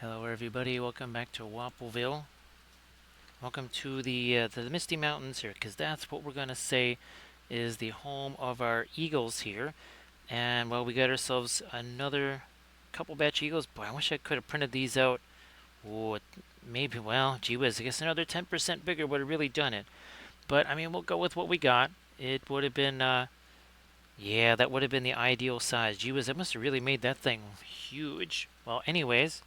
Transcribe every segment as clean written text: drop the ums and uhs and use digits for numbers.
Hello everybody, welcome back to Wappleville. Welcome to the Misty Mountains here, because that's what we're going to say is the home of our eagles here. And well, we got ourselves another couple batch eagles. Boy, I wish I could have printed these out. Oh, maybe, well, gee whiz, I guess another 10% bigger would have really done it. But I mean, we'll go with what we got. It would have been, yeah, that would have been the ideal size. Gee whiz, I must have really made that thing huge. Well, anyways.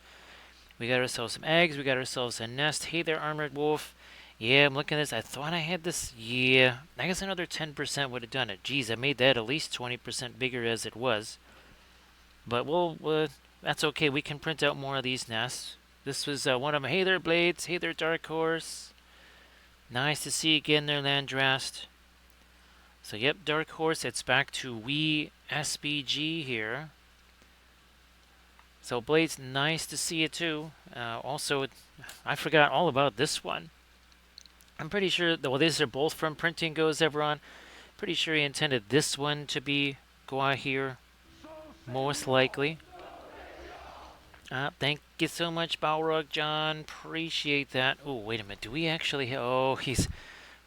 We got ourselves some eggs. We got ourselves a nest. Hey there, Armored Wolf. Yeah, I'm looking at this. I thought I had this. Yeah, I guess another 10% would have done it. Geez, I made that at least 20% bigger as it was. But that's okay. We can print out more of these nests. This was one of them. Hey there, Blades. Hey there, Dark Horse. Nice to see you again there, Landrast. So, yep, Dark Horse. It's back to Wee SBG here. So, Blades, nice to see you too. Also, I forgot all about this one. I'm pretty sure, well, these are both from Printing Goes Everon. Pretty sure he intended this one to be go out here, most likely. Thank you so much, Balrog John. Appreciate that. Oh, wait a minute. Do we actually? Oh, he's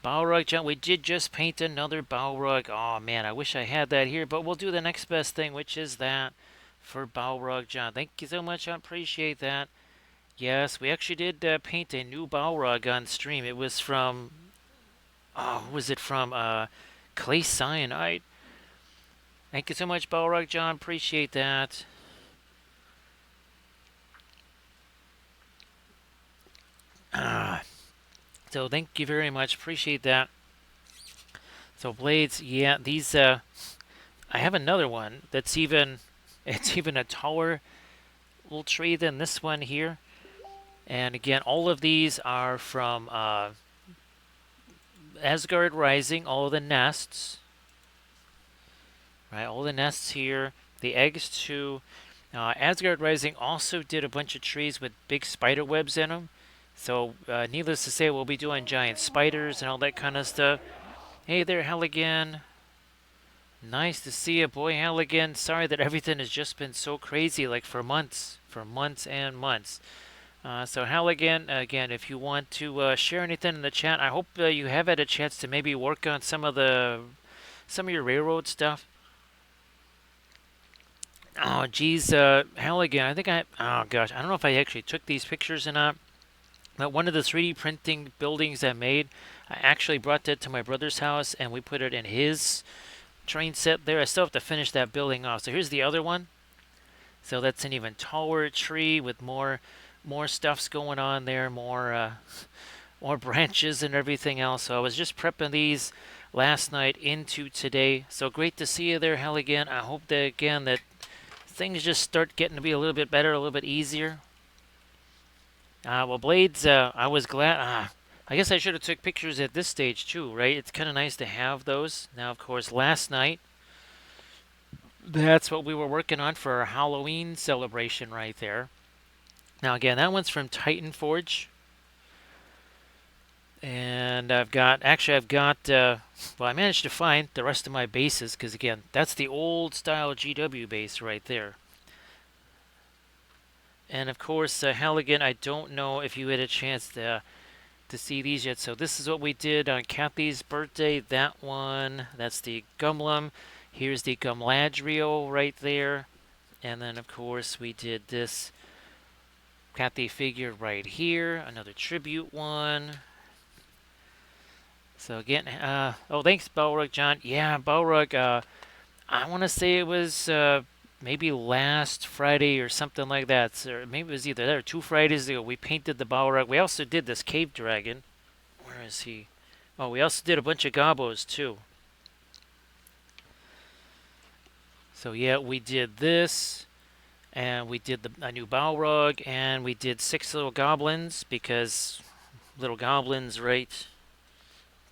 Balrog John. We did just paint another Balrog. Oh man, I wish I had that here, but we'll do the next best thing, which is that for Balrog John. Thank you so much. I appreciate that. Yes, we actually did paint a new Balrog on stream. It was from, oh, was it from Clay Cyanide? Thank you so much, Balrog John. Appreciate that. So thank you very much. Appreciate that. So Blades, yeah, these I have another one that's even it's even a taller little tree than this one here. And again, all of these are from Asgard Rising, all the nests. Right, all the nests here. The eggs too. Asgard Rising also did a bunch of trees with big spider webs in them. So, needless to say, we'll be doing giant spiders and all that kind of stuff. Hey there, Halligan. Nice to see you, boy, Halligan. Sorry that everything has just been so crazy, like for months and months. So Halligan, again, if you want to share anything in the chat, I hope you have had a chance to maybe work on some of your railroad stuff. Oh, geez, Halligan, I think oh gosh, I don't know if I actually took these pictures or not. But one of the 3D printing buildings I made, I actually brought that to my brother's house and we put it in his train set there. I still have to finish that building off. So here's the other one. So that's an even taller tree with more stuffs going on there, more branches and everything else. So I was just prepping these last night into today. So great to see you there, Halligan. I hope that again that things just start getting to be a little bit better, a little bit easier. Well, Blades, I was glad. I guess I should have took pictures at this stage too, right? It's kind of nice to have those. Now, of course, last night, that's what we were working on for our Halloween celebration right there. Now, again, that one's from Titan Forge. And I've got, well, I managed to find the rest of my bases because, again, that's the old style GW base right there. And of course, Halligan, I don't know if you had a chance to see these yet. So this is what we did on Kathy's birthday. That one, that's the Gumlum. Here's the Gumladriel right there. And then, of course, we did this Kathy figure right here. Another tribute one. So again, oh, thanks, Balrog John. Yeah, Balrog, I want to say it was maybe last Friday or something like that. Or maybe it was either that or 2 Fridays ago. We painted the Balrog. We also did this cave dragon. Where is he? Oh, we also did a bunch of gobos too. So yeah, we did this, and we did a new Balrog, and we did 6 little goblins because little goblins, right?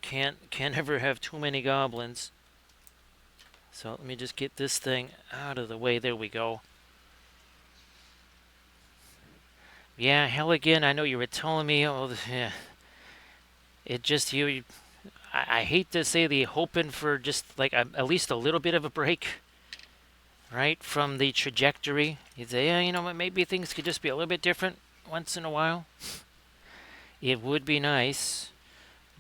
Can't ever have too many goblins. So let me just get this thing out of the way. There we go. Yeah, Halligan, I know you were telling me. Oh, yeah. It just I hate to say the hoping for just like at least a little bit of a break, right, from the trajectory. You'd say, yeah, maybe things could just be a little bit different. once in a while. It would be nice.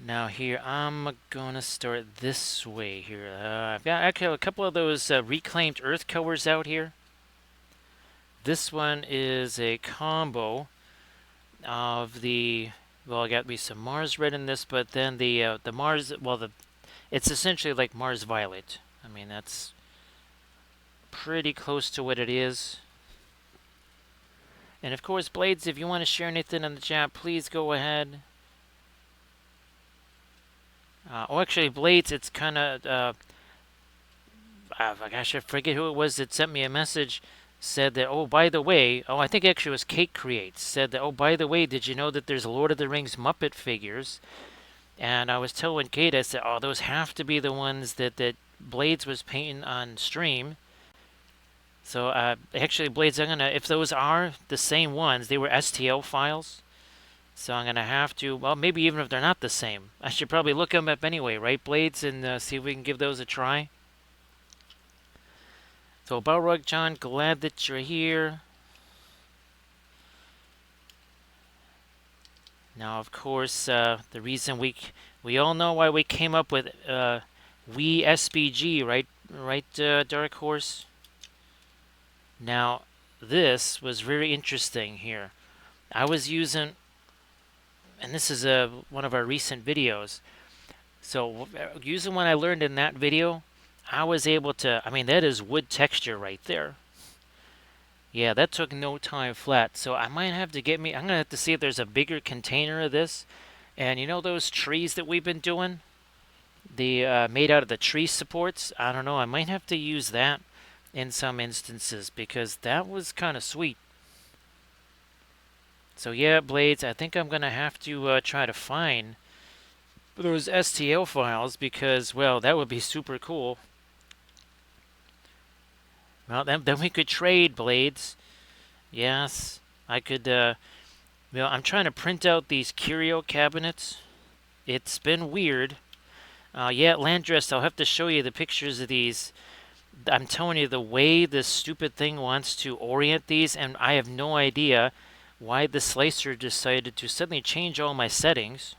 Now here, I'm gonna start this way here. I've got actually a couple of those reclaimed earth cores out here. This one is a combo of the, well, I got me some Mars red in this, but then the Mars, well, it's essentially like Mars violet. I mean, that's pretty close to what it is. And of course, Blades, if you want to share anything in the chat, please go ahead. Actually, Blades, it's kind of, gosh, I forget who it was that sent me a message, said that, oh, by the way, I think actually it was Kate Creates, said that, oh, by the way, did you know that there's Lord of the Rings Muppet figures? And I was telling Kate, I said, oh, those have to be the ones that Blades was painting on stream. So actually, Blades, I'm gonna, if those are the same ones, they were STL files. So I'm gonna have to, well, maybe even if they're not the same, I should probably look them up anyway, right, Blades, and see if we can give those a try. So Balrog John, glad that you're here. Now, of course, the reason we all know why we came up with we SBG, right? Right, Dark Horse. Now, this was very interesting here. I was using, and this is one of our recent videos. So using what I learned in that video, I was able to, I mean, that is wood texture right there. Yeah, that took no time flat. So I might have to I'm going to have to see if there's a bigger container of this. And you know those trees that we've been doing? The made out of the tree supports? I don't know, I might have to use that in some instances because that was kind of sweet. So yeah, Blades, I think I'm going to have to try to find those STL files because, well, that would be super cool. Well, then we could trade, Blades. Yes, I could, I'm trying to print out these curio cabinets. It's been weird. Yeah, Landress, I'll have to show you the pictures of these. I'm telling you, the way this stupid thing wants to orient these, and I have no idea why the slicer decided to suddenly change all my settings.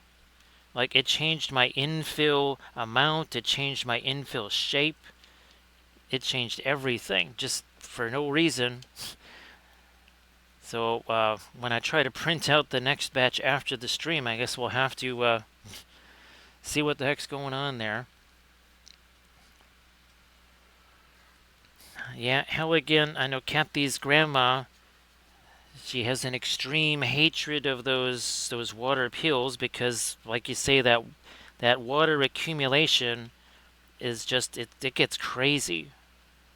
Like, it changed my infill amount, it changed my infill shape. It changed everything, just for no reason. So when I try to print out the next batch after the stream, I guess we'll have to see what the heck's going on there. Yeah, hell again, I know Kathy's grandma, she has an extreme hatred of those water pills because, like you say, that water accumulation is just, it gets crazy.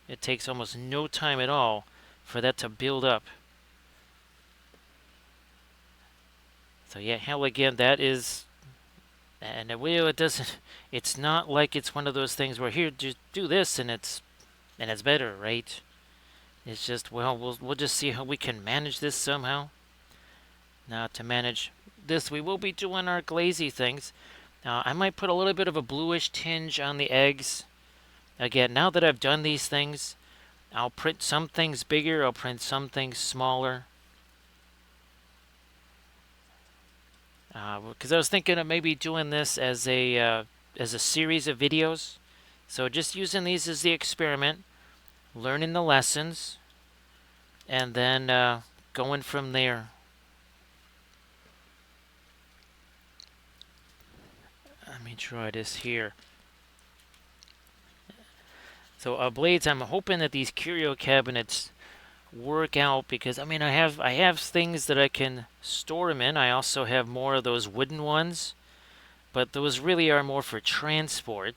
It takes almost no time at all for that to build up. So yeah, hell again, that is, and well, it doesn't, it's not like it's one of those things where here, just do this and it's better, right? It's just, well, we'll just see how we can manage this somehow. Now to manage this, we will be doing our glazy things. I might put a little bit of a bluish tinge on the eggs. Again, now that I've done these things, I'll print some things bigger, I'll print some things smaller. Because I was thinking of maybe doing this as a series of videos. So just using these as the experiment, learning the lessons, and then going from there. Let me try this here. So Blades, I'm hoping that these curio cabinets work out because I mean I have things that I can store them in. I also have more of those wooden ones, but those really are more for transport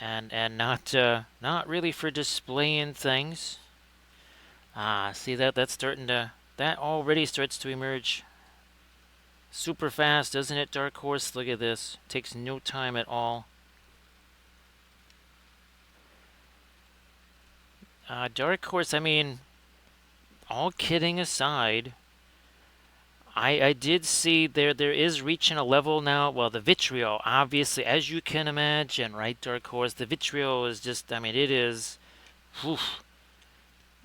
and not really for displaying things. See that already starts to emerge super fast, doesn't it, Dark Horse? Look at this. Takes no time at all. Dark Horse, I mean, all kidding aside, I did see there is reaching a level now. Well, the vitriol, obviously, as you can imagine, right, Dark Horse, the vitriol is just, I mean, it is, whew,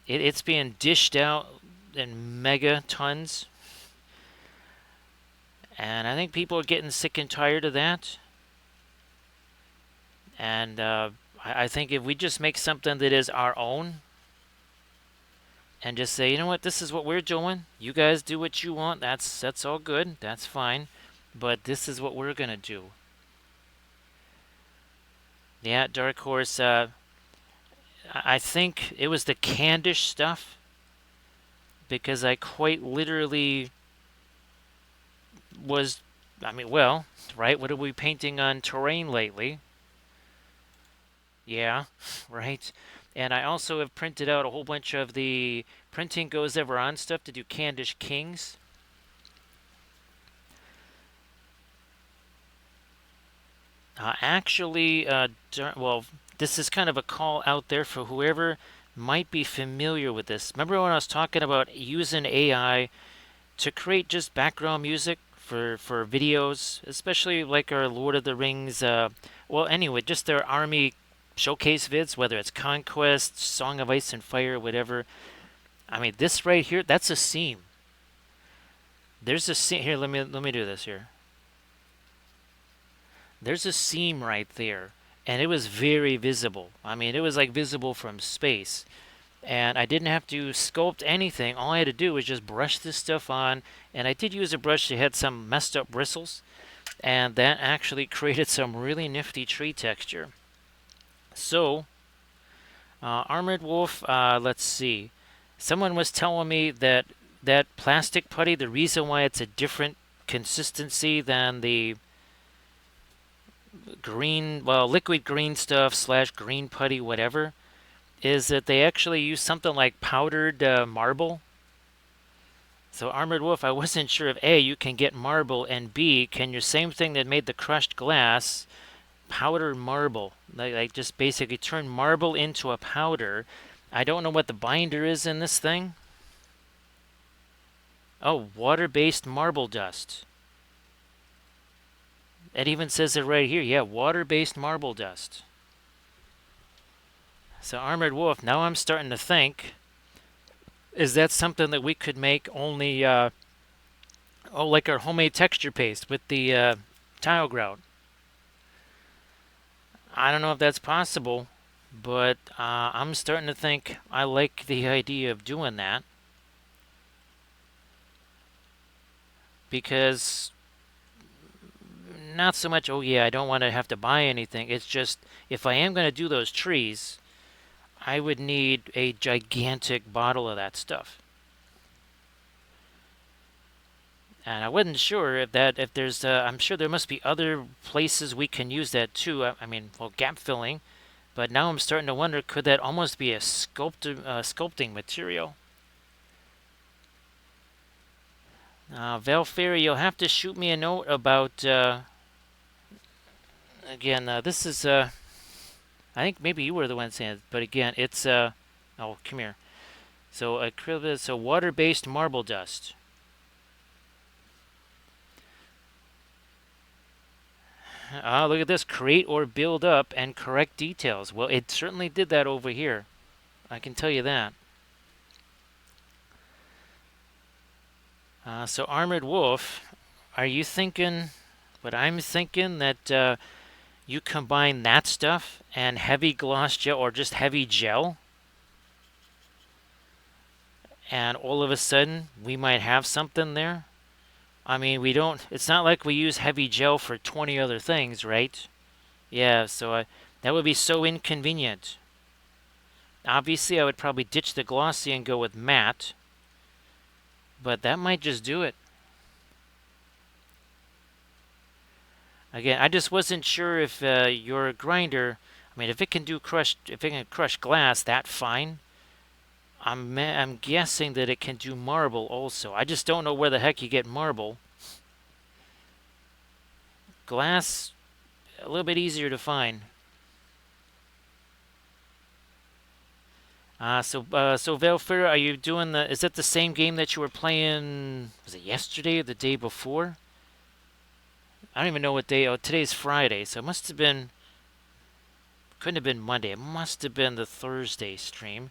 it's being dished out in megatons. And I think people are getting sick and tired of that. And I think if we just make something that is our own and just say, you know what, this is what we're doing. You guys do what you want. That's all good. That's fine. But this is what we're gonna do. Yeah, Dark Horse. I think it was the Candish stuff because I quite literally was. I mean, well, right? What are we painting on terrain lately? Yeah, right. And I also have printed out a whole bunch of the printing goes ever on stuff to do Candish Kings. Actually, well, this is kind of a call out there for whoever might be familiar with this. Remember when I was talking about using AI to create just background music for videos, especially like our Lord of the Rings, well, anyway, just their army showcase vids, whether it's Conquest, Song of Ice and Fire, whatever. I mean, this right here, that's a seam. There's a seam here. Let me do this here. There's a seam right there, and it was very visible. I mean, it was like visible from space. And I didn't have to sculpt anything. All I had to do was just brush this stuff on. And I did use a brush that had some messed up bristles, and that actually created some really nifty tree texture. So, Armored Wolf, let's see. Someone was telling me that that plastic putty, the reason why it's a different consistency than the green, well, liquid green stuff slash green putty, whatever, is that they actually use something like powdered marble. So Armored Wolf, I wasn't sure if A, you can get marble, and B, can your same thing that made the crushed glass powder marble? Like just basically turn marble into a powder. I don't know what the binder is in this thing. Oh, water-based marble dust. It even says it right here. Yeah, water-based marble dust. So Armored Wolf, now I'm starting to think, is that something that we could make only, oh, like our homemade texture paste with the tile grout? I don't know if that's possible, but I'm starting to think I like the idea of doing that because not so much, oh yeah, I don't want to have to buy anything. It's just if I am going to do those trees, I would need a gigantic bottle of that stuff. And I wasn't sure if there's I'm sure there must be other places we can use that too. I mean, well, gap filling, but now I'm starting to wonder could that almost be a sculpting material? Valfairy, you'll have to shoot me a note about again. This is I think maybe you were the one saying it, but again, it's oh, come here. So acrylic, so water-based marble dust. Look at this. Create or build up and correct details. Well, it certainly did that over here. I can tell you that. So Armored Wolf, are you thinking what I'm thinking, that you combine that stuff and heavy gloss gel or just heavy gel, and all of a sudden we might have something there? I mean, we don't, it's not like we use heavy gel for 20 other things, right? Yeah, so that would be so inconvenient. Obviously, I would probably ditch the glossy and go with matte, but that might just do it. Again, I just wasn't sure if your grinder, I mean, if it can crush glass, that fine. I'm guessing that it can do marble also. I just don't know where the heck you get marble. Glass, a little bit easier to find. So Velfir, are you doing the? Is that the same game that you were playing? Was it yesterday or the day before? I don't even know what day. Oh, today's Friday, so it must have been. Couldn't have been Monday. It must have been the Thursday stream.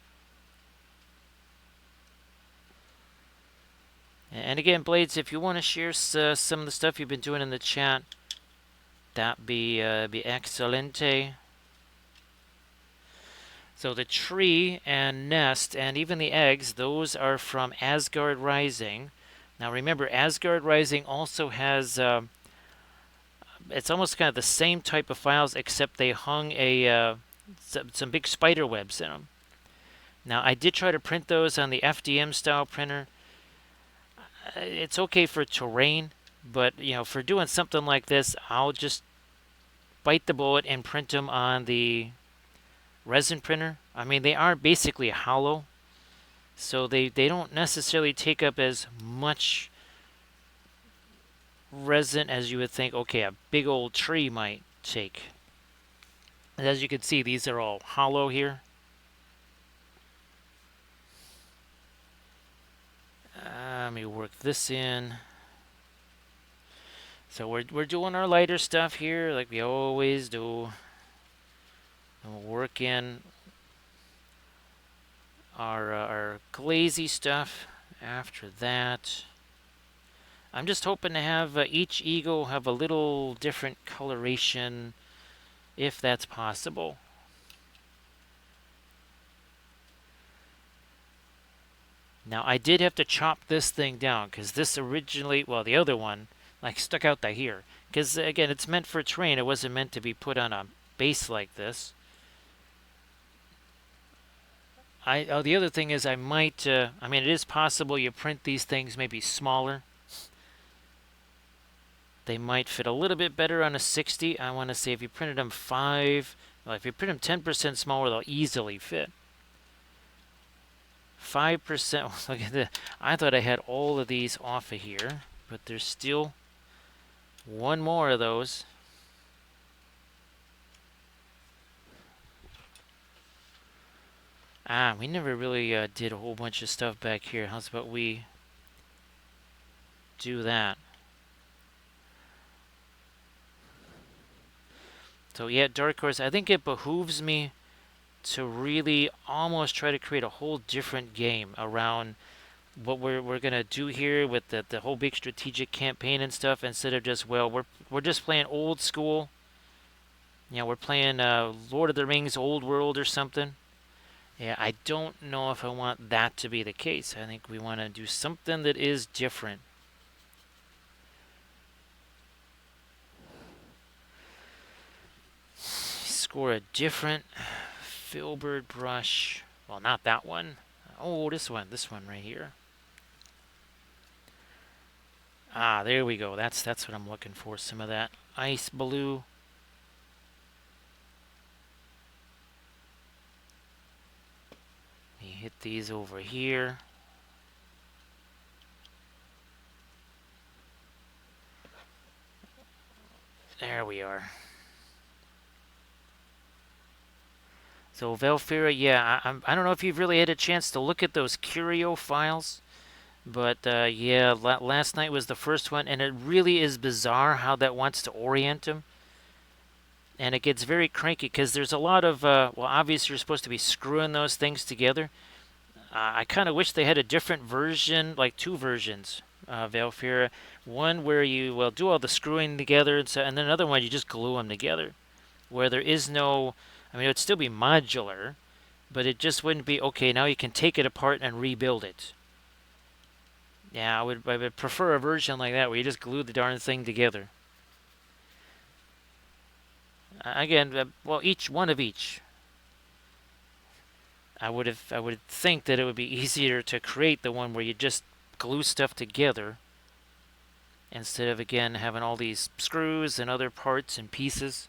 And again, Blades, if you want to share some of the stuff you've been doing in the chat, that'd be excelente. So the tree and nest and even the eggs, those are from Asgard Rising. Now remember, Asgard Rising also has, it's almost kind of the same type of files, except they hung some big spider webs in them. Now I did try to print those on the FDM style printer. It's okay for terrain, but for doing something like this, I'll just bite the bullet and print them on the resin printer. I mean, they are basically hollow, so they don't necessarily take up as much resin as you would think, okay, a big old tree might take. And as you can see, these are all hollow here. Let me work this in. So we're doing our lighter stuff here, like we always do. And we'll work in our glazy stuff after that. I'm just hoping to have each eagle have a little different coloration, if that's possible. Now I did have to chop this thing down because this originally, well, the other one, like stuck out the here. Because again, it's meant for terrain. It wasn't meant to be put on a base like this. The other thing is I might, I mean, it is possible you print these things maybe smaller. They might fit a little bit better on a 60. I want to say if you printed them if you print them 10% smaller, they'll easily fit. 5%, look at that. I thought I had all of these off of here, but there's still one more of those. We never really did a whole bunch of stuff back here. How's about we do that? So yeah, Dark Horse, I think it behooves me to really almost try to create a whole different game around what we're gonna do here with the whole big strategic campaign and stuff, instead of just, well, we're just playing old school. We're playing Lord of the Rings Old World or something. Yeah, I don't know if I want that to be the case. I think we want to do something that is different. Score a different filbert brush. Well, not that one. Oh, this one right here. There we go. That's what I'm looking for. Some of that ice blue. You hit these over here. There we are. So Velfira, yeah, I don't know if you've really had a chance to look at those curio files, but yeah, last night was the first one, and it really is bizarre how that wants to orient them. And it gets very cranky because there's a lot of, well, obviously you're supposed to be screwing those things together. I kind of wish they had a different version, like two versions of Velfira. One where you, well, do all the screwing together, and then another one you just glue them together, where there is no, I mean, it would still be modular, but it just wouldn't be, okay, now you can take it apart and rebuild it. Yeah, I would prefer a version like that where you just glue the darn thing together. Again, well, each one of each. I would think that it would be easier to create the one where you just glue stuff together instead of, again, having all these screws and other parts and pieces.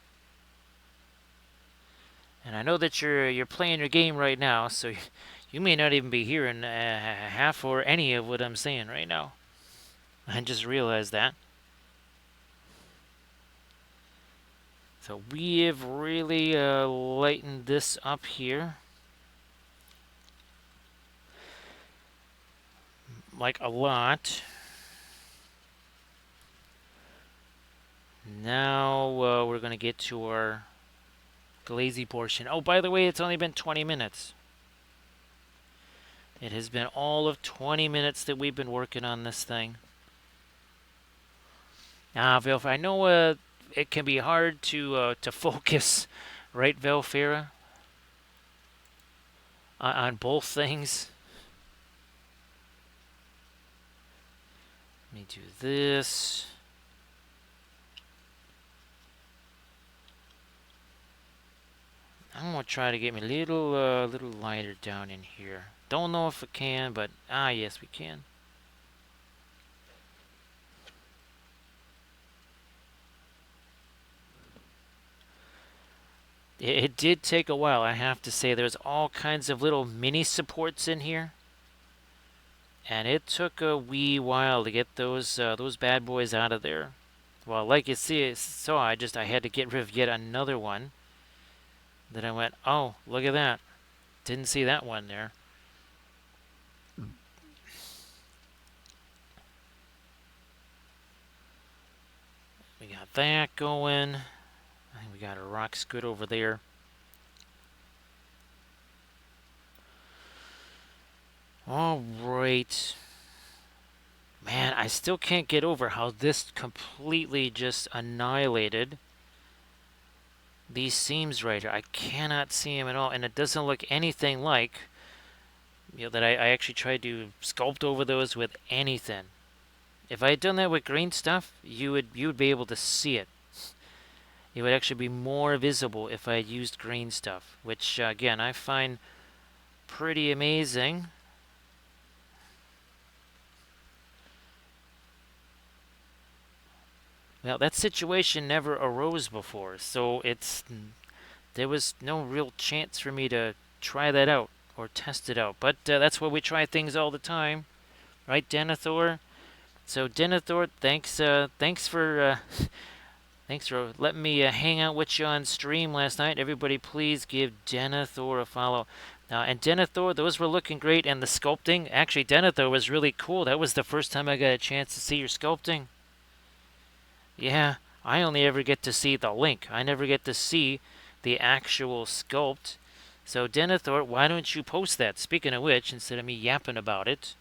And I know that you're playing your game right now, so you may not even be hearing half or any of what I'm saying right now. I just realized that. So we have really lightened this up here. Like a lot. Now we're going to get to our glazy portion. Oh, by the way, it's only been 20 minutes. It has been all of 20 minutes that we've been working on this thing. Velfira, I know it can be hard to focus, right, Velfira, on both things. Let me do this. I'm gonna try to get me a little lighter down in here. Don't know if it can, but yes, we can. It did take a while, I have to say. There's all kinds of little mini supports in here, and it took a wee while to get those bad boys out of there. Well, like you saw, I had to get rid of yet another one. Then I went, oh, look at that! Didn't see that one there. We got that going. I think we got our rock scoot over there. All right. Man, I still can't get over how this completely just annihilated these seams right here. I cannot see them at all, and it doesn't look anything like, that I actually tried to sculpt over those with anything. If I had done that with green stuff, you would be able to see it. It would actually be more visible if I had used green stuff, which again I find pretty amazing. Well, that situation never arose before, so there was no real chance for me to try that out or test it out. But that's why we try things all the time, right, Denethor? So Denethor, thanks for thanks for letting me hang out with you on stream last night. Everybody, please give Denethor a follow. And Denethor, those were looking great, and the sculpting. Actually, Denethor was really cool. That was the first time I got a chance to see your sculpting. Yeah, I only ever get to see the link. I never get to see the actual sculpt. So Denethor, why don't you post that? Speaking of which, instead of me yapping about it.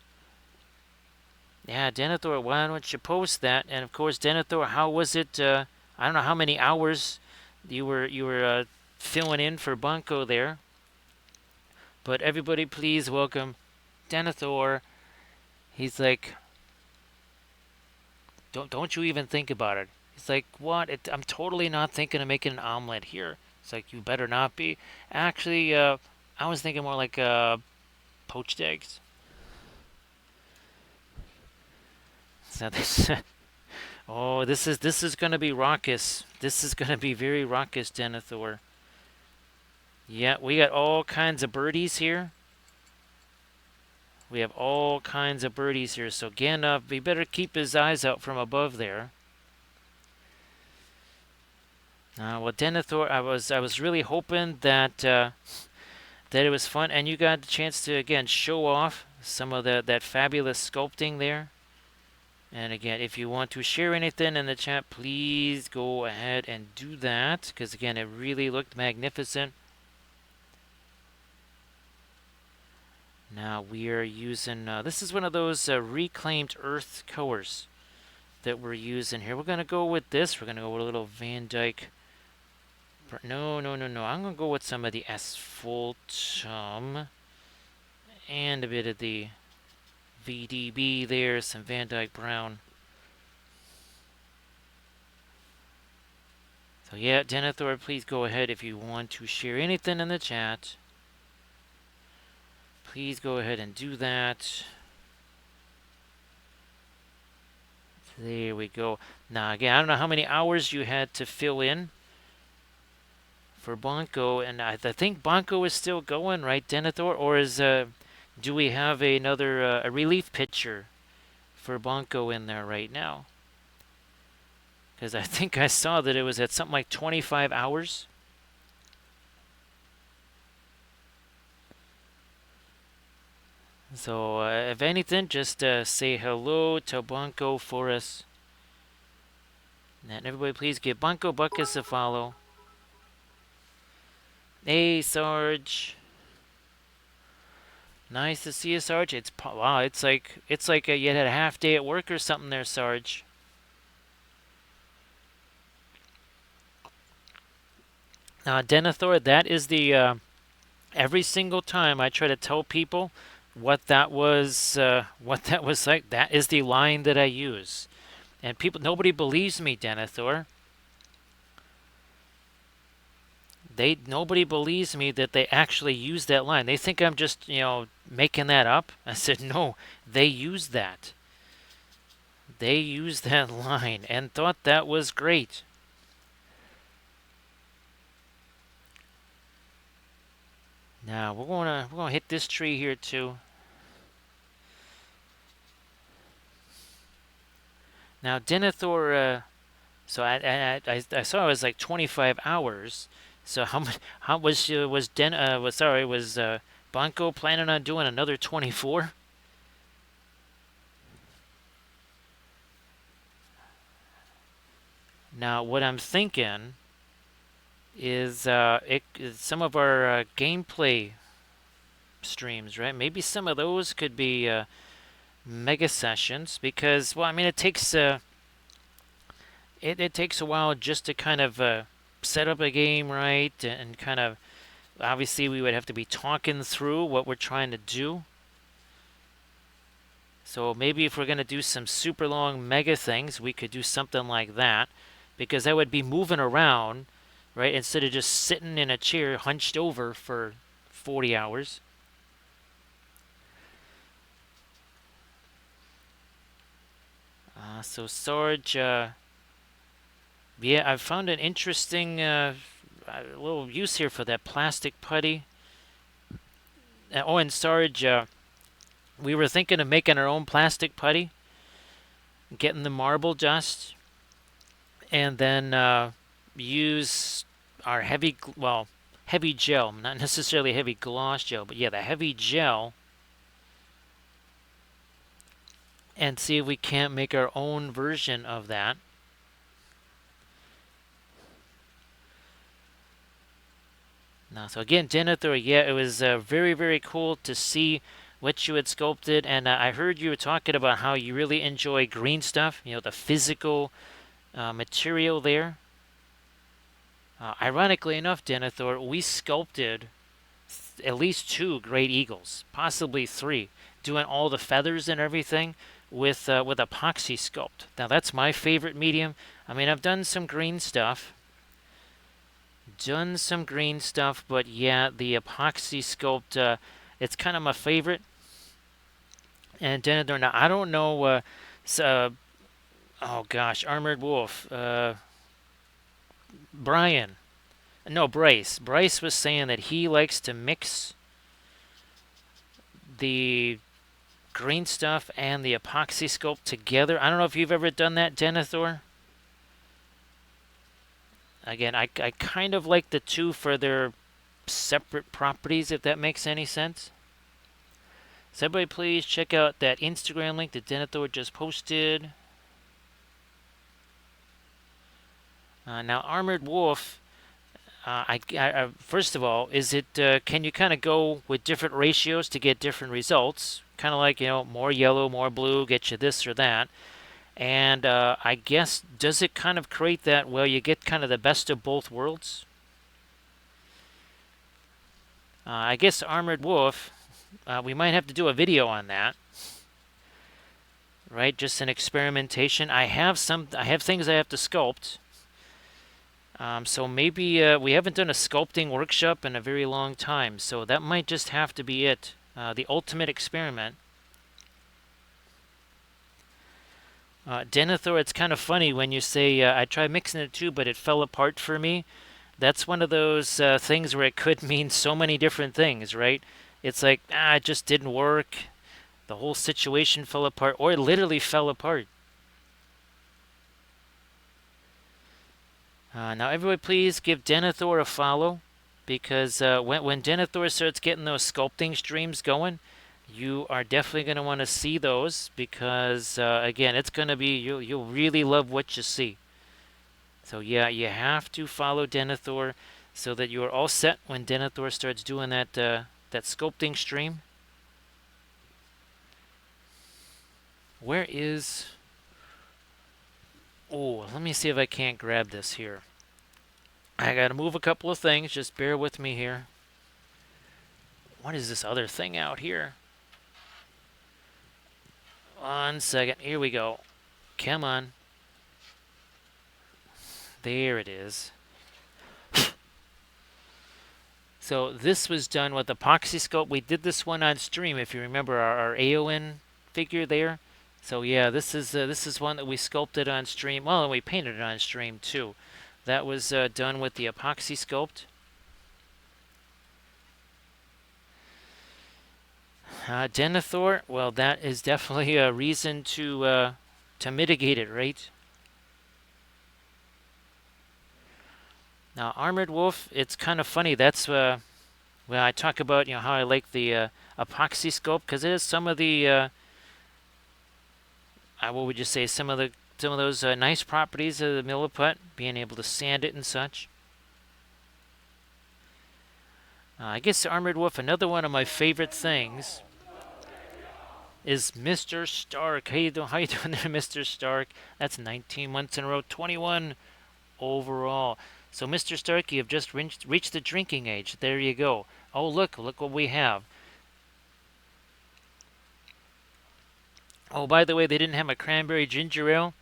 Yeah, Denethor, why don't you post that? And of course, Denethor, how was it? I don't know how many hours you were filling in for Bunko there. But everybody, please welcome Denethor. He's like, don't you even think about it. He's like, what? I'm totally not thinking of making an omelet here. It's like, you better not be. Actually, I was thinking more like poached eggs. So this, oh, this is gonna be raucous. This is gonna be very raucous, Denethor. Yeah, we got all kinds of birdies here. We have all kinds of birdies here. So Gandalf, we better keep his eyes out from above there. Well, Denethor, I was really hoping that it was fun, and you got the chance to again show off some of that fabulous sculpting there. And again, if you want to share anything in the chat, please go ahead and do that, because again, it really looked magnificent. Now we are using, this is one of those reclaimed earth colors that we're using here. We're going to go with this. We're going to go with a little Van Dyke. No. I'm going to go with some of the asphaltum and a bit of the VDB there, some Van Dyke Brown. So yeah, Denethor, please go ahead if you want to share anything in the chat. Please go ahead and do that. There we go. Now again, I don't know how many hours you had to fill in for Bonko, and I think Bonko is still going, right, Denethor? Or do we have another a relief pitcher for Bonko in there right now? Because I think I saw that it was at something like 25 hours. So if anything, just say hello to Bonko for us. And everybody, please give Bonko Buckus a follow. Hey, Sarge. Nice to see you, Sarge. Wow. It's like you had a half day at work or something there, Sarge. Denethor, that is the every single time I try to tell people what that was like. That is the line that I use, and nobody believes me, Denethor. Nobody believes me that they actually use that line. They think I'm just making that up. I said no, they use that. They used that line and thought that was great. Now we're gonna hit this tree here too. Now Denethor, so I saw it was like 25 hours. So how much? How was Den? Was sorry was Banco planning on doing another 24? Now what I'm thinking is some of our gameplay streams, right? Maybe some of those could be mega sessions because, well, I mean, it takes a while just to kind of set up a game right and kind of obviously we would have to be talking through what we're trying to do. So maybe if we're going to do some super long mega things, we could do something like that because I would be moving around, right, instead of just sitting in a chair hunched over for 40 hours. So Sarge, yeah, I've found an interesting little use here for that plastic putty. Oh, and Sarge, we were thinking of making our own plastic putty, getting the marble dust, and then use our heavy gel, not necessarily heavy gloss gel, but yeah, the heavy gel, and see if we can't make our own version of that. Now, so again, Denethor, yeah, it was very, very cool to see what you had sculpted, and I heard you were talking about how you really enjoy green stuff, the physical material there. Ironically enough, Denethor, we sculpted at least two great eagles, possibly three, doing all the feathers and everything with epoxy sculpt. Now that's my favorite medium. I mean, I've done some green stuff, but yeah, the epoxy sculpt, it's kind of my favorite. And Denethor, now I don't know. Oh gosh, Armored Wolf, Brian. No, Bryce. Bryce was saying that he likes to mix the green stuff and the epoxy sculpt together. I don't know if you've ever done that, Denethor. Again, I kind of like the two for their separate properties, if that makes any sense. So everybody please check out that Instagram link that Denethor just posted. Now, Armored Wolf, first of all, can you kind of go with different ratios to get different results? Kind of like, more yellow, more blue, get you this or that. And I guess, does it kind of create that, well, you get kind of the best of both worlds? I guess Armored Wolf, we might have to do a video on that. Right, just an experimentation. I have things I have to sculpt. So maybe we haven't done a sculpting workshop in a very long time, so that might just have to be it. The ultimate experiment. Denethor, it's kind of funny when you say, I tried mixing it too, but it fell apart for me. That's one of those things where it could mean so many different things, right? It's like, it just didn't work. The whole situation fell apart, or it literally fell apart. Now, everybody, please give Denethor a follow, because when Denethor starts getting those sculpting streams going, you are definitely going to want to see those, because again, it's going to be you'll really love what you see. So yeah, you have to follow Denethor so that you are all set when Denethor starts doing that sculpting stream. Where is... Oh, let me see if I can't grab this here. I gotta move a couple of things. Just bear with me here. What is this other thing out here? 1 second. Here we go. Come on. There it is. So this was done with epoxy sculpt. We did this one on stream, if you remember our Aowen figure there. So yeah, this is one that we sculpted on stream. Well, and we painted it on stream too. That was done with the epoxy sculpt. Denethor, well, that is definitely a reason to mitigate it, right? Now, Armored Wolf, it's kind of funny. That's when I talk about how I like the epoxy sculpt, because it is some of the what would you say, some of those nice properties of the milliput, being able to sand it and such. I guess Armored Wolf, another one of my favorite things is Mr. Stark. How you doing there, Mr. Stark? That's 19 months in a row, 21 overall. So, Mr. Stark, you have just reached the drinking age. There you go. Oh, look what we have. Oh, by the way, they didn't have a cranberry ginger ale,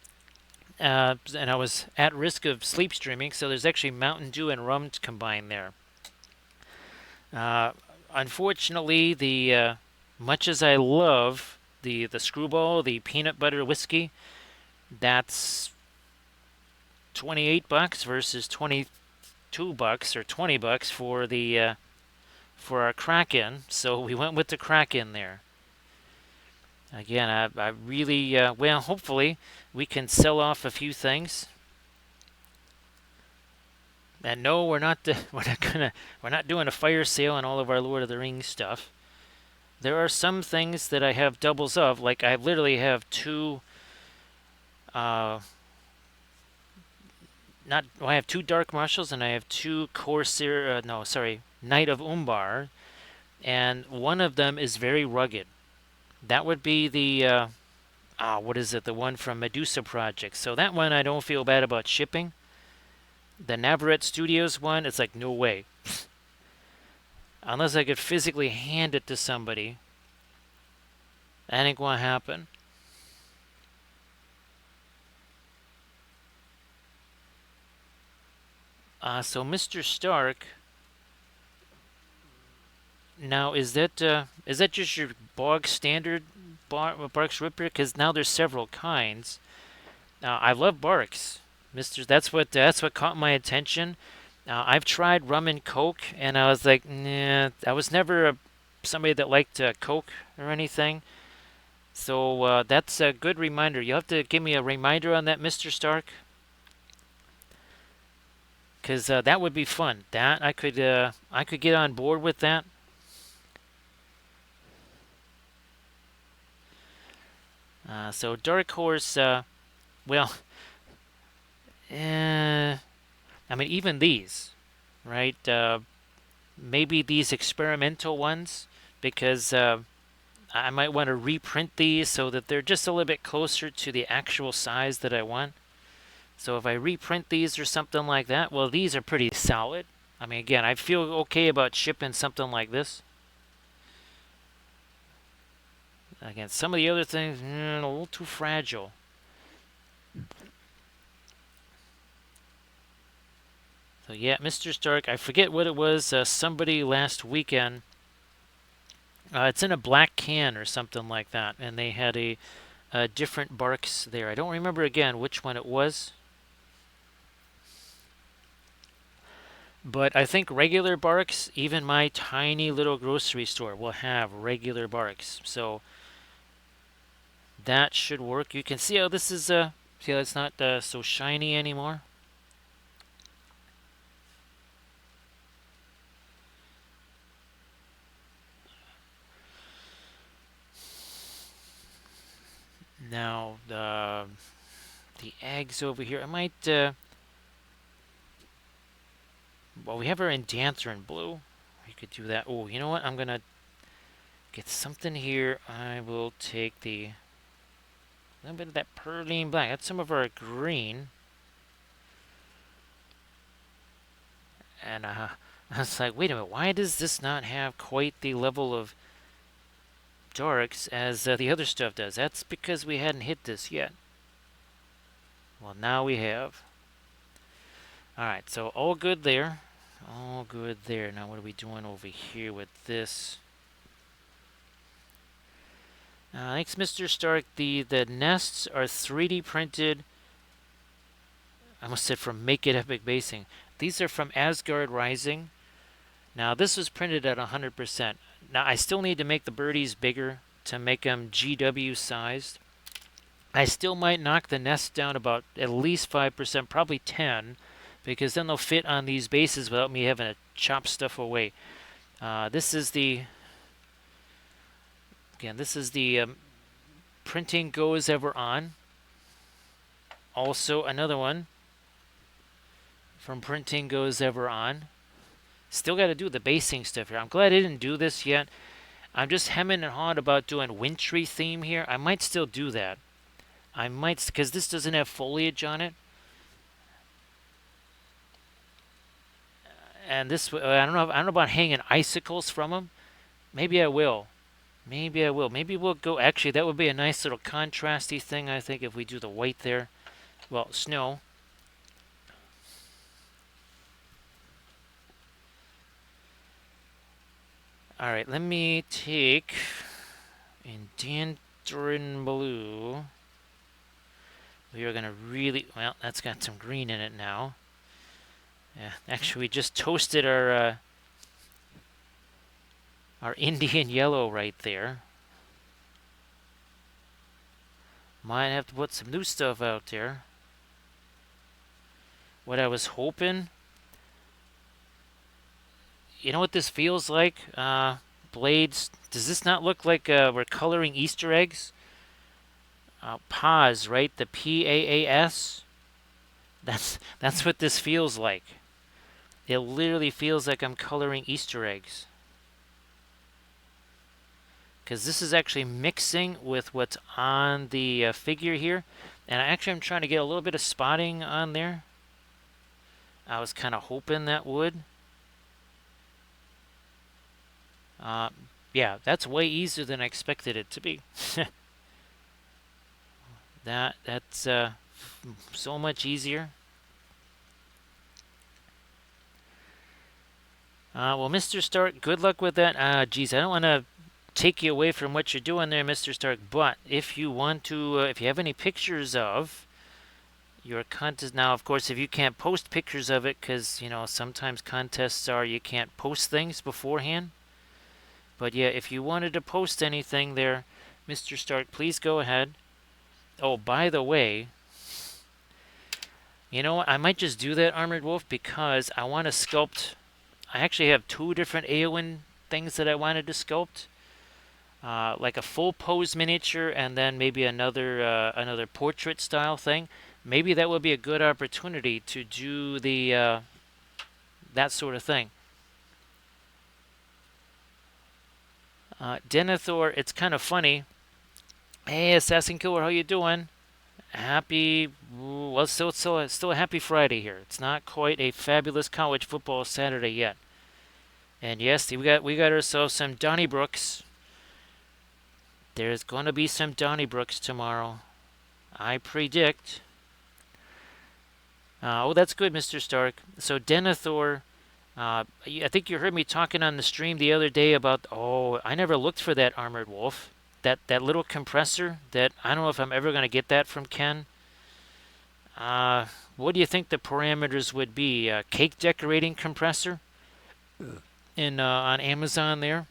and I was at risk of sleep streaming, so there's actually Mountain Dew and rum combined there. Unfortunately, the much as I love the Screwball, the peanut butter whiskey, that's $28 versus $22 or $20 for the for our Kraken. So we went with the Kraken there. Again, I really well. Hopefully, we can sell off a few things. And no, we're not doing a fire sale on all of our Lord of the Rings stuff. There are some things that I have doubles of, like I literally have two. I have two Dark Marshals and I have two Corsair. No, sorry, Knight of Umbar, and one of them is very rugged. That would be the what is it? The one from Medusa Project. So that one I don't feel bad about shipping. The Navarrete Studios one, it's like no way. Unless I could physically hand it to somebody, that ain't gonna happen. So Mr. Stark. Now, is that just your bog standard Barks Ripper? Because now there's several kinds. I love Barks, Mister. That's what caught my attention. I've tried rum and Coke, and I was like, nah. I was never somebody that liked Coke or anything. So that's a good reminder. You have to give me a reminder on that, Mister Stark, because that would be fun. That I could get on board with that. So Dark Horse, well, I mean even these, right? Maybe these experimental ones, because I might want to reprint these so that they're just a little bit closer to the actual size that I want. So if I reprint these or something like that, well, these are pretty solid. I mean, again, I feel okay about shipping something like this. Again, some of the other things, a little too fragile. So yeah, Mr. Stark, I forget what it was. Somebody last weekend, it's in a black can or something like that, and they had a different Barks there. I don't remember again which one it was. But I think regular Barks, even my tiny little grocery store will have regular Barks. So that should work. You can see how this is, see how it's not so shiny anymore. Now, the eggs over here, I might, well, we have our Endanthrone blue. We could do that. Oh, you know what? I'm going to get something here. I will take the A little bit of that perline black. That's some of our green. And I was like, wait a minute, why does this not have quite the level of darks as the other stuff does? That's because we hadn't hit this yet. Well, now we have. Alright, so all good there. All good there. Now what are we doing over here with this? Thanks, Mr. Stark. The nests are 3D printed. I almost said from Make It Epic Basing. These are from Asgard Rising. Now this was printed at 100%. Now I still need to make the birdies bigger to make them GW sized. I still might knock the nest down about at least 5%, probably 10, because then they'll fit on these bases without me having to chop stuff away. This is the Printing Goes Ever On. Also another one from Printing Goes Ever On. Still got to do the basing stuff here. I'm glad I didn't do this yet. I'm just hemming and hawing about doing wintry theme here. I might still do that. I might, because this doesn't have foliage on it. And this, I don't know about hanging icicles from them. Maybe I will. Maybe we'll go. Actually, that would be a nice little contrasty thing, I think, if we do the white there. Well, snow. Alright, let me take Indanthrone Blue. We are going to really... Well, that's got some green in it now. Yeah, actually, we just toasted our Indian yellow right there. Might have to put some new stuff out there. What I was hoping... You know what this feels like? Blades. Does this not look like we're coloring Easter eggs? Pause, right? The P-A-A-S. That's what this feels like. It literally feels like I'm coloring Easter eggs. Because this is actually mixing with what's on the figure here. And I'm trying to get a little bit of spotting on there. I was kind of hoping that would. Yeah, that's way easier than I expected it to be. That's so much easier. Well, Mr. Stark, good luck with that. Geez, I don't want to take you away from what you're doing there, Mr. Stark, but if you want to, if you have any pictures of your contest, now, of course, if you can't post pictures of it, because, you know, sometimes contests are you can't post things beforehand. But yeah, if you wanted to post anything there, Mr. Stark, please go ahead. Oh, by the way, you know what? I might just do that, Armored Wolf, because I want to sculpt. I actually have 2 different Eowyn things that I wanted to sculpt. Like a full pose miniature and then maybe another portrait style thing. Maybe that would be a good opportunity to do the that sort of thing. Denethor, it's kind of funny. Hey, Assassin Killer, how you doing? Happy, well, still a happy Friday here. It's not quite a fabulous college football Saturday yet. And yes, we got ourselves some Donnybrooks. There's going to be some Donnybrooks tomorrow. I predict. Oh, that's good, Mr. Stark. So Denethor, I think you heard me talking on the stream the other day about, oh, I never looked for that Armored Wolf. That little compressor, that I don't know if I'm ever going to get that from Ken. What do you think the parameters would be? Cake decorating compressor on Amazon there.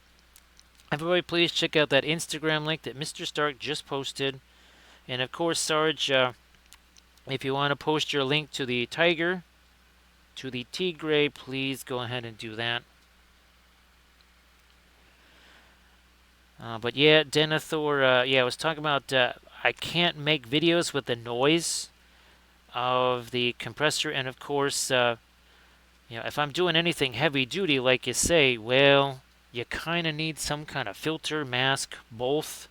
Everybody please check out that Instagram link that Mr. Stark just posted. And of course, Sarge, if you want to post your link to the tiger, to the tigre, please go ahead and do that. But yeah, Denethor, yeah, I was talking about I can't make videos with the noise of the compressor, and of course, you know, if I'm doing anything heavy duty, like you say, well, you kind of need some kind of filter, mask, both,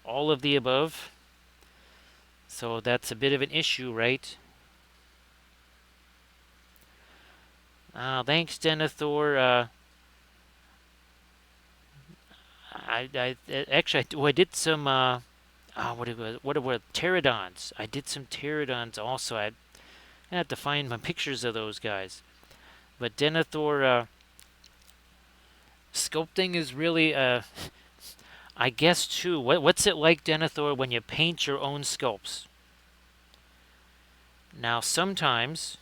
all of the above. So that's a bit of an issue, right? Thanks, Denethor. I did some. What were pterodons? I did some pterodons also. I had to find my pictures of those guys. But Denethor sculpting is really, I guess too. What's it like, Denethor, when you paint your own sculpts? Now sometimes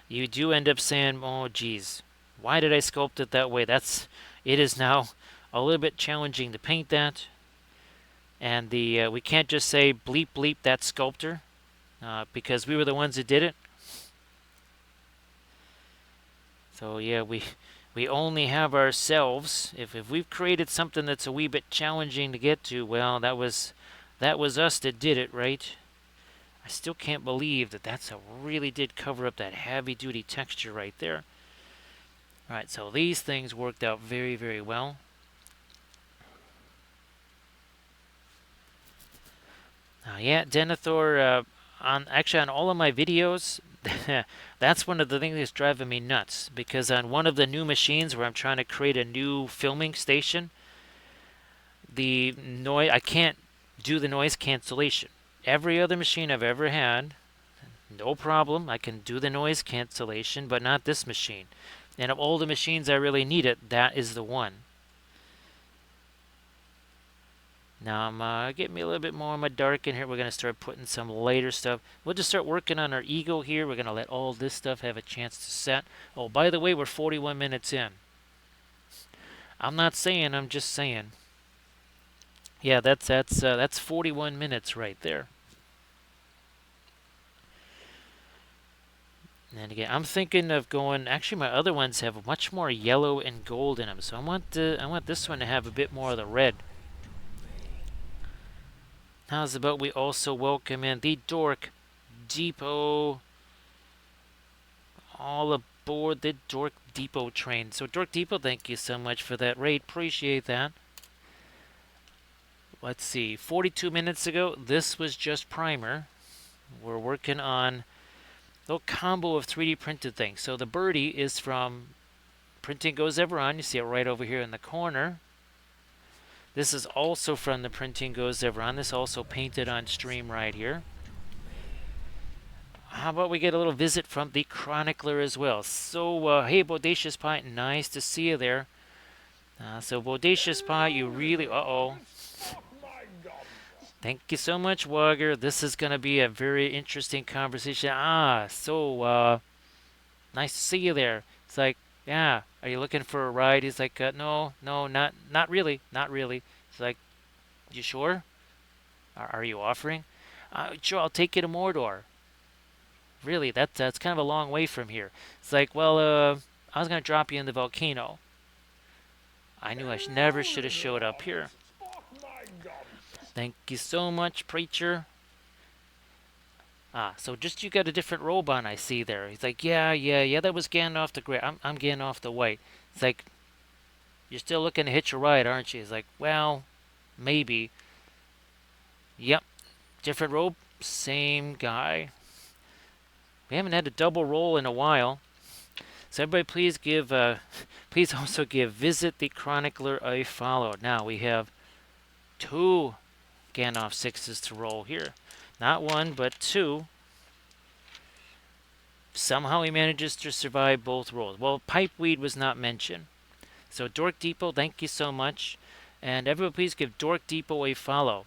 you do end up saying, "Oh, geez, why did I sculpt it that way?" It is now a little bit challenging to paint that, and the we can't just say bleep bleep that sculptor because we were the ones that did it. So yeah, we only have ourselves. If we've created something that's a wee bit challenging to get to, well, that was us that did it, right? I still can't believe that really did cover up that heavy duty texture right there. All right, so these things worked out very, very well. Yeah, Denethor, on all of my videos, that's one of the things that's driving me nuts. Because on one of the new machines where I'm trying to create a new filming station, the noise I can't do the noise cancellation. Every other machine I've ever had, no problem. I can do the noise cancellation, but not this machine. And of all the machines I really need it, that is the one. Now I'm getting me a little bit more on my dark in here. We're going to start putting some lighter stuff. We'll just start working on our ego here. We're going to let all this stuff have a chance to set. Oh, by the way, we're 41 minutes in. I'm not saying, I'm just saying. Yeah, that's 41 minutes right there. And again, I'm thinking of going. Actually, my other ones have much more yellow and gold in them, so I want this one to have a bit more of the red. How's about we also welcome in the Dork Depot? All aboard the Dork Depot train. So Dork Depot, thank you so much for that raid. Appreciate that. Let's see. 42 minutes ago, this was just primer. We're working on a little combo of 3D printed things. So the birdie is from Printing Goes Ever On. You see it right over here in the corner. This is also from the Printing Goes Ever On. This also painted on stream right here. How about we get a little visit from the Chronicler as well? So, hey, Bodacious Pie, nice to see you there. So, Bodacious Pie, you really... Uh-oh. Thank you so much, Wagger. This is going to be a very interesting conversation. Nice to see you there. It's like, yeah, are you looking for a ride? He's like, no, not really, not really. It's like, you sure? Are you offering? Sure, I'll take you to Mordor. Really, that's kind of a long way from here. It's like, well, I was going to drop you in the volcano. I knew I never should have showed up here. Thank you so much, Preacher. So just you got a different robe on, I see there. He's like, yeah, that was Gandalf the Grey. I'm Gandalf the White. It's like, you're still looking to hitch a ride, aren't you? He's like, well, maybe. Yep, different robe, same guy. We haven't had a double roll in a while. So everybody please please also give Visit the Chronicler a follow. Now we have 2 Gandalf 6s to roll here. Not 1, but 2. Somehow he manages to survive both rolls. Well, Pipeweed was not mentioned. So Dork Depot, thank you so much. And everyone please give Dork Depot a follow.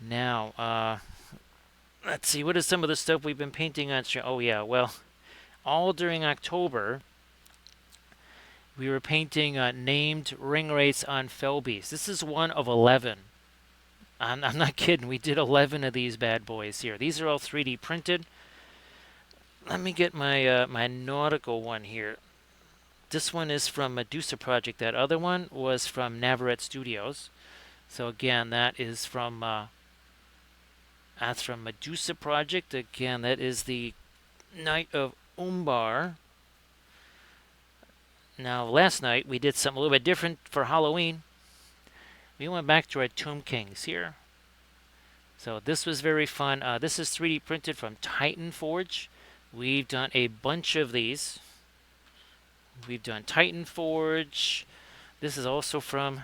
Now, let's see, what is some of the stuff we've been painting on stream? Oh yeah, well, all during October, we were painting named ring rates on Felbeast. This is one of 11. I'm not kidding. We did 11 of these bad boys here. These are all 3D printed. Let me get my my nautical one here. This one is from Medusa Project. That other one was from Navarrete Studios. So again, that is from that's from Medusa Project. Again, that is the Knight of Umbar. Now, last night we did something a little bit different for Halloween. We went back to our Tomb Kings here. So this was very fun. This is 3D printed from Titan Forge. We've done a bunch of these. We've done Titan Forge. This is also from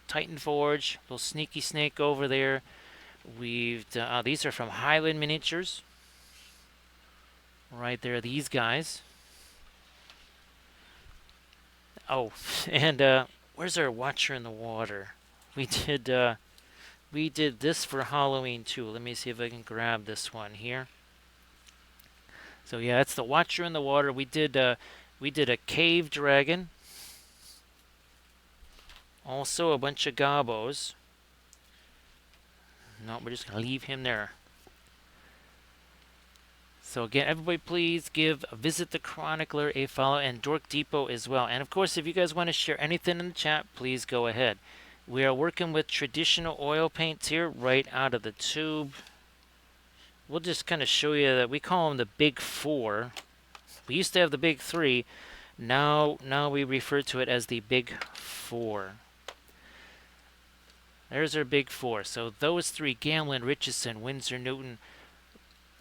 Titan Forge. Little sneaky snake over there. We've done, these are from Highland Miniatures. Right there, these guys. Oh, and where's our Watcher in the Water? We did this for Halloween too. Let me see if I can grab this one here. So yeah, that's the Watcher in the Water. We did a cave dragon. Also a bunch of gobos. No, we're just gonna leave him there. So again, everybody please give Visit the Chronicler a follow, and Dork Depot as well. And of course, if you guys want to share anything in the chat, please go ahead. We are working with traditional oil paints here right out of the tube. We'll just kind of show you that we call them the big four. We used to have the big three. Now we refer to it as the big four. There's our big four. So those three, Gamlin, Richardson, Windsor, Newton,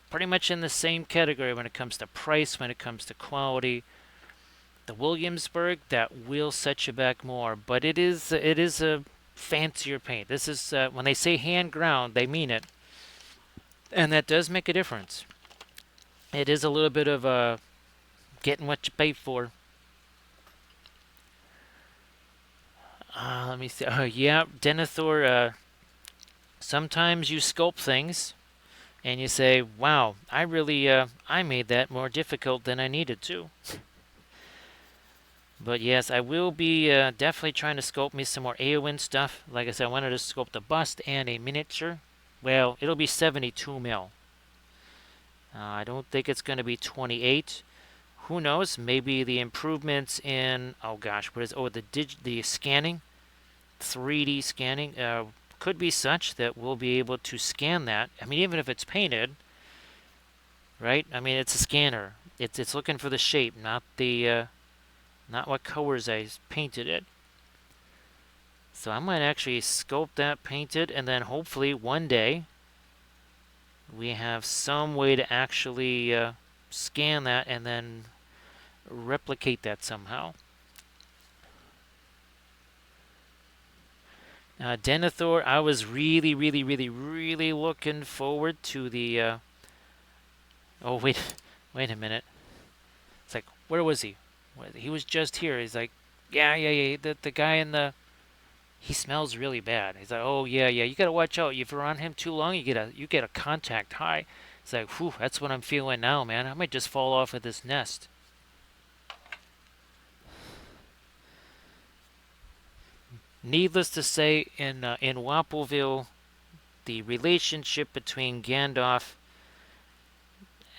pretty much in the same category when it comes to price, when it comes to quality. The Williamsburg, that will set you back more, but it is a fancier paint. This is when they say hand ground, they mean it, and that does make a difference. It is a little bit of getting what you pay for. Let me see. Yeah, Denethor. Sometimes you sculpt things and you say, wow, I really, I made that more difficult than I needed to. But yes, I will be definitely trying to sculpt me some more Eowyn stuff. Like I said, I wanted to sculpt a bust and a miniature. Well, it'll be 72 mil. I don't think it's going to be 28. Who knows? Maybe the improvements in, oh gosh, what is, the scanning, 3D scanning, could be such that we'll be able to scan that. I mean, even if it's painted, right? I mean, it's a scanner. It's looking for the shape, not what colors I painted it. So I might actually sculpt that, paint it, and then hopefully one day we have some way to actually scan that and then replicate that somehow. Denethor, I was really looking forward to the... oh, wait a minute. It's like, where was he? He was just here. He's like, yeah. The guy in the... He smells really bad. He's like, oh, yeah. You gotta watch out. If you're on him too long, you get a contact high. It's like, whew, that's what I'm feeling now, man. I might just fall off of this nest. Needless to say, in Wappleville, the relationship between Gandalf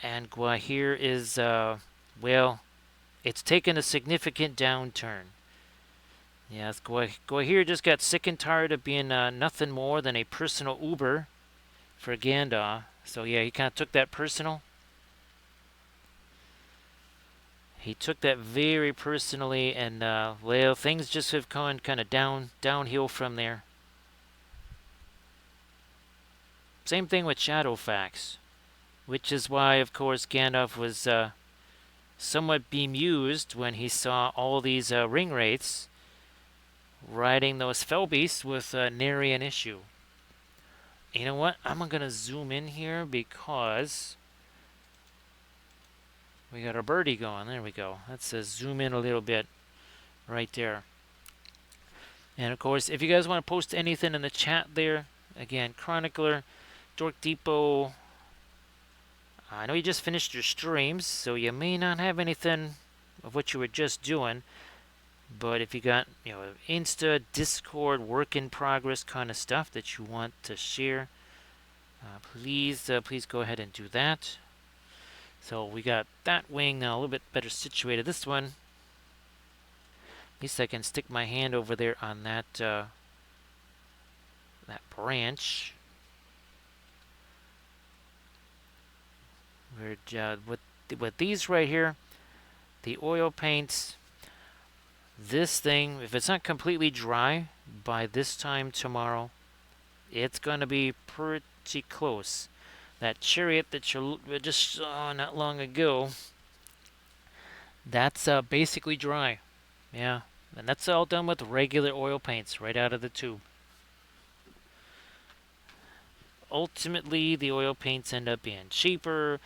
and Gwahir is, well, it's taken a significant downturn. Yes, Gwahir just got sick and tired of being nothing more than a personal Uber for Gandalf. So yeah, he kind of took that personal. He took that very personally, and well, things just have gone kind of downhill from there. Same thing with Shadowfax, which is why, of course, Gandalf was somewhat bemused when he saw all these ring wraiths riding those fell beasts with nary an issue. You know what? I'm gonna zoom in here because we got our birdie going. There we go. Let's zoom in a little bit right there. And of course, if you guys want to post anything in the chat there, again, Chronicler, Dork Depot. I know you just finished your streams, so you may not have anything of what you were just doing. But if you got, Insta, Discord, work in progress kind of stuff that you want to share, please go ahead and do that. So we got that wing now a little bit better situated. This one, at least I can stick my hand over there on that that branch. With these right here, the oil paints. This thing, if it's not completely dry by this time tomorrow, it's going to be pretty close. That chariot that you just saw not long ago, that's basically dry. Yeah, and that's all done with regular oil paints right out of the tube. Ultimately, the oil paints end up being cheaper.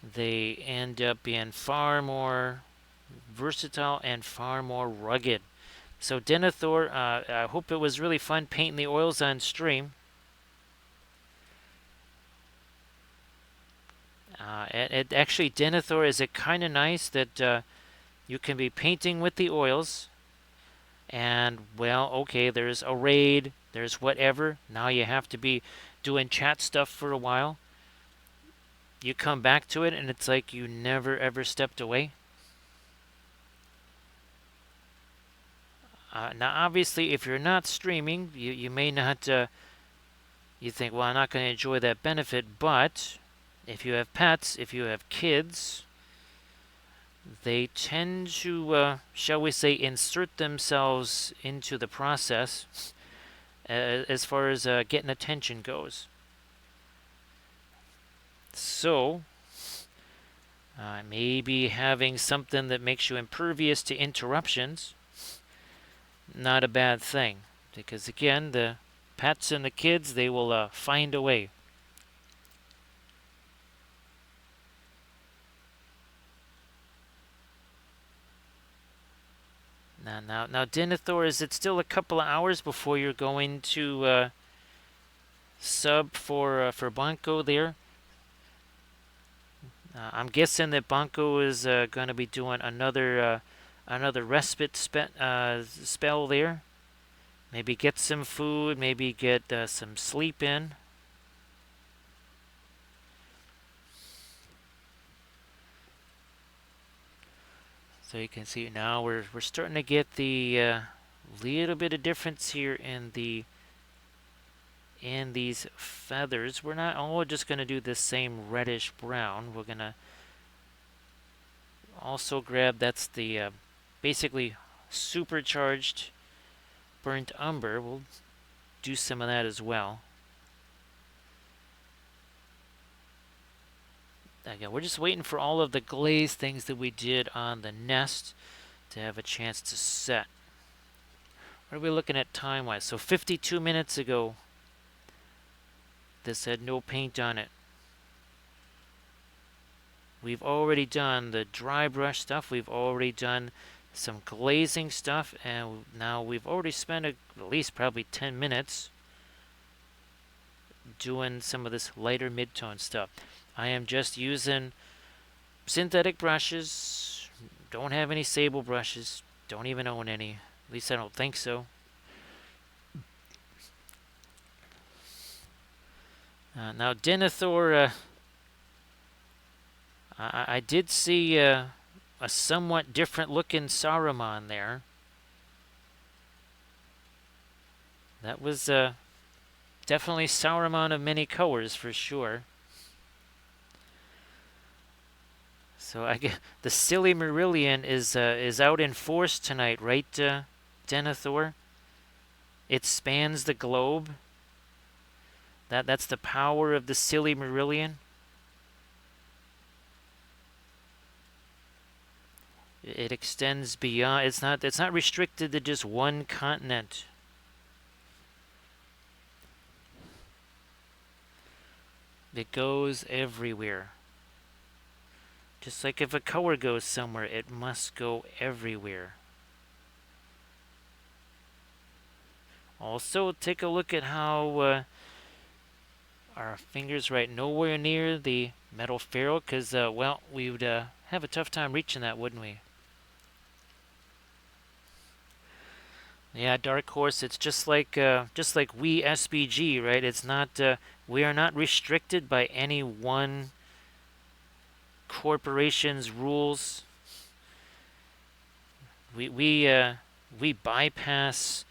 They end up being far more versatile and far more rugged. So Denethor, I hope it was really fun painting the oils on stream. Actually, Denethor, is it kind of nice that you can be painting with the oils, and well, okay, there's a raid, there's whatever. Now you have to be doing chat stuff for a while. You come back to it, and it's like you never ever stepped away. Now, obviously, if you're not streaming, you may not. You think, well, I'm not going to enjoy that benefit, but if you have pets, if you have kids, they tend to, shall we say, insert themselves into the process as far as getting attention goes. So, maybe having something that makes you impervious to interruptions, not a bad thing. Because again, the pets and the kids, they will find a way. Now, Denethor, is it still a couple of hours before you're going to sub for Banco there? I'm guessing that Banco is going to be doing another respite spell there. Maybe get some food, maybe get some sleep in. So you can see now we're starting to get the little bit of difference here in these feathers. We're not all just going to do the same reddish brown. We're going to also grab, that's the basically supercharged burnt umber. We'll do some of that as well. Again, we're just waiting for all of the glaze things that we did on the nest to have a chance to set. What are we looking at time-wise? So 52 minutes ago, this had no paint on it. We've already done the dry brush stuff. We've already done some glazing stuff. And now we've already spent at least probably 10 minutes doing some of this lighter mid-tone stuff. I am just using synthetic brushes. Don't have any sable brushes. Don't even own any. At least I don't think so. Now, Denethor, I did see a somewhat different looking Saruman there. That was definitely Saruman of many colors for sure. So I guess the silly Marillion is out in force tonight, right, Denethor? It spans the globe. That's the power of the silly Marillion. It extends beyond. It's not restricted to just one continent. It goes everywhere. Just like if a color goes somewhere, it must go everywhere. Also, take a look at how our fingers right nowhere near the metal ferrule, because, well, we would have a tough time reaching that, wouldn't we? Yeah, Dark Horse, it's just like we SBG, right? It's not, we are not restricted by any one corporation's rules. We bypass,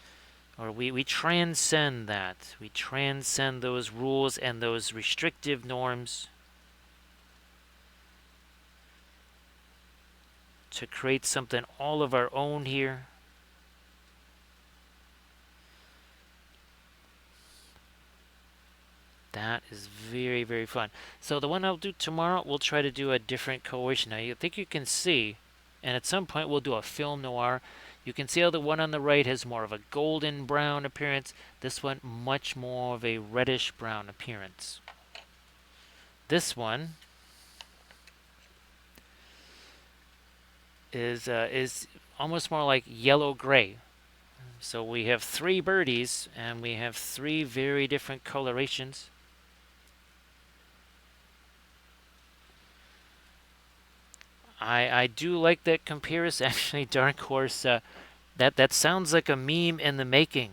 or we transcend that. We transcend those rules and those restrictive norms to create something all of our own here. That is very, very fun. So the one I'll do tomorrow, we'll try to do a different coloration. Now, you think you can see, and at some point we'll do a film noir. You can see how the one on the right has more of a golden brown appearance. This one, much more of a reddish brown appearance. This one is almost more like yellow gray. So we have three birdies, and we have three very different colorations. I do like that comparison. Actually, Dark Horse, that sounds like a meme in the making.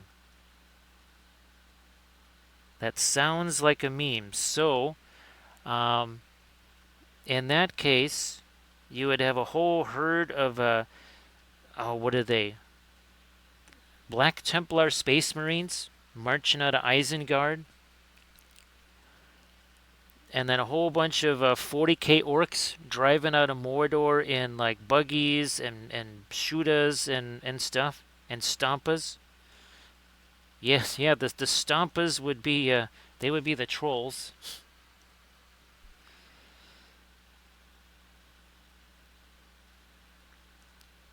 That sounds like a meme. So, um, in that case, you would have a whole herd of oh, what are they? Black Templar Space Marines marching out of Isengard, and then a whole bunch of 40k orcs driving out of Mordor in like buggies and shootas and stuff and stompas. Yes, yeah, the stompas would be they would be the trolls.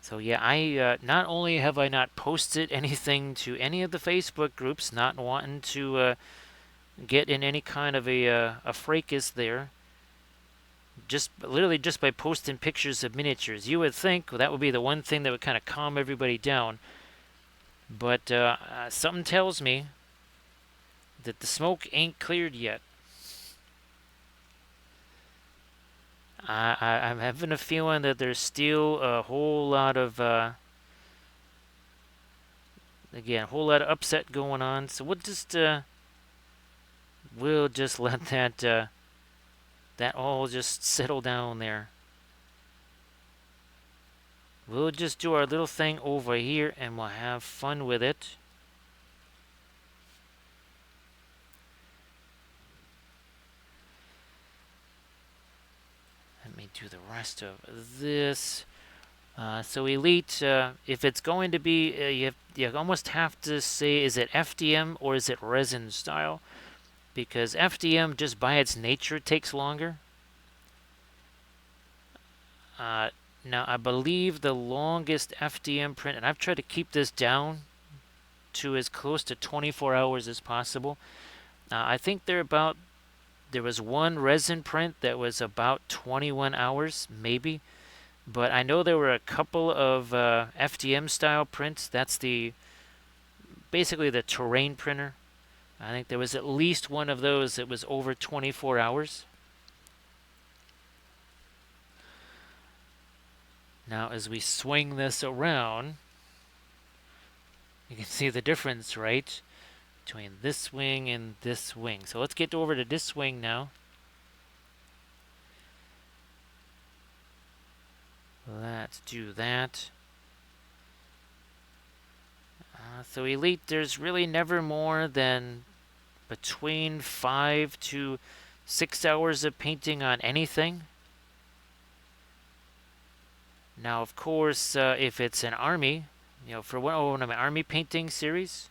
So yeah, I not only have I not posted anything to any of the Facebook groups, not wanting to get in any kind of a fracas there, just literally just by posting pictures of miniatures. You would think that would be the one thing that would kind of calm everybody down, but something tells me that the smoke ain't cleared yet. I'm having a feeling that there's still a whole lot of again, a whole lot of upset going on. So we'll just let that all just settle down there. We'll just do our little thing over here, and we'll have fun with it. Let me do the rest of this. So Elite, if it's going to be, you almost have to say, is it FDM or is it resin style? Because FDM, just by its nature, takes longer. Now, I believe the longest FDM print, and I've tried to keep this down to as close to 24 hours as possible. I think there was one resin print that was about 21 hours, maybe. But I know there were a couple of FDM style prints. That's basically the terrain printer. I think there was at least one of those that was over 24 hours. Now, as we swing this around, you can see the difference, right, between this wing and this wing. So let's get over to this wing now. Let's do that. So Elite, there's really never more than between 5 to 6 hours of painting on anything. Now, of course, if it's an army, for one of my army painting series,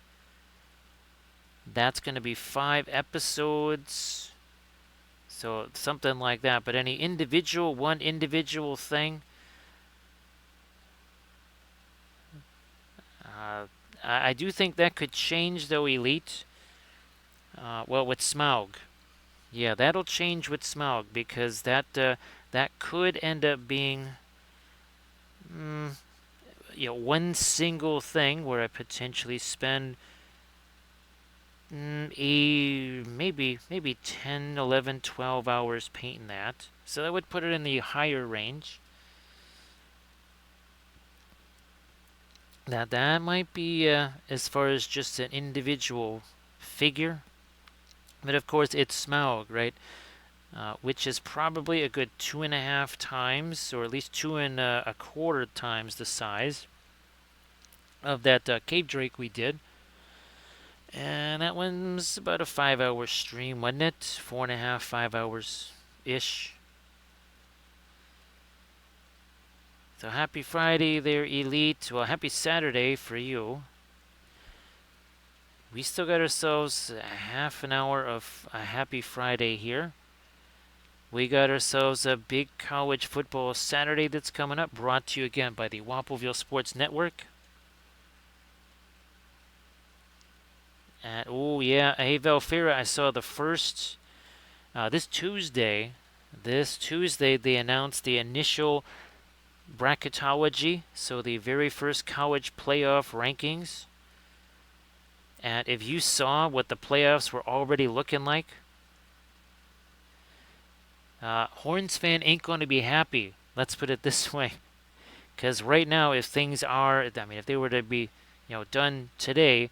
that's going to be 5 episodes. So something like that. But any one individual thing, I do think that could change, though, Elite. Well, with Smaug. Yeah, that'll change with Smaug, because that could end up being one single thing where I potentially spend maybe 10, 11, 12 hours painting that. So that would put it in the higher range. That might be as far as just an individual figure. But of course, it's Smaug, right? Which is probably a good 2.5 times, or at least 2.25 times the size of that Cave Drake we did. And that one's about a 5-hour stream, wasn't it? 4.5, 5 hours-ish. So happy Friday there, Elite. Well, happy Saturday for you. we still got ourselves a half an hour of a happy Friday here. We got ourselves a big college football Saturday that's coming up, brought to you again by the Wappleville Sports Network. And, oh yeah, hey Valfira, I saw the first this Tuesday. This Tuesday they announced the initial bracketology, so the very first college playoff rankings. And if you saw what the playoffs were already looking like, Horns fan ain't going to be happy. Let's put it this way. Because right now, if things are, I mean, if they were to be, done today,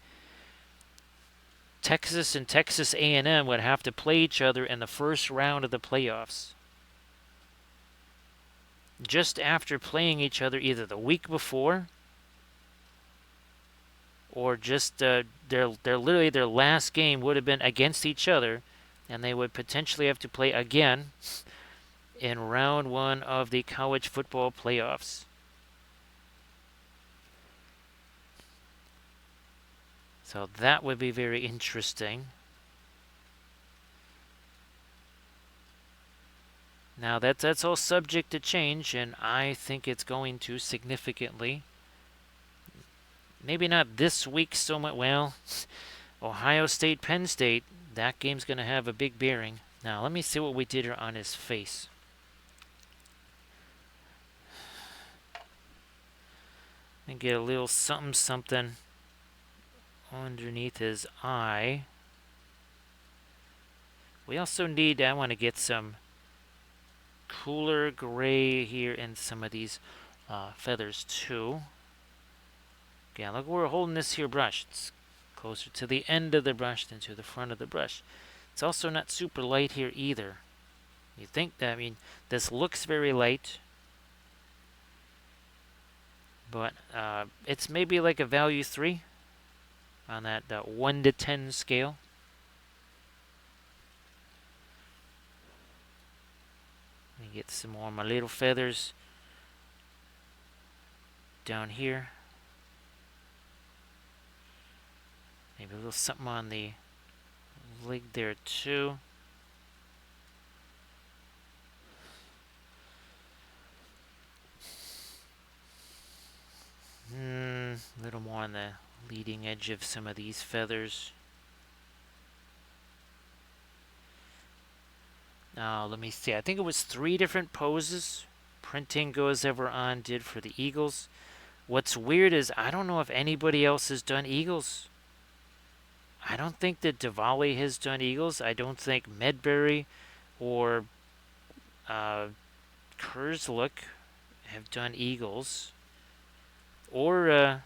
Texas and Texas A&M would have to play each other in the first round of the playoffs. Just after playing each other either the week before or just their literally their last game would have been against each other, and they would potentially have to play again in round one of the college football playoffs. So that would be very interesting. Now that's all subject to change, and I think it's going to significantly. Maybe not this week so much. Well, Ohio State, Penn State, that game's going to have a big bearing. Now let me see what we did here on his face. And get a little something underneath his eye. We also need, I want to get some cooler gray here in some of these feathers too. Okay, look, we're holding this here brush. It's closer to the end of the brush than to the front of the brush. It's also not super light here either. You think that, I mean, this looks very light, but it's maybe like a value 3 on that 1 to 10 scale. Let me get some more of my little feathers down here. Maybe a little something on the leg there too. A little more on the leading edge of some of these feathers. Now, let me see. I think it was 3 different poses Printing Goes Ever On did for the eagles. What's weird is I don't know if anybody else has done eagles. I don't think that Diwali has done eagles. I don't think Medbury or Kurzlook have done eagles. Or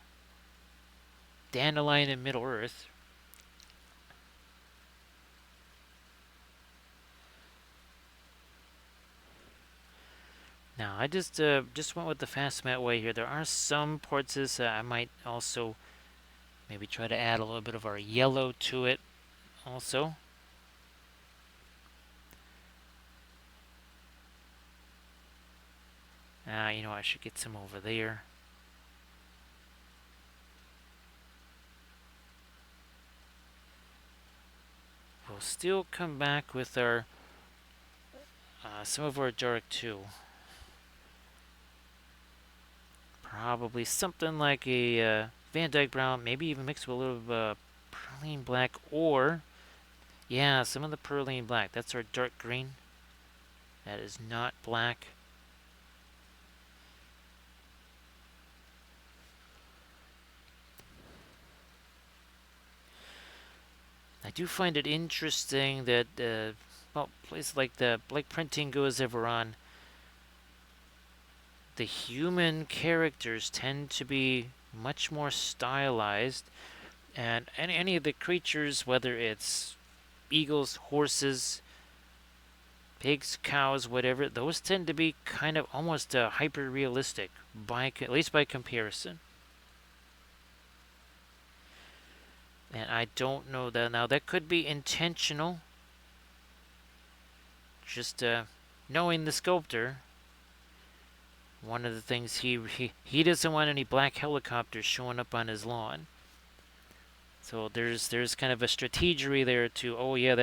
Dandelion and Middle Earth. Now, I just went with the fast mat way here. There are some parts I might also maybe try to add a little bit of our yellow to it also. I should get some over there. We'll still come back with our some of our dark too. Probably something like a Van Dyke brown, maybe even mixed with a little Perlene black, or yeah, some of the Perlene black. That's our dark green. That is not black. I do find it interesting that places like Printing Goes Ever On, the human characters tend to be much more stylized, and any of the creatures, whether it's eagles, horses, pigs, cows, whatever, those tend to be kind of almost hyper realistic, at least by comparison. And I don't know that now. That could be intentional. Just knowing the sculptor, one of the things he doesn't want any black helicopters showing up on his lawn. So there's kind of a strategery there to, oh yeah,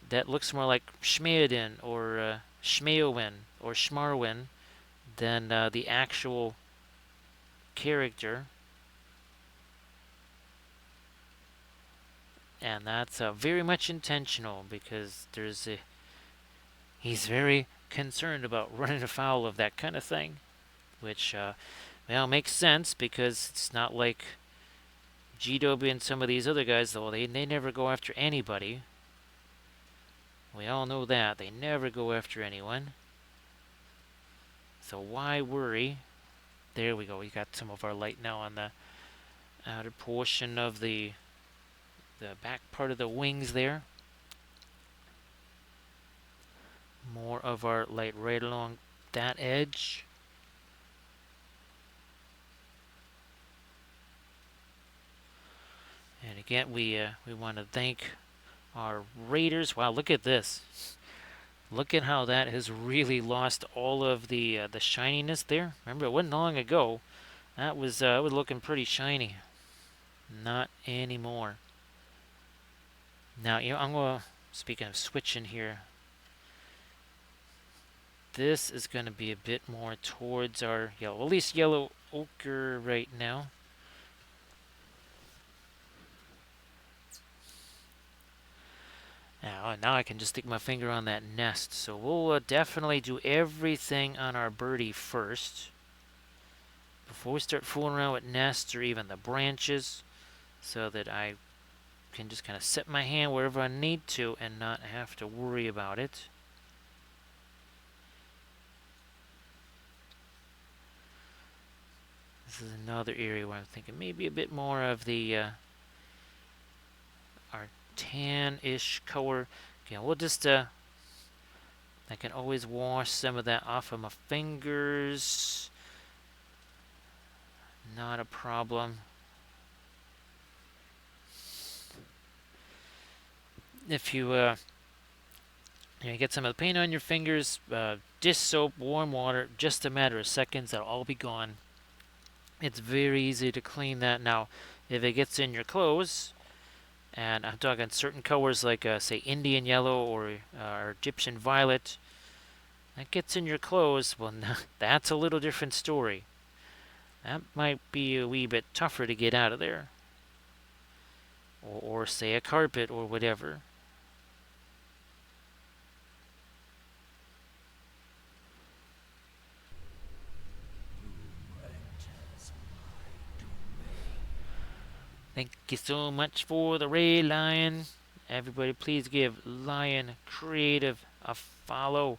that looks more like Schmeodin or Schmeowin or Schmarwin than the actual character. And that's very much intentional because he's very concerned about running afoul of that kind of thing, which well, makes sense because it's not like G-Doby and some of these other guys, though. They never go after anybody. We all know that. They never go after anyone. So why worry? There we go. We got some of our light now on the outer portion of the back part of the wings there. More of our light right along that edge. And again, we want to thank our raiders. Wow, look at this. Look at how that has really lost all of the shininess there. Remember, it wasn't long ago. That was it was looking pretty shiny. Not anymore. Now, I'm gonna, speaking of switching here, this is gonna be a bit more towards our yellow, at least yellow ochre right now. Now I can just stick my finger on that nest. So we'll definitely do everything on our birdie first before we start fooling around with nests or even the branches, so that I can just kind of set my hand wherever I need to and not have to worry about it. This is another area where I'm thinking maybe a bit more of the our tan-ish color. Okay, we'll just I can always wash some of that off of my fingers. Not a problem. If you get some of the paint on your fingers, dish soap, warm water, just a matter of seconds, that'll all be gone. It's very easy to clean that. Now, if it gets in your clothes, and I'm talking certain colors like, say, Indian yellow or Egyptian violet, that gets in your clothes, well, that's a little different story. That might be a wee bit tougher to get out of there. Or say, a carpet or whatever. Thank you so much for the raid, Lion. Everybody, please give Lion Creative a follow.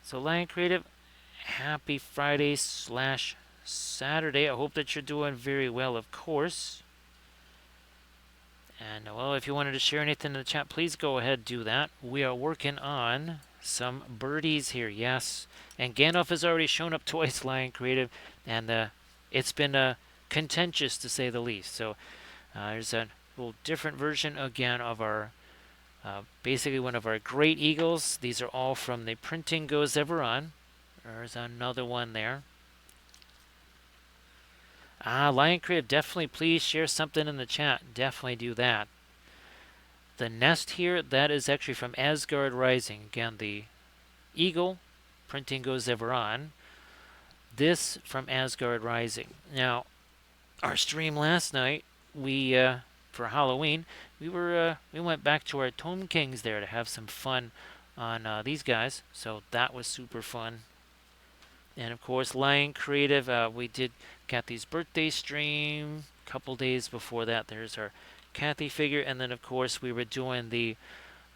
So, Lion Creative, happy Friday / Saturday. I hope that you're doing very well, of course. And, well, if you wanted to share anything in the chat, please go ahead and do that. We are working on some birdies here, yes. And Gandalf has already shown up twice, Lion Creative, and it's been contentious, to say the least. So there's a little different version, again, of our, basically one of our great eagles. These are all from the Printing Goes Ever On. There's another one there. Lion Creative, definitely please share something in the chat. Definitely do that. The nest here, that is actually from Asgard Rising. Again, the eagle, Printing Goes Ever On. This from Asgard Rising. Now, our stream last night, we for Halloween, we went back to our Tome Kings there to have some fun on these guys. So that was super fun. And of course, Lion Creative, we did Kathy's birthday stream. A couple days before that, there's our Kathy figure. And then, of course, we were doing the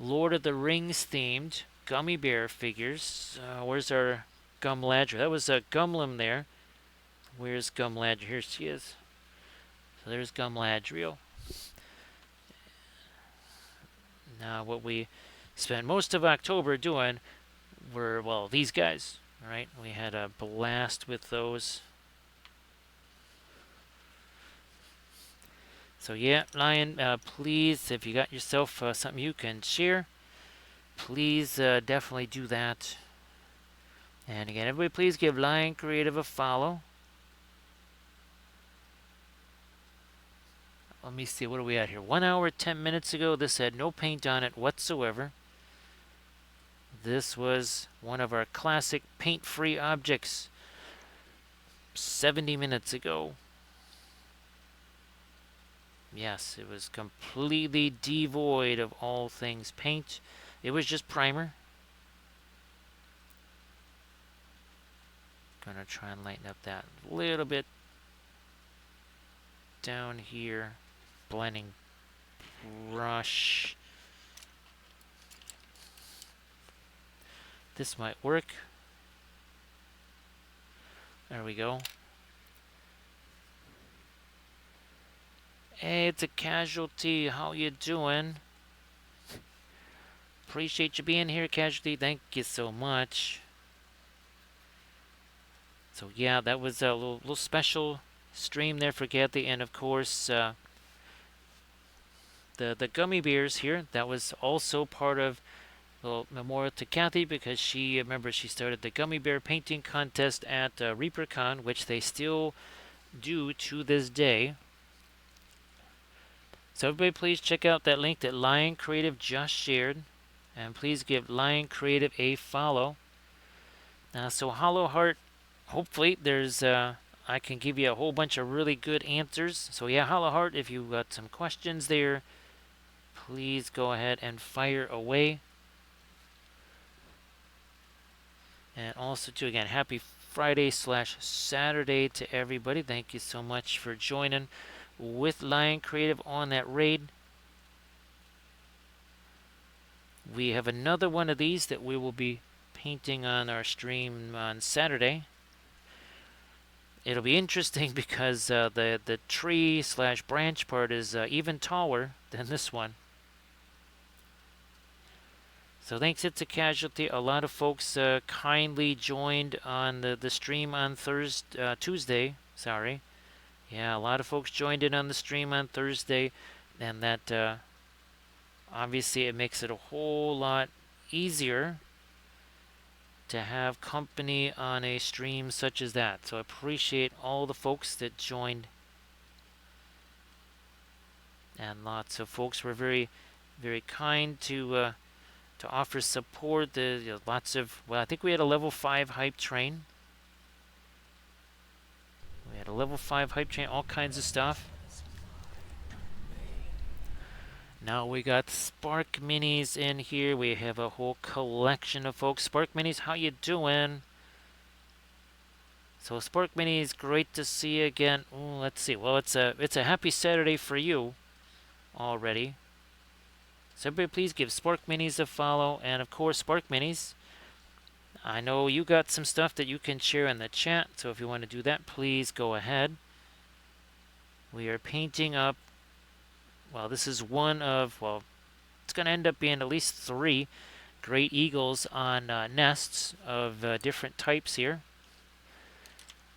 Lord of the Rings themed gummy bear figures. Where's our Gumladriel? That was a Gumlim there. Where's Gumladriel? Here she is. So there's Gumladriel. Now, what we spent most of October doing were, well, these guys. Right, we had a blast with those. So yeah, Lion, please, if you got yourself something you can share, please definitely do that. And again, everybody, please give Lion Creative a follow. let me see, what are we at here? 1 hour, 10 minutes ago, this had no paint on it whatsoever. This was one of our classic paint-free objects 70 minutes ago. Yes, it was completely devoid of all things paint. It was just primer. Gonna try and lighten up that a little bit down here. Blending brush. This might work. There we go. Hey, it's a casualty. How you doing? Appreciate you being here, casualty. Thank you so much. So yeah, that was a little special stream there for Kathy, and of course the gummy bears here. That was also part of the memorial to Kathy because she, remember, she started the gummy bear painting contest at ReaperCon, which they still do to this day. So everybody, please check out that link that Lion Creative just shared, and please give Lion Creative a follow. So Hollow Heart, hopefully there's I can give you a whole bunch of really good answers. So yeah, Hollow Heart, if you've got some questions there, please go ahead and fire away. And also too, again, happy Friday/Saturday to everybody. Thank you so much for joining with Lion Creative on that raid. We have another one of these that we will be painting on our stream on Saturday. It'll be interesting because the tree/branch part is even taller than this one. So thanks, It's a Casualty. A lot of folks kindly joined on the stream on Tuesday. Sorry. Yeah, a lot of folks joined in on the stream on Thursday, and that obviously it makes it a whole lot easier to have company on a stream such as that. So I appreciate all the folks that joined, and lots of folks were very, very kind to offer support. Lots of, well, I think we had a level 5 hype train. We had a level 5 hype train, all kinds of stuff. Now we got Spark Minis in here. We have a whole collection of folks. Spark Minis, how you doing? So Spark Minis, great to see you again. Ooh, let's see. Well, it's a happy Saturday for you already. So everybody, please give Spark Minis a follow, and of course, Spark Minis, I know you got some stuff that you can share in the chat, so if you want to do that, please go ahead. We are painting up, well, this is one of, well, it's going to end up being at least 3 great eagles on nests of different types here.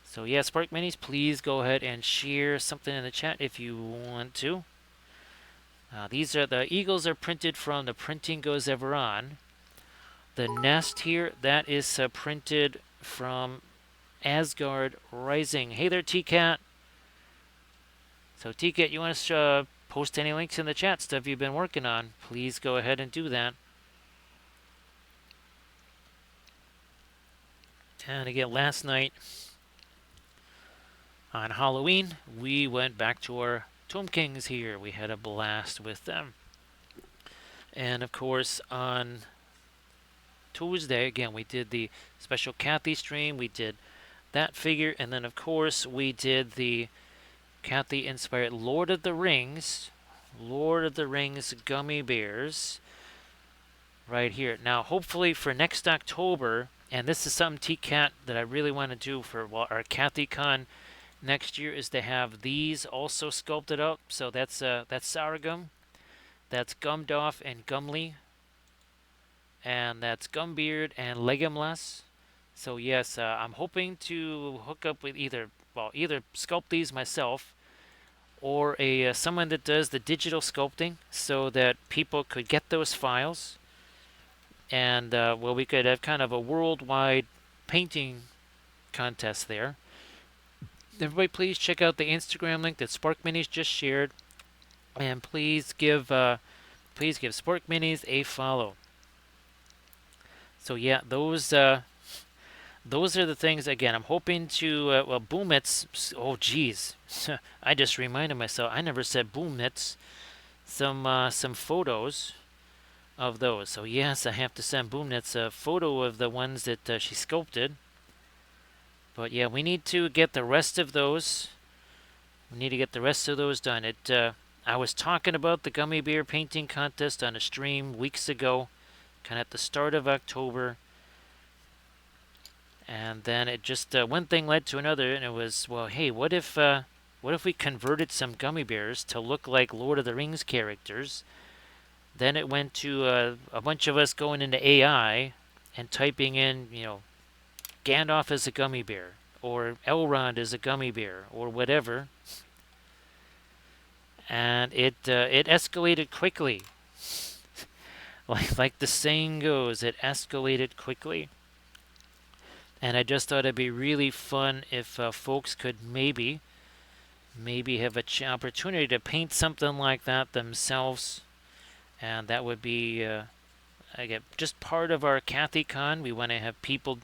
So yeah, Spark Minis, please go ahead and share something in the chat if you want to. These are the eagles are printed from the Printing Goes Ever On. The nest here, that is printed from Asgard Rising. Hey there, T-Cat. So T-Cat, you want to post any links in the chat, stuff you've been working on, please go ahead and do that. And again, last night on Halloween, we went back to our Tomb Kings here. We had a blast with them. And of course, on Tuesday, again, we did the special Kathy stream. We did that figure. And then, of course, we did the Kathy-inspired Lord of the Rings gummy bears right here. Now, hopefully for next October, and this is something T-Cat that I really want to do for our KathyCon next year, is to have these also sculpted up. So that's Sargum, that's Gumdolf and Gumli, and that's Gumbeard and Legolas. So yes, I'm hoping to hook up with either sculpt these myself, or someone that does the digital sculpting, so that people could get those files, and we could have kind of a worldwide painting contest there. Everybody, please check out the Instagram link that Spark Minis just shared. And please give Spork Minis a follow. So yeah, those are the things. Again, I'm hoping to well, Boomits. Oh geez, I just reminded myself I never said Boomits. Some photos of those. So yes, I have to send Boomnets a photo of the ones that she sculpted. But yeah, we need to get the rest of those. We need to get the rest of those done. I was talking about the gummy bear painting contest on a stream weeks ago, kind of at the start of October, and then it just one thing led to another, and it was, well, hey, what if we converted some gummy bears to look like Lord of the Rings characters? Then it went to a bunch of us going into AI and typing in, Gandalf as a gummy bear, or Elrond as a gummy bear, or whatever, and it escalated quickly. Like the saying goes, it escalated quickly. And I just thought it'd be really fun if folks could maybe have an opportunity to paint something like that themselves, and that would be again just part of our CathyCon. We want to have people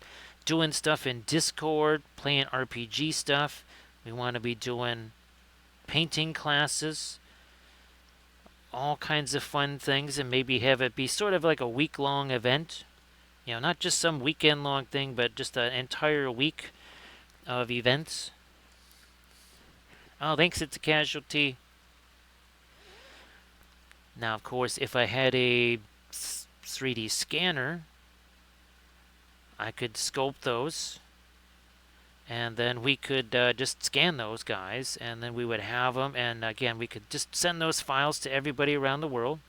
doing stuff in Discord, playing RPG stuff. We want to be doing painting classes, all kinds of fun things, and maybe have it be sort of like a week-long event. Not just some weekend-long thing, but just an entire week of events. Oh, thanks, it's a casualty. Now, of course, if I had a 3D scanner, I could sculpt those, and then we could just scan those guys, and then we would have them, and again, we could just send those files to everybody around the world.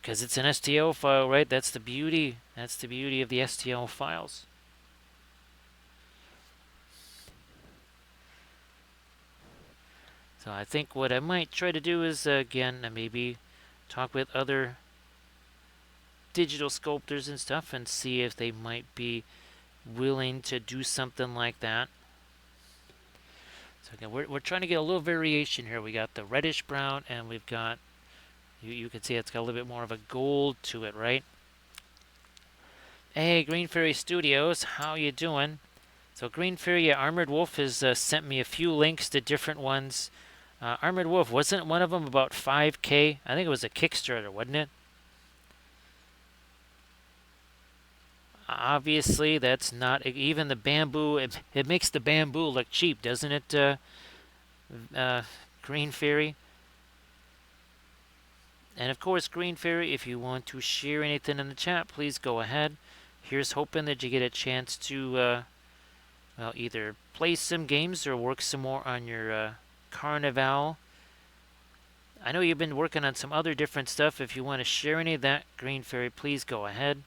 Because it's an STL file, right? That's the beauty. That's the beauty of the STL files. So I think what I might try to do is, again, maybe talk with other digital sculptors and stuff and see if they might be willing to do something like that. So again, we're trying to get a little variation here. We got the reddish brown, and we've got, you can see it's got a little bit more of a gold to it, right? Hey, Green Fairy Studios, how you doing? So Green Fairy, yeah, Armored Wolf has sent me a few links to different ones. Armored Wolf, wasn't one of them about 5K? I think it was a Kickstarter, wasn't it? Obviously, that's not even the bamboo. It makes the bamboo look cheap, doesn't it, Green Fairy? And of course, Green Fairy, if you want to share anything in the chat, please go ahead. Here's hoping that you get a chance to, well, either play some games or work some more on your Carnival. I know you've been working on some other different stuff. If you want to share any of that, Green Fairy, please go ahead.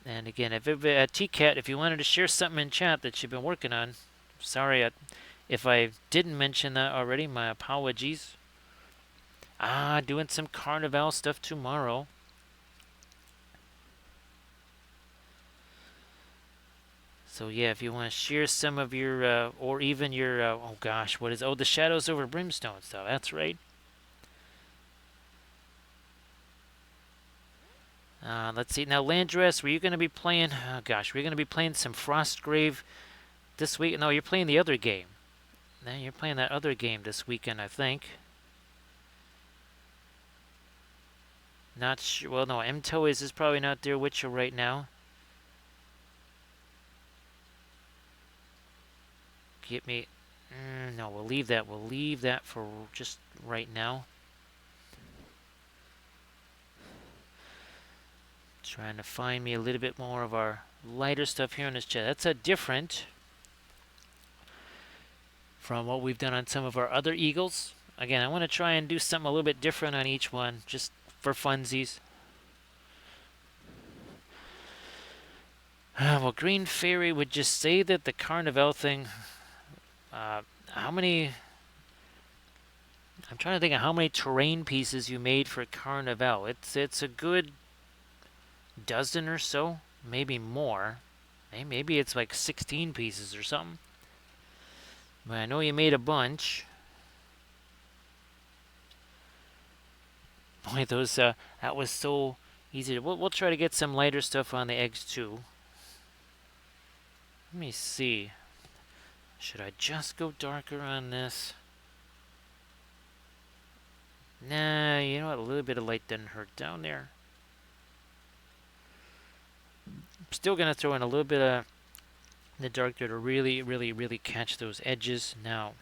And again, if TCAT, if you wanted to share something in chat that you've been working on, sorry if I didn't mention that already, my apologies. Doing some Carnival stuff tomorrow. So yeah, if you want to share some of your, or even your, oh gosh, what is, oh, the Shadows over Brimstone stuff, that's right. Let's see, now Landress, were you going to be playing, oh gosh, were you going to be playing some Frostgrave this week? No, you're playing the other game. No, you're playing that other game this weekend, I think. Not sure, well no, M-Toys is probably not there with you right now. Get me, no, we'll leave that for just right now. Trying to find me a little bit more of our lighter stuff here in this chat. That's a different from what we've done on some of our other Eagles. Again, I want to try and do something a little bit different on each one, just for funsies. Well, Green Fairy would just say that the Carnival thing, how many, I'm trying to think of how many terrain pieces you made for Carnival. It's a good dozen or so, maybe more. Hey, maybe it's like 16 pieces or something. But I know you made a bunch. Boy, those that was so easy. We'll try to get some lighter stuff on the eggs too. Let me see. Should I just go darker on this? Nah, you know what? A little bit of light doesn't hurt down there. Still gonna throw in a little bit of the dark there to really catch those edges. Now,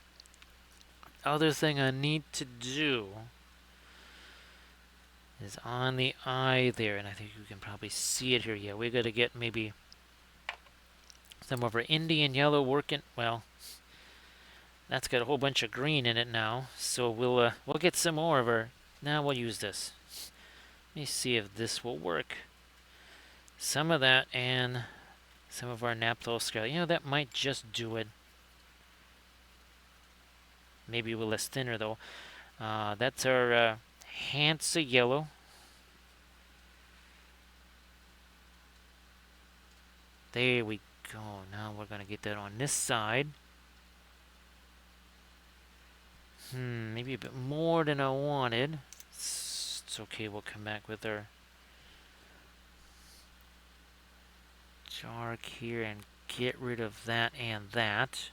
other thing I need to do is on the eye there, and I think you can probably see it here. Yeah, we gotta get maybe some of our Indian yellow working. Well, that's got a whole bunch of green in it now, so we'll get some more of our. Now we'll use this. Let me see if this will work. Some of that and some of our naphthol scarlet. You know, that might just do it. Maybe a little less thinner though. That's our Hansa yellow. There we go. Now we're gonna get that on this side. Maybe a bit more than I wanted. It's okay, we'll come back with our dark here and get rid of that and that.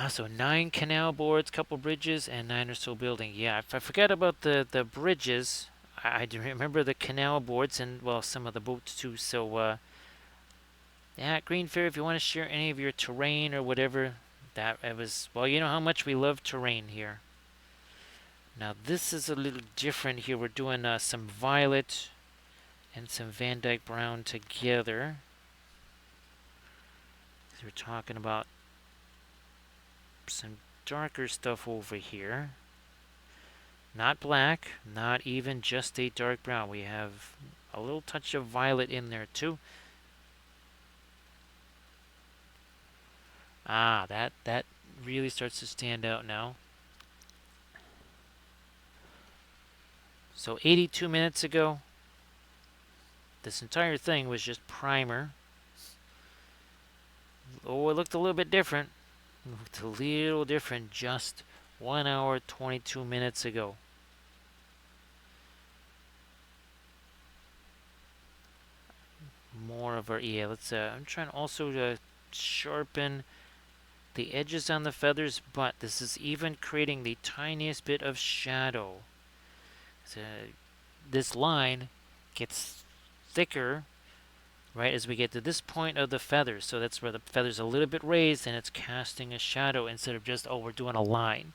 So 9 canal boards, couple bridges, and 9 or so building. Yeah, I forgot about the bridges. I do remember the canal boards and, well, some of the boats too. So, yeah, Green Fairy, if you want to share any of your terrain or whatever, that it was, well, you know how much we love terrain here. Now, this is a little different here. We're doing some violet and some Van Dyke brown together. So we're talking about some darker stuff over here. Not black, not even just a dark brown. We have a little touch of violet in there too. That really starts to stand out now. So 82 minutes ago, this entire thing was just primer. Oh, it looked a little bit different. It looked a little different just 1 hour, 22 minutes ago. More of our, yeah, let's, I'm trying also to sharpen the edges on the feathers, but this is even creating the tiniest bit of shadow. So this line gets thicker right as we get to this point of the feathers. So that's where the feather's a little bit raised and it's casting a shadow instead of just, oh, we're doing a line.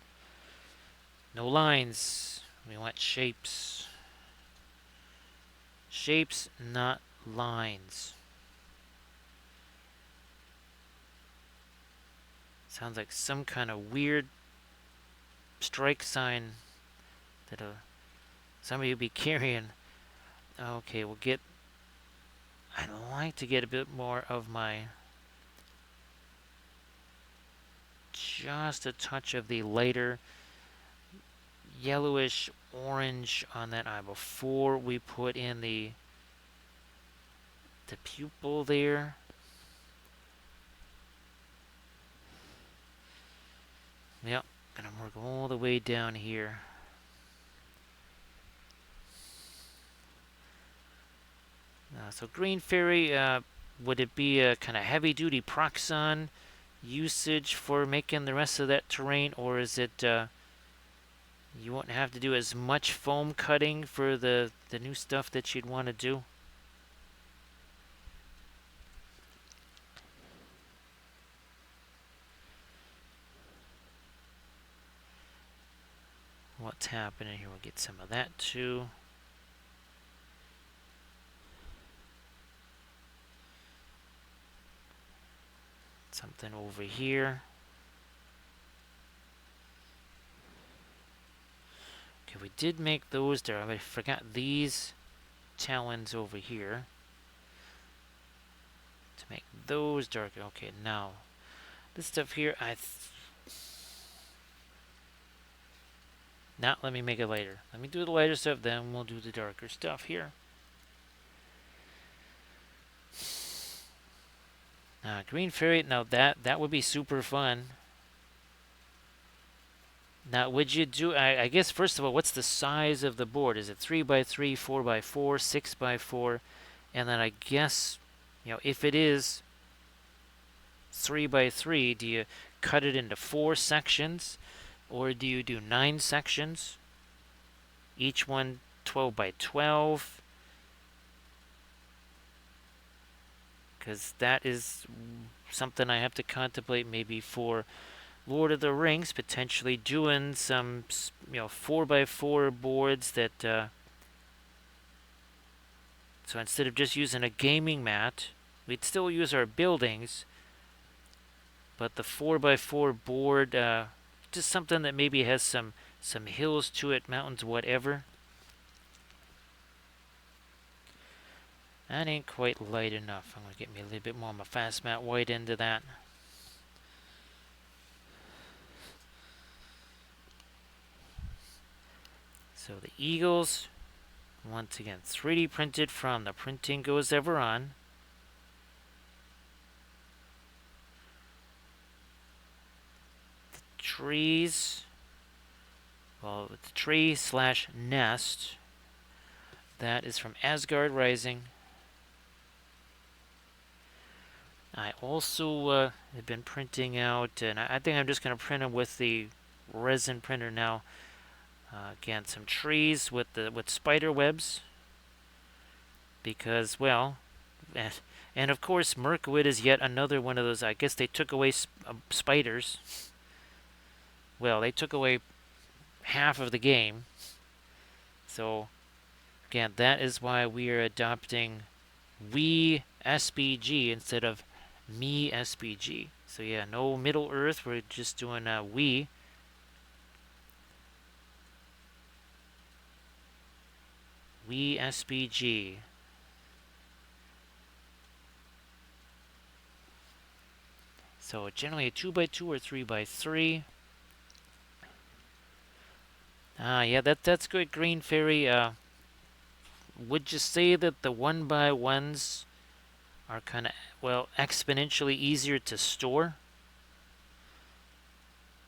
No lines. We want shapes. Shapes, not lines. Sounds like some kind of weird strike sign that somebody would be carrying. Okay, we'll get. I'd like to get a bit more of my. Just a touch of the lighter yellowish orange on that eye before we put in the pupil there. Yep, gonna work all the way down here. So Green Fairy, would it be a kind of heavy-duty Proxon usage for making the rest of that terrain, or is it you won't have to do as much foam cutting for the new stuff that you'd want to do? What's happening here? We'll get some of that too. Something over here. Okay, we did make those there. I forgot these talons over here to make those darker. Okay, now this stuff here, Not let me make it lighter. Let me do the lighter stuff, then we'll do the darker stuff here. Green Fairy, now that would be super fun. Now, would you do, I guess, first of all, what's the size of the board? Is it 3 by 3, 4 by 4, 6 by 4? And then I guess, if it is 3 by 3, do you cut it into 4 sections? Or do you do 9 sections? Each one 12 by 12? Because that is something I have to contemplate maybe for Lord of the Rings, potentially doing some 4 by 4 boards that so instead of just using a gaming mat, we'd still use our buildings, but the 4 by 4 board, just something that maybe has some hills to it, mountains, whatever. That ain't quite light enough. I'm going to get me a little bit more of my fast mat white into that. So the eagles, once again, 3D printed from the Printing Goes Ever On. The trees, well, the tree / nest, that is from Asgard Rising. I also have been printing out, and I think I'm just going to print them with the resin printer now. Again, some trees with spider webs, because, well, and of course, Mirkwood is yet another one of those. I guess they took away spiders. Well, they took away half of the game. So, again, that is why we are adopting We SBG instead of Me SBG. So yeah, no Middle Earth. We're just doing We. We SBG. So generally a 2 by 2 or 3 by 3. Yeah, that's good, Green Fairy. Would you say that the 1 by 1s are kind of, well, exponentially easier to store?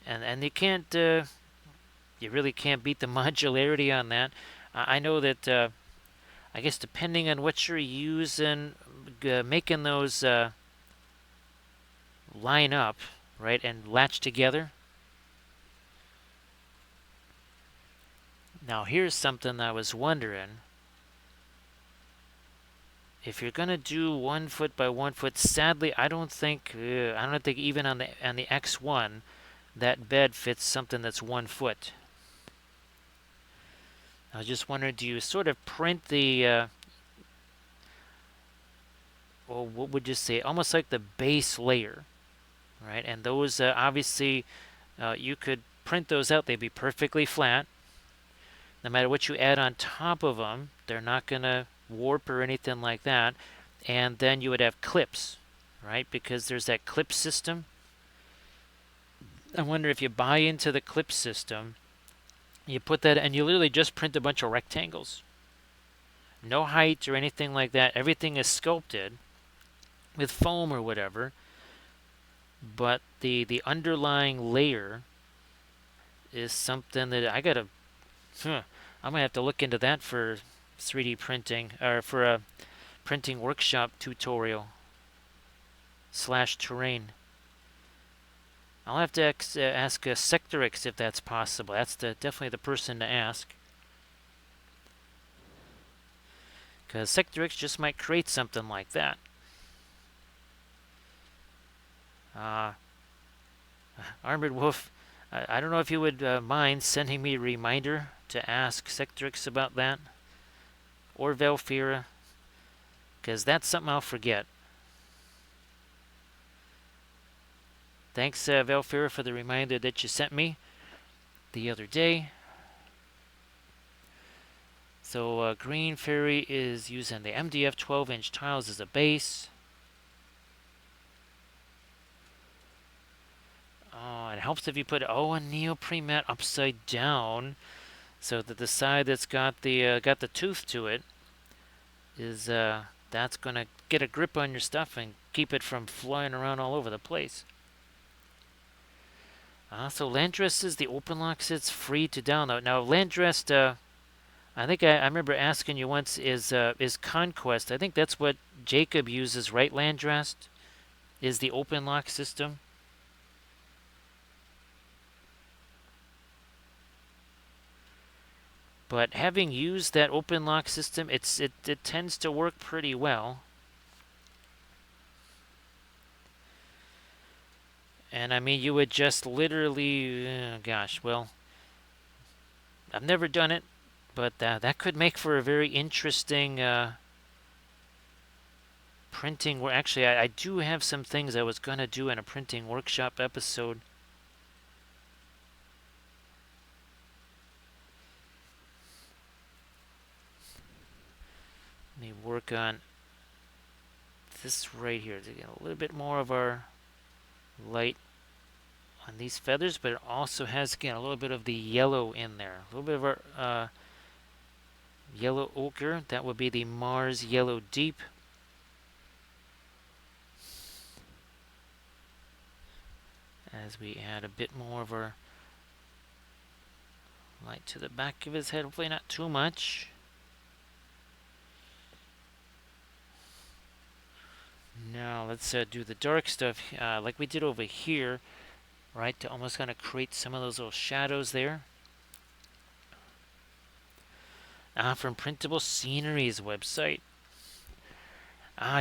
And you can't, you really can't beat the modularity on that. I know that, I guess depending on what you're using, making those line up, right, and latch together. Now here's something I was wondering. If you're gonna do 1 foot by 1 foot, sadly, I don't think even on the X1 that bed fits something that's 1 foot. I was just wondering, do you sort of print the, well, what would you say, almost like the base layer, right? And those obviously you could print those out; they'd be perfectly flat. No matter what you add on top of them, they're not gonna warp or anything like that. And then you would have clips, right? Because there's that clip system. I wonder if you buy into the clip system, you put that, and you literally just print a bunch of rectangles. No height or anything like that. Everything is sculpted with foam or whatever. But the underlying layer is something that I gotta, I'm gonna have to look into that for 3D printing, or for a printing workshop tutorial / terrain. I'll have to ask Sectorix if that's possible. That's definitely the person to ask. Because Sectorix just might create something like that. Armored Wolf, I don't know if you would mind sending me a reminder to ask Sectorix about that. Or Velfira. Because that's something I'll forget. Thanks, Velfira, for the reminder that you sent me the other day. So Green Fairy is using the MDF 12-inch tiles as a base. Oh, it helps if you put a neoprene mat upside down. So that the side that's got the tooth to it is that's gonna get a grip on your stuff and keep it from flying around all over the place. So Landrest is the open lock. It's free to download. Now Landrest, I think I remember asking you once, is Conquest. I think that's what Jacob uses, right? Landrest is the open lock system. But having used that open lock system, it tends to work pretty well. And I mean, you would just literally, gosh, well, I've never done it, but that could make for a very interesting printing. Actually, I do have some things I was gonna do in a printing workshop episode. Let me work on this right here to get a little bit more of our light on these feathers, but it also has, again, a little bit of the yellow in there. A little bit of our yellow ochre. That would be the Mars Yellow Deep. As we add a bit more of our light to the back of his head, hopefully not too much. Now let's do the dark stuff like we did over here, right, to almost kind of create some of those little shadows there. From Printable Sceneries website.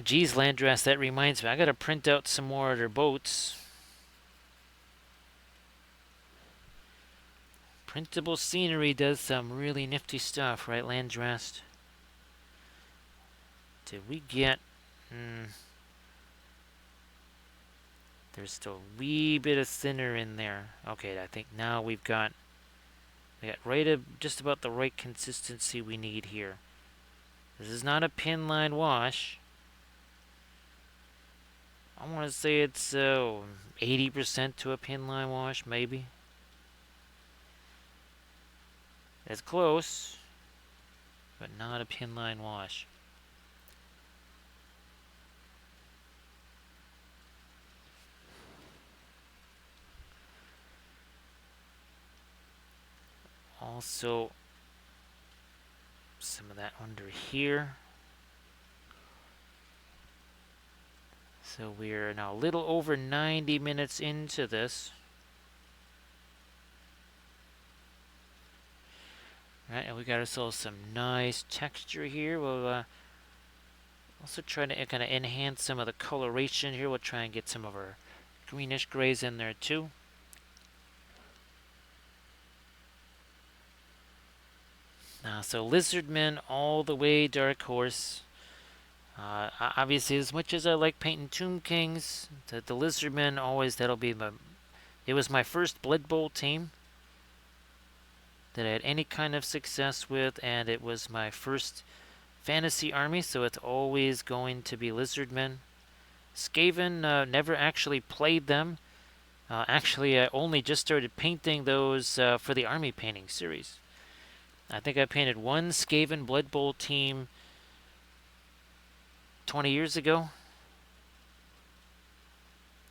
Geez, Landress, that reminds me. I got to print out some more of their boats. Printable Scenery does some really nifty stuff, right, Landrest? Did we get... There's still a wee bit of thinner in there. Okay, I think now we got just about the right consistency we need here. This is not a pin line wash. I want to say it's 80% to a pin line wash, maybe. It's close, but not a pin line wash. Also, some of that under here. So we're now a little over 90 minutes into this. Right, and we got ourselves some nice texture here. We'll also try to kind of enhance some of the coloration here. We'll try and get some of our greenish grays in there too. So Lizardmen all the way, Dark Horse. Obviously, as much as I like painting Tomb Kings, the Lizardmen always, that'll be it was my first Blood Bowl team that I had any kind of success with, and it was my first fantasy army, so it's always going to be Lizardmen. Skaven, never actually played them. Actually, I only just started painting those for the army painting series. I think I painted one Skaven Blood Bowl team 20 years ago.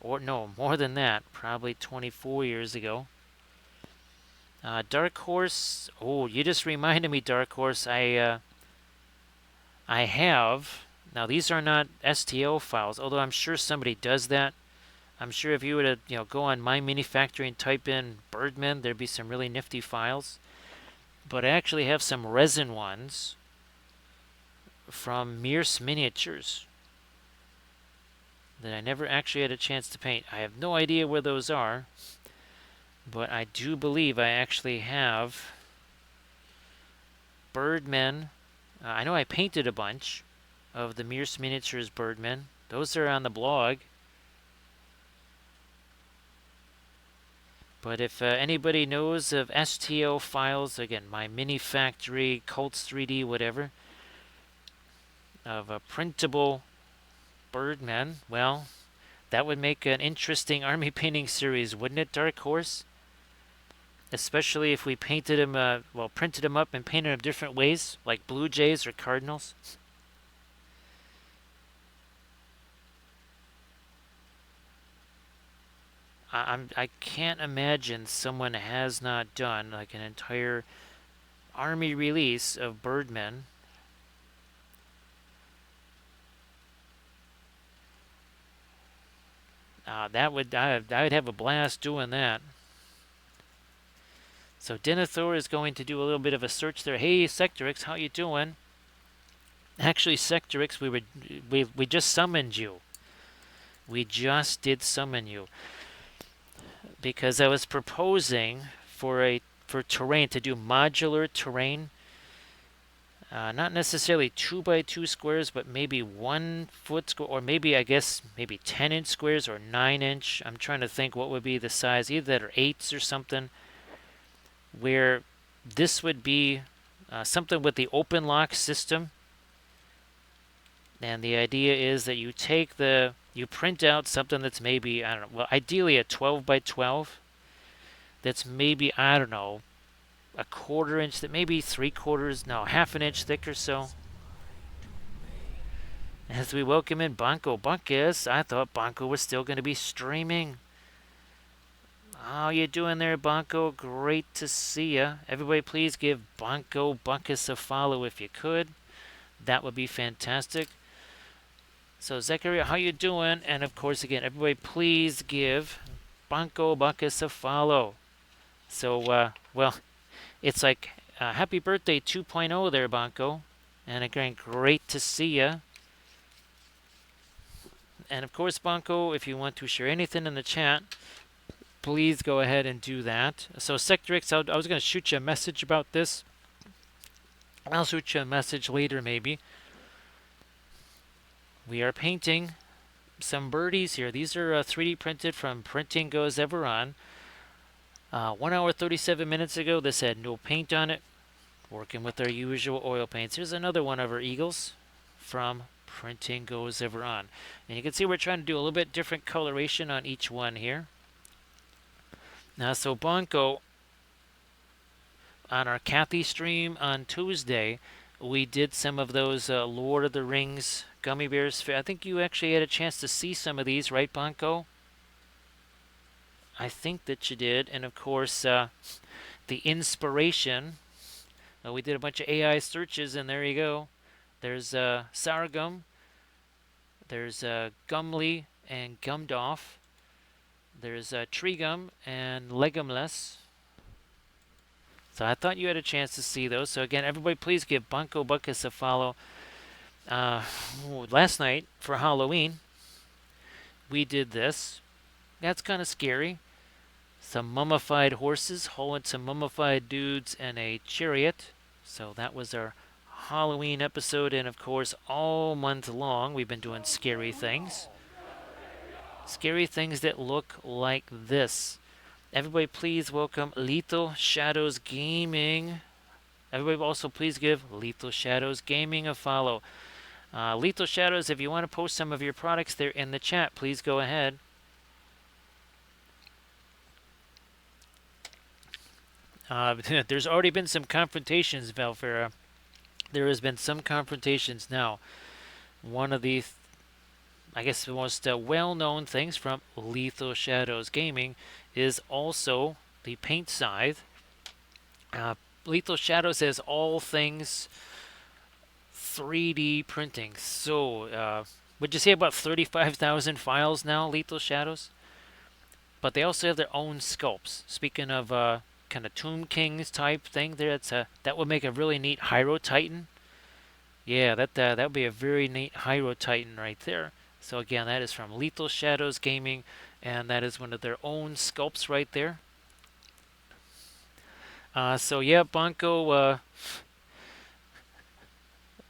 Or no, more than that, probably 24 years ago. Dark Horse, oh, you just reminded me, Dark Horse, I have, now these are not STL files, although I'm sure somebody does that. I'm sure if you were to go on My Mini Factory and type in Birdmen, there'd be some really nifty files. But I actually have some resin ones from Mears Miniatures that I never actually had a chance to paint. I have no idea where those are, but I do believe I actually have Birdmen. I know I painted a bunch of the Mears Miniatures Birdmen. Those are on the blog. But if anybody knows of STL files, again, My Mini Factory, Cults 3D, whatever, of a printable Birdmen, well, that would make an interesting army painting series, wouldn't it, Dark Horse? especially if we painted them, well, printed them up and painted them different ways, like Blue Jays or Cardinals. I can't imagine someone has not done like an entire army release of Birdmen. I would have a blast doing that. So Denethor is going to do a little bit of a search there. Hey, Sectorix, how you doing? Actually, Sectorix, we just summoned you. We just did summon you because I was proposing for terrain to do modular terrain. Not necessarily 2 by 2 squares, but maybe 1 foot square, or maybe I guess maybe 10-inch squares or 9-inch. I'm trying to think what would be the size, either that or eights or something, where this would be something with the open lock system. And the idea is that you print out something that's maybe, I don't know, well, ideally a 12 by 12 that's maybe, I don't know, a 1/4 inch, that maybe 3/4, no, half an inch thick or so. As we welcome in Banco Buckus, I thought Banco was still going to be streaming. How you doing there, Banco? Great to see ya. Everybody please give Banco Buckus a follow if you could. That would be fantastic. So Zechariah, how you doing? And of course, again, everybody please give Banco Buckus a follow. So, well, it's like happy birthday 2.0 there, Banco. And again, great to see ya. And of course, Banco, if you want to share anything in the chat, please go ahead and do that. So Sectorix, I was going to shoot you a message about this. I'll shoot you a message later, maybe. We are painting some birdies here. These are 3D printed from Printing Goes Ever On. 1 hour 37 minutes ago, this had no paint on it. Working with our usual oil paints. Here's another one of our eagles from Printing Goes Ever On. And you can see we're trying to do a little bit different coloration on each one here. Now, so Banco, on our Kathy stream on Tuesday, we did some of those Lord of the Rings gummy bears. I think you actually had a chance to see some of these, right, Banco? I think that you did. And of course, the inspiration. We did a bunch of AI searches, and there you go. There's Sargum. There's Gumly and Gumdolf. There's Treegum and Legumless. So I thought you had a chance to see those. So again, everybody please give Banco Buckus a follow. Last night, for Halloween, we did this. That's kind of scary. Some mummified horses hauling some mummified dudes and a chariot. So that was our Halloween episode. And of course, all month long, we've been doing scary things. Scary things that look like this. Everybody please welcome Lethal Shadows Gaming. Everybody also please give Lethal Shadows Gaming a follow. Lethal Shadows, if you want to post some of your products there in the chat, please go ahead. There's already been some confrontations, Valfera. There has been some confrontations now. One of the, I guess, the most well-known things from Lethal Shadows Gaming is also the paint scythe. Lethal Shadows has all things 3D printing. So, would you say about 35,000 files now, Lethal Shadows? But they also have their own sculpts. Speaking of kind of Tomb Kings type thing there, that would make a really neat Hyro Titan. Yeah, that would be a very neat Hyro Titan right there. So again, that is from Lethal Shadows Gaming, and that is one of their own sculpts right there. So yeah, Banco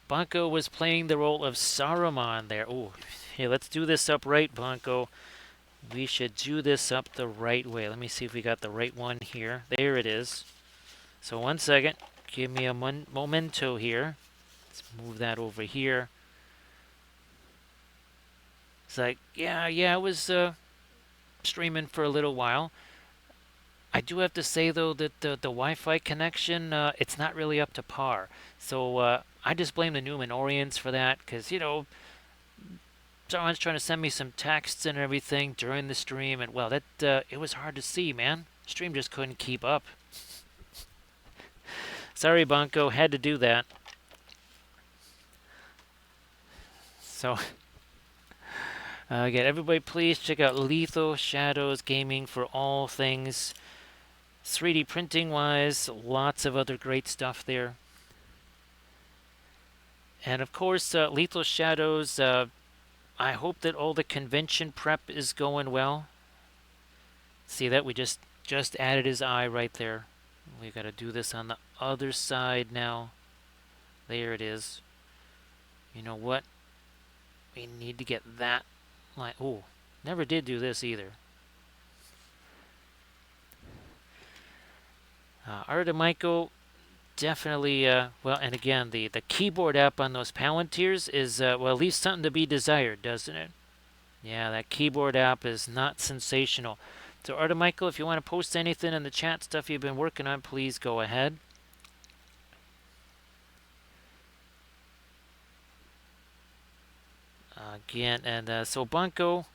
was playing the role of Saruman there. Oh, hey, let's do this up right, Banco. We should do this up the right way. Let me see if we got the right one here. There it is. So 1 second. Give me a momento here. Let's move that over here. It's like, yeah, I was streaming for a little while. I do have to say though that the Wi-Fi connection, it's not really up to par. So I just blame the Numenorians for that, because someone's trying to send me some texts and everything during the stream, and well, that it was hard to see, man. Stream just couldn't keep up. Sorry, Bunko, had to do that. So again, everybody, please check out Lethal Shadows Gaming for all things 3D printing wise. Lots of other great stuff there. And of course, Lethal Shadows. I hope that all the convention prep is going well. See that we just added his eye right there. We got to do this on the other side now. There it is. You know what? We need to get that line. Oh, never did do this either. Artemico, definitely. Well, and again, the keyboard app on those Palantirs is well, leaves something to be desired, doesn't it? Yeah, that keyboard app is not sensational. So, Artemichael, if you want to post anything in the chat, stuff you've been working on, please go ahead. Again, and so Bunko,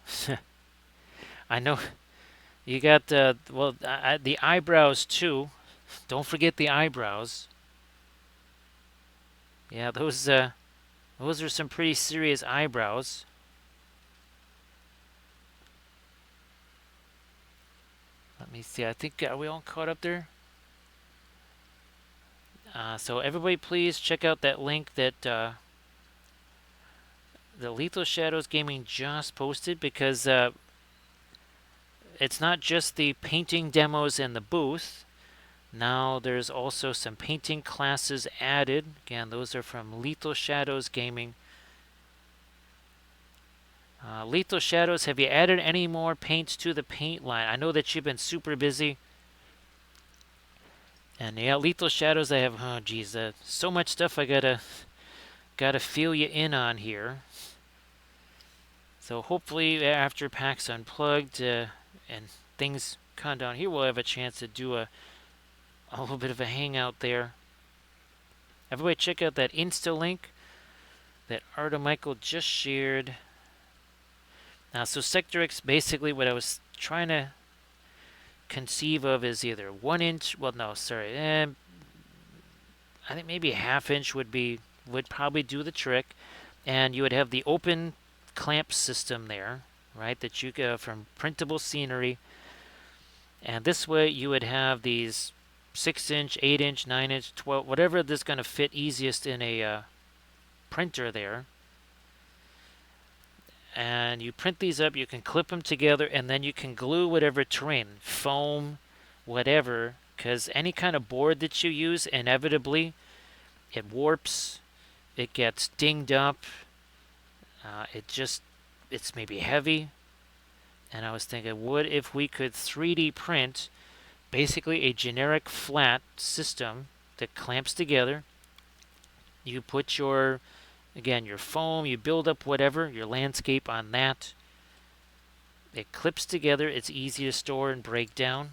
I know you got well the eyebrows too. Don't forget the eyebrows. Yeah, those are some pretty serious eyebrows. Let me see. I think are we all caught up there? So everybody, please check out that link that the Lethal Shadows Gaming just posted, because it's not just the painting demos in the booth. Now there's also some painting classes added. Again, those are from Lethal Shadows Gaming. Lethal Shadows, have you added any more paints to the paint line? I know that you've been super busy. And yeah, Lethal Shadows, I have, oh geez, so much stuff I gotta fill you in on here. So hopefully after PAX Unplugged and things calm down here, we'll have a chance to do a little bit of a hangout there. Everybody check out that Insta link that Artemichael just shared. So Sector X, basically what I was trying to conceive of is either 1 inch, well no, sorry, I think maybe a ½ inch would probably do the trick, and you would have the open clamp system there, right, that you go from printable scenery, and this way you would have these 6 inch, 8 inch, 9 inch, 12, whatever that's going to fit easiest in a printer there. And you print these up, you can clip them together, and then you can glue whatever terrain, foam, whatever, because any kind of board that you use, inevitably, it warps, it gets dinged up, it's maybe heavy. And I was thinking, what if we could 3D print basically a generic flat system that clamps together? You put your foam, you build up whatever, your landscape on that. It clips together, it's easy to store and break down.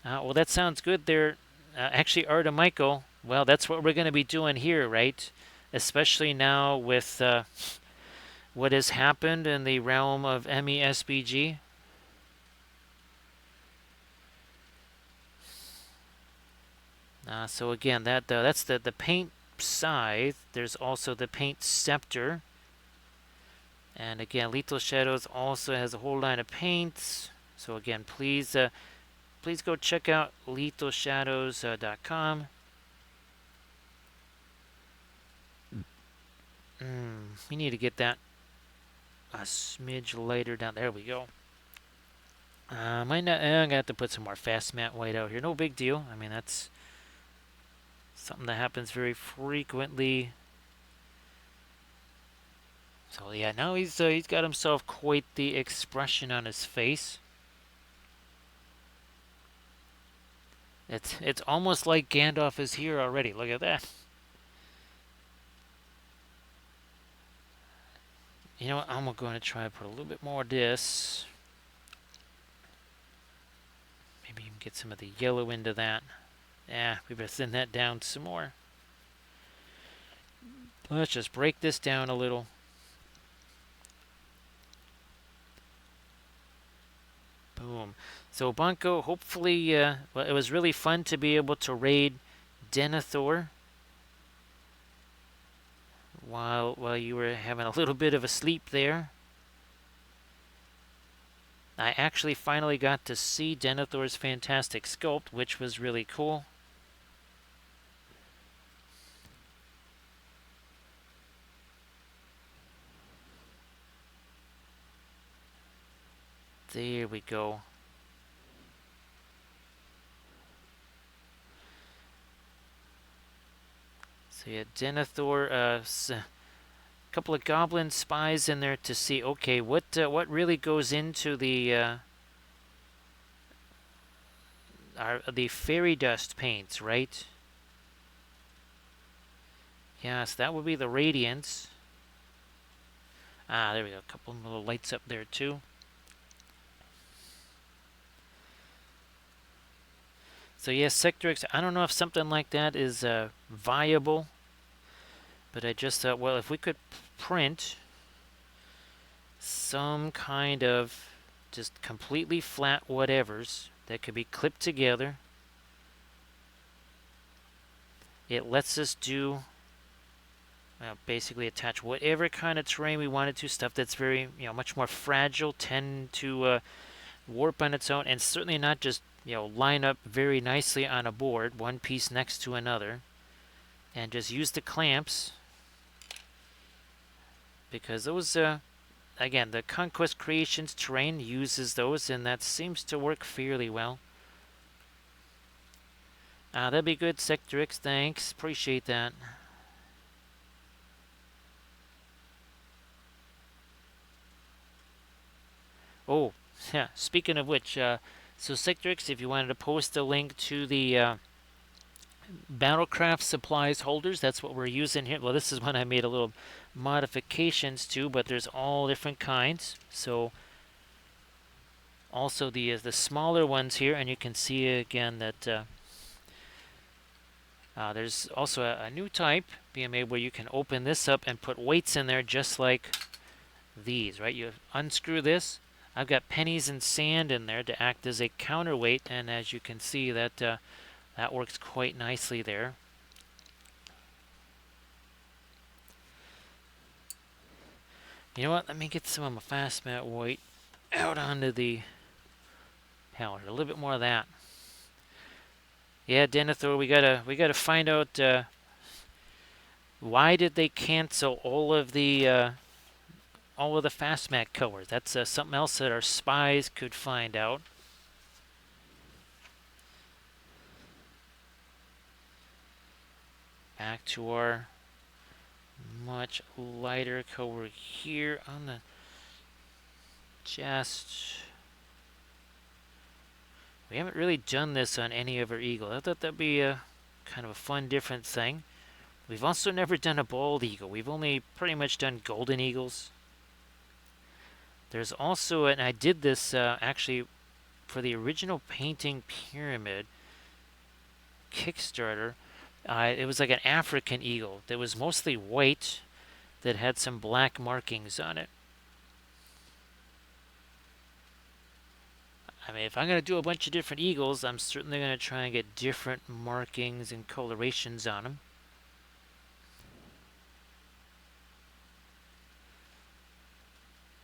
Well, that sounds good there. Actually, Artemichael, well, that's what we're going to be doing here, right? Especially now with what has happened in the realm of MESBG. So again, that's the paint scythe. There's also the paint scepter. And again, Lethal Shadows also has a whole line of paints. So again, please go check out lethalshadows.com. We need to get that a smidge lighter down. There we go. I'm gonna have to put some more fast matte white out here. No big deal. I mean, that's something that happens very frequently. So yeah, now he's got himself quite the expression on his face. It's almost like Gandalf is here already. Look at that. You know what? I'm going to try to put a little bit more of this. Maybe even get some of the yellow into that. Yeah, we better thin that down some more. Let's just break this down a little. Boom. So Bunko, hopefully, well, it was really fun to be able to raid Denethor while you were having a little bit of a sleep there. I actually finally got to see Denethor's fantastic sculpt, which was really cool. There we go. So yeah, Denethor, a couple of goblin spies in there to see, okay, what really goes into the fairy dust paints, right? Yes, that would be the radiance. Ah, there we go. A couple of little lights up there too. So yes, Sector X, I don't know if something like that is viable, but I just thought, well, if we could print some kind of just completely flat whatevers that could be clipped together, it lets us do, well, basically attach whatever kind of terrain we wanted to, stuff that's very, much more fragile, tend to warp on its own, and certainly not just, line up very nicely on a board, one piece next to another, and just use the clamps, because those, again, the Conquest Creations terrain uses those, and that seems to work fairly well. That'd be good, Sector X, thanks, appreciate that. Oh, yeah, speaking of which, so Sector X, if you wanted to post a link to the Battlecraft supplies holders, that's what we're using here. Well, this is one I made a little modifications to, but there's all different kinds. So also the smaller ones here, and you can see again that there's also a new type being made where you can open this up and put weights in there just like these, right? You unscrew this. I've got pennies and sand in there to act as a counterweight, and as you can see that that works quite nicely there. You know what? Let me get some of my fast mat white out onto the palette. A little bit more of that. Yeah, Denethor, we gotta find out why did they cancel all of the fast mat colors. That's something else that our spies could find out. Back to our much lighter color here on the chest. We haven't really done this on any of our eagle. I thought that'd be a kind of a fun, different thing. We've also never done a bald eagle. We've only pretty much done golden eagles. There's also, and I did this actually for the original painting pyramid Kickstarter. It was like an African eagle that was mostly white that had some black markings on it. I mean, if I'm going to do a bunch of different eagles, I'm certainly going to try and get different markings and colorations on them.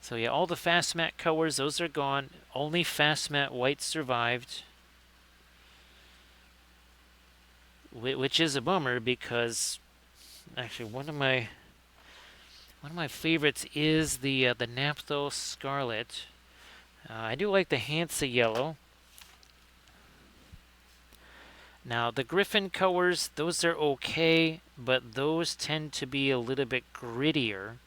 So yeah, all the fast mat colors, those are gone. Only fast mat white survived. Which is a bummer because actually one of my favorites is the Naphthol Scarlet. I do like the Hansa yellow. Now the Griffin colors, those are okay, but those tend to be a little bit grittier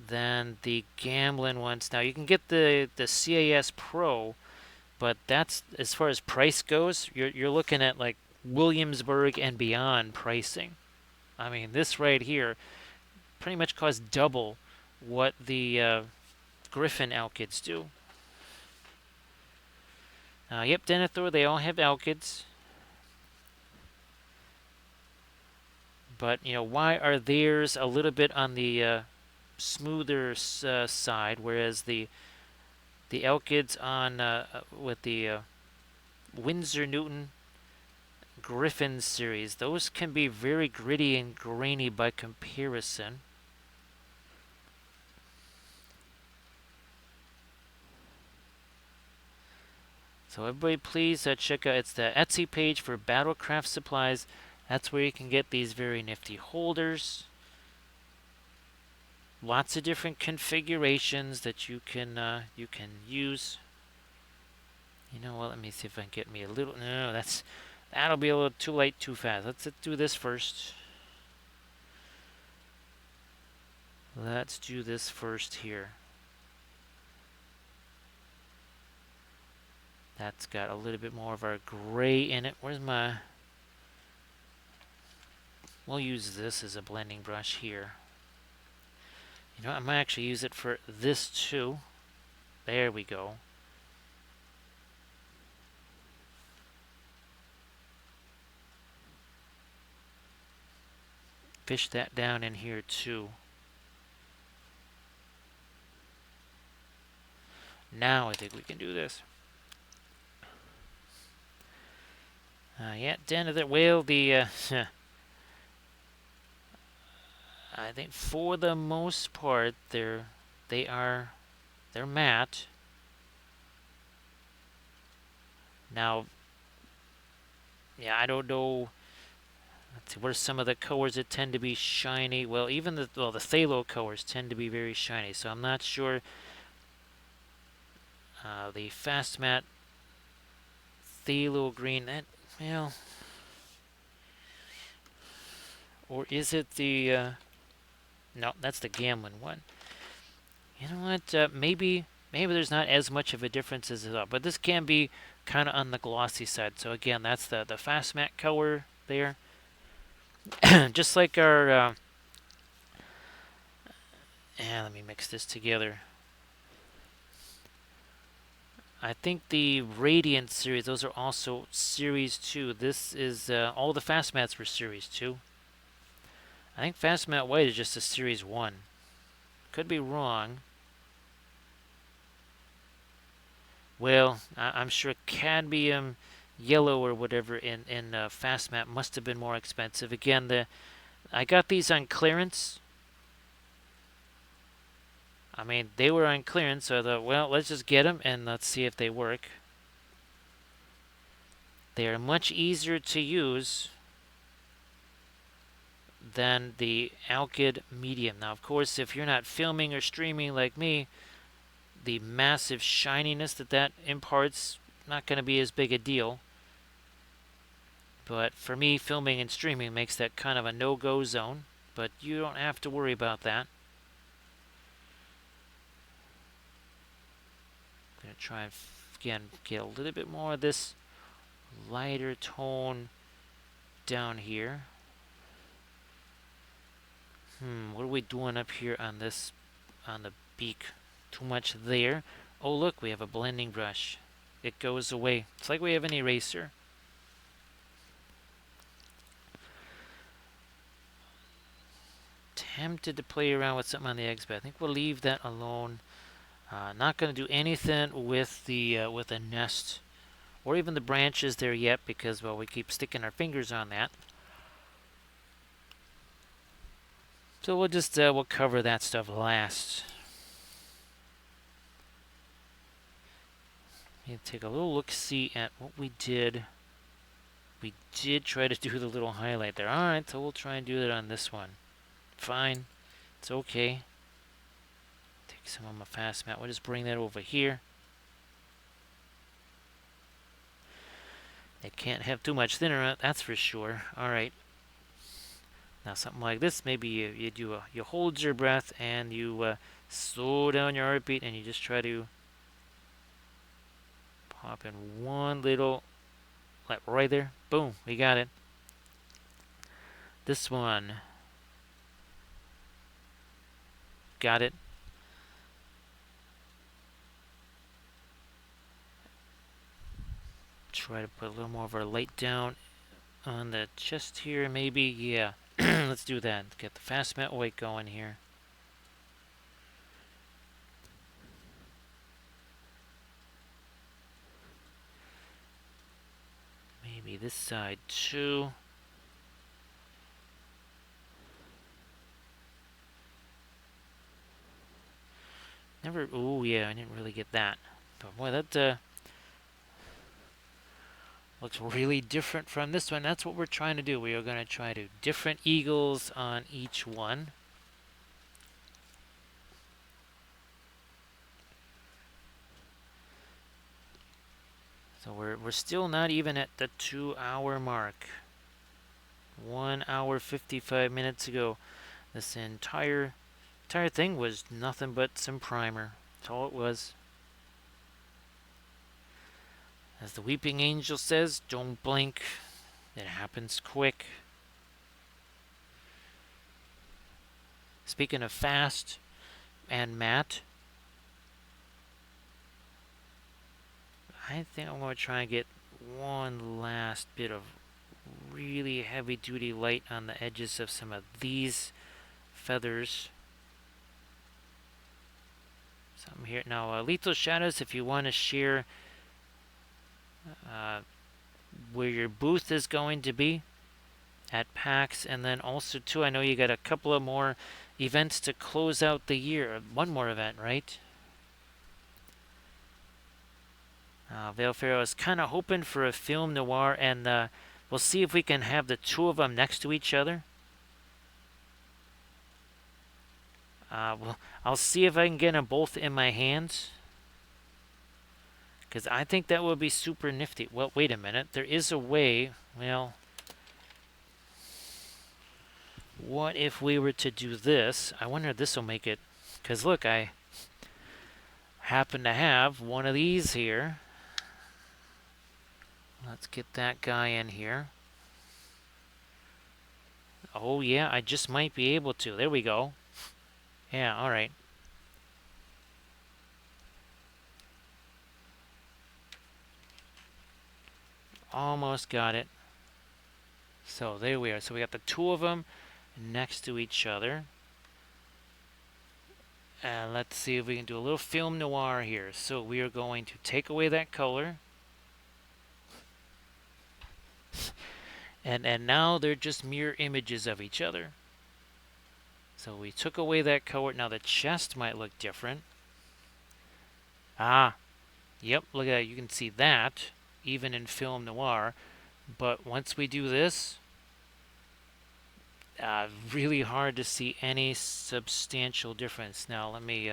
than the Gamblin ones. Now you can get the CAS Pro, but that's, as far as price goes, you're looking at like Williamsburg and beyond pricing. I mean, this right here pretty much costs double what the Griffin outfits do. Yep, Denethor, they all have Alkids. But, why are theirs a little bit on the smoother side, whereas the Alkids on with the Windsor Newton Griffin series, those can be very gritty and grainy by comparison. So everybody please check out, it's the Etsy page for Battlecraft supplies. That's where you can get these very nifty holders. Lots of different configurations that you can use. You know what, let me see if I can get me a little, no, that'll be a little too late too fast. Let's do this first. Let's do this first here. That's got a little bit more of our gray in it. Where's my... We'll use this as a blending brush here. You know what? I might actually use it for this too. There we go. Fish that down in here too. Now I think we can do this. Yeah, Den of the Whale, I think for the most part they're matte. Now, yeah, I don't know. Let's see, what are some of the colors that tend to be shiny? Well, even the phthalo colors tend to be very shiny, so I'm not sure. The fast matte phthalo green, that, well, or is it the, no, that's the Gamlin one. You know what, maybe there's not as much of a difference as I thought, but this can be kind of on the glossy side. So again, that's the fast matte color there. Just like our, let me mix this together. I think the Radiant series, those are also Series 2. This is, all the Fast Mats were Series 2. I think Fast Matte White is just a Series 1. Could be wrong. Well, I'm sure cadmium yellow or whatever in Fast Matte must have been more expensive. Again, I got these on clearance. I mean, they were on clearance, so I thought, well, let's just get them and let's see if they work. They are much easier to use than the Alkyd Medium. Now, of course, if you're not filming or streaming like me, the massive shininess that imparts not going to be as big a deal. But for me, filming and streaming makes that kind of a no-go zone. But you don't have to worry about that. I'm going to try and, again, get a little bit more of this lighter tone down here. What are we doing up here on this, on the beak? Too much there. Oh, look, we have a blending brush. It goes away. It's like we have an eraser. Tempted to play around with something on the eggs, but I think we'll leave that alone. Not going to do anything with the nest or even the branches there yet because, well, we keep sticking our fingers on that. So we'll just we'll cover that stuff last. Let me take a little look-see at what we did. We did try to do the little highlight there. All right, so we'll try and do that on this one. Fine, it's okay. Take some of my fast matte. We'll just bring that over here. It can't have too much thinner, that's for sure. All right. Now something like this, maybe you hold your breath and you slow down your heartbeat and you just try to pop in one little, like right there. Boom, we got it. This one. Got it. try to put a little more of our light down on the chest here, maybe. Yeah, let's do that. Get the fast metal weight going here. Maybe this side too. Never. Oh yeah, I didn't really get that. But boy, that looks really different from this one. That's what we're trying to do. We are going to try to different eagles on each one. So we're still not even at the 2-hour mark. 1 hour 55 minutes ago. This entire thing was nothing but some primer. That's all it was. As the Weeping Angel says, don't blink. It happens quick. Speaking of fast and matte, I think I'm going to try and get one last bit of really heavy duty light on the edges of some of these feathers. Something here. Now, Lethal Shadows, if you want to share where your booth is going to be at PAX, and then also, too, I know you got a couple of more events to close out the year. One more event, right? Valefair is kind of hoping for a film noir, and we'll see if we can have the two of them next to each other. Well, I'll see if I can get them both in my hands, because I think that would be super nifty. Well, wait a minute. There is a way. Well, what if we were to do this? I wonder if this will make it. Because look, I happen to have one of these here. Let's get that guy in here. Oh, yeah, I just might be able to. There we go. Yeah, all right. Almost got it. So there we are. So we got the two of them next to each other. And let's see if we can do a little film noir here. So we are going to take away that color. And now they're just mirror images of each other. So we took away that color. Now the chest might look different. Ah, yep, look at that. You can see that even in film noir. But once we do this, really hard to see any substantial difference. Now let me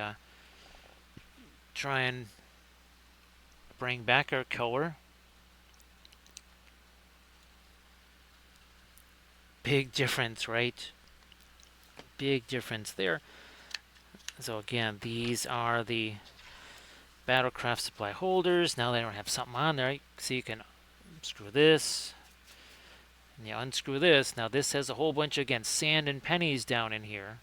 try and bring back our color. Big difference, right? Big difference there. So again, these are the Battlecraft supply holders. Now they don't have something on there. So you can screw this. And you unscrew this. Now this has a whole bunch of, again, sand and pennies down in here.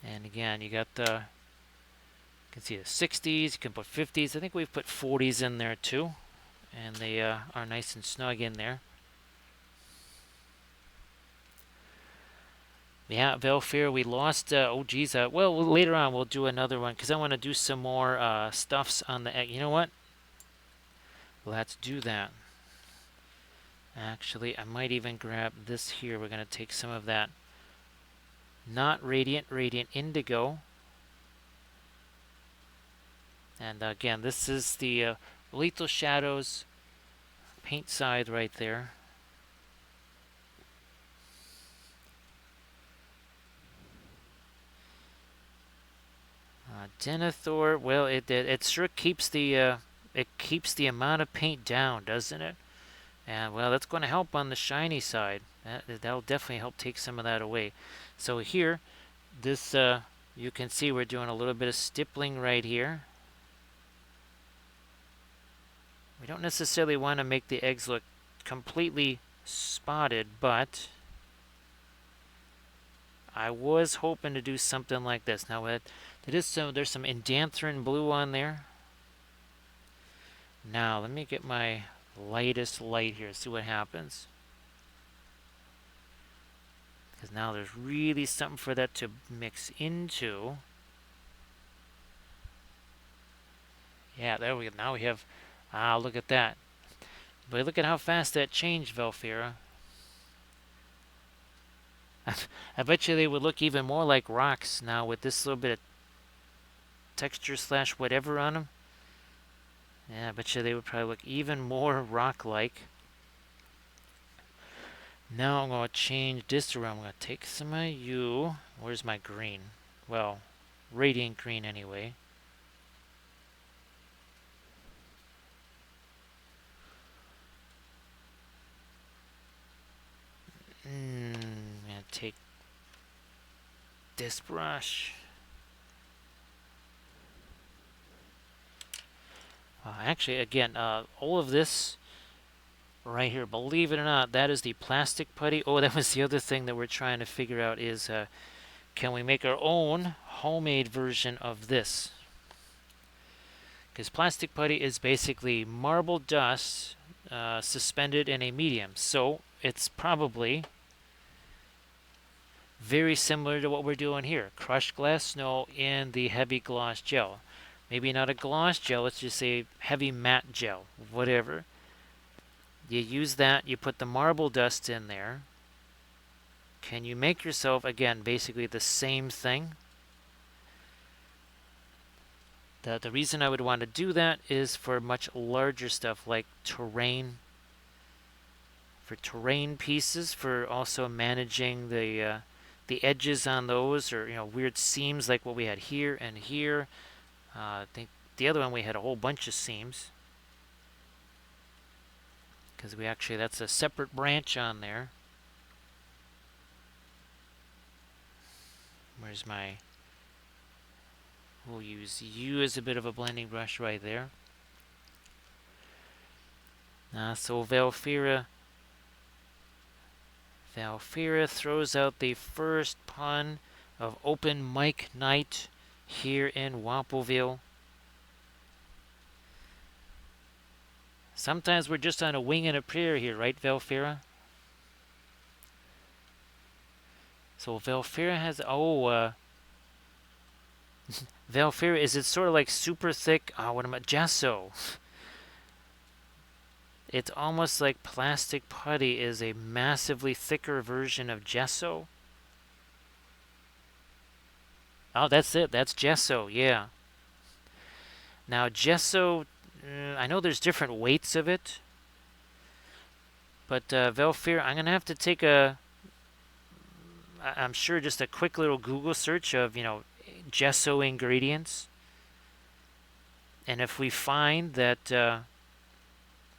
And again, you got the, you can see the 60s. You can put 50s. I think we've put 40s in there too. And they are nice and snug in there. Yeah, Valefair, we lost, oh geez, well, later on we'll do another one, because I want to do some more stuffs on the egg. You know what? Let's do that. Actually, I might even grab this here. We're going to take some of that not radiant, radiant indigo. And again, this is the Lethal Shadows paint side right there. Denethor, well, it sure keeps the amount of paint down, doesn't it? And well, that's going to help on the shiny side. That'll definitely help take some of that away. So here, this you can see we're doing a little bit of stippling right here. We don't necessarily want to make the eggs look completely spotted, but I was hoping to do something like this. Now, there's some Indanthrine blue on there. Now, let me get my lightest light here. See what happens. Because now there's really something for that to mix into. Yeah, there we go. Now we have... Ah, look at that. But look at how fast that changed, Velfira. I bet you they would look even more like rocks now with this little bit of texture slash whatever on them. Yeah, I bet you they would probably look even more rock-like. Now I'm going to change this around. I'm going to take some of you. Where's my green? Well, radiant green anyway. I'm going to take this brush. Actually, again, all of this right here, believe it or not, that is the plastic putty. Oh, that was the other thing that we're trying to figure out is, can we make our own homemade version of this? Because plastic putty is basically marble dust suspended in a medium. So it's probably very similar to what we're doing here. Crushed glass snow in the heavy gloss gel. Maybe not a gloss gel, let's just say heavy matte gel, whatever. You use that, you put the marble dust in there. Can you make yourself, again, basically the same thing? The reason I would want to do that is for much larger stuff like terrain. For terrain pieces, for also managing the edges on those, or weird seams like what we had here and here. I think the other one we had a whole bunch of seams because that's a separate branch on there. Where's my... We'll use you as a bit of a blending brush right there. So Valfira throws out the first pun of open mic night here in Wappleville. Sometimes we're just on a wing and a prayer here, right, Valfira? So Valfira has... Valfira, is it sort of like super thick... gesso. It's almost like plastic putty is a massively thicker version of gesso. Oh, that's it. That's gesso, yeah. Now, gesso, I know there's different weights of it. But, Velfir, I'm going to have to take I'm sure just a quick little Google search of, gesso ingredients. And if we find that, that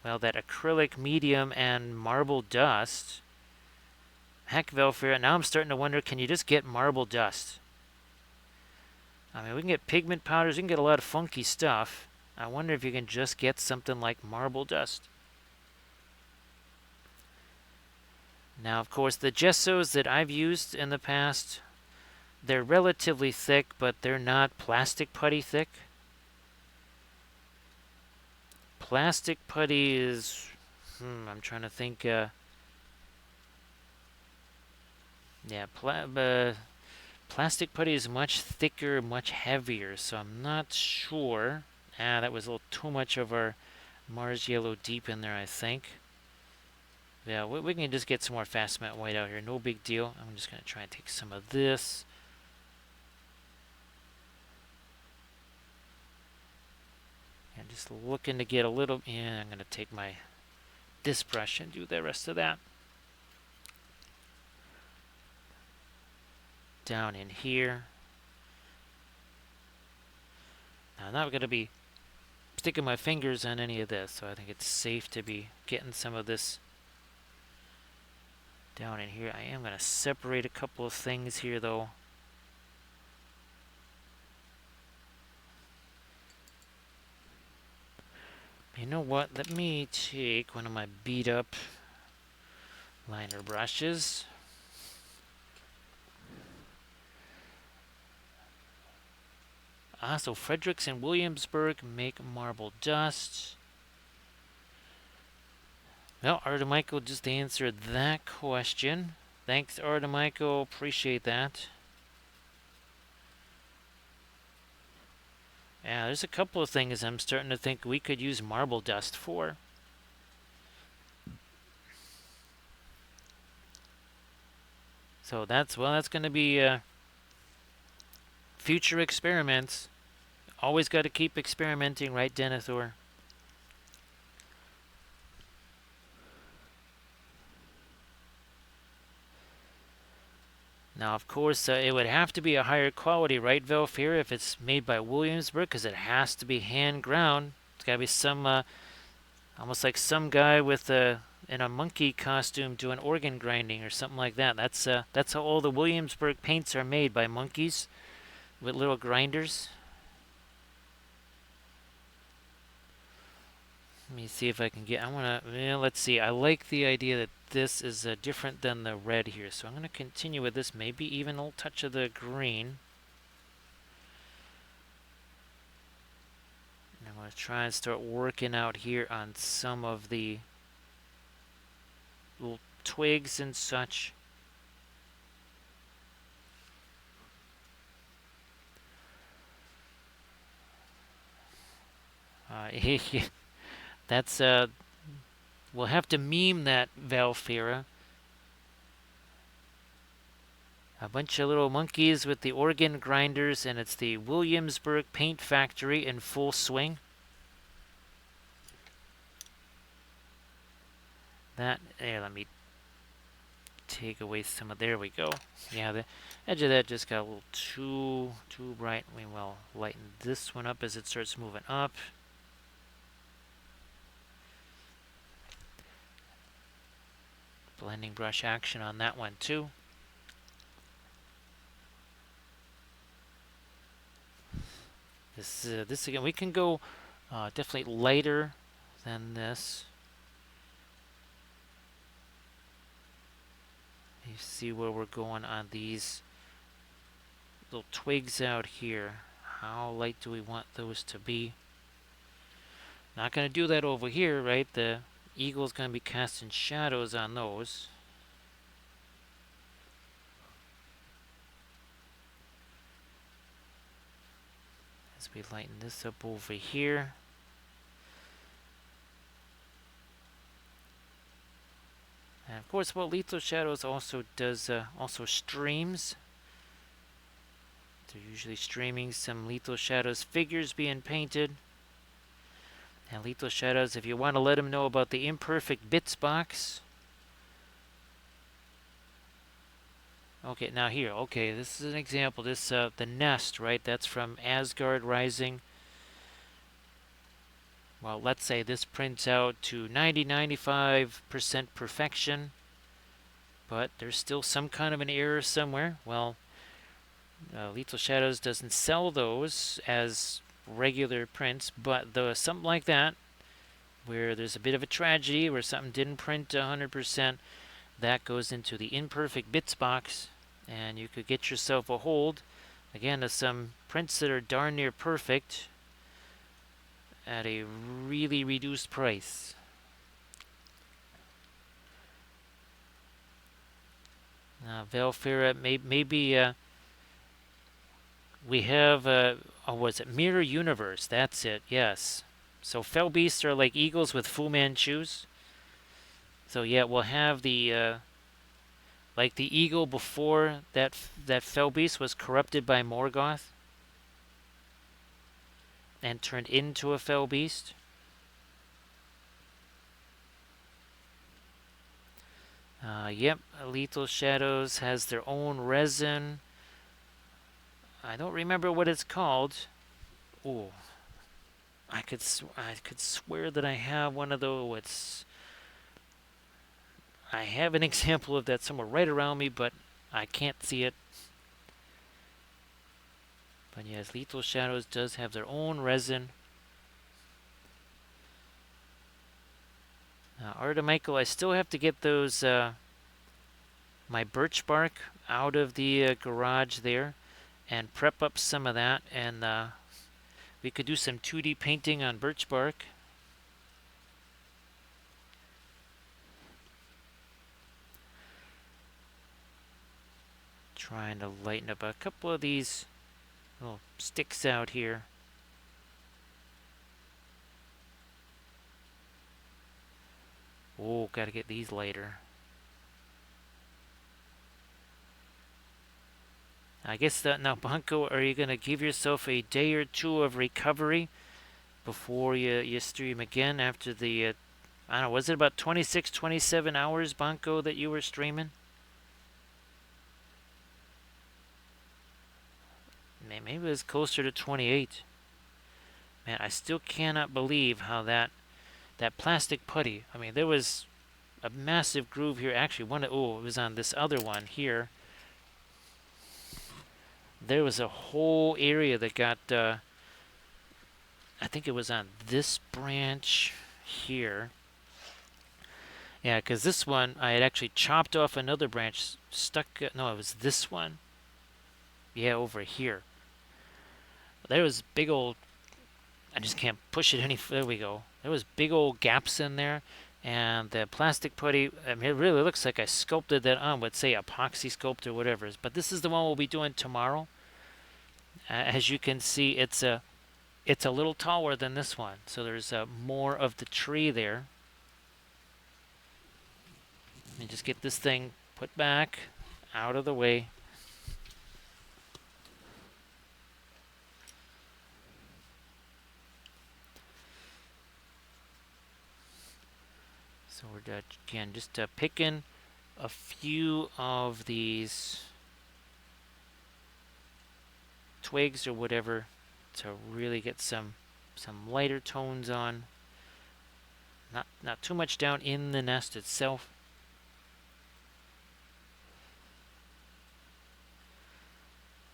acrylic medium and marble dust, heck, Velfir, now I'm starting to wonder, can you just get marble dust? I mean, we can get pigment powders, we can get a lot of funky stuff. I wonder if you can just get something like marble dust. Now, of course, the gessos that I've used in the past, they're relatively thick, but they're not plastic putty thick. Plastic putty is... I'm trying to think... plastic putty is much thicker, much heavier, so I'm not sure. That was a little too much of our Mars Yellow Deep in there, I think. Yeah, we can just get some more fast matte white out here. No big deal. I'm just going to try and take some of this. And just looking to get a little... Yeah, I'm going to take this brush and do the rest of that. Down in here. Now, I'm not going to be sticking my fingers on any of this, so I think it's safe to be getting some of this down in here. I am going to separate a couple of things here, though. You know what? Let me take one of my beat up liner brushes. So Fredericks and Williamsburg make marble dust. Well, Artemichael just answered that question. Thanks, Artemichael. Appreciate that. Yeah, there's a couple of things I'm starting to think we could use marble dust for. So that's going to be future experiments. Always got to keep experimenting, right, Denethor? Now, of course, it would have to be a higher quality, right, Velfir, if it's made by Williamsburg, because it has to be hand ground. It's got to be some, almost like some guy with in a monkey costume doing organ grinding or something like that. That's how all the Williamsburg paints are made, by monkeys with little grinders. Let me see if I can get. I want to. Well, let's see. I like the idea that this is different than the red here, so I'm going to continue with this. Maybe even a little touch of the green. And I'm going to try and start working out here on some of the little twigs and such. That's we'll have to meme that, Valfira. A bunch of little monkeys with the organ grinders, and it's the Williamsburg Paint Factory in full swing. That, there, let me take away some of, there we go. Yeah, the edge of that just got a little too bright. We will lighten this one up as it starts moving up. Blending brush action on that one too. This again, we can go definitely lighter than this. You see where we're going on these little twigs out here. How light do we want those to be? Not going to do that over here, right? The eagle's going to be casting shadows on those. As we lighten this up over here. And of course, what Lethal Shadows also does, also streams. They're usually streaming some Lethal Shadows figures being painted. And Lethal Shadows, if you want to let them know about the Imperfect Bits box. Okay, now here, okay, this is an example. This, the nest, right? That's from Asgard Rising. Well, let's say this prints out to 95% perfection, but there's still some kind of an error somewhere. Well, Lethal Shadows doesn't sell those as regular prints, but something like that, where there's a bit of a tragedy, where something didn't print 100%, that goes into the Imperfect Bits box, and you could get yourself a hold, again, of some prints that are darn near perfect, at a really reduced price. Velfira, maybe we have, oh, was it Mirror Universe? That's it, yes. So Fell Beasts are like eagles with Fu Manchus. So yeah, we'll have the, like the eagle before that Fell Beast was corrupted by Morgoth and turned into a Fell Beast. Yep, Lethal Shadows has their own resin. I don't remember what it's called. Oh, I could swear that I have one of those. I have an example of that somewhere right around me, but I can't see it. But yes, Lethal Shadows does have their own resin. Artemichael, I still have to get those, my birch bark out of the garage there and prep up some of that, and we could do some 2D painting on birch bark. Trying to lighten up a couple of these little sticks out here. Oh, gotta get these lighter. I guess that now, Bunko, are you gonna give yourself a day or two of recovery before you stream again after the I don't know, was it about 26, 27 hours, Bunko, that you were streaming? Maybe it was closer to 28. Man, I still cannot believe how that plastic putty. I mean, there was a massive groove here. Actually, it was on this other one here. There was a whole area that got. I think it was on this branch here. Yeah, because this one I had actually chopped off another branch, stuck. No, it was this one. Yeah, over here. There was big old. I just can't push it any. There we go. There was big old gaps in there, and the plastic putty. I mean, it really looks like I sculpted that on with, say, epoxy sculpt or whatever. But this is the one we'll be doing tomorrow. As you can see, it's a little taller than this one, so there's more of the tree there. Let me just get this thing put back out of the way. So we're again just picking a few of these twigs or whatever to really get some lighter tones on. Not too much down in the nest itself.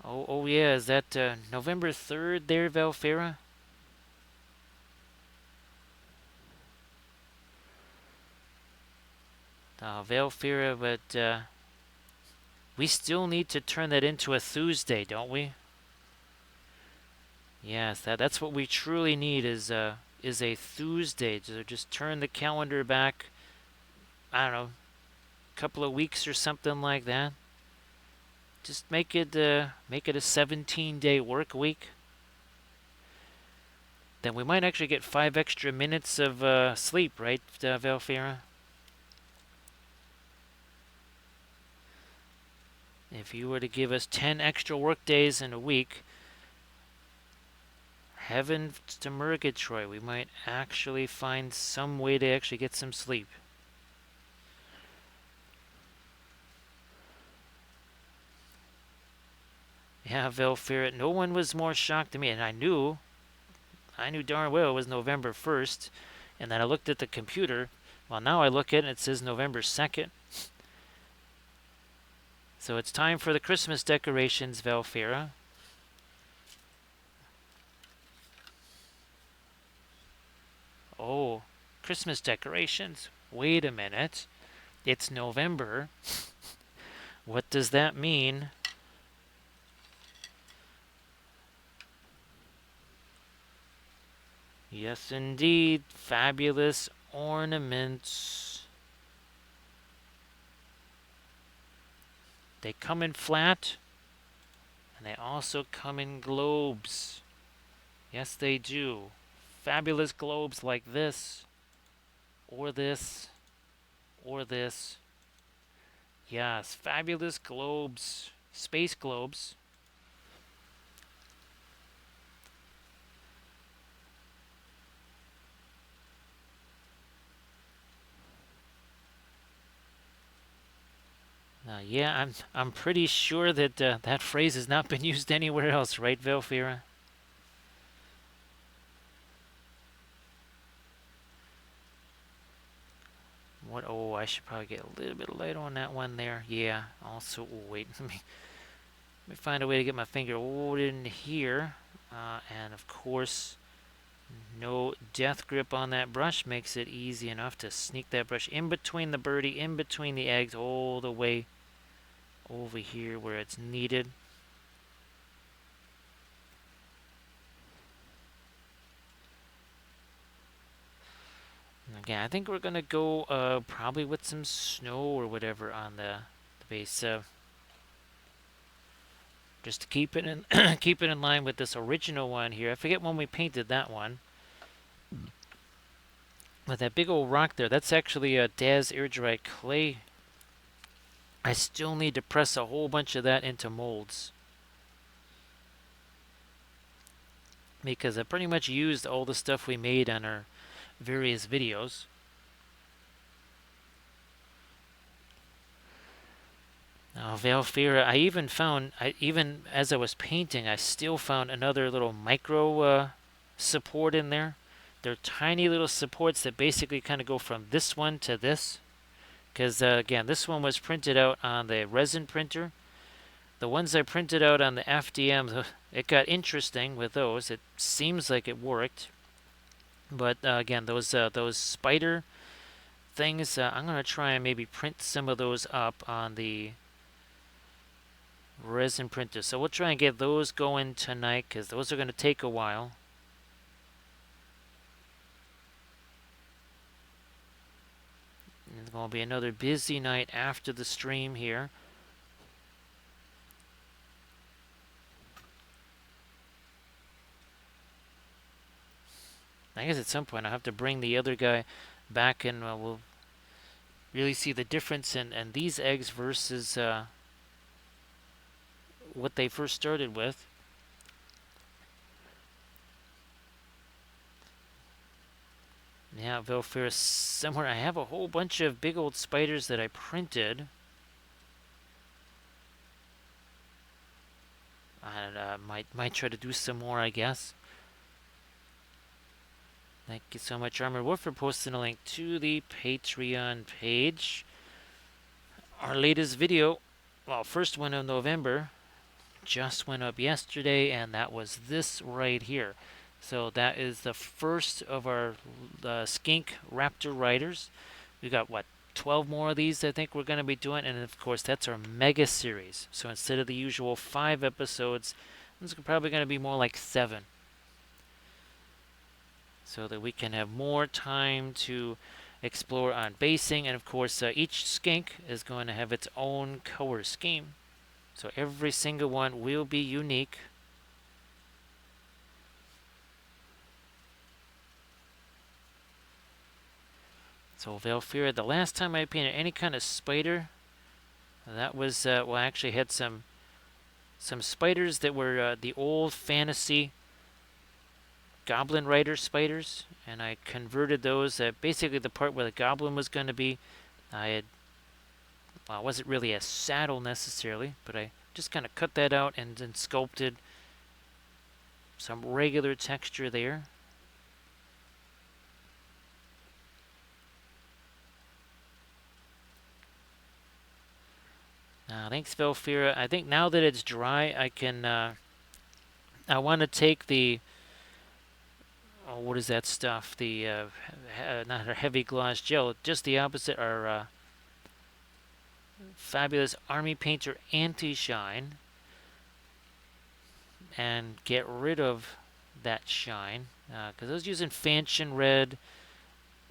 Oh yeah, is that November 3rd there, Valfera? Valfera, but we still need to turn that into a Tuesday, don't we? Yes, that's what we truly need is a Tuesday. To just turn the calendar back, I don't know, a couple of weeks or something like that. Just make it a 17-day work week. Then we might actually get 5 extra minutes of sleep, right, Valfera? If you were to give us 10 extra work days in a week, heaven to Murgatroyd, we might actually find some way to actually get some sleep. Yeah, Velferret, no one was more shocked than me, and I knew darn well it was November 1st, and then I looked at the computer. Well, now I look at it and it says November 2nd. So it's time for the Christmas decorations, Velfera. Oh, Christmas decorations? Wait a minute. It's November. What does that mean? Yes, indeed. Fabulous ornaments. They come in flat, and they also come in globes. Yes, they do. Fabulous globes like this, or this, or this. Yes, fabulous globes. Space globes. Yeah, I'm pretty sure that that phrase has not been used anywhere else, right, Velfira? What? Oh, I should probably get a little bit light on that one there. Yeah. Also, oh, wait. Let me find a way to get my finger in here. And of course, no death grip on that brush makes it easy enough to sneak that brush in between the birdie, in between the eggs, all the way over here where it's needed. Again, I think we're gonna go probably with some snow or whatever on the base. just to keep it in keep it in line with this original one here. I forget when we painted that one. But that big old rock there, that's actually a Daz air dry clay. I still need to press a whole bunch of that into molds, because I pretty much used all the stuff we made on our various videos. Now, Valfira, I even found, even as I was painting, I still found another little micro support in there. They're tiny little supports that basically kind of go from this one to this. Because, again, this one was printed out on the resin printer. The ones I printed out on the FDM, it got interesting with those. It seems like it worked. But, again, those spider things, I'm going to try and maybe print some of those up on the resin printer. So we'll try and get those going tonight, because those are going to take a while. It's going to be another busy night after the stream here. I guess at some point I'll have to bring the other guy back, and we'll really see the difference in these eggs versus what they first started with. Yeah, Velfir somewhere. I have a whole bunch of big old spiders that I printed. I might try to do some more, I guess. Thank you so much, Armored Wolf, for posting a link to the Patreon page. Our latest video, well, first one of November, just went up yesterday, and that was this right here. So that is the first of our skink raptor riders. We got, what, 12 more of these I think we're going to be doing, and of course that's our mega series. So instead of the usual 5 episodes, this is probably going to be more like 7, so that we can have more time to explore on basing. And of course each skink is going to have its own color scheme, so every single one will be unique. So Valfira, the last time I painted any kind of spider, that was, well, I actually had some spiders that were the old fantasy Goblin Rider spiders, and I converted those. Basically, the part where the goblin was going to be, I had, well, it wasn't really a saddle necessarily, but I just kind of cut that out and then sculpted some regular texture there. Thanks, Velfira. I think now that it's dry, I can. I want to take the. Oh, what is that stuff? The not a heavy gloss gel, just the opposite. Our fabulous Army Painter Anti-Shine, and get rid of that shine, because I was using Fanchon Red.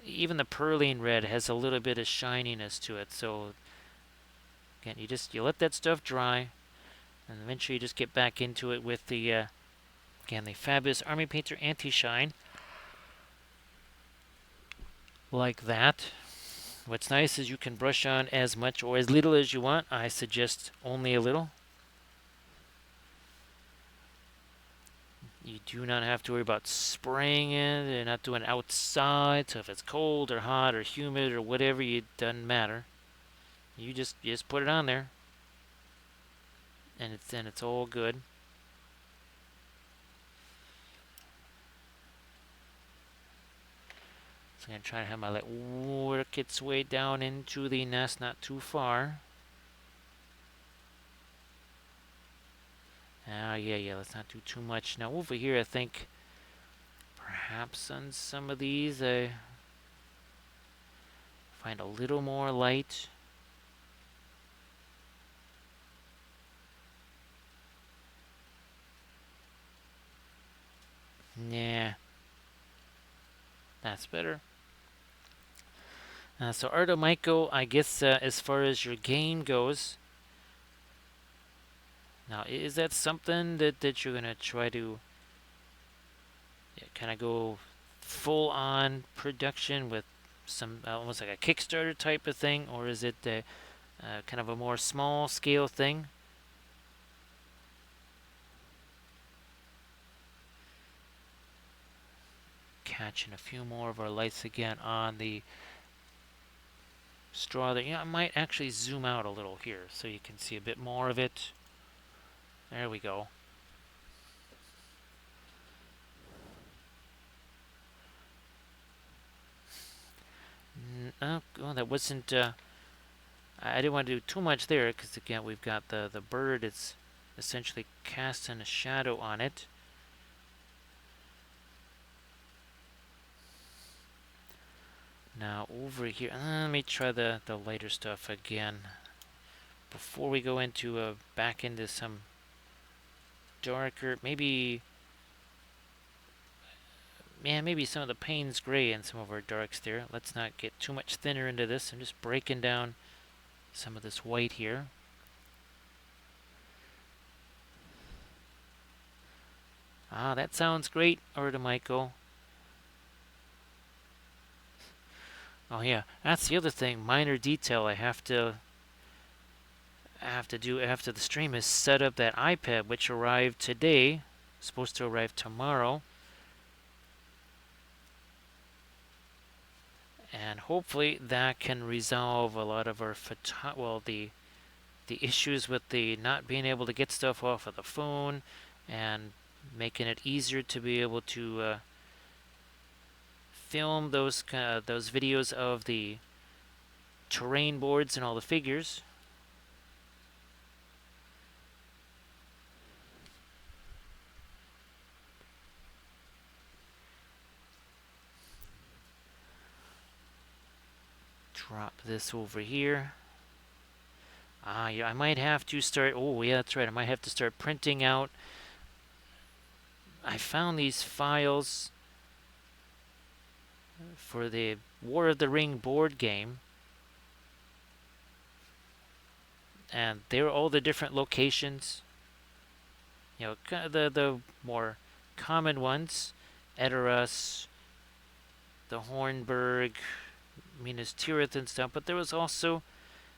Even the Perline Red has a little bit of shininess to it. So again, you let that stuff dry, and eventually you just get back into it with the again, the fabulous Army Painter Anti-Shine, like that. What's nice is you can brush on as much or as little as you want. I suggest only a little. You do not have to worry about spraying it. You're not doing it outside, so if it's cold or hot or humid or whatever, it doesn't matter. You just put it on there, and it's all good. So I'm gonna try to have my light work its way down into the nest, not too far. Yeah, let's not do too much. Now over here, I think perhaps on some of these I find a little more light. Yeah, that's better. So Ardo Michael, I guess as far as your game goes, Now, is that something that you're gonna try to kind of go full on production with some almost like a Kickstarter type of thing, or is it kind of a more small scale thing? Catching a few more of our lights again on the straw there. Yeah, I might actually zoom out a little here so you can see a bit more of it. There we go. Oh, that wasn't. I didn't want to do too much there because again we've got the bird. It's essentially casting a shadow on it. Now over here, let me try the lighter stuff again before we go into back into some darker, maybe, yeah, maybe some of the Payne's gray and some of our darks there. Let's not get too much thinner into this. I'm just breaking down some of this white here. Ah, that sounds great, Order Michael. Oh yeah, that's the other thing. Minor detail I have to do after the stream is set up that iPad, which arrived today. Supposed to arrive tomorrow. And hopefully that can resolve a lot of our the issues with the not being able to get stuff off of the phone and making it easier to be able to film those videos of the terrain boards and all the figures. Drop this over here. Ah, yeah, I might have to start. Oh, yeah, that's right. I might have to start printing out. I found these files for the War of the Ring board game, and they're all the different locations. You know, kind of the more common ones: Edoras, the Hornburg, Minas Tirith, and stuff. But there was also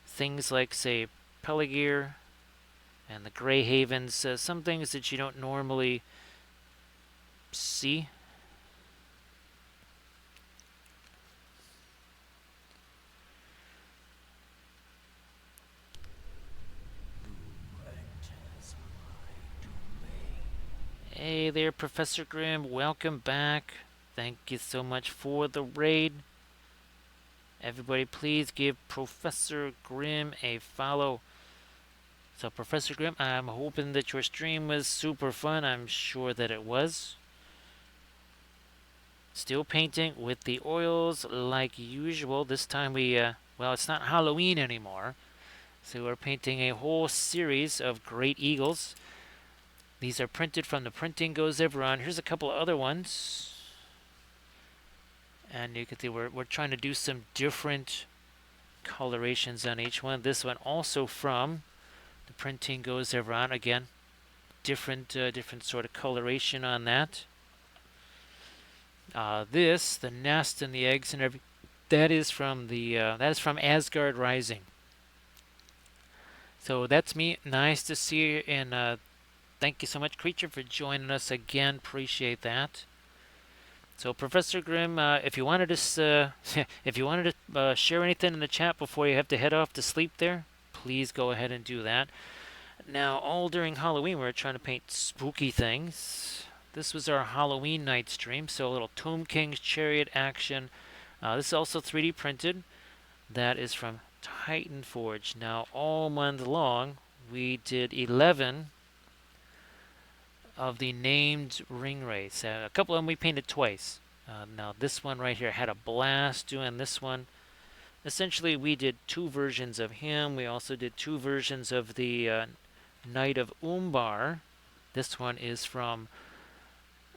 things like, say, Peligir and the Grey Havens. Some things that you don't normally see. Hey there, Professor Grimm. Welcome back. Thank you so much for the raid. Everybody, please give Professor Grimm a follow. So, Professor Grimm, I'm hoping that your stream was super fun. I'm sure that it was. Still painting with the oils like usual. This time well, it's not Halloween anymore. So we're painting a whole series of great eagles. These are printed from the Printing Goes Everon. Here's a couple of other ones. And you can see we're trying to do some different colorations on each one. This one also from the Printing Goes Everon. Again, different sort of coloration on that. The nest and the eggs and everything, that is from Asgard Rising. So that's me. Nice to see you, and thank you so much, Creature, for joining us again. Appreciate that. So, Professor Grimm, if you wanted to if you wanted to share anything in the chat before you have to head off to sleep, there, please go ahead and do that. Now, all during Halloween, we were trying to paint spooky things. This was our Halloween night stream, so a little Tomb King's Chariot action. This is also 3D printed. That is from Titan Forge. Now, all month long, we did 11 of the named ring wraiths. A couple of them we painted twice. Now, this one right here had a blast doing this one. Essentially, we did 2 versions of him. We also did 2 versions of the Knight of Umbar. This one is from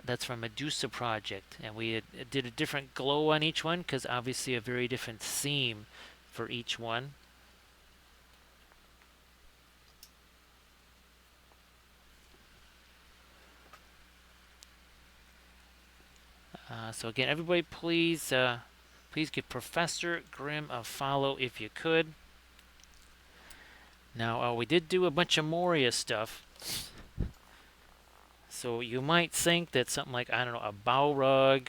Medusa Project, and we did a different glow on each one because obviously a very different theme for each one. So again, everybody, please give Professor Grimm a follow if you could. Now, we did do a bunch of Moria stuff. So you might think that something like, I don't know, a Balrog,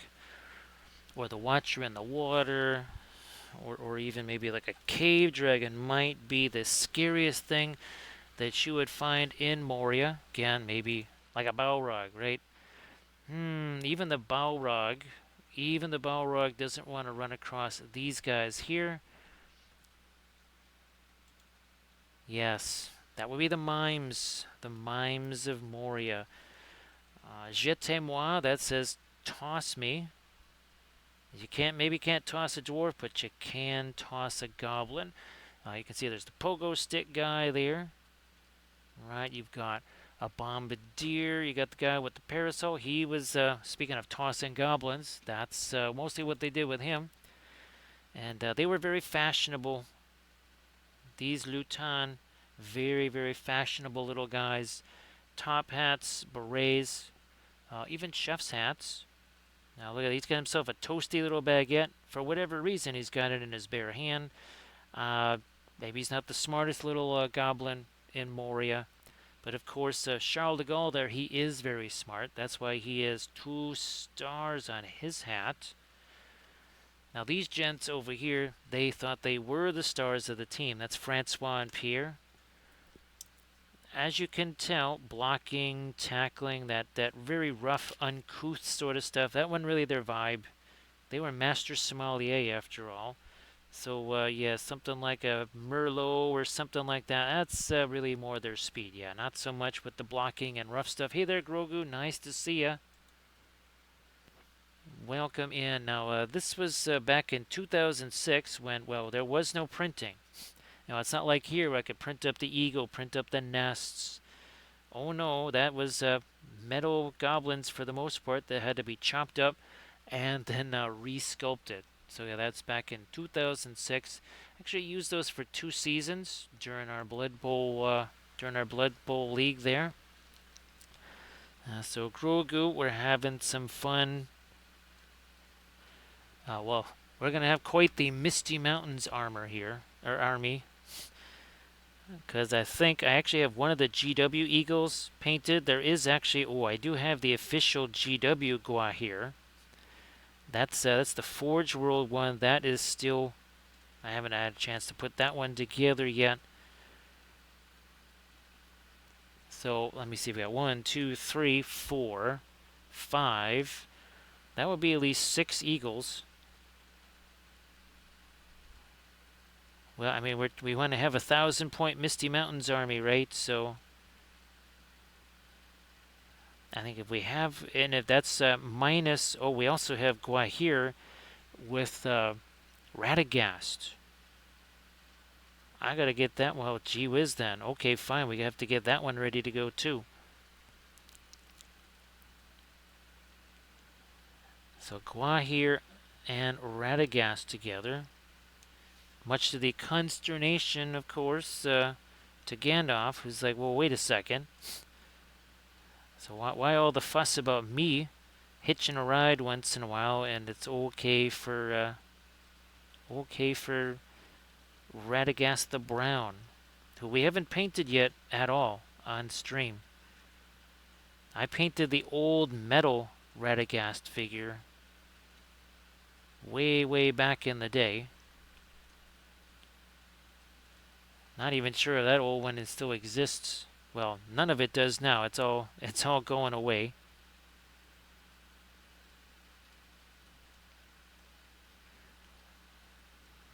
or the Watcher in the Water, or even maybe like a cave dragon might be the scariest thing that you would find in Moria. Again, maybe like a Balrog, right? Even the Balrog doesn't want to run across these guys here. Yes, that would be the mimes of Moria. Jetez-moi, that says toss me. You can't toss a dwarf, but you can toss a goblin. You can see there's the pogo stick guy there. Right, you've got a bombardier. You got the guy with the parasol. He was, speaking of tossing goblins, that's mostly what they did with him. And they were very fashionable. These Lutan, very, very fashionable little guys. Top hats, berets, even chef's hats. Now look at that. He's got himself a toasty little baguette. For whatever reason, he's got it in his bare hand. Maybe he's not the smartest little goblin in Moria. But of course, Charles de Gaulle there, he is very smart. That's why he has 2 stars on his hat. Now these gents over here, they thought they were the stars of the team. That's Francois and Pierre. As you can tell, blocking, tackling, that very rough, uncouth sort of stuff, that wasn't really their vibe. They were master sommelier after all. So yeah, something like a Merlot or something like that, that's really more their speed. Yeah, not so much with the blocking and rough stuff. Hey there, Grogu, nice to see ya. Welcome in. Now, this was back in 2006 when, well, there was no printing. Now, it's not like here where I could print up the eagle, print up the nests. Oh no, that was metal goblins for the most part that had to be chopped up and then re-sculpted. So yeah, that's back in 2006. Actually used those for 2 seasons during our Blood Bowl league there. So Grogu, we're having some fun. Well, we're gonna have quite the Misty Mountains armor here, or army, because I think I actually have one of the GW Eagles painted. There is actually, I do have the official GW Gua here. That's the Forge World one. That is still, I haven't had a chance to put that one together yet. So let me see. We got 1, 2, 3, 4, 5. That would be at least 6 eagles. Well, I mean, we want to have a 1,000-point Misty Mountains army, right? So I think if we have, and if that's minus, we also have Gua here with Radagast. I gotta get that. Well, gee whiz then. Okay, fine. We have to get that one ready to go too. So Gua here and Radagast together. Much to the consternation, of course, to Gandalf, who's like, well, wait a second. So why all the fuss about me hitching a ride once in a while, and it's okay for Radagast the Brown, who we haven't painted yet at all on stream. I painted the old metal Radagast figure way back in the day. Not even sure that old one still exists. Well, none of it does now. It's all going away.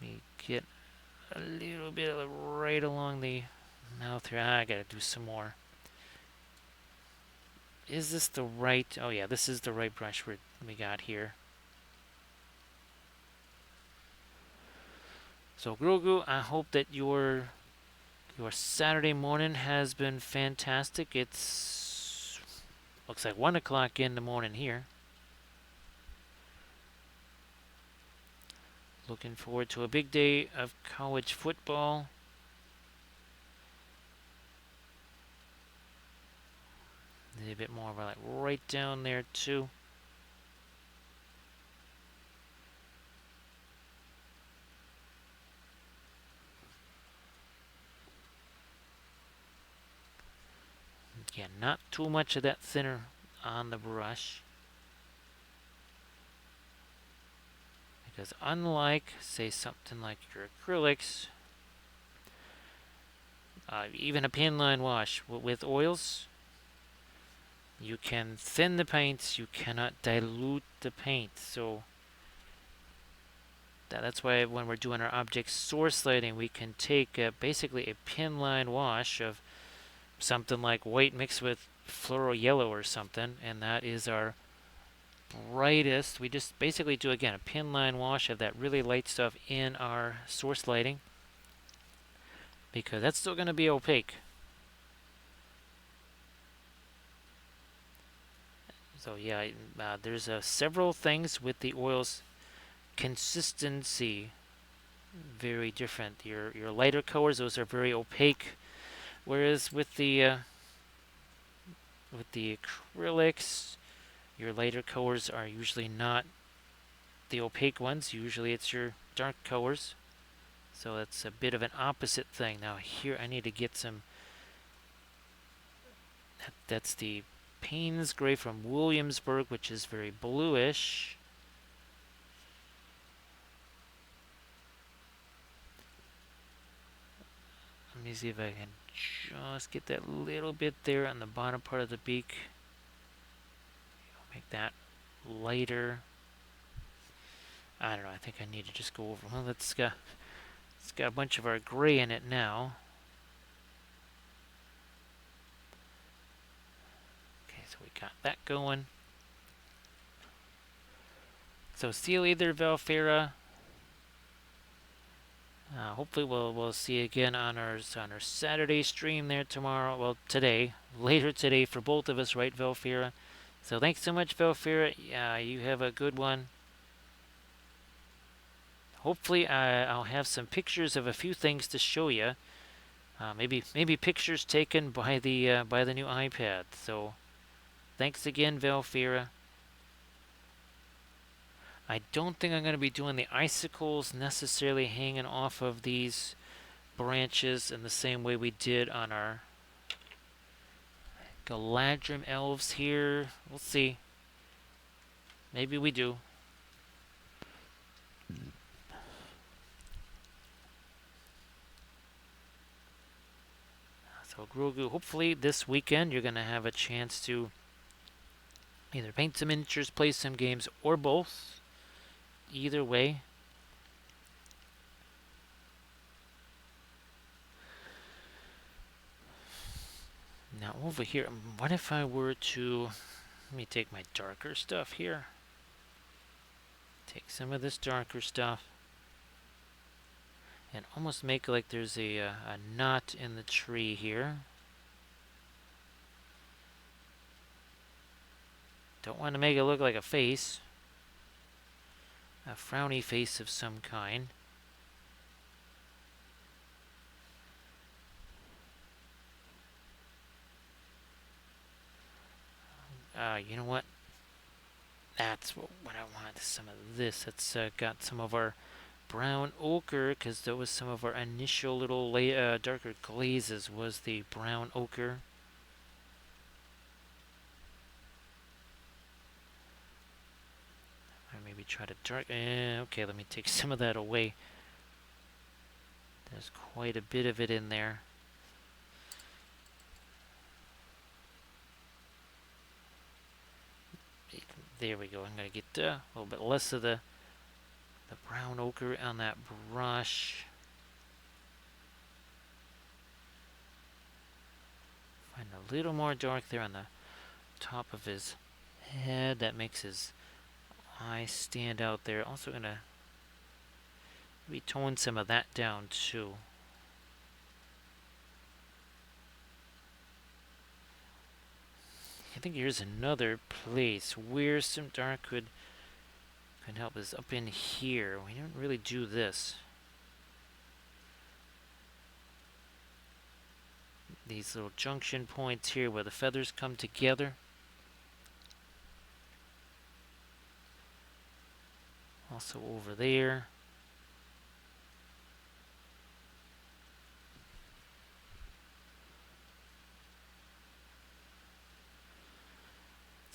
Let me get a little bit right along the mouth here. I gotta do some more. Is this the right? Oh yeah, this is the right brush we got here. So Grogu, I hope that your Saturday morning has been fantastic. It's looks like 1 o'clock in the morning here. Looking forward to a big day of college football. A bit more of like right down there too. Yeah, not too much of that thinner on the brush. Because unlike, say, something like your acrylics, even a pen line wash with oils, you can thin the paints, you cannot dilute the paint. So that's why when we're doing our object source lighting, we can take basically a pen line wash of something like white mixed with fluoro yellow or something, and that is our brightest. We just basically do, again, a pin line wash of that really light stuff in our source lighting, because that's still going to be opaque. So yeah, there's several things with the oils. Consistency, very different. Your lighter colors, those are very opaque, whereas with the acrylics, your lighter colors are usually not the opaque ones. Usually it's your dark colors. So it's a bit of an opposite thing. Now here I need to get some. That's the Payne's Gray from Williamsburg, which is very bluish. Let me see if I can just get that little bit there on the bottom part of the beak. Make that lighter. I don't know. I think I need to just go over. Well, it's got a bunch of our gray in it now. Okay, so we got that going. So seal either Valfera. Hopefully we'll see you again on our Saturday stream there tomorrow. Well, today, later today for both of us, right, Valfera? So thanks so much, Valfera. You have a good one. Hopefully I'll have some pictures of a few things to show you. Maybe pictures taken by the new iPad. So thanks again, Valfera. I don't think I'm going to be doing the icicles necessarily hanging off of these branches in the same way we did on our Galadrim elves here. We'll see. Maybe we do. So Grogu, hopefully this weekend you're going to have a chance to either paint some miniatures, play some games, or both. Either way. Now over here, what if I were to, let me take my darker stuff here. Take some of this darker stuff and almost make like there's a knot in the tree here. Don't want to make it look like a face. A frowny face of some kind. You know what? That's what I want. Some of this. It's got some of our brown ochre, because that was some of our initial little darker glazes, was the brown ochre. Or maybe try to dark. Okay, let me take some of that away. There's quite a bit of it in there. There we go. I'm going to get a little bit less of the brown ochre on that brush. Find a little more dark there on the top of his head. That makes his eyes stand out there. Also going to retone some of that down too. I think here's another place where some dark could help us up in here. We don't really do this. These little junction points here where the feathers come together. Also over there.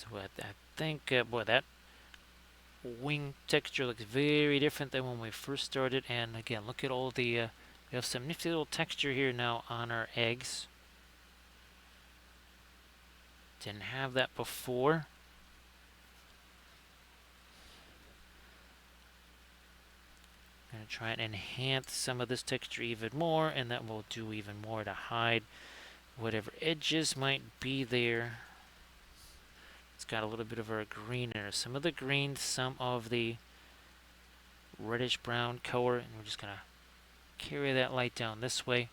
So I think, boy, that wing texture looks very different than when we first started. And again, look at all the, we have some nifty little texture here now on our eggs. Didn't have that before. I'm going to try and enhance some of this texture even more, and that will do even more to hide whatever edges might be there. It's got a little bit of our green in there. Some of the green, some of the reddish brown color, and we're just going to carry that light down this way.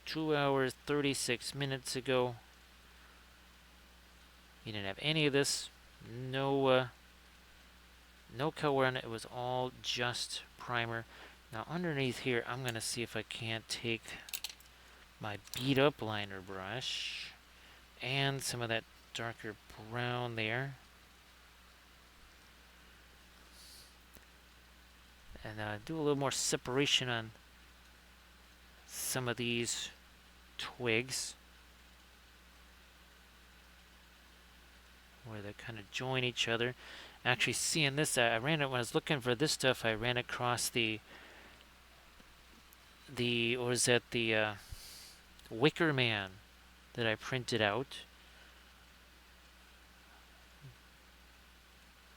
Two hours, 36 minutes ago. You didn't have any of this. No color on it. It was all just primer. Now underneath here, I'm going to see if I can't take my beat up liner brush and some of that darker brown there. And do a little more separation on some of these twigs, where they kind of join each other. Actually, seeing this, I ran it when I was looking for this stuff. I ran across the what was that, the Wicker Man that I printed out.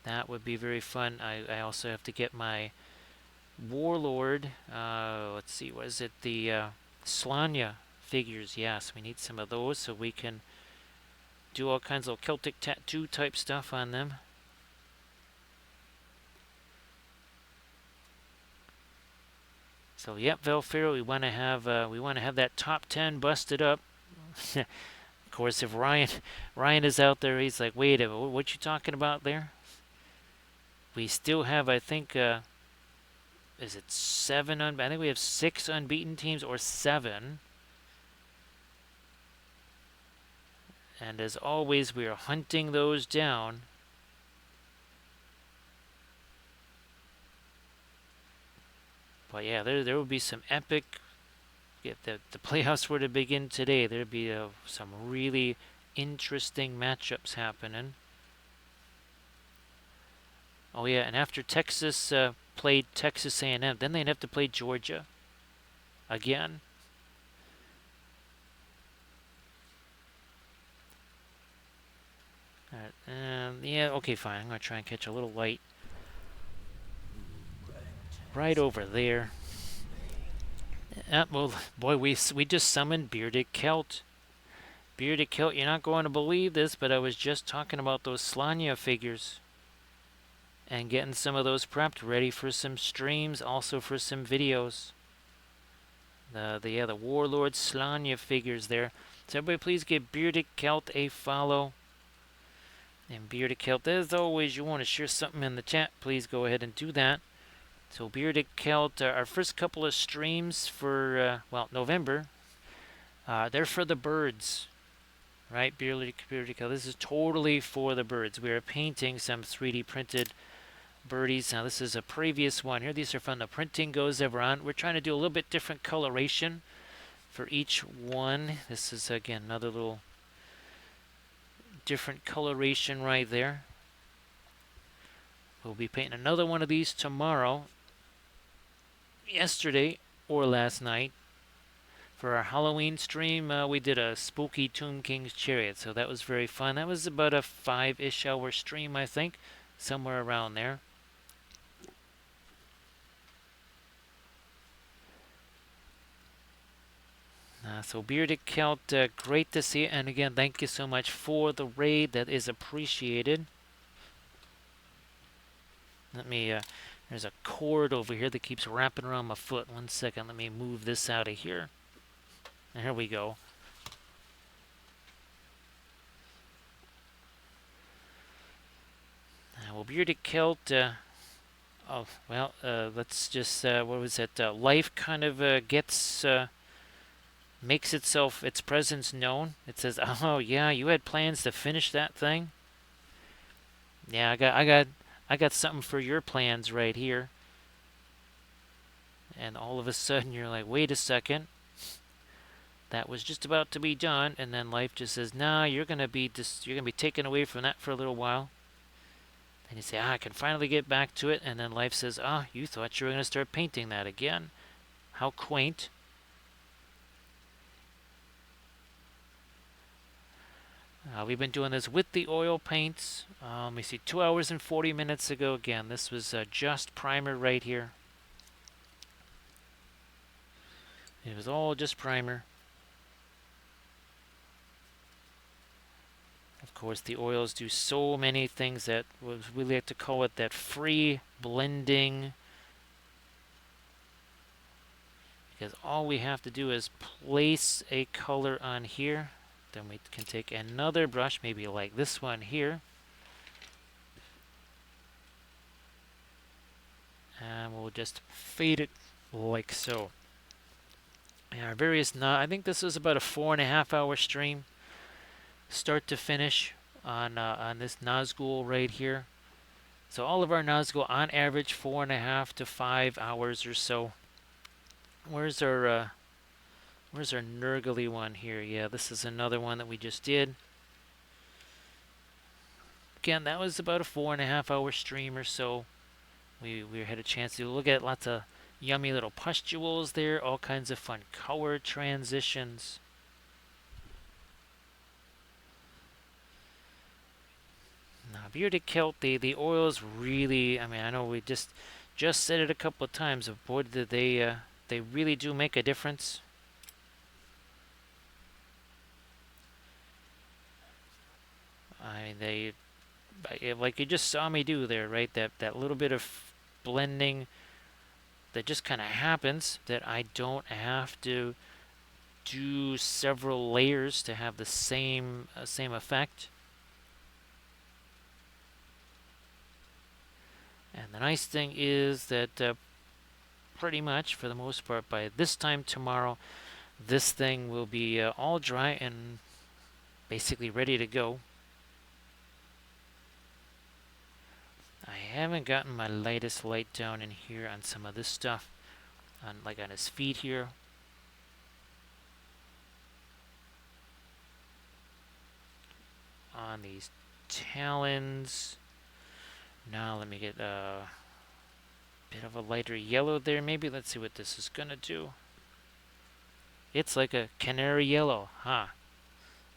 That would be very fun. I also have to get my Warlord. Let's see, what is it? The Slanya figures. Yes, we need some of those so we can do all kinds of Celtic tattoo type stuff on them. So yep, Velfero, we want to have that top 10 busted up. Of course, if Ryan is out there, he's like, wait a minute, what you talking about there? We still have, I think, is it 7? I think we have 6 unbeaten teams, or 7. And as always, we are hunting those down. But yeah, there will be some epic. If the playoffs were to begin today, there'd be some really interesting matchups happening. Oh yeah, and after Texas played Texas A&M, then they'd have to play Georgia again. Alright, yeah, okay, fine. I'm gonna try and catch a little light right over there. Well, boy, we just summoned Bearded Celt. Bearded Celt, you're not going to believe this, but I was just talking about those Slanya figures and getting some of those prepped, ready for some streams, also for some videos. The Warlord Slanya figures there. So everybody, please give Bearded Celt a follow. And Bearded Celt, as always, you want to share something in the chat, please go ahead and do that. So Bearded Celt, our first couple of streams for, November, they're for the birds, right? Bearded Celt, this is totally for the birds. We are painting some 3D printed birdies. Now this is a previous one here. These are from the Printing Goes Ever On. We're trying to do a little bit different coloration for each one. This is, again, another little different coloration right there. We'll be painting another one of these tomorrow. Yesterday or last night, for our Halloween stream, we did a spooky Tomb King's Chariot, so that was very fun. That was about a 5-ish hour stream, I think, somewhere around there. So Bearded Celt, great to see you. And again, thank you so much for the raid. That is appreciated. Let me, there's a cord over here that keeps wrapping around my foot. 1 second, let me move this out of here. There we go. Well, Bearded Celt, let's just, what was it? Life kind of gets, makes its presence known. It says, "Oh yeah, you had plans to finish that thing." Yeah, I got something for your plans right here. And all of a sudden, you're like, "Wait a second." that was just about to be done, and then life just says, "Nah, you're gonna be taken away from that for a little while." And you say, "Ah, I can finally get back to it," and then life says, "Ah, you thought you were gonna start painting that again? How quaint." We've been doing this with the oil paints. Let me see, 2 hours and 40 minutes ago. Again, this was just primer right here. It was all just primer. Of course, the oils do so many things that we like to call it that free blending. Because all we have to do is place a color on here. Then we can take another brush, maybe like this one here. And we'll just fade it like so. And our various, I think this was about a 4.5 hour stream, start to finish, on this Nazgul right here. So all of our Nazgul on average 4.5 to 5 hours or so. Where's our Nurgly one here? Yeah, this is another one that we just did. Again, that was about a 4.5 hour stream or so. We had a chance to look at lots of yummy little pustules there, all kinds of fun color transitions. Now, bearded kelp, the oils really, I mean, I know we just said it a couple of times, but boy, did they really do make a difference. I mean, they, like you just saw me do there, right? That little bit of blending that just kind of happens, that I don't have to do several layers to have the same effect. And the nice thing is that pretty much, for the most part, by this time tomorrow, this thing will be all dry and basically ready to go. I haven't gotten my lightest light down in here on some of this stuff, like on his feet here. On these talons. Now let me get a bit of a lighter yellow there maybe. Let's see what this is gonna do. It's like a canary yellow, huh?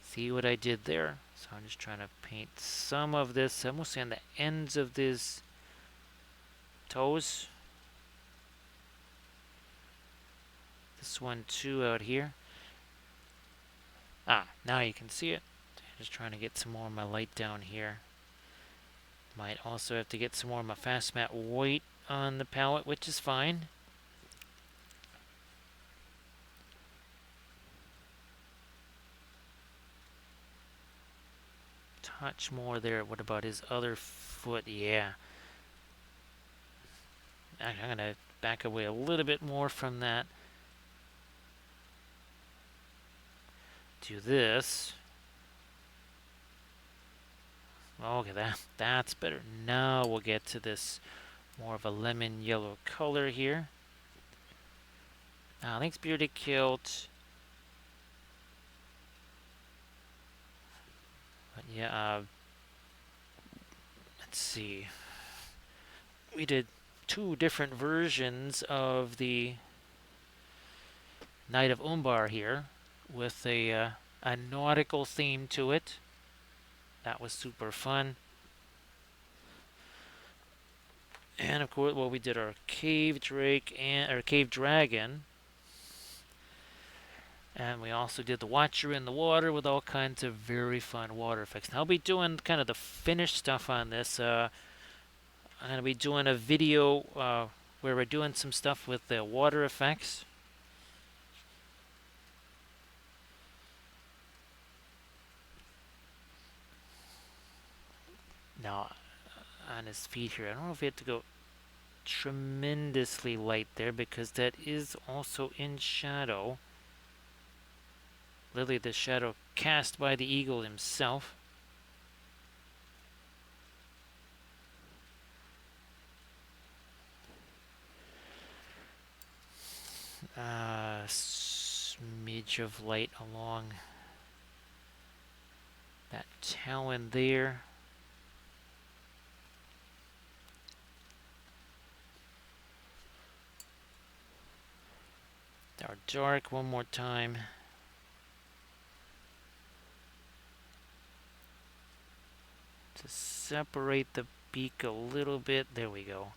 See what I did there? So I'm just trying to paint some of this, mostly on the ends of these toes. This one too out here. Now you can see it. Just trying to get some more of my light down here. Might also have to get some more of my fast matte white on the palette, which is fine. Touch more there. What about his other foot? Yeah. I'm going to back away a little bit more from that. Do this. Okay, that's better. Now we'll get to this more of a lemon yellow color here. Thanks, Bearded Kilt. But yeah, let's see. We did 2 different versions of the Knight of Umbar here, with a nautical theme to it. That was super fun. And of course, well, we did our cave drake and our cave dragon, and we also did the Watcher in the water with all kinds of very fun water effects. And I'll be doing kind of the finished stuff on this. I'm going to be doing a video where we're doing some stuff with the water effects. Now, on his feet here, I don't know if we have to go tremendously light there, because that is also in shadow. Literally the shadow cast by the eagle himself. smidge of light along that talon there. Our dark one more time. To separate the beak a little bit. There we go.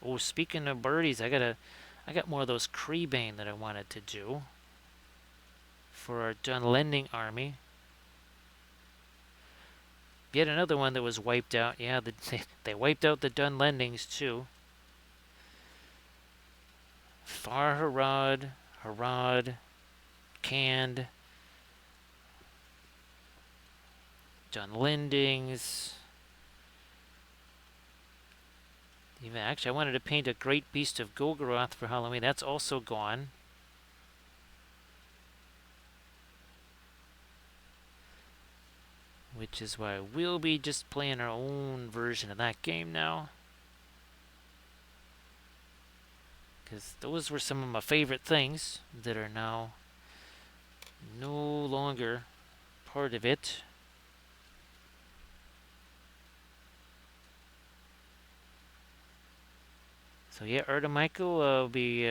Oh, speaking of birdies, I got more of those Creebane that I wanted to do for our Dunlending army. Yet another one that was wiped out. Yeah, they wiped out the Dunlendings too. Far Harad, Harad, Canned, Dunlendings. Even actually, I wanted to paint a Great Beast of Golgoroth for Halloween. That's also gone. Which is why we'll be just playing our own version of that game now. Because those were some of my favorite things that are now no longer part of it. So yeah, Erda Michael will be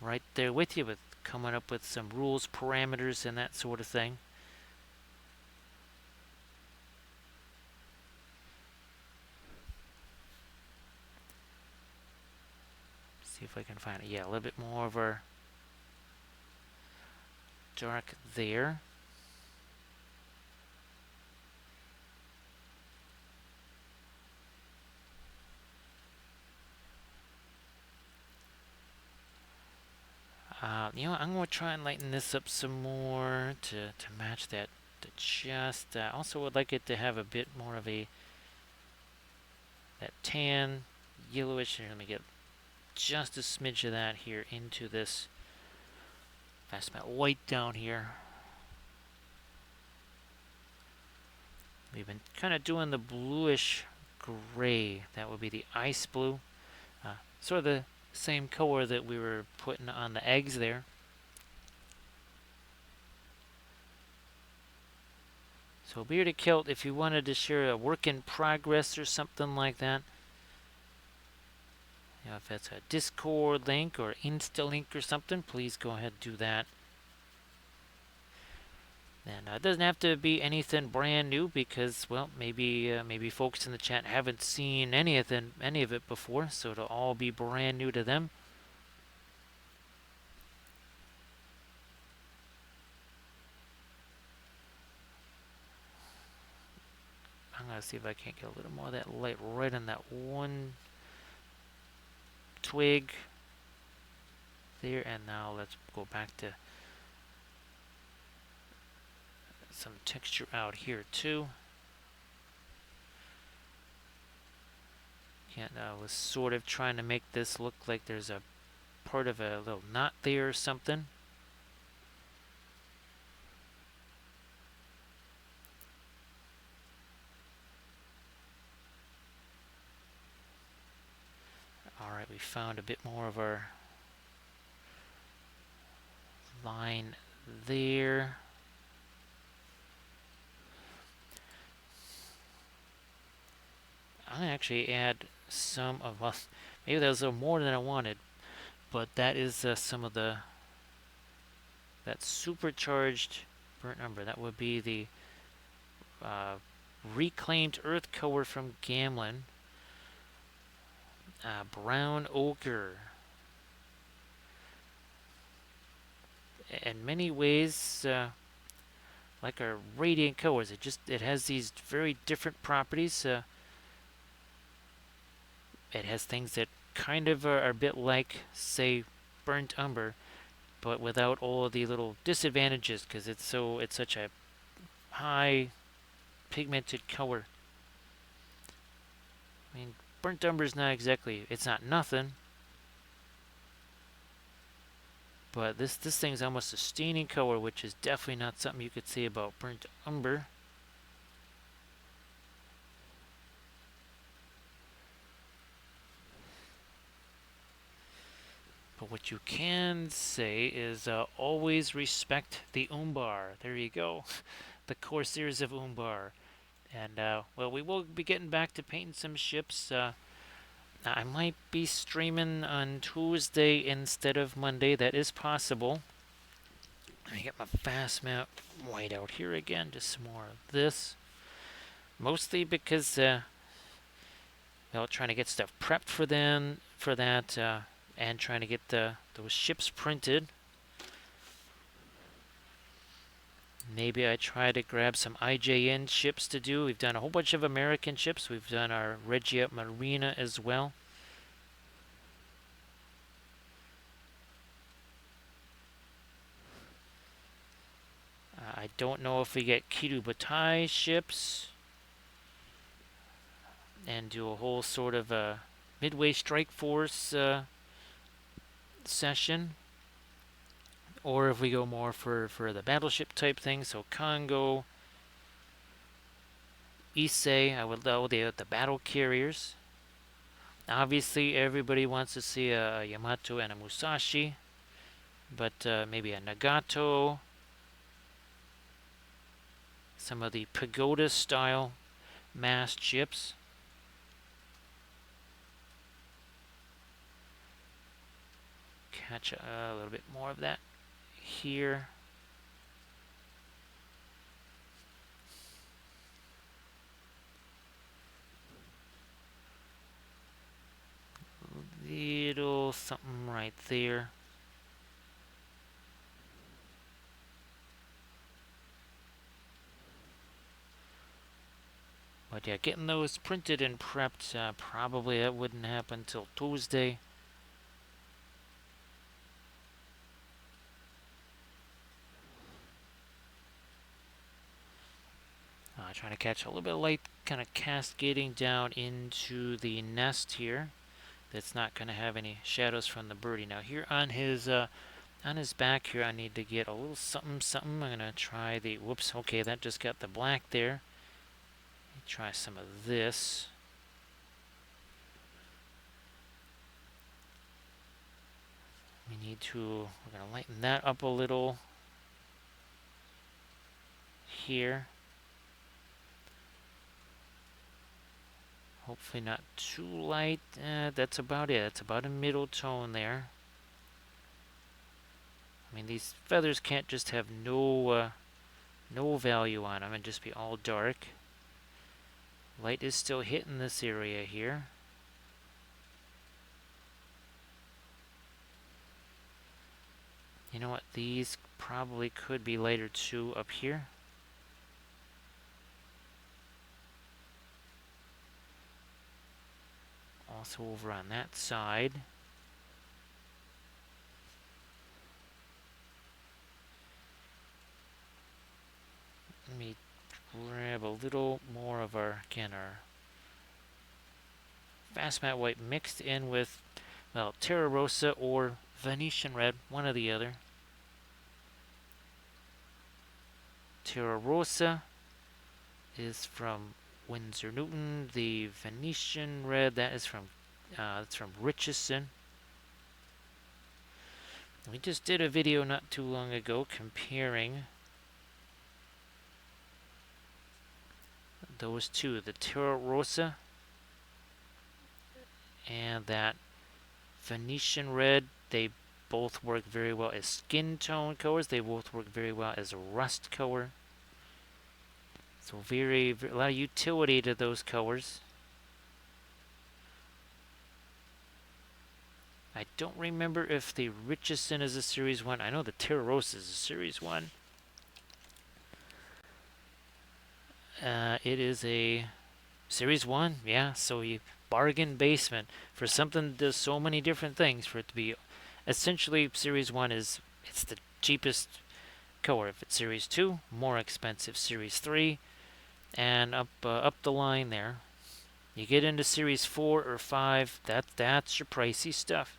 right there with you with coming up with some rules, parameters, and that sort of thing. See if I can find it. Yeah, a little bit more of our dark there. You know, I'm going to try and lighten this up some more to match that the chest. Also would like it to have a bit more of that tan, yellowish. Here, let me get just a smidge of that here into this fast matte white down here. We've been kind of doing the bluish gray. That would be the ice blue. Sort of the same color that we were putting on the eggs there. So Bearded Kilt, if you wanted to share a work in progress or something like that, you know, if that's a Discord link or Insta link or something, please go ahead and do that. And it doesn't have to be anything brand new because, well, maybe folks in the chat haven't seen any of it before, so it'll all be brand new to them. I'm gonna see if I can't get a little more of that light right on that one twig there, and now let's go back to some texture out here too. Yeah, I was sort of trying to make this look like there's a part of a little knot there or something. Alright, we found a bit more of our line there. I'm going to actually add some of, well, maybe that was a little more than I wanted, but that is some of that supercharged burnt umber. That would be the reclaimed earth color from Gamlin. Brown ochre. In many ways, like our radiant colors, it has these very different properties. It has things that kind of are a bit like, say, burnt umber, but without all of the little disadvantages because it's such a high pigmented color. I mean, burnt umber is not exactly, it's not nothing, but this thing's almost a staining color, which is definitely not something you could say about burnt umber. what you can say is always respect the Umbar. There you go. The Corsairs of Umbar. And, well, we will be getting back to painting some ships. I might be streaming on Tuesday instead of Monday. That is possible. Let me get my fast map white out here again. Just some more of this. Mostly because, well, trying to get stuff prepped for that, and trying to get those ships printed. Maybe I try to grab some IJN ships to do. We've done a whole bunch of American ships. We've done our Regia Marina as well. I don't know if we get Kirubatai ships and do a whole sort of a Midway Strike Force session, or if we go more for the battleship type thing. So Congo, Issei, I would know the battle carriers. Obviously, everybody wants to see a Yamato and a Musashi, but maybe a Nagato, some of the pagoda style mast ships. Catch a little bit more of that here. Little something right there. But yeah, getting those printed and prepped, probably that wouldn't happen till Tuesday. Trying to catch a little bit of light kind of cascading down into the nest here. That's not going to have any shadows from the birdie. Now here on his back here, I need to get a little something. I'm going to try the, whoops, okay, that just got the black there. Try some of this. We're going to lighten that up a little here. Hopefully not too light. That's about it. That's about a middle tone there. I mean, these feathers can't just have no value on them and just be all dark. Light is still hitting this area here. You know what? These probably could be lighter too up here. Also over on that side. Let me grab a little more of our fast matte white mixed in with, well, Terra Rosa or Venetian red, one or the other. Terra Rosa is from Winsor Newton. The Venetian red, that is from Richardson. We just did a video not too long ago comparing those two, the Terra Rosa and that Venetian red. They both work very well as skin tone colors. They both work very well as a rust color. So a lot of utility to those colors. I don't remember if the Richardson is a Series 1. I know the Terra Rosa is a Series 1. It is a Series 1, yeah, so you bargain basement for something that does so many different things for it to be essentially Series 1 it's the cheapest color. If it's Series 2, more expensive. Series 3, and up the line there. You get into Series 4 or 5, that's your pricey stuff.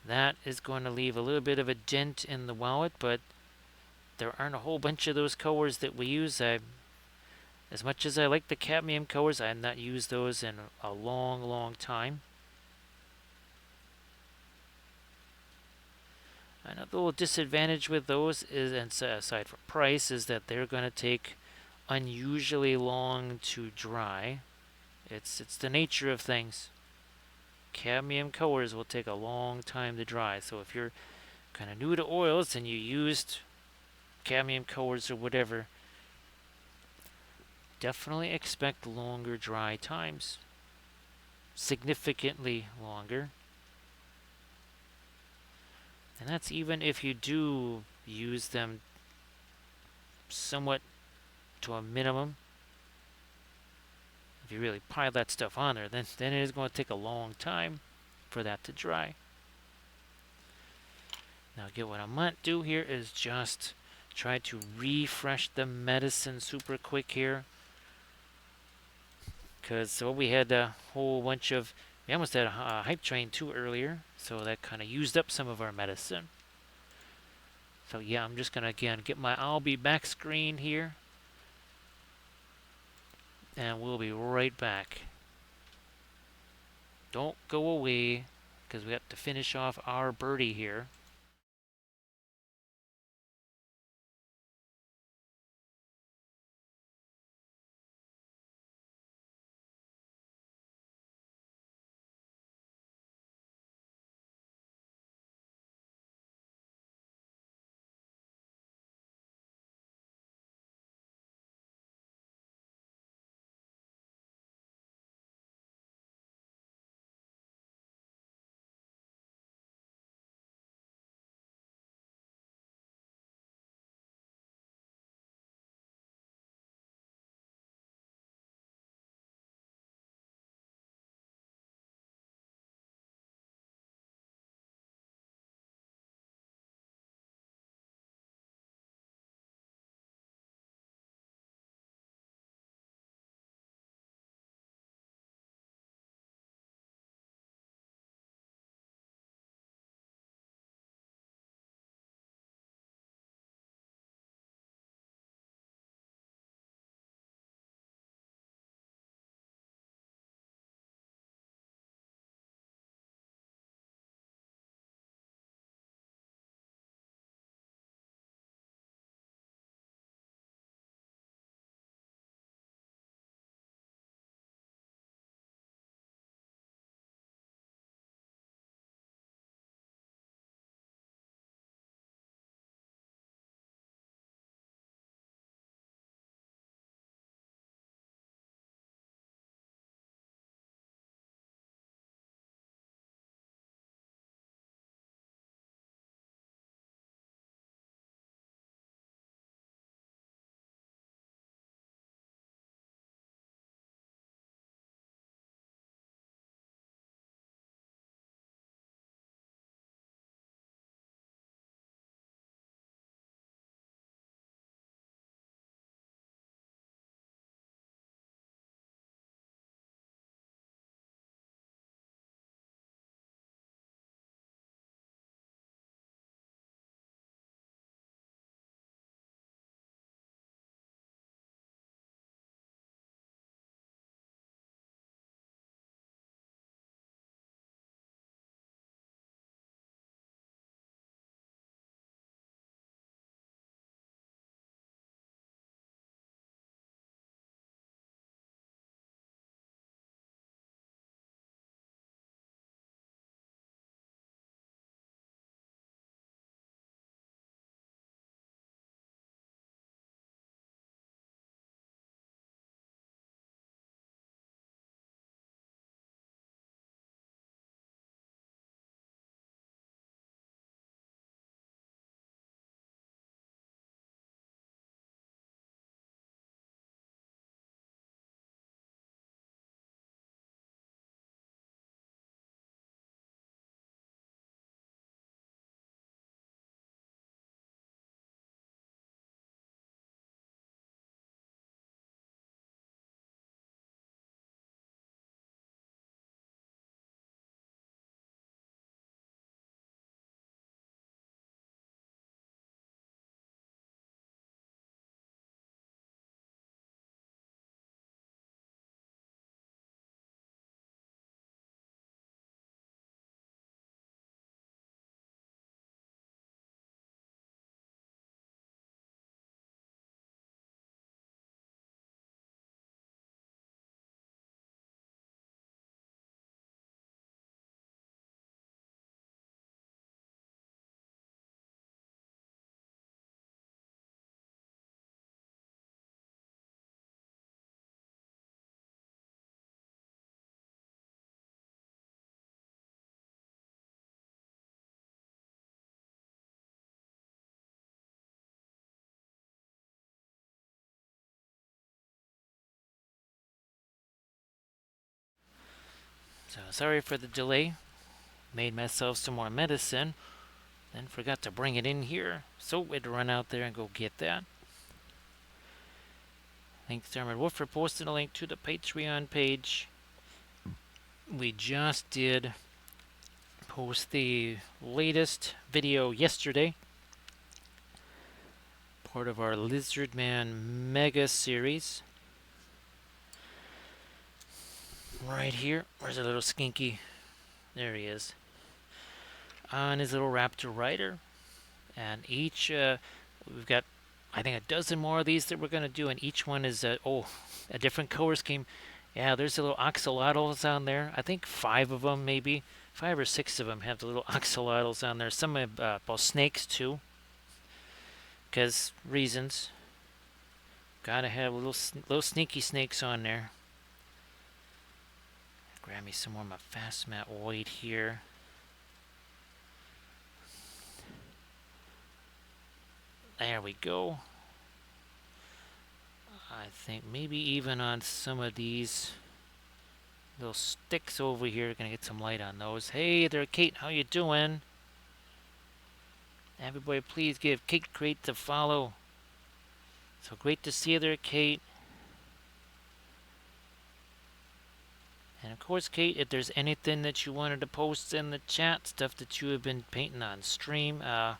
That is going to leave a little bit of a dent in the wallet, but there aren't a whole bunch of those colors that we use. As much as I like the cadmium colors, I have not used those in a long, long time. Another little disadvantage with those is, and aside from price, is that they're going to take unusually long to dry. It's the nature of things. Cadmium colors will take a long time to dry. So if you're kind of new to oils and you used cadmium colors or whatever, definitely expect longer dry times. Significantly longer. And that's even if you do use them somewhat to a minimum. If you really pile that stuff on there, then it is going to take a long time for that to dry. Now, again, what I might do here is just try to refresh the medicine super quick here. Because we had a whole bunch of, we almost had a hype train too earlier, so that kind of used up some of our medicine. So yeah, I'm just going to again get my I'll be back screen here. And we'll be right back. Don't go away, because we have to finish off our birdie here. So sorry for the delay. Made myself some more medicine, then forgot to bring it in here, so we had to run out there and go get that. Thanks to Armored Wolf for posting a link to the Patreon page. We just did post the latest video yesterday, part of our Lizard Man Mega series. Right here, where's a little skinky? There he is. On his little raptor rider. And each, we've got, I think, a dozen more of these that we're going to do, and each one is, a different color scheme. Yeah, there's the little axolotls on there. I think 5 of them, maybe. 5 or 6 of them have the little axolotls on there. Some have snakes, too. Because reasons. Gotta have little sneaky snakes on there. Grab me some more of my fast matte white here. There we go. I think maybe even on some of these little sticks over here, gonna get some light on those. Hey there, Kate, how you doing? Everybody please give Kate Crate a follow. So great to see you there, Kate. And of course, Kate, if there's anything that you wanted to post in the chat, stuff that you have been painting on stream, I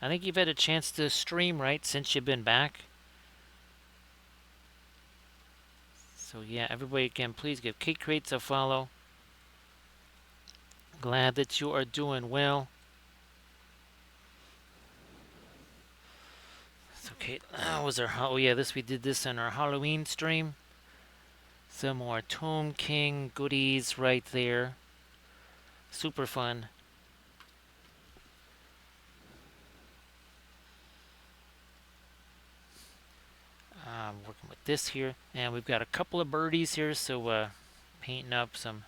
think you've had a chance to stream, right, since you've been back. So yeah, everybody again, please give Kate Crates a follow. Glad that you are doing well. So Kate, we did this on our Halloween stream. Some more Tomb King goodies right there. Super fun. Working with this here, and we've got a couple of birdies here, so painting up some.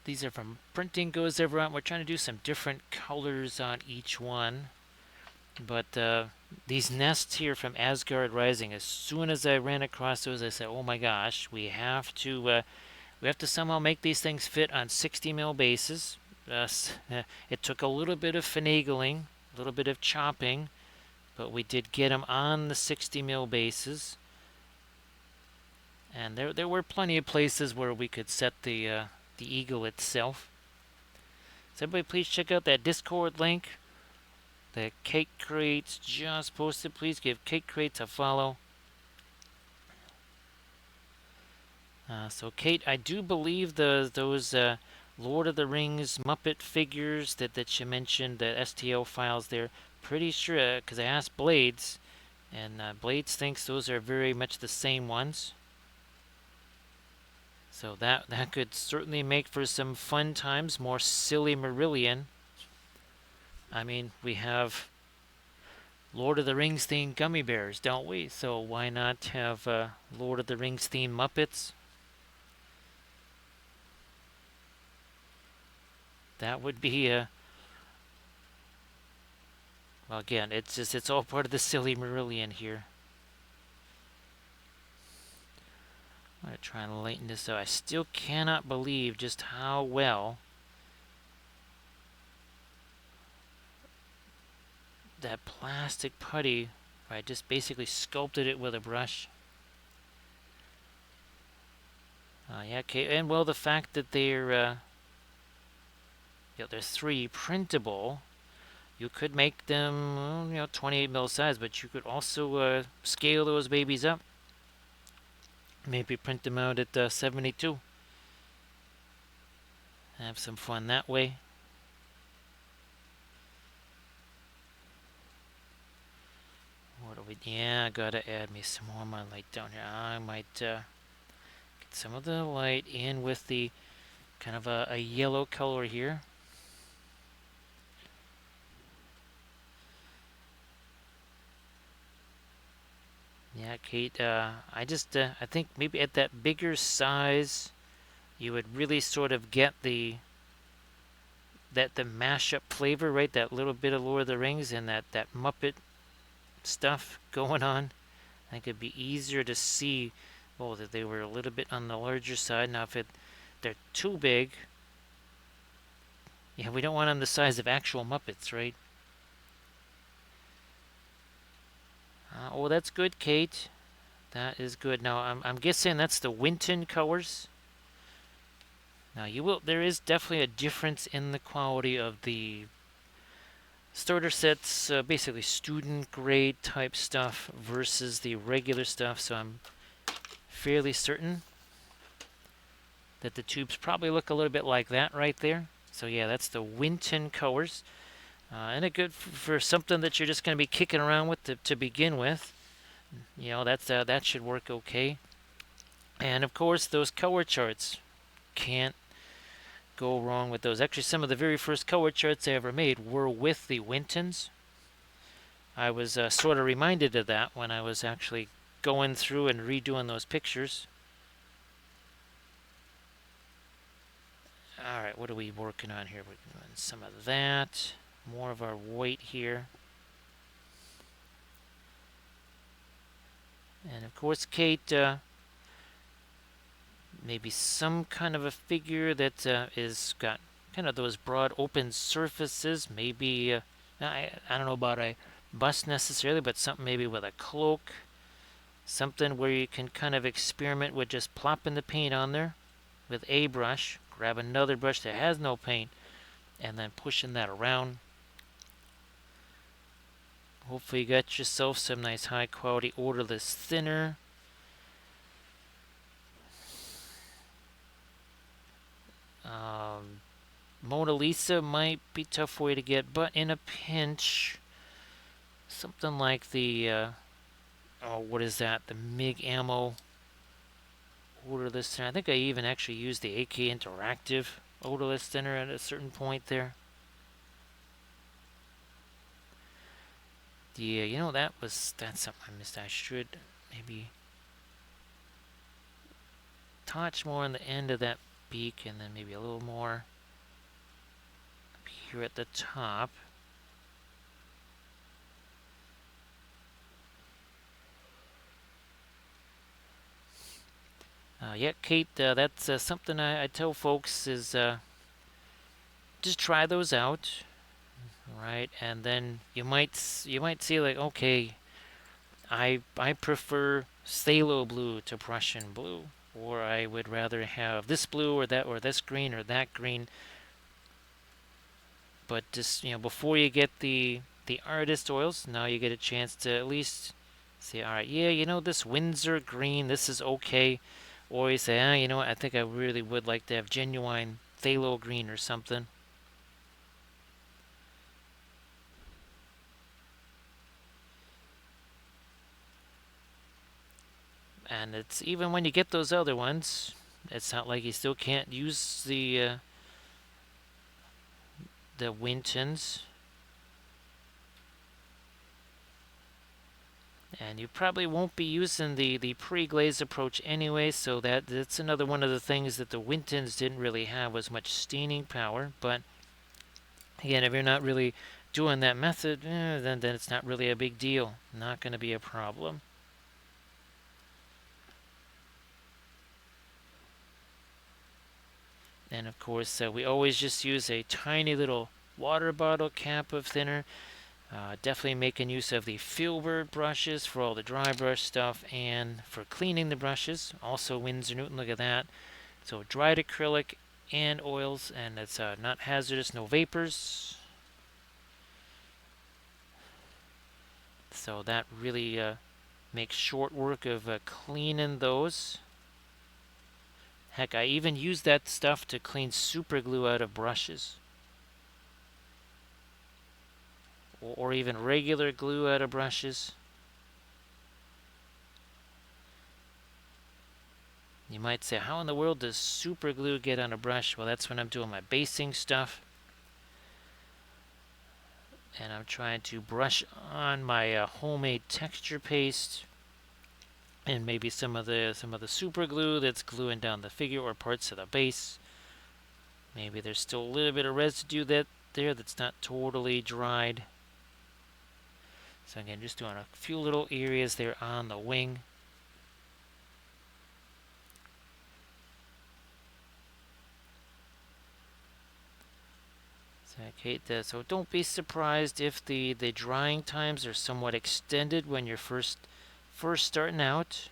These are from Printing Goes Everyone. We're trying to do some different colors on each one, but these nests here from Asgard Rising. As soon as I ran across those, I said, "Oh my gosh, we have to somehow make these things fit on 60 mil bases." It took a little bit of finagling, a little bit of chopping. But we did get them on the 60 mil bases, and there were plenty of places where we could set the eagle itself. So everybody, please check out that Discord link that Cake Crates just posted. Please give Cake Crates a follow. So Kate, I do believe those Lord of the Rings Muppet figures that you mentioned, the STL files there. Pretty sure, because I asked Blades, and Blades thinks those are very much the same ones. So that could certainly make for some fun times, more silly Marillion. I mean, we have Lord of the Rings themed gummy bears, don't we? So why not have Lord of the Rings themed Muppets? That would be a... Well, again, it's all part of the silly Marillion here. I'm going to try and lighten this up. I still cannot believe just how well that plastic putty, I just basically sculpted it with a brush. Yeah, okay, and well, the fact that they're 3D printable, you could make them, 28 mil size, but you could also scale those babies up. Maybe print them out at 72. Have some fun that way. What do we... Yeah, I gotta add me some more of my light down here. I might get some of the light in with the kind of a yellow color here. Yeah, Kate, I think maybe at that bigger size, you would really sort of get the mashup flavor, right? That little bit of Lord of the Rings and that Muppet stuff going on. I think it'd be easier to see, that they were a little bit on the larger side. Now, if they're too big. Yeah, we don't want them the size of actual Muppets, right? Oh, that's good, Kate. That is good. Now, I'm guessing that's the Winton colors. Now, there is definitely a difference in the quality of the starter sets, basically student grade type stuff versus the regular stuff. So I'm fairly certain that the tubes probably look a little bit like that right there. So yeah, that's the Winton colors. And a good for something that you're just going to be kicking around with to begin with. You know, that should work okay. And of course, those color charts, can't go wrong with those. Actually, some of the very first color charts I ever made were with the Wintons. I was sort of reminded of that when I was actually going through and redoing those pictures. All right, what are we working on here? We're doing some of that. More of our white here. And of course, Kate, maybe some kind of a figure that is got kind of those broad open surfaces. Maybe, I don't know about a bust necessarily, but something maybe with a cloak. Something where you can kind of experiment with just plopping the paint on there with a brush. Grab another brush that has no paint and then pushing that around. Hopefully you got yourself some nice high quality odorless thinner. Mona Lisa might be tough for you to get, but in a pinch, something like the, oh, what is that? The MIG ammo odorless thinner. I think I even actually used the AK Interactive odorless thinner at a certain point there. Yeah, you know, that's something I missed. I should maybe touch more on the end of that beak and then maybe a little more up here at the top. Yeah, Kate, that's something I tell folks is just try those out, right? And then you might see like, okay, I prefer phthalo blue to Prussian blue, or I would rather have this blue or that or this green or that green. But just, you know, before you get the artist oils, now you get a chance to at least say, all right, yeah, you know, this Windsor green, this is okay. Or you say, you know what, I think I really would like to have genuine phthalo green or something. And it's even when you get those other ones, it's not like you still can't use the Wintons. And you probably won't be using the pre-glaze approach anyway, so that's another one of the things that the Wintons didn't really have was much staining power. But again, if you're not really doing that method, then it's not really a big deal. Not going to be a problem. And of course, we always just use a tiny little water bottle cap of thinner. Definitely making use of the Filbert brushes for all the dry brush stuff and for cleaning the brushes. Also Winsor Newton, look at that. So dried acrylic and oils, and it's not hazardous, no vapors. So that really makes short work of cleaning those. Heck, I even use that stuff to clean super glue out of brushes. Or even regular glue out of brushes. You might say, how in the world does super glue get on a brush? Well, that's when I'm doing my basing stuff. And I'm trying to brush on my homemade texture paste. And maybe some of the super glue that's gluing down the figure or parts of the base. Maybe there's still a little bit of residue that's not totally dried. So again, just doing a few little areas there on the wing. Okay, so don't be surprised if the drying times are somewhat extended when you're first starting out.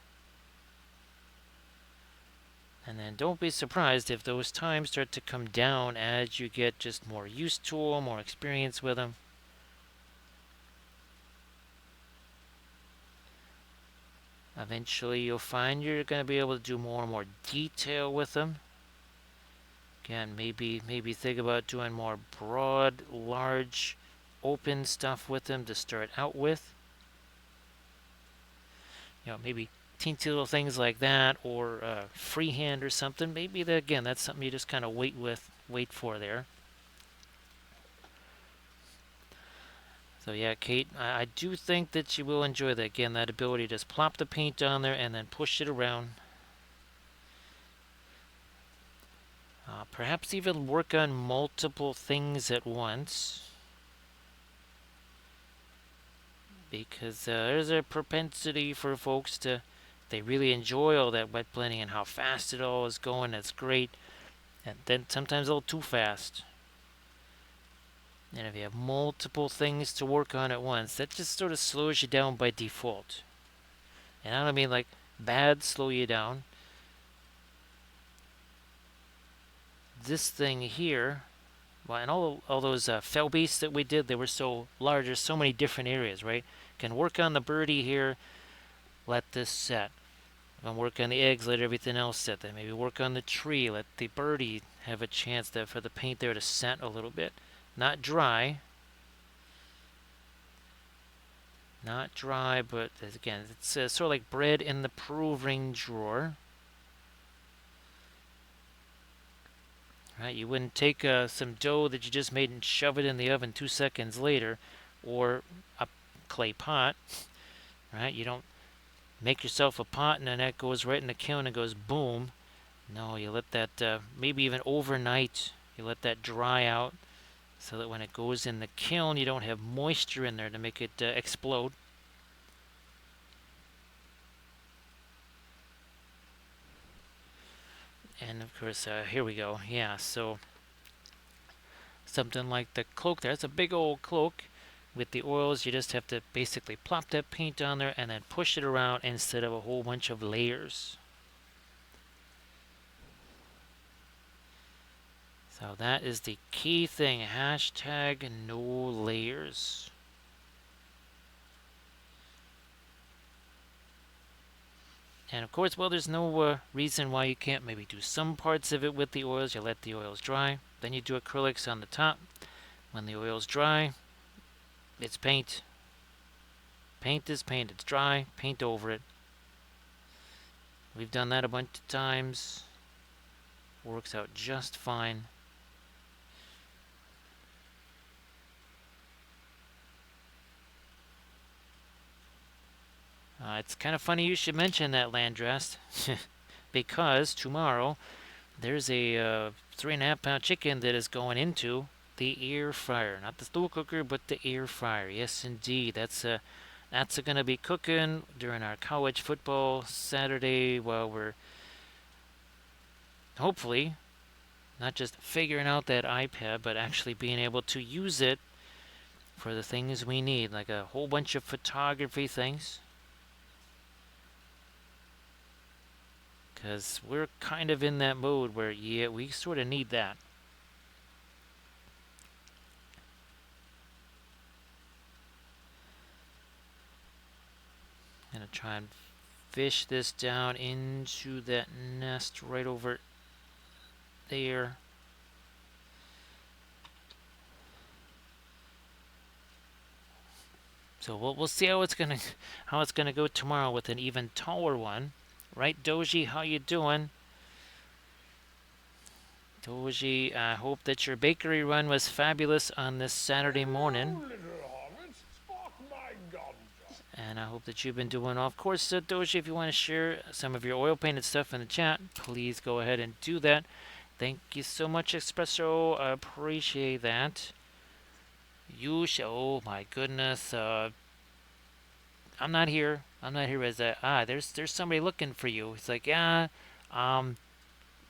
And then don't be surprised if those times start to come down as you get just more used to them, more experience with them. Eventually you'll find you're going to be able to do more and more detail with them. Again, maybe think about doing more broad, large, open stuff with them to start out with. Maybe teensy little things like that, or freehand or something. Maybe again, that's something you just kind of wait for there. So yeah, Kate, I do think that you will enjoy that. Again, that ability to just plop the paint on there and then push it around. Perhaps even work on multiple things at once. Because there's a propensity for folks they really enjoy all that wet blending and how fast it all is going. That's great. And then sometimes a little too fast. And if you have multiple things to work on at once, that just sort of slows you down by default. And I don't mean like bad slow you down. This thing here, well, and all those fell beasts that we did, they were so large. There's so many different areas, right? Can work on the birdie here, let this set. If work on the eggs, let everything else set. Then maybe work on the tree, let the birdie have a chance for the paint there to set a little bit. Not dry. Not dry, but again, it's sort of like bread in the proving drawer. Right? You wouldn't take some dough that you just made and shove it in the oven 2 seconds later, or a clay pot. Right? You don't make yourself a pot and then that goes right in the kiln and goes boom. No, you let that maybe even overnight. You let that dry out so that when it goes in the kiln, you don't have moisture in there to make it explode. And of course, here we go. Yeah, so something like the cloak there. It's a big old cloak. With the oils, you just have to basically plop that paint on there and then push it around instead of a whole bunch of layers. So that is the key thing. Hashtag no layers. And of course, well, there's no reason why you can't maybe do some parts of it with the oils. You let the oils dry. Then you do acrylics on the top. When the oil's dry, it's paint. Paint is paint. It's dry. Paint over it. We've done that a bunch of times. Works out just fine. It's kind of funny you should mention that, Landrest, because tomorrow there's a 3.5-pound chicken that is going into the air fryer. Not the slow cooker, but the air fryer. Yes, indeed. That's going to be cooking during our college football Saturday while we're hopefully not just figuring out that iPad, but actually being able to use it for the things we need, like a whole bunch of photography things. Because we're kind of in that mode where, yeah, we sort of need that. I'm going to try and fish this down into that nest right over there. So we'll see how it's gonna go tomorrow with an even taller one. Right, Doji? How you doing? Doji, I hope that your bakery run was fabulous on this Saturday morning. And I hope that you've been doing well. Of course, Doji, if you want to share some of your oil painted stuff in the chat, please go ahead and do that. Thank you so much, Espresso. I appreciate that. You shall. Oh my goodness. I'm not here. I'm not here as there's somebody looking for you. It's like, yeah, I'm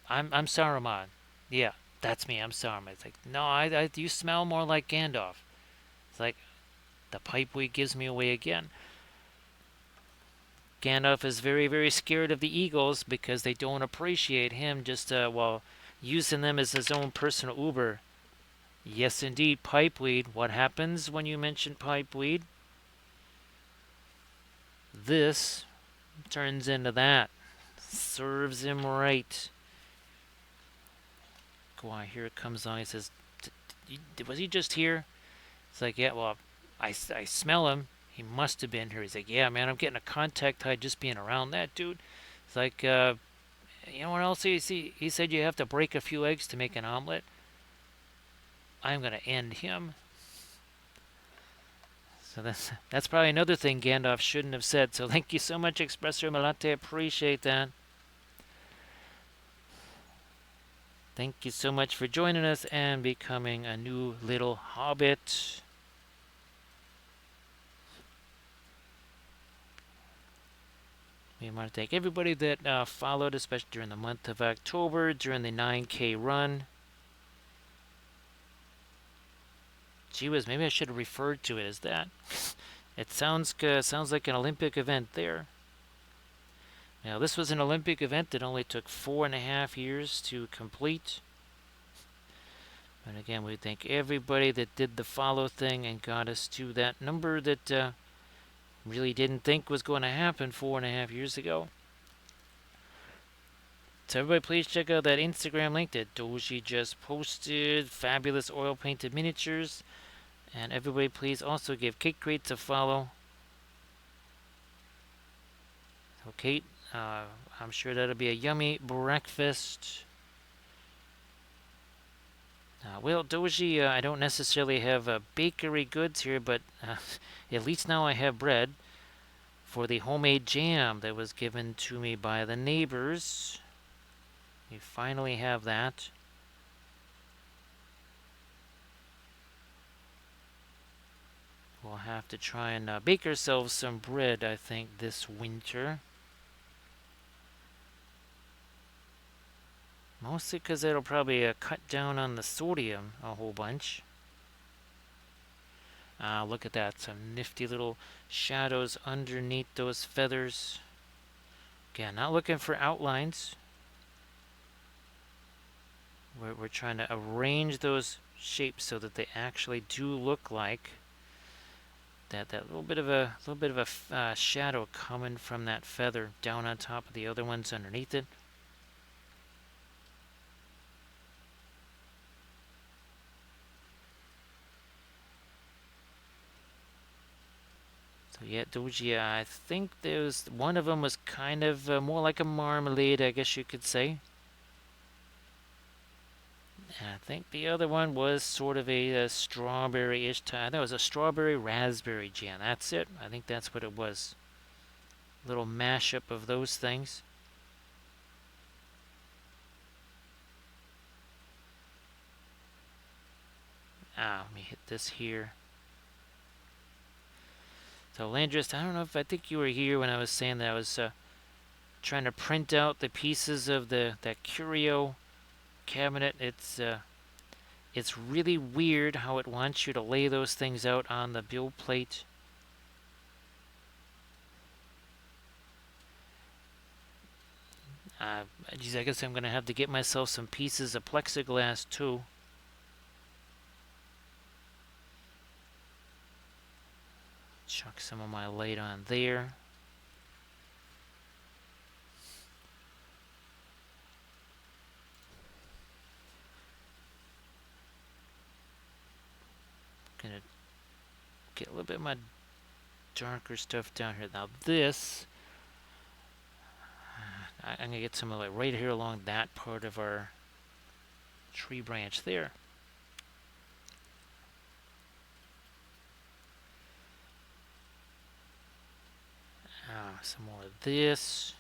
Saruman. Yeah. That's me. I'm sorry. It's like, no, you smell more like Gandalf. It's like the pipeweed gives me away again. Gandalf is very, very scared of the eagles because they don't appreciate him just, well, using them as his own personal Uber. Yes, indeed, pipeweed. What happens when you mention pipeweed? This turns into that. Serves him right. Go on, here it comes on. He says, was he just here? It's like, yeah, well, I smell him. He must have been here. He's like, yeah, man, I'm getting a contact high just being around that dude. It's like, you know what else he said you have to break a few eggs to make an omelet. I'm going to end him. So that's probably another thing Gandalf shouldn't have said. So thank you so much, Espresso Malate. Appreciate that. Thank you so much for joining us and becoming a new little hobbit. We want to thank everybody that followed, especially during the month of October, during the 9K run. Gee whiz, maybe I should have referred to it as that. It sounds like an Olympic event there. Now, this was an Olympic event that only took 4.5 years to complete. And again, we thank everybody that did the follow thing and got us to that number that really didn't think was going to happen 4.5 years ago. So everybody please check out that Instagram link that Doji just posted. Fabulous oil painted miniatures. And everybody please also give Kate Crates a follow. So Kate, I'm sure that'll be a yummy breakfast. Well, Doji, I don't necessarily have bakery goods here, but at least now I have bread for the homemade jam that was given to me by the neighbors. We finally have that. We'll have to try and bake ourselves some bread, I think, this winter. Mostly because it'll probably cut down on the sodium a whole bunch. Look at that. Some nifty little shadows underneath those feathers. Again, not looking for outlines. We're trying to arrange those shapes so that they actually do look like that little bit of a shadow coming from that feather down on top of the other ones underneath it. So yeah, Doji, I think there's one of them was kind of more like a marmalade, I guess you could say. And I think the other one was sort of a strawberry-ish type. That was a strawberry raspberry jam. That's it. I think that's what it was. A little mashup of those things. Let me hit this here. So Landris, I don't know if I think you were here when I was saying that I was trying to print out the pieces of that curio cabinet. It's really weird how it wants you to lay those things out on the build plate. Geez, I guess I'm going to have to get myself some pieces of plexiglass too. Chuck some of my light on there. Gonna get a little bit of my darker stuff down here. Now this, I'm gonna get some of it right here along that part of our tree branch there. Some more of this.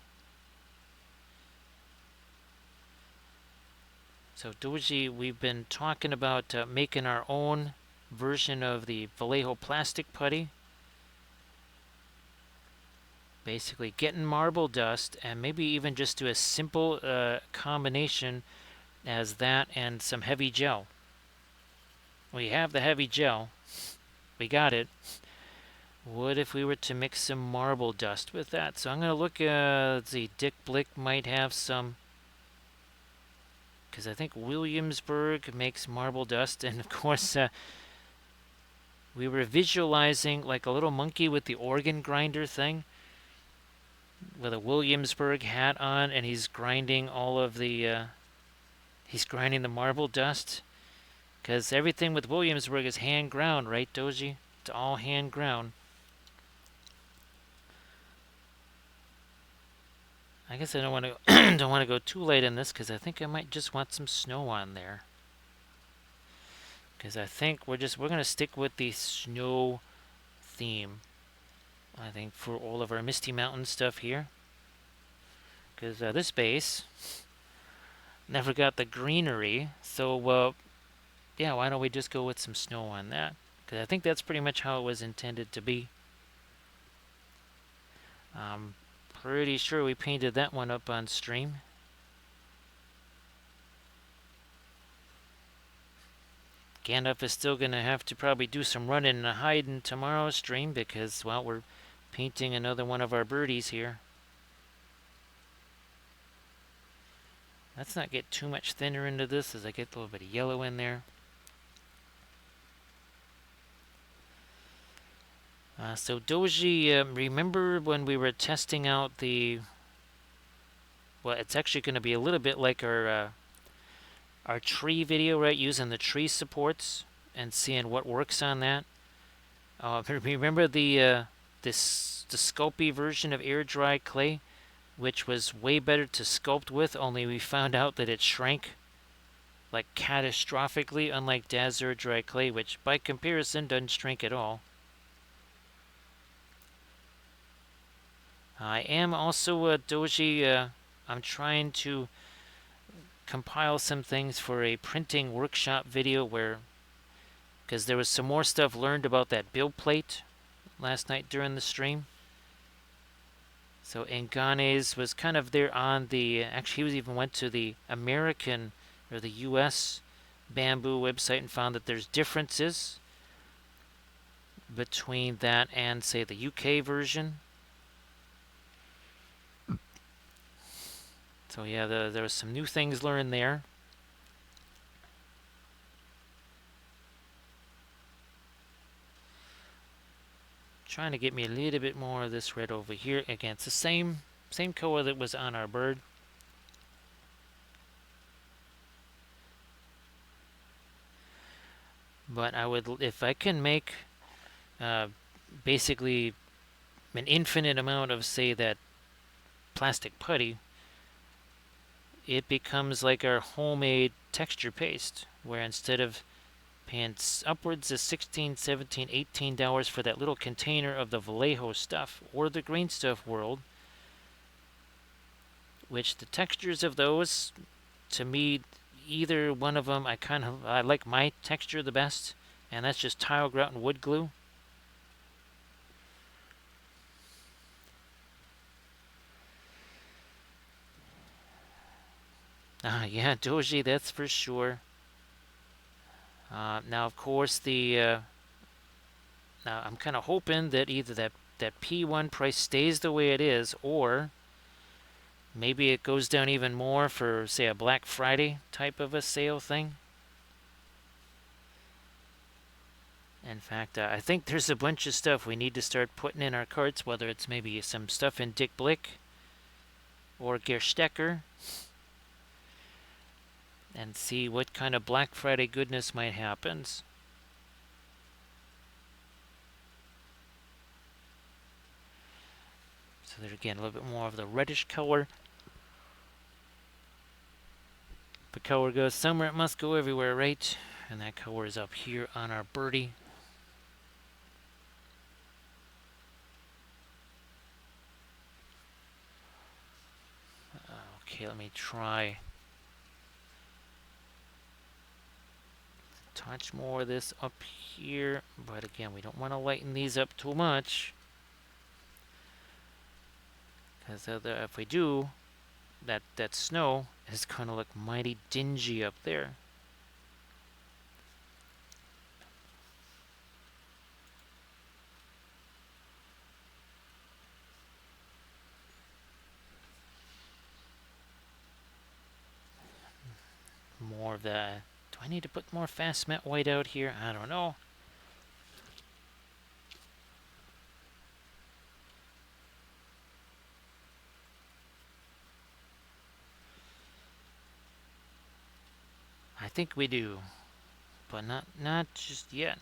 So Doji, we've been talking about making our own version of the Vallejo plastic putty. Basically getting marble dust and maybe even just do a simple combination as that and some heavy gel. We have the heavy gel. We got it. What if we were to mix some marble dust with that? So I'm going to look at, let's see, Dick Blick might have some, because I think Williamsburg makes marble dust, and of course we were visualizing like a little monkey with the organ grinder thing with a Williamsburg hat on, and he's grinding all of the he's grinding the marble dust, because everything with Williamsburg is hand ground, right, Doji? It's all hand ground. I guess I don't want to don't want to go too late in this, because I think I might just want some snow on there. Because I think we're gonna stick with the snow theme, I think, for all of our Misty Mountain stuff here. Because this base never got the greenery, so yeah, why don't we just go with some snow on that? Because I think that's pretty much how it was intended to be. Pretty sure we painted that one up on stream. Gandalf is still going to have to probably do some running and hiding tomorrow's stream because, well, we're painting another one of our birdies here. Let's not get too much thinner into this as I get a little bit of yellow in there. So Doji, remember when we were testing out the... Well, it's actually going to be a little bit like our tree video, right? Using the tree supports and seeing what works on that. Remember the sculpey version of air dry clay, which was way better to sculpt with, only we found out that it shrank like catastrophically, unlike Dazzler dry clay, which by comparison doesn't shrink at all. I am also Doji. I'm trying to compile some things for a printing workshop video because there was some more stuff learned about that build plate last night during the stream. So Nganes was kind of there on the, actually he even went to the American or the US bamboo website and found that there's differences between that and, say, the UK version. So yeah, there was some new things learned there. Trying to get me a little bit more of this red over here. Again, it's the same color that was on our bird. But I would, if I can make basically an infinite amount of, say, that plastic putty, it becomes like our homemade texture paste, where instead of paying upwards of $16, $17, $18 for that little container of the Vallejo stuff or the Green Stuff World, which the textures of those, to me, either one of them, I like my texture the best, and that's just tile grout and wood glue. Yeah, Doji, that's for sure. Now, of course, now I'm kind of hoping that either that P1 price stays the way it is, or maybe it goes down even more for, say, a Black Friday type of a sale thing. In fact, I think there's a bunch of stuff we need to start putting in our carts, whether it's maybe some stuff in Dick Blick or Gerstecker, and see what kind of Black Friday goodness might happen. So there's again a little bit more of the reddish color. The color goes somewhere, it must go everywhere, right? And that color is up here on our birdie. Okay, let me try to touch more of this up here, but again, we don't want to lighten these up too much, because if we do, that snow is gonna look mighty dingy up there. More of the. Do I need to put more fast matte white out here? I don't know. I think we do, but not just yet.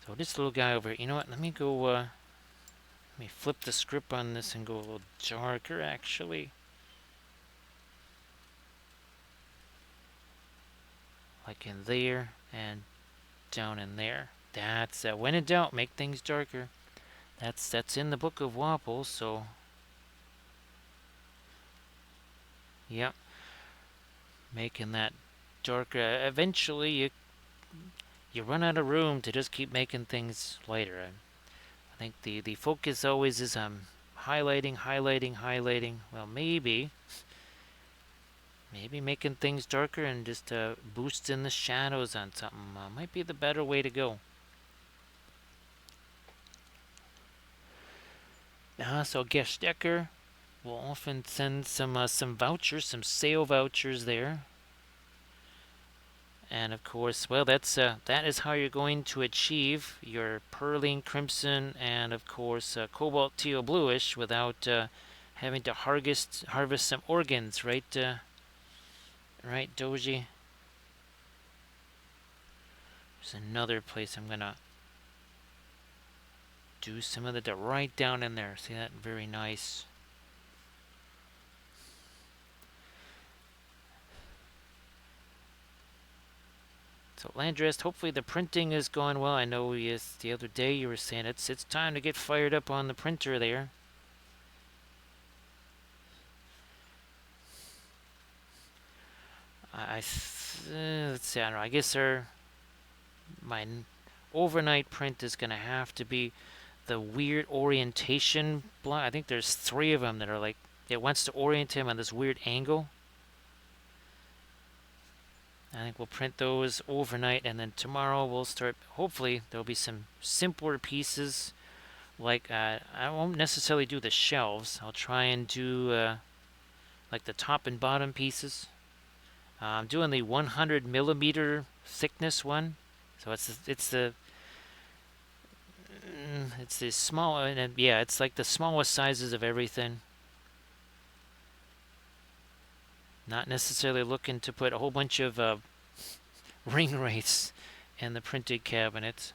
So this little guy over here, you know what? Let me go. Let me flip the script on this and go a little darker, actually. Like in there and down in there. That's when in doubt, make things darker. That's in the book of Wapple. So, yep, making that darker. Eventually, you run out of room to just keep making things lighter. I think the focus always is on highlighting, highlighting, highlighting. Well, maybe making things darker and just boosting the shadows on something might be the better way to go. So Gestecker will often send some vouchers, some sale vouchers there. And of course, well, that is how you're going to achieve your Pearline Crimson and of course Cobalt Teal Bluish without having to harvest some organs, right? Right, Doji. There's another place I'm gonna do some of the right down in there. See that? Very nice. So Landrest, hopefully the printing is going well. I know yes, the other day you were saying it's time to get fired up on the printer there. Let's see. I don't know. I guess my overnight print is gonna have to be the weird orientation block. I think there's 3 of them that are like it wants to orient him on this weird angle. I think we'll print those overnight, and then tomorrow we'll start. Hopefully, there'll be some simpler pieces. Like I won't necessarily do the shelves. I'll try and do like the top and bottom pieces. I'm doing the 100 millimeter thickness one, so it's the small, and yeah, it's like the smallest sizes of everything. Not necessarily looking to put a whole bunch of ring wraiths in the printed cabinets.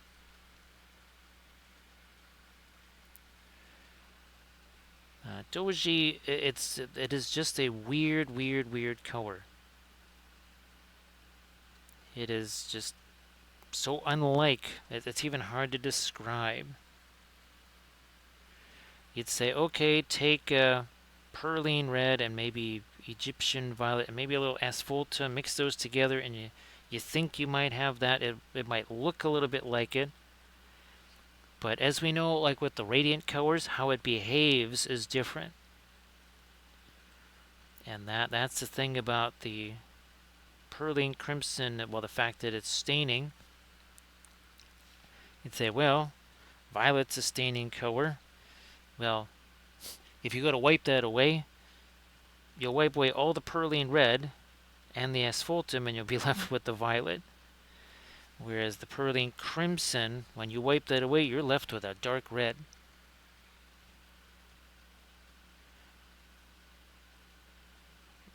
Doji, it is just a weird color. It is just so unlike. It's even hard to describe. You'd say, okay, take Pearline Red and maybe Egyptian Violet and maybe a little Asphalta, mix those together, and you think you might have that. It might look a little bit like it. But as we know, like with the radiant colors, how it behaves is different. And that's the thing about the Pearline Crimson, well, the fact that it's staining. You'd say, well, violet's a staining color. Well, if you go to wipe that away, you'll wipe away all the Pearline Red and the Asphaltum, and you'll be left with the violet. Whereas the Pearline Crimson, when you wipe that away, you're left with a dark red.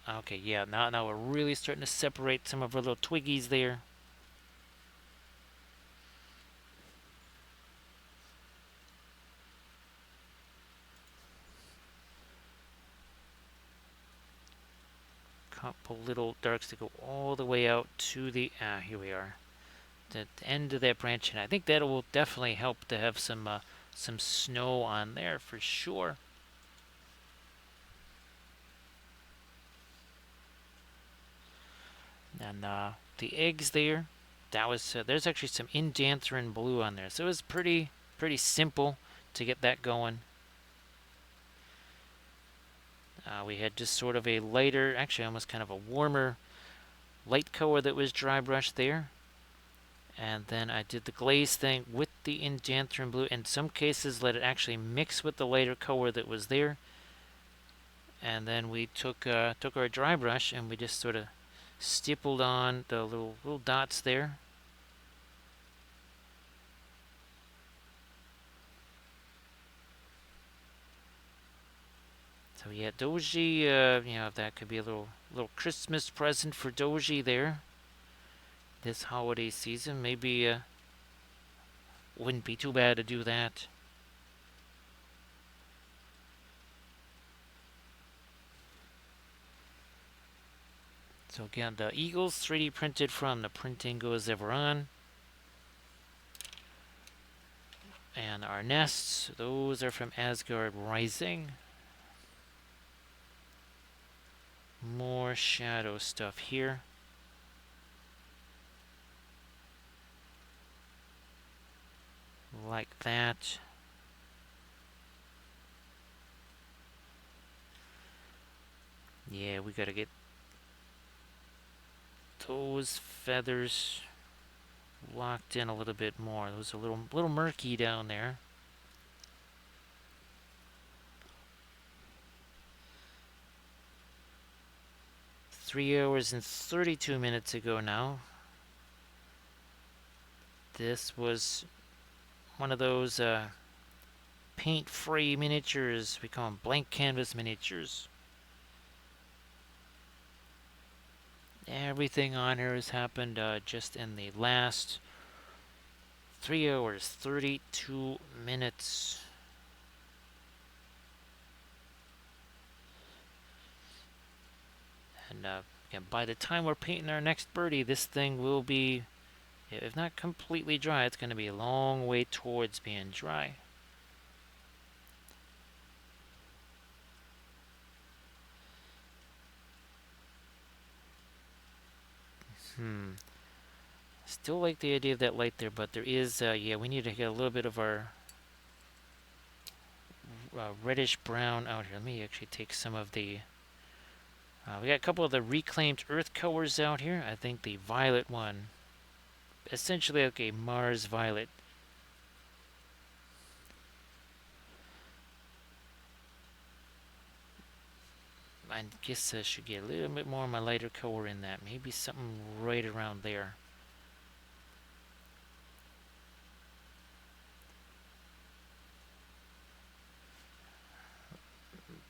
Okay, yeah, now we're really starting to separate some of our little twiggies there. Couple little darks to go all the way out to the, here we are, the end of that branch, and I think that will definitely help to have some snow on there for sure. And the eggs there, that was there's actually some Indanthrene blue on there, so it was pretty simple to get that going. We had just sort of a lighter, actually almost kind of a warmer light color that was dry brushed there. And then I did the glaze thing with the enchanthrin blue. In some cases, let it actually mix with the lighter color that was there. And then we took our dry brush and we just sort of stippled on the little dots there. So yeah, Doji, that could be a little Christmas present for Doji there. This holiday season, maybe wouldn't be too bad to do that. So again, the eagles 3D printed from the Printing Goes Ever On. And our nests, those are from Asgard Rising. More shadow stuff here. Like that. Yeah, we gotta get those feathers locked in a little bit more. Those are a little murky down there. Three hours and 32 minutes ago now. This was one of those paint-free miniatures. We call them blank canvas miniatures. Everything on here has happened just in the last 3 hours, 32 minutes. And by the time we're painting our next birdie, this thing will be, if not completely dry, it's going to be a long way towards being dry. Still like the idea of that light there, but there is, we need to get a little bit of our reddish brown out here. Let me actually take some of the, we got a couple of the reclaimed earth colors out here. I think the violet one, essentially like a Mars violet. I guess I should get a little bit more of my lighter color in that. Maybe something right around there.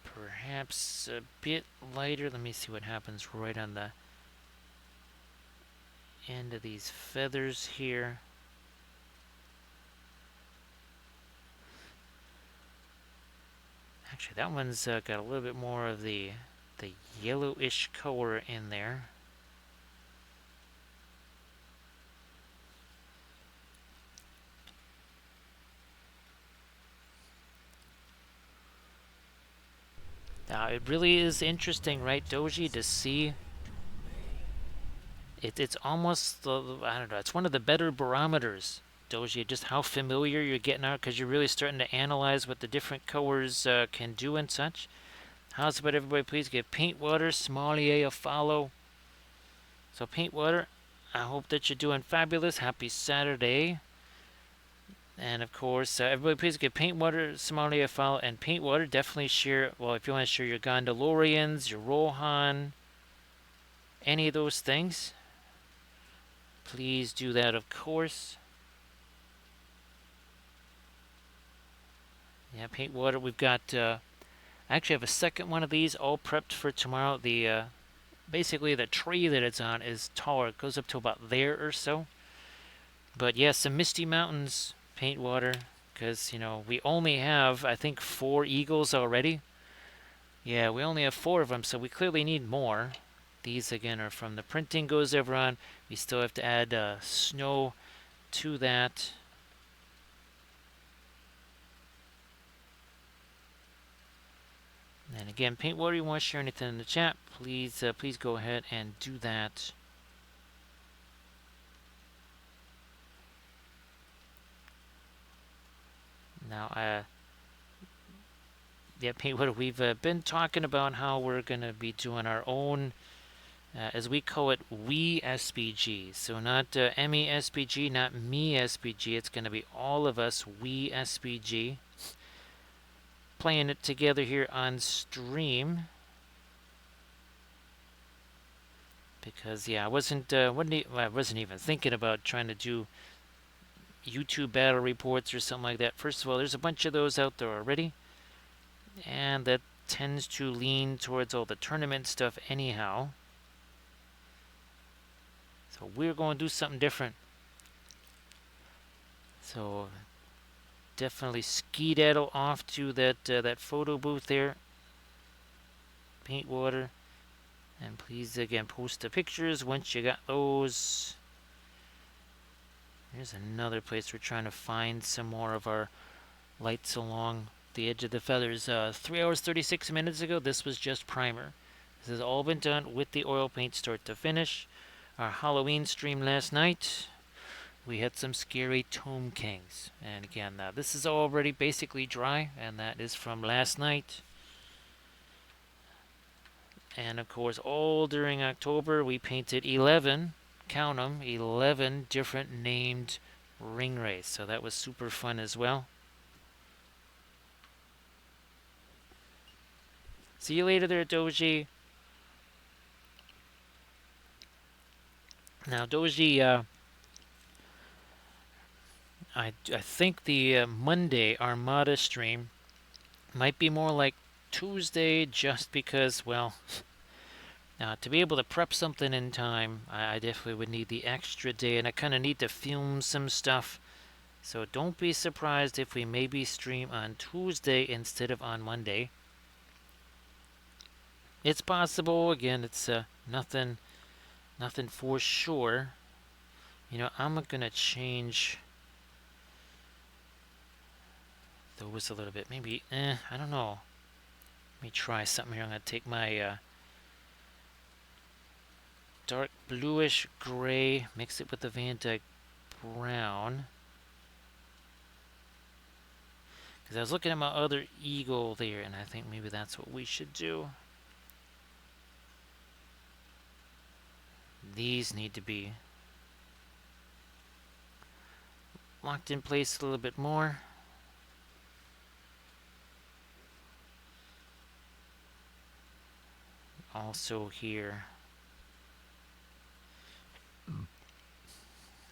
Perhaps a bit lighter. Let me see what happens right on the end of these feathers here. Actually, that one's got a little bit more of the yellowish color in there. Now, it really is interesting, right, Doji, to see. It's almost, I don't know, it's one of the better barometers, Doji, just how familiar you're getting out, because you're really starting to analyze what the different colors can do and such. How's about everybody please give Paintwater Sommelier a follow. So Paintwater, I hope that you're doing fabulous. Happy Saturday. And of course, everybody please give Paintwater Sommelier a follow. And Paintwater, definitely share, well, if you want to share your Gondalorians, your Rohan, any of those things, please do that, of course. Yeah, Paintwater, we've got, I actually have a second one of these all prepped for tomorrow. The basically the tree that it's on is taller. It goes up to about there or so. But yeah, some Misty Mountains Paintwater, because, we only have, I think, 4 eagles already. Yeah, we only have 4 of them, so we clearly need more. These, again, are from the Printing Goes Ever On. We still have to add snow to that. And again, Paintwater, you want to share anything in the chat, please go ahead and do that. Now, Yeah, Paintwood, we've been talking about how we're going to be doing our own, as we call it, we SPG. So not me SPG, not me SPG. It's going to be all of us, we SPG, playing it together here on stream. Because yeah, I wasn't even thinking about trying to do YouTube battle reports or something like that. First of all, there's a bunch of those out there already, and that tends to lean towards all the tournament stuff anyhow. So we're going to do something different. So definitely skedaddle off to that photo booth there, Paintwater, and please again post the pictures once you got those. Here's another place we're trying to find some more of our lights along the edge of the feathers. 3 hours 36 minutes ago, this was just primer. This has all been done with the oil paint start to finish. Our Halloween stream last night, we had some scary Tomb Kings. And again, this is already basically dry, and that is from last night. And of course, all during October, we painted 11, count them, 11 different named ringwraiths. So that was super fun as well. See you later there, Doji. Now, Doji, I think the Monday Armada stream might be more like Tuesday, just because, well, to be able to prep something in time, I definitely would need the extra day, and I kind of need to film some stuff. So don't be surprised if we maybe stream on Tuesday instead of on Monday. It's possible. Again, it's nothing for sure. You know, I'm gonna change those a little bit. Maybe, I don't know. Let me try something here. I'm gonna take my dark bluish gray, mix it with the Van Dyke brown. Because I was looking at my other eagle there, and I think maybe that's what we should do. These need to be locked in place a little bit more. Also here.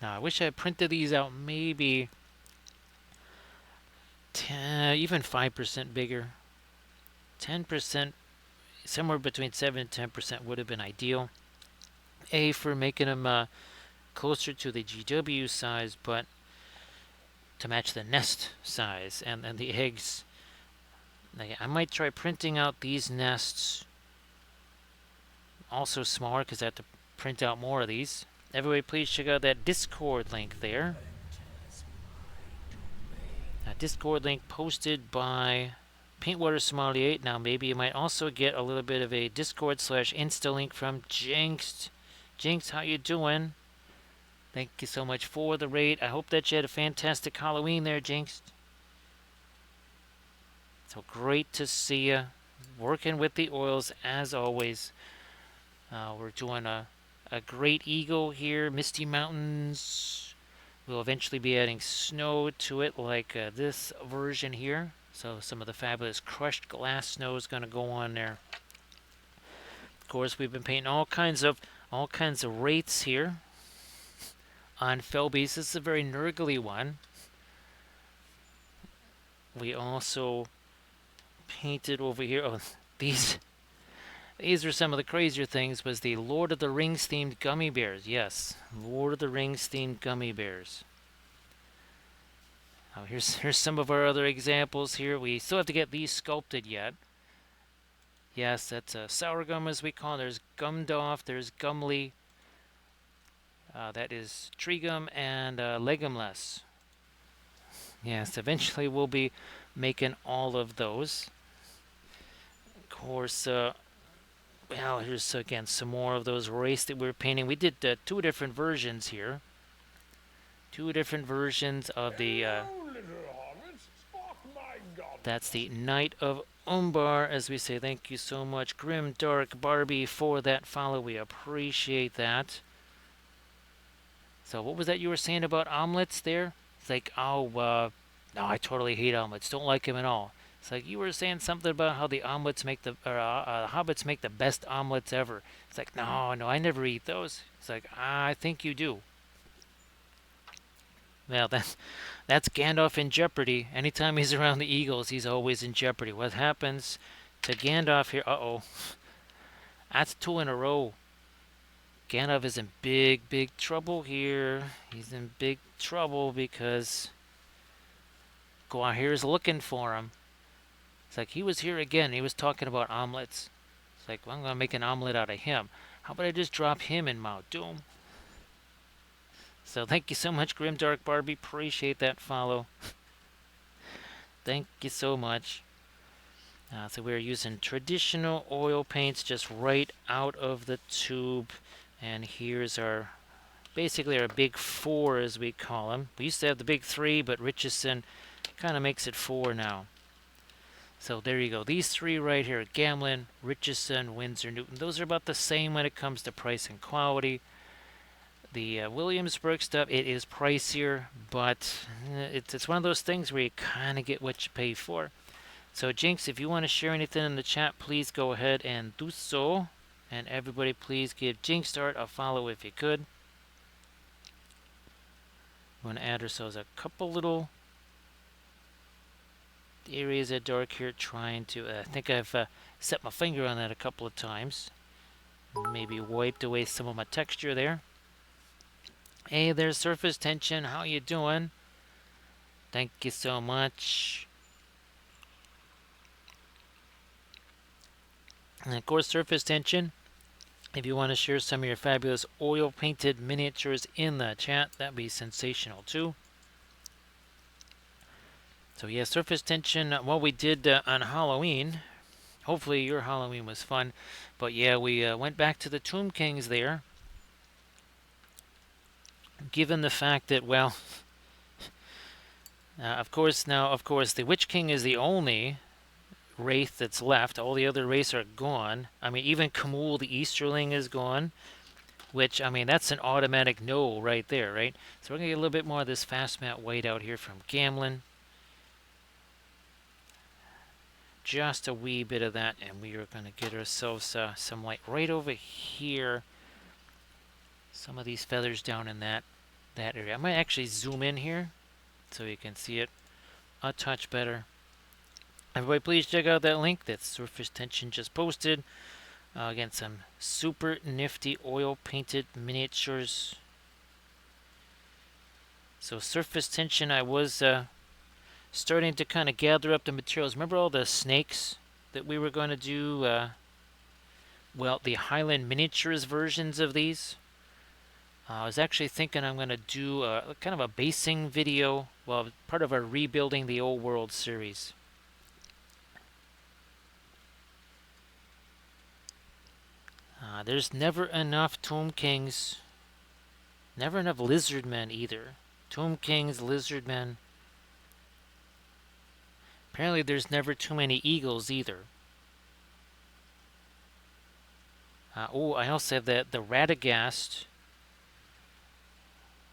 Now, I wish I had printed these out maybe 10, even 5% bigger. 10%, somewhere between 7 and 10% would have been ideal. For making them closer to the GW size, but to match the nest size and the eggs. I might try printing out these nests also smaller, because I have to print out more of these. Everybody please check out that Discord link there. Discord link posted by Paintwater Sommelier. Now maybe you might also get a little bit of a Discord/Insta link from Jinx. Jinx, how you doing? Thank you so much for the raid. I hope that you had a fantastic Halloween there, Jinx. So great to see you working with the oils as always. We're doing a great eagle here, Misty Mountains. We'll eventually be adding snow to it, like this version here. So some of the fabulous crushed glass snow is going to go on there. Of course, we've been painting all kinds of wraiths here on Felbies. This is a very nurgly one. We also painted over here. Oh, these are some of the crazier things. Was the Lord of the Rings themed gummy bears? Yes, Lord of the Rings themed gummy bears. Oh, here's some of our other examples here. We still have to get these sculpted yet. Yes, that's a sour gum, as we call it. There's Gumdolf, there's Gumly. That is tree gum and legumless. Yes, eventually we'll be making all of those. Of course, well, here's again some more of those wraiths that we're painting. We did 2 different versions here. 2 different versions of the. That's the Knight of Umbar, as we say, thank you so much. Grim Dark Barbie for that follow. We appreciate that. So what was that you were saying about omelets there? It's like, oh, no, I totally hate omelets. Don't like them at all. It's like you were saying something about how the omelets make hobbits make the best omelets ever. It's like, no, no, I never eat those. It's like, I think you do. Well, that's Gandalf in jeopardy. Anytime he's around the Eagles, he's always in jeopardy. What happens to Gandalf here? Uh-oh. That's 2 in a row. Gandalf is in big, big trouble here. He's in big trouble because Guahir is looking for him. It's like he was here again. He was talking about omelets. It's like, well, I'm going to make an omelet out of him. How about I just drop him in Mount Doom? So thank you so much, Grimdark Barbie. Appreciate that follow. Thank you so much. So we're using traditional oil paints just right out of the tube. And here's our, basically our big 4 as we call them. We used to have the big 3, but Richardson kind of makes it 4 now. So there you go. These 3 right here, Gamlin, Richardson, Windsor, Newton, those are about the same when it comes to price and quality. The Williamsburg stuff, it is pricier, but it's one of those things where you kind of get what you pay for. So Jinx, if you want to share anything in the chat, please go ahead and do so. And everybody, please give Jinx Start a follow if you could. We want to add ourselves a couple little areas of dark here, trying to, I think I've set my finger on that a couple of times. Maybe wiped away some of my texture there. Hey, there's Surface Tension. How you doing? Thank you so much. And of course, Surface Tension, if you want to share some of your fabulous oil-painted miniatures in the chat, that'd be sensational too. So yeah, Surface Tension, what we did on Halloween, hopefully your Halloween was fun, but yeah, we went back to the Tomb Kings there. Given the fact that, well, of course, the Witch King is the only wraith that's left. All the other wraiths are gone. I mean, even Kamul the Easterling is gone, which, I mean, that's an automatic no right there, right? So we're going to get a little bit more of this fast matte white out here from Gamlin. Just a wee bit of that, and we are going to get ourselves some light right over here. Some of these feathers down in that area. I might actually zoom in here so you can see it a touch better. Everybody, please check out that link that Surface Tension just posted. Again, some super nifty oil-painted miniatures. So Surface Tension, I was starting to kind of gather up the materials. Remember all the snakes that we were going to do? Well, the Highland Miniatures versions of these. I was actually thinking I'm going to do kind of a basing video, well, part of our Rebuilding the Old World series. There's never enough Tomb Kings, never enough Lizardmen either. Tomb Kings, Lizardmen. Apparently there's never too many Eagles either. Oh, I also have the Radagast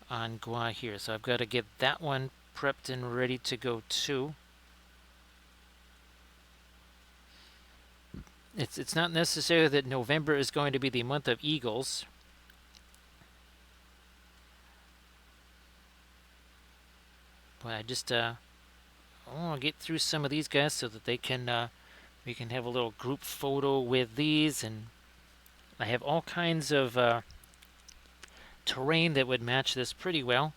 on Gua here, so I've got to get that one prepped and ready to go too. It's not necessary that November is going to be the month of Eagles. But I just I want to get through some of these guys so that they can we can have a little group photo with these, and I have all kinds of terrain that would match this pretty well.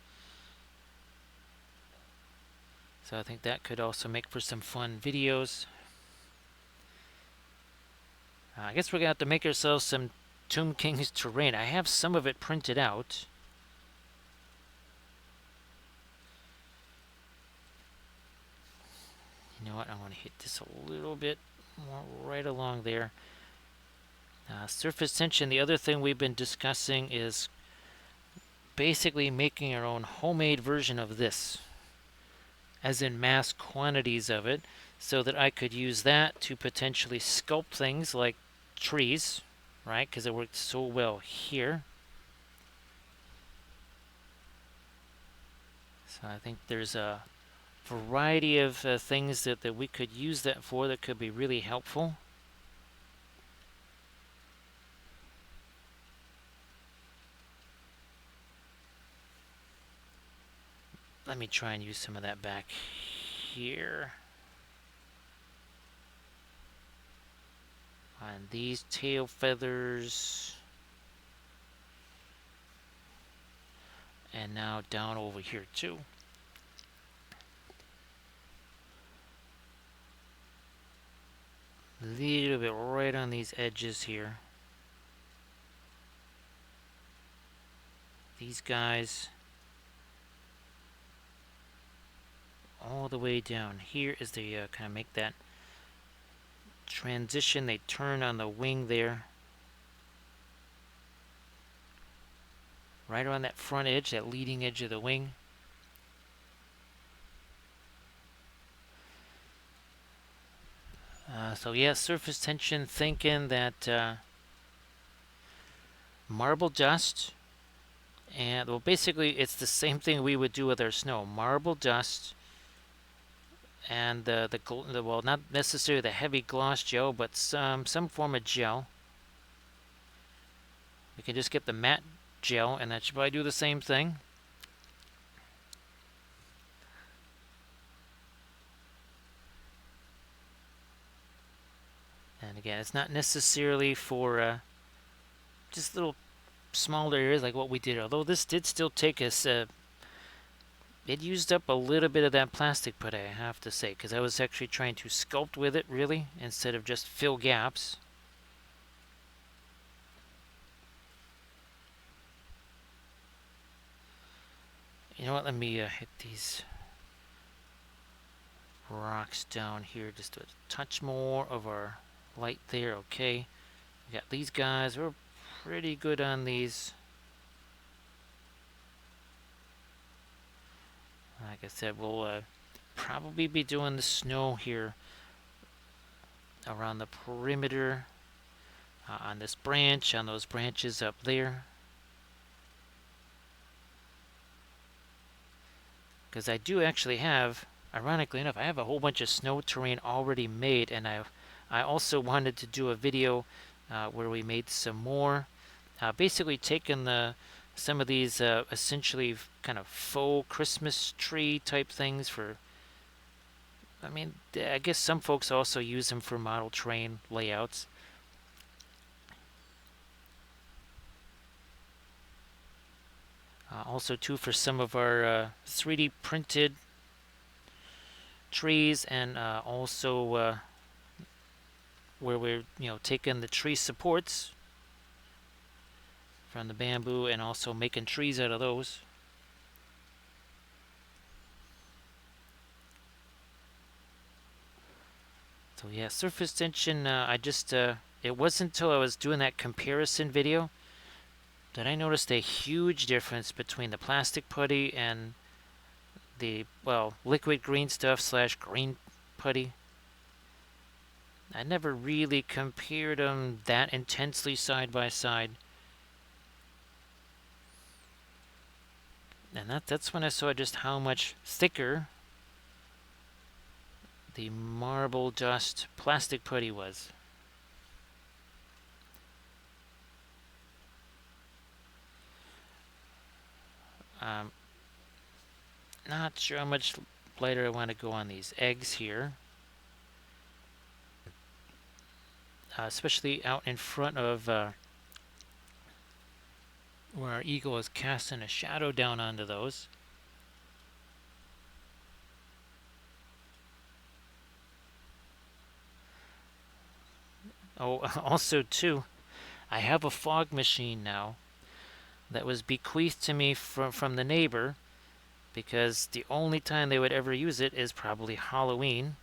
So I think that could also make for some fun videos. I guess we're going to have to make ourselves some Tomb Kings terrain. I have some of it printed out. You know what? I want to hit this a little bit more right along there. Surface Tension, the other thing we've been discussing is basically making our own homemade version of this, as in mass quantities of it. so that I could use that to potentially sculpt things like trees, right? Because it worked so well here. So I think there's a variety of things that we could use that for that could be really helpful. Let me try and use some of that back here. On these tail feathers. And now down over here too. A little bit right on these edges here. These guys all the way down here as they kind of make that transition. They turn on the wing there. Right around that front edge, that leading edge of the wing. So yeah, surface tension, thinking that marble dust, and well, basically it's the same thing we would do with our snow. Marble dust and the well, not necessarily the heavy gloss gel, but some form of gel. We can just get the matte gel, and that should probably do the same thing. And again, it's not necessarily for just little smaller areas like what we did, although this did still take us, it used up a little bit of that plastic putty, I have to say, because I was actually trying to sculpt with it, really, instead of just fill gaps. You know what, let me hit these rocks down here, just a touch more of our light there, okay. We got these guys, we're pretty good on these. Like I said, we'll probably be doing the snow here around the perimeter, on this branch, on those branches up there. Because I do actually have, ironically enough, I have a whole bunch of snow terrain already made, and I also wanted to do a video where we made some more. Basically taking some of these essentially kind of faux Christmas tree type things for, I mean, I guess some folks also use them for model train layouts. Also too for some of our 3D printed trees, and also where we're taking the tree supports from the bamboo and also making trees out of those. So yeah, surface tension, I just it wasn't until I was doing that comparison video that I noticed a huge difference between the plastic putty and the, well, liquid green stuff slash green putty. I never really compared them that intensely side by side. And that's when I saw just how much thicker the marble dust plastic putty was. Not sure how much lighter I want to go on these eggs here. Especially out in front of where our eagle is casting a shadow down onto those. Oh, also too, I have a fog machine now that was bequeathed to me from the neighbor, because the only time they would ever use it is probably Halloween.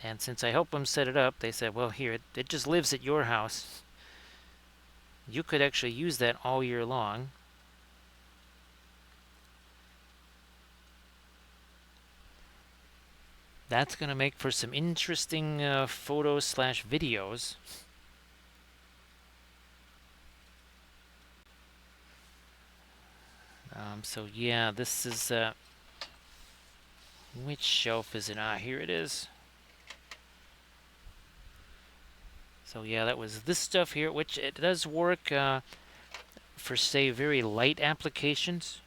And since I helped them set it up, they said, well, here, it just lives at your house. You could actually use that all year long. That's going to make for some interesting photos slash videos. So yeah, this is which shelf is it? Ah, here it is. So yeah, that was this stuff here, which it does work for, say, very light applications.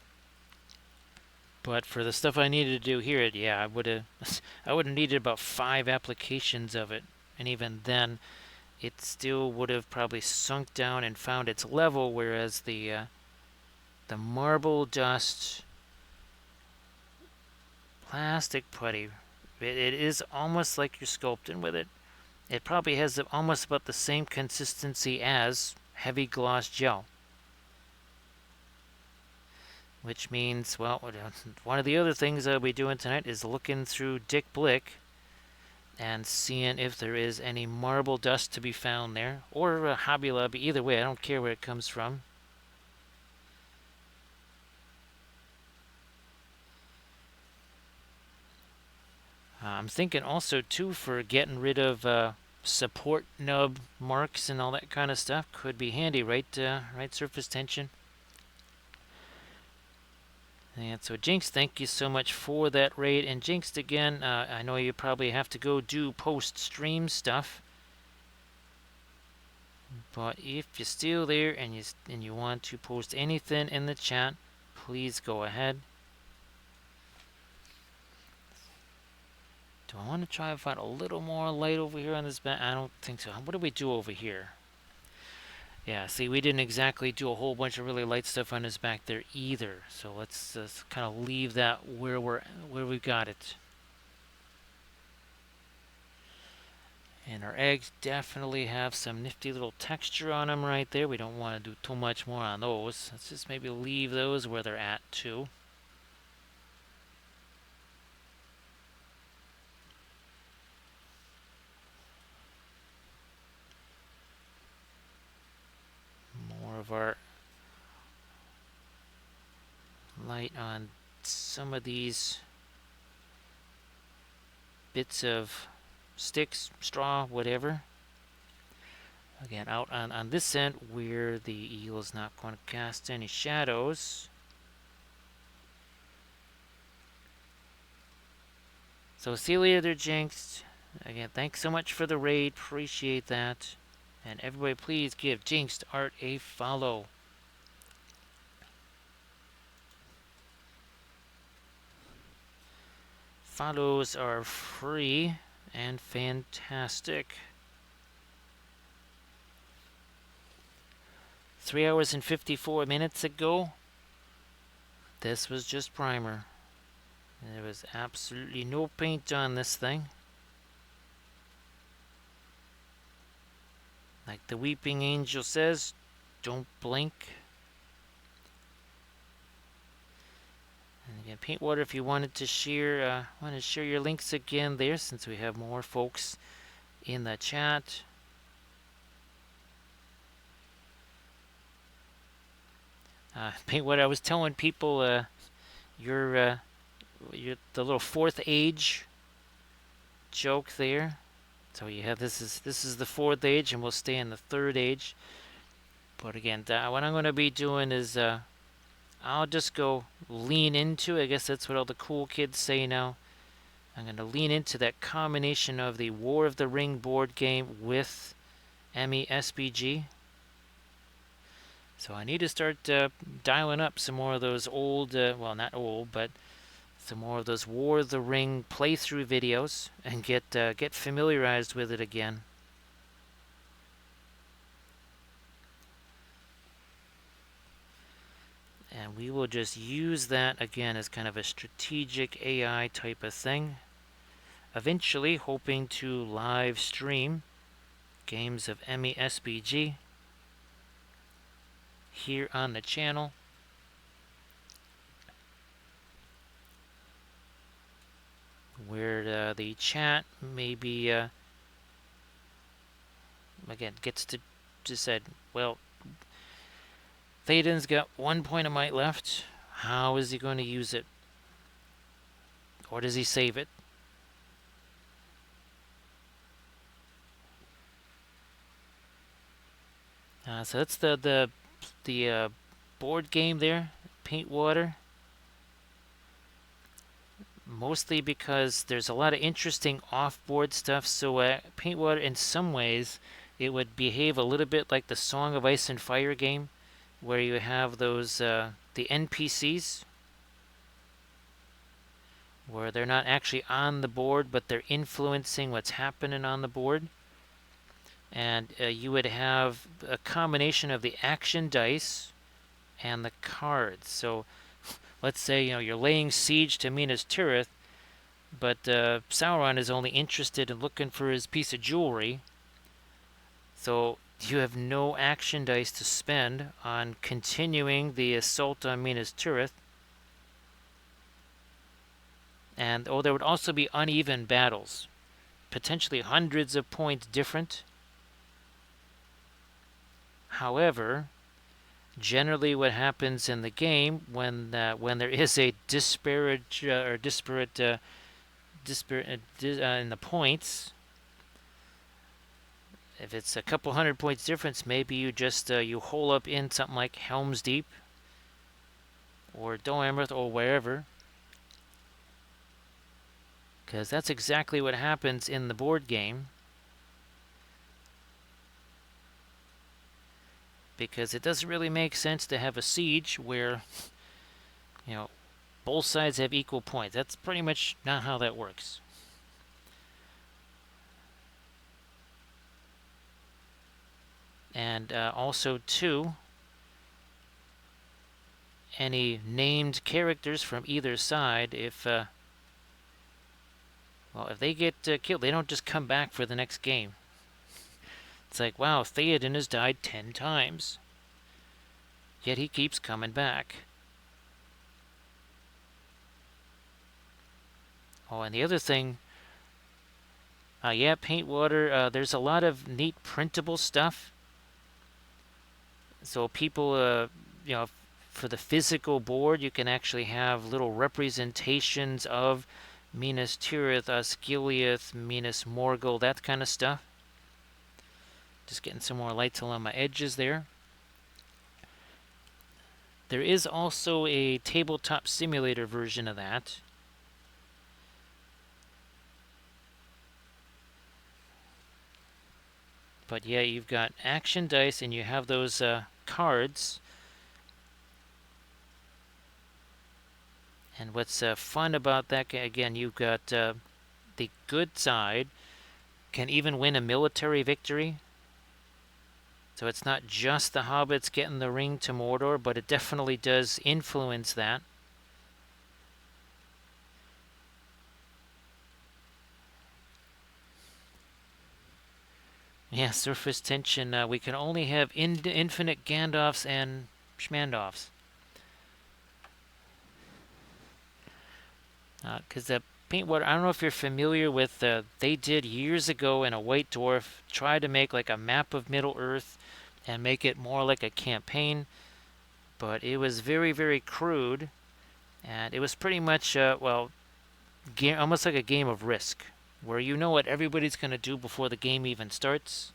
But for the stuff I needed to do here, yeah, I would have needed about 5 applications of it, and even then, it still would have probably sunk down and found its level. Whereas the marble dust plastic putty, it is almost like you're sculpting with it. It probably has almost about the same consistency as heavy gloss gel. Which means, well, one of the other things I'll be doing tonight is looking through Dick Blick and seeing if there is any marble dust to be found there, or Hobby Lobby. Either way, I don't care where it comes from. I'm thinking also too, for getting rid of support nub marks and all that kind of stuff, could be handy, right? Right, surface tension. And so Jinx, thank you so much for that raid. And Jinx, again, I know you probably have to go do post-stream stuff, but if you're still there and you want to post anything in the chat, please go ahead. Do I want to try and find a little more light over here on this bed? I don't think so. What do we do over here? Yeah, see, we didn't exactly do a whole bunch of really light stuff on this back there either. So let's just kind of leave that where we got it. And our eggs definitely have some nifty little texture on them right there. We don't want to do too much more on those. Let's just maybe leave those where they're at too. More of our light on some of these bits of sticks, straw, whatever. Again, out on this end where the eel is not going to cast any shadows. So see you later, Jinx. Again, thanks so much for the raid. Appreciate that. And everybody, please give Jinxed Art a follow. Follows are free and fantastic. 3 hours and 54 minutes ago, this was just primer. There was absolutely no paint on this thing. Like the Weeping Angel says, don't blink. And again, Paintwater, if you wanted to share, your links again there, since we have more folks in the chat. Paintwater, I was telling people, you're the little fourth age joke there. So you have this is the fourth age, and we'll stay in the third age. But again, what I'm going to be doing is I'll just go lean into, I guess that's what all the cool kids say now. I'm going to lean into that combination of the War of the Ring board game with MESBG. So I need to start dialing up some more of those old, well, not old, but some more of those War of the Ring playthrough videos and get familiarized with it again. And we will just use that again as kind of a strategic AI type of thing. Eventually, hoping to live stream games of MESBG here on the channel. Where the chat maybe again gets to decide, well, Thaden's got 1 point of might left. How is he going to use it? Or does he save it? So that's the board game there, Paint Water. Mostly because there's a lot of interesting off-board stuff. So Paint Water, in some ways, it would behave a little bit like the Song of Ice and Fire game, where you have those the NPCs, where they're not actually on the board, but they're influencing what's happening on the board. And you would have a combination of the action dice and the cards. So let's say you're laying siege to Minas Tirith, but Sauron is only interested in looking for his piece of jewelry. So you have no action dice to spend on continuing the assault on Minas Tirith. And there would also be uneven battles, potentially hundreds of points different. However, generally what happens in the game when there is a disparate in the points, if it's a couple hundred points difference, maybe you just you hole up in something like Helm's Deep or Dol Amroth or wherever, because that's exactly what happens in the board game. Because it doesn't really make sense to have a siege where both sides have equal points. That's pretty much not how that works. And also, too, any named characters from either side, if they get killed, they don't just come back for the next game. It's like, wow, Theoden has died 10 times, yet he keeps coming back. Oh, and the other thing, Paint Water, there's a lot of neat printable stuff. So people, for the physical board, you can actually have little representations of Minas Tirith, Osgiliath, Minas Morgul, that kind of stuff. Just getting some more lights along my edges there. There is also a tabletop simulator version of that. But yeah, you've got action dice and you have those cards. And what's fun about that, again, you've got the good side can even win a military victory. So it's not just the hobbits getting the ring to Mordor, but it definitely does influence that. Yeah, surface tension. We can only have infinite Gandalfs and Schmandalfs. Because the Paint Water, I don't know if you're familiar with, they did years ago in a White Dwarf, try to make like a map of Middle-earth and make it more like a campaign, but it was very, very crude, and it was pretty much, almost like a game of Risk, where you know what everybody's going to do before the game even starts.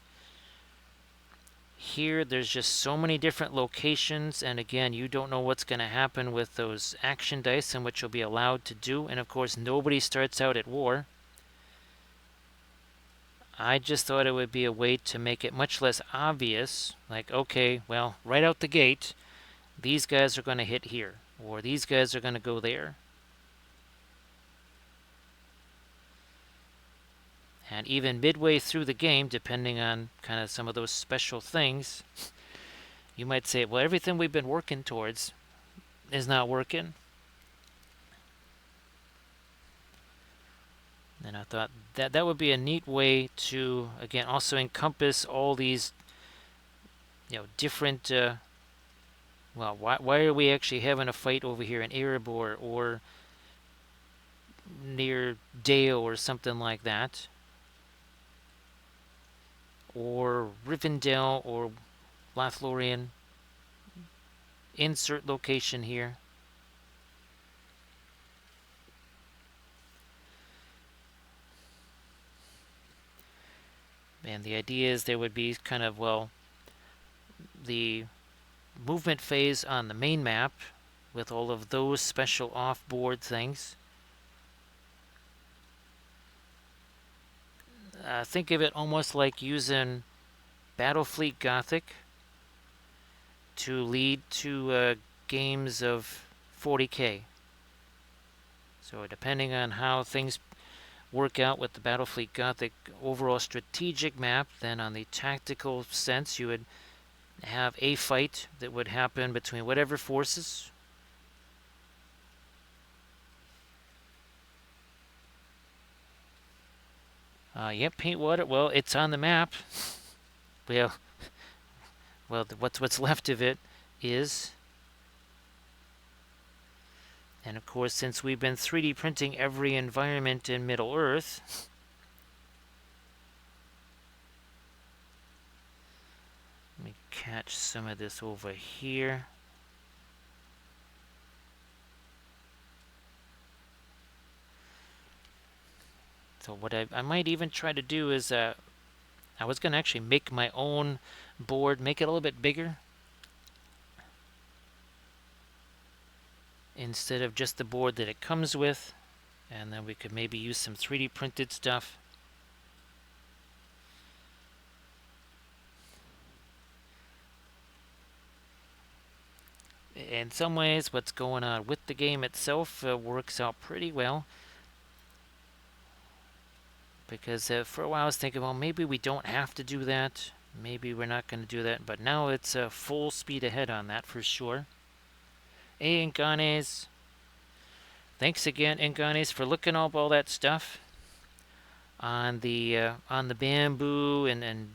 Here, there's just so many different locations, and again, you don't know what's going to happen with those action dice and what you'll be allowed to do. And of course, nobody starts out at war. I just thought it would be a way to make it much less obvious. Like, okay, well, right out the gate, these guys are going to hit here, or these guys are going to go there. And even midway through the game, depending on kind of some of those special things, you might say, well, everything we've been working towards is not working. And I thought that would be a neat way to, again, also encompass all these, different, why are we actually having a fight over here in Erebor or near Dale or something like that? Or Rivendell or Lothlorien. Insert location here. And the idea is there would be kind of, the movement phase on the main map with all of those special off-board things. Think of it almost like using Battlefleet Gothic to lead to games of 40k. So depending on how things work out with the Battlefleet Gothic overall strategic map, then on the tactical sense you would have a fight that would happen between whatever forces. Yep, paint water. Well, it's on the map. Well, what's left of it is. And of course, since we've been 3D printing every environment in Middle Earth, let me catch some of this over here. So what I might even try to do is, I was going to actually make my own board, make it a little bit bigger, instead of just the board that it comes with, and then we could maybe use some 3D printed stuff. In some ways, what's going on with the game itself works out pretty well. Because for a while I was thinking, well, maybe we don't have to do that. Maybe we're not going to do that. But now it's full speed ahead on that for sure. Hey, Inganes. Thanks again, Inganes, for looking up all that stuff on the bamboo and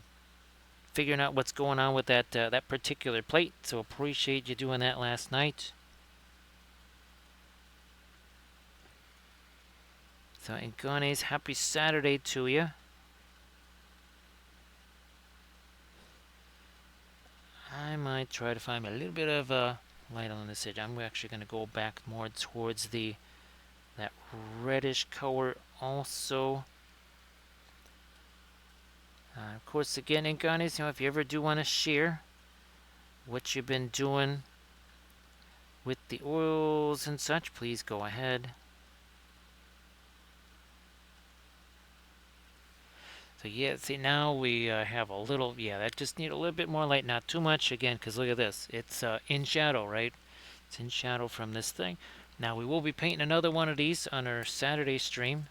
figuring out what's going on with that that particular plate. So appreciate you doing that last night. So, Inganes, happy Saturday to you. I might try to find a little bit of light on this edge. I'm actually going to go back more towards that reddish color also. Of course, again, Inganes, if you ever do want to share what you've been doing with the oils and such, please go ahead. So yeah, see, now we have a little, that just need a little bit more light, not too much, again, because look at this. It's in shadow, right? It's in shadow from this thing. Now we will be painting another one of these on our Saturday stream.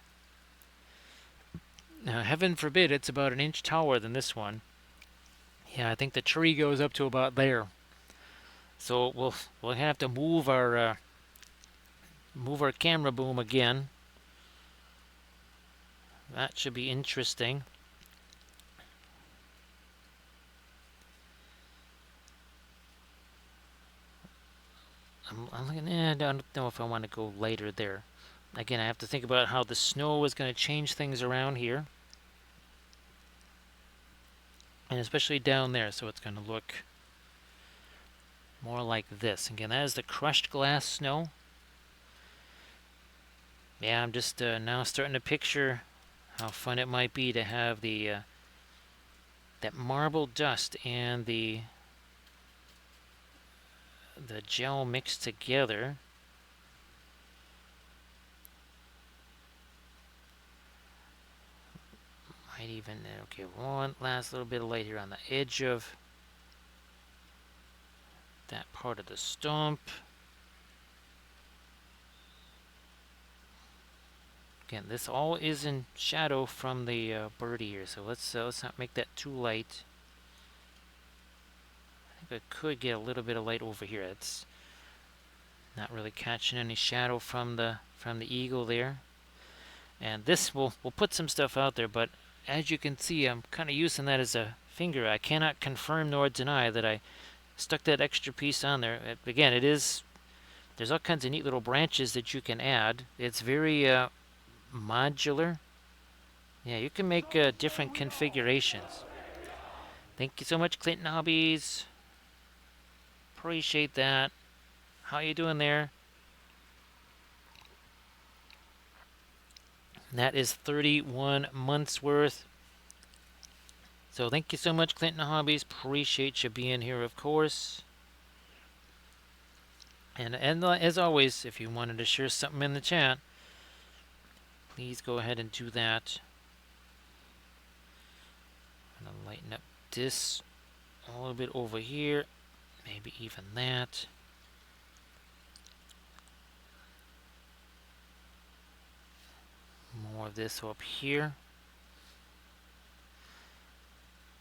Now, heaven forbid it's about an inch taller than this one. Yeah, I think the tree goes up to about there. So we'll have to move our camera boom again. That should be interesting. I'm looking. I don't know if I want to go lighter there. Again, I have to think about how the snow is going to change things around here. And especially down there, so it's going to look more like this. Again, that is the crushed glass snow. Yeah, I'm just now starting to picture how fun it might be to have the that marble dust and the gel mixed together. Might even, okay, one last little bit of light here on the edge of that part of the stump. Again, this all is in shadow from the birdie here, so let's not make that too light. I think I could get a little bit of light over here. It's not really catching any shadow from the eagle there. And this we'll put some stuff out there, but as you can see, I'm kind of using that as a finger. I cannot confirm nor deny that I stuck that extra piece on there. Again, there's all kinds of neat little branches that you can add. It's very modular. Yeah, you can make different configurations. Thank you so much, Clinton Hobbies. Appreciate that. How you doing there? That is 31 months worth. So thank you so much, Clinton Hobbies. Appreciate you being here, of course. And as always, if you wanted to share something in the chat, please go ahead and do that. I'm gonna lighten up this a little bit over here, maybe even that. More of this up here.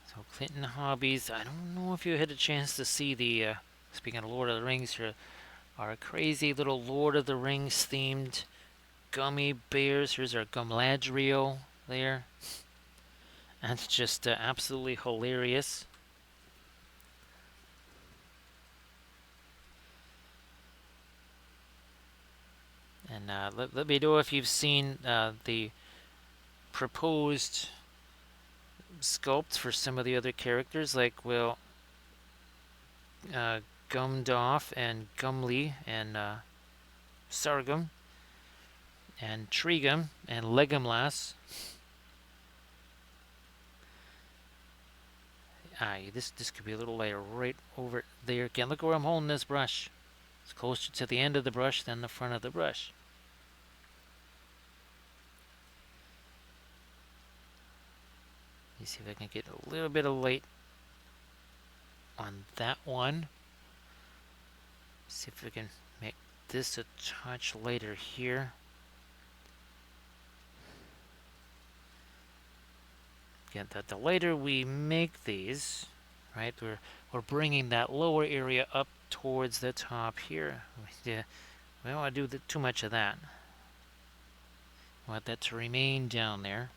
So Clinton Hobbies, I don't know if you had a chance to see the, speaking of Lord of the Rings here, our crazy little Lord of the Rings themed gummy bears. Here's our Gumladriel there. That's just absolutely hilarious. And let me know if you've seen the proposed sculpts for some of the other characters, like, well, Gumdolf and Gumli and Sargum and Tregum and Legolas. This could be a little lighter right over there. Again, look where I'm holding this brush. It's closer to the end of the brush than the front of the brush. Let me see if I can get a little bit of light on that one. See if we can make this a touch lighter here. Again, the lighter we make these, right, we're bringing that lower area up towards the top here. Yeah, we don't want to do too much of that. We want that to remain down there.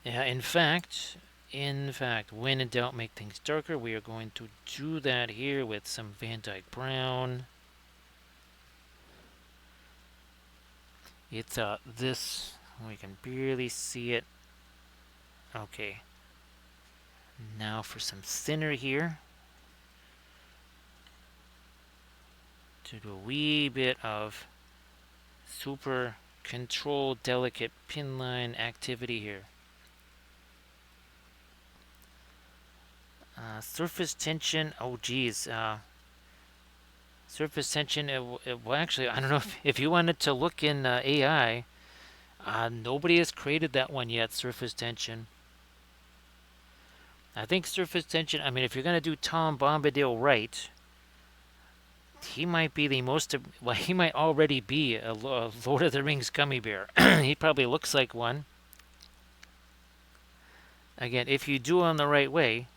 Yeah, in fact, when in doubt, make things darker. We are going to do that here with some Van Dyke Brown. It's this, we can barely see it. Okay. Now for some thinner here. To do a wee bit of super controlled, delicate pin line activity here. Surface tension, oh geez. Surface tension, well actually, I don't know if you wanted to look in AI, nobody has created that one yet, surface tension. I think surface tension, I mean, if you're going to do Tom Bombadil right, he might be the most, well, he might already be a Lord of the Rings gummy bear. He probably looks like one. Again, if you do him the right way,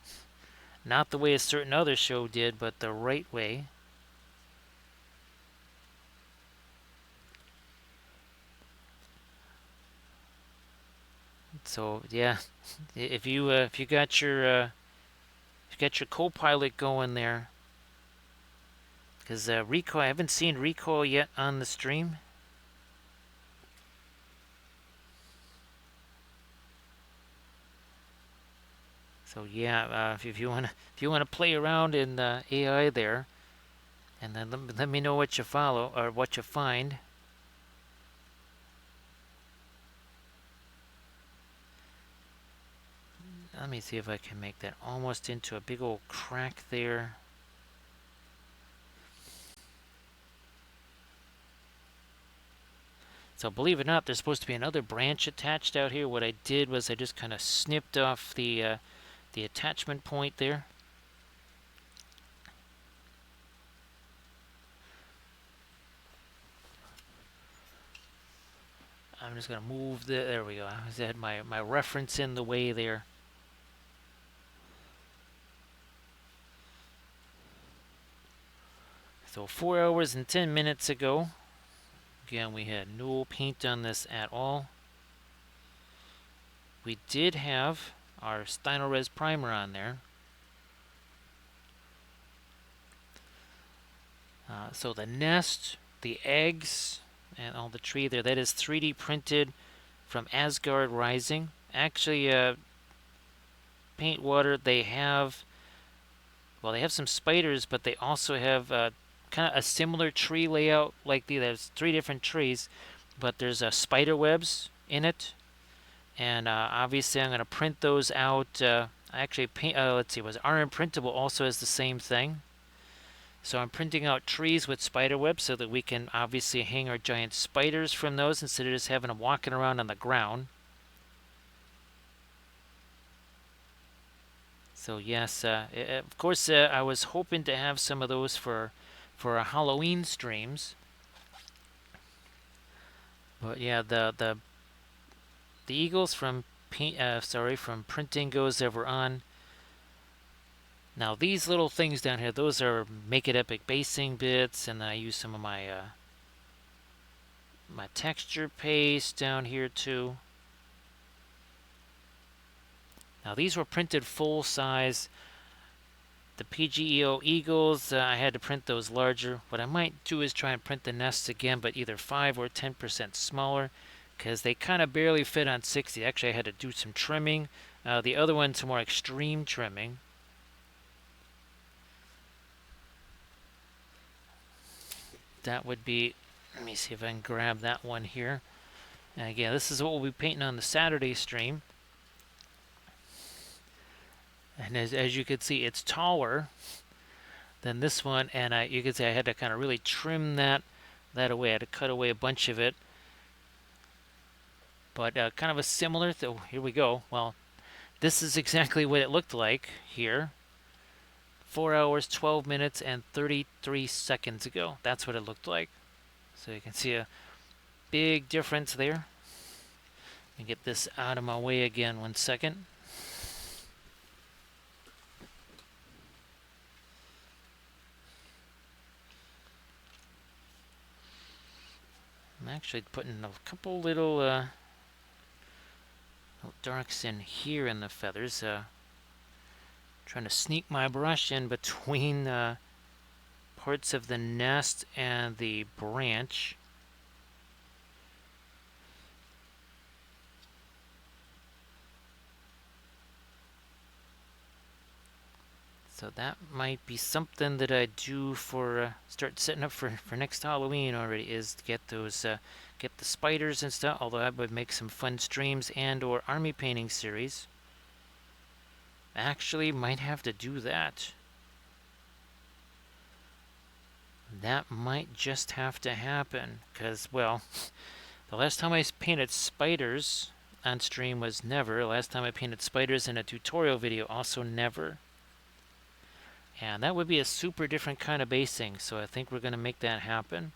not the way a certain other show did, but the right way. So yeah, if you got your co-pilot going there, because Rico, I haven't seen Rico yet on the stream. So yeah, if you wanna play around in the AI there, and then let me know what you follow or what you find. Let me see if I can make that almost into a big old crack there. So believe it or not, there's supposed to be another branch attached out here. What I did was I just kind of snipped off the attachment point there. I'm just going to move there we go. I had my reference in the way there. So 4 hours and 10 minutes ago, again, we had no paint on this at all. We did have our Stynylrez primer on there. So the nest, the eggs, and all the tree there, that is 3D printed from Asgard Rising. Actually, Paint Water, they have some spiders, but they also have kind of a similar tree layout. Like there's 3 different trees, but there's spider webs in it. And obviously I'm going to print those out. I actually paint, let's see, was RM Printable also has the same thing. So I'm printing out trees with spider webs so that we can obviously hang our giant spiders from those instead of just having them walking around on the ground. So yes, of course, I was hoping to have some of those for our Halloween streams. But yeah, the eagles from from printing goes that were on. Now these little things down here, those are Make It Epic basing bits, and I use some of my my texture paste down here too. Now these were printed full size. The PGEO Eagles, I had to print those larger. What I might do is try and print the nests again, but either 5 or 10% smaller, because they kind of barely fit on 60. Actually, I had to do some trimming. The other one's more extreme trimming. That would be, let me see if I can grab that one here. And again, this is what we'll be painting on the Saturday stream. And as you can see, it's taller than this one, and you can see I had to kind of really trim that away. I had to cut away a bunch of it. But kind of a similar, here we go. Well, this is exactly what it looked like here. 4 hours, 12 minutes, and 33 seconds ago. That's what it looked like. So you can see a big difference there. Let me get this out of my way again 1 second. I'm actually putting a couple little darks in here in the feathers. Trying to sneak my brush in between parts of the nest and the branch. So that might be something that I do for start setting up for next Halloween already, is to get those get the spiders and stuff. Although I would make some fun streams and or army painting series. Actually, might have to do that. That might just have to happen, because, well, the last time I painted spiders on stream was never. The last time I painted spiders in a tutorial video, also never. And that would be a super different kind of basing, so I think we're going to make that happen.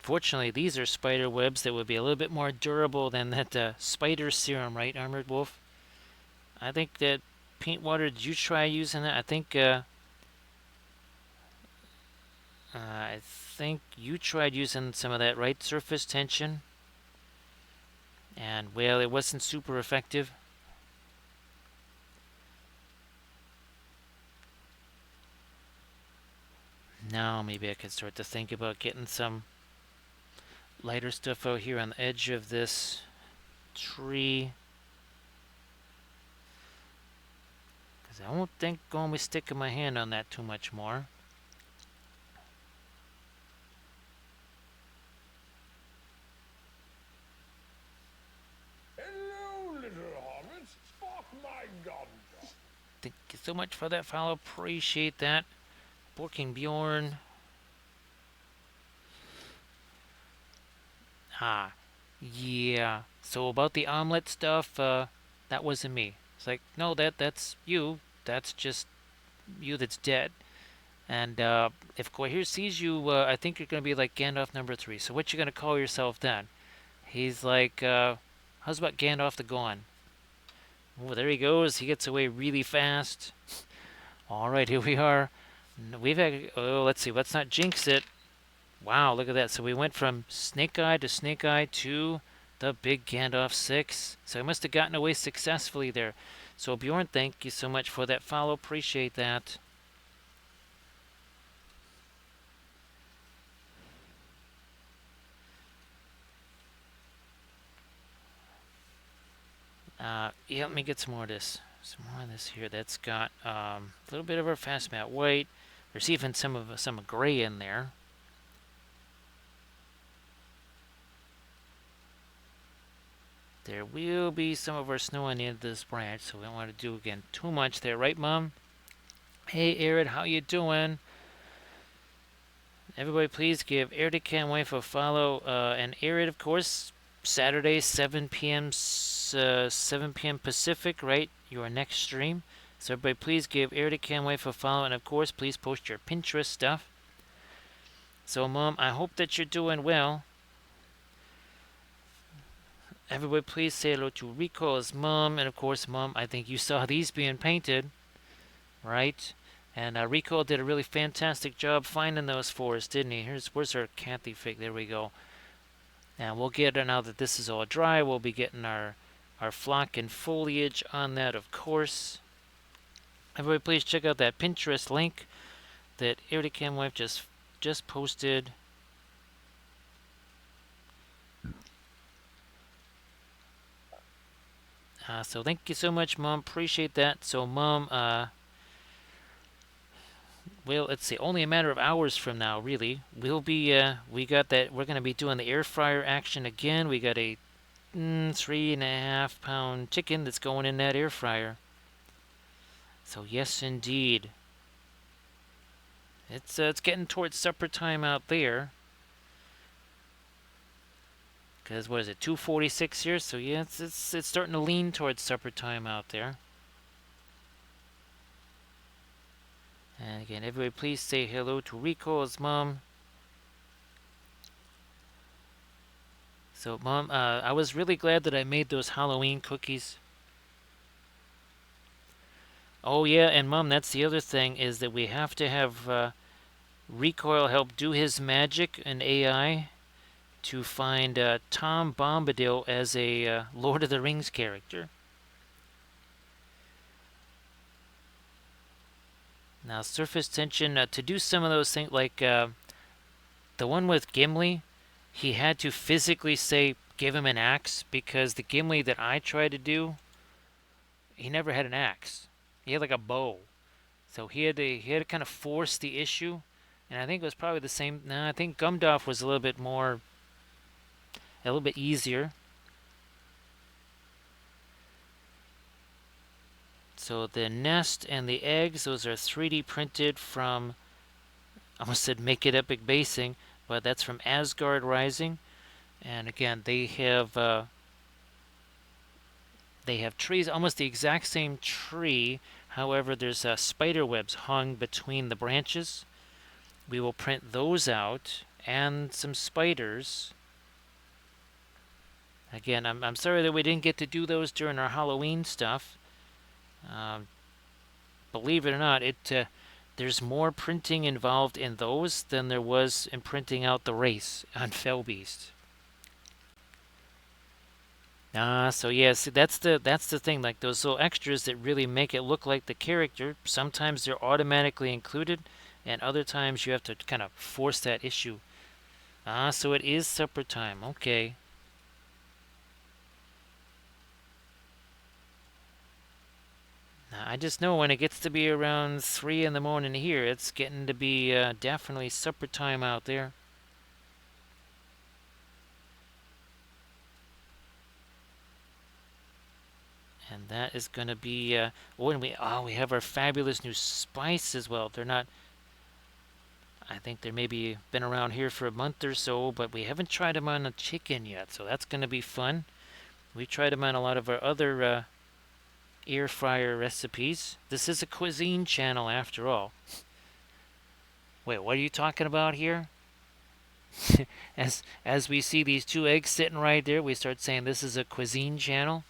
Fortunately, these are spider webs that would be a little bit more durable than that spider serum, right, Armored Wolf? I think that paint water, did you try using that? I think you tried using some of that, right? Surface tension. And, well, it wasn't super effective. Now maybe I could start to think about getting some lighter stuff out here on the edge of this tree. Because I won't think going to be sticking my hand on that too much more. Thank you so much for that follow. Appreciate that. Borking Bjorn. Yeah. So about the omelet stuff, that wasn't me. It's like, no, that's you. That's just you that's dead. And if Cohere sees you, I think you're gonna be like Gandalf #3. So what you gonna call yourself then? He's like, how's about Gandalf the Gone? Oh, there he goes. He gets away really fast. All right, here we are. We've had, oh, let's see. Let's not jinx it. Wow, look at that. So we went from Snake Eye to the big Gandalf 6. So he must have gotten away successfully there. So Bjorn, thank you so much for that follow. Appreciate that. Yeah, let me get some more of this. Some more of this here. That's got a little bit of our fast matte white. There's even some gray in there. There will be some of our snow on the end of this branch, so we don't want to do again too much there, right, Mom? Hey, Arid, how you doing? Everybody, please give Arid Can Wife a follow. And Arid, of course, Saturday, 7 p.m. 7 p.m. Pacific, right? Your next stream. So everybody, please give Arid Can Wife a follow, and of course, please post your Pinterest stuff. So, Mom, I hope that you're doing well. Everybody, please say hello to Rico's mom, and of course, Mom, I think you saw these being painted, right? And Rico did a really fantastic job finding those for us, didn't he? Where's our Kathy fig? There we go. And we'll get it now that this is all dry. We'll be getting our flock and foliage on that, of course. Everybody, please check out that Pinterest link that Iridicam Wife just posted. So thank you so much, Mom. Appreciate that. So, Mom, well, let's see. Only a matter of hours from now, really. We got that. We're going to be doing the air fryer action again. We got a 3.5 pound chicken that's going in that air fryer. So yes, indeed. It's getting towards supper time out there. Because what is it, 2:46 here? So yeah, it's starting to lean towards supper time out there. And again, everybody, please say hello to Rico's mom. So, Mom, I was really glad that I made those Halloween cookies. Oh yeah, and Mom, that's the other thing is that we have to have Recoil help do his magic and AI to find Tom Bombadil as a Lord of the Rings character. Now, surface tension, to do some of those things, like the one with Gimli, he had to physically say, give him an axe, because the Gimli that I tried to do, he never had an axe. He had like a bow. So he had to kind of force the issue. And I think it was probably the same. No, I think Gumdorf was a little bit easier. So the nest and the eggs, those are 3D printed from, I almost said Make It Epic Basing, but that's from Asgard Rising. And again, they have trees, almost the exact same tree. However, there's spider webs hung between the branches. We will print those out and some spiders. Again, I'm sorry that we didn't get to do those during our Halloween stuff. Believe it or not, there's more printing involved in those than there was in printing out the race on Fellbeast. So yeah, see, that's the thing. Like those little extras that really make it look like the character. Sometimes they're automatically included, and other times you have to kind of force that issue. So it is supper time. Okay. I just know when it gets to be around 3 in the morning here, it's getting to be definitely supper time out there. And that is going to be, and we have our fabulous new spice as well. They're not, I think they're maybe been around here for a month or so, but we haven't tried them on a chicken yet, so that's going to be fun. We tried them on a lot of our other air fryer recipes. This is a cuisine channel after all. Wait, what are you talking about here? as we see these two eggs sitting right there, we start saying this is a cuisine channel.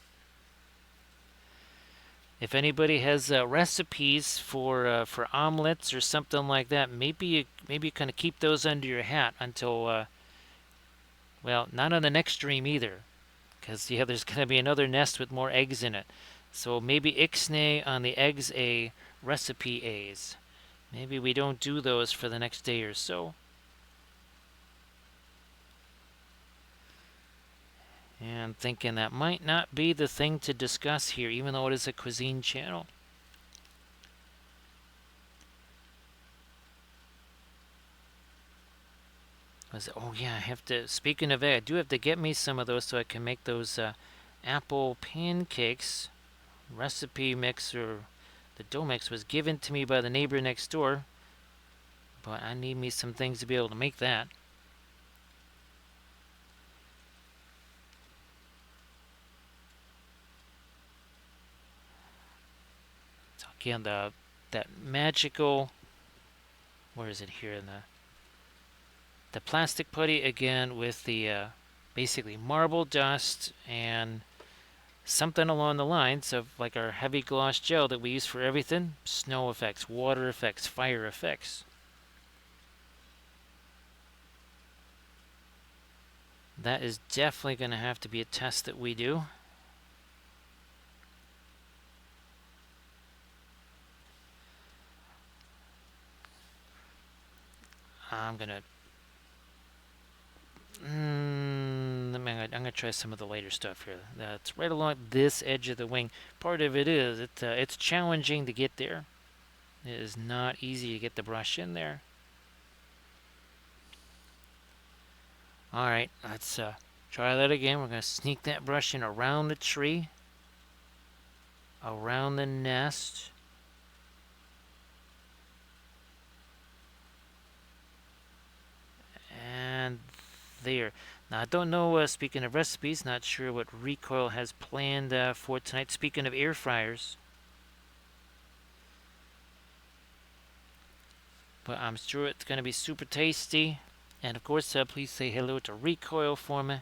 If anybody has recipes for omelets or something like that, maybe you kind of keep those under your hat until well, not on the next stream either, because yeah, there's going to be another nest with more eggs in it. So maybe Ixnay on the eggs a recipe A's. Maybe we don't do those for the next day or so. And thinking that might not be the thing to discuss here, even though it is a cuisine channel. Oh yeah, I have to, speaking of egg, I do have to get me some of those so I can make those apple pancakes recipe mix, or the dough mix, was given to me by the neighbor next door, but I need me some things to be able to make that. So again, that magical, where is it here in the plastic putty again with the basically marble dust and something along the lines of like our heavy gloss gel that we use for everything: snow effects, water effects, fire effects. That is definitely going to have to be a test that we do. I'm gonna I'm gonna try some of the later stuff here. That's right along this edge of the wing. Part of it is it's challenging to get there. It is not easy to get the brush in there. All right, let's try that again. We're gonna sneak that brush in around the tree, around the nest. And there. Now, I don't know, speaking of recipes, not sure what Recoil has planned for tonight. Speaking of air fryers, but I'm sure it's going to be super tasty. And of course, please say hello to Recoil for me.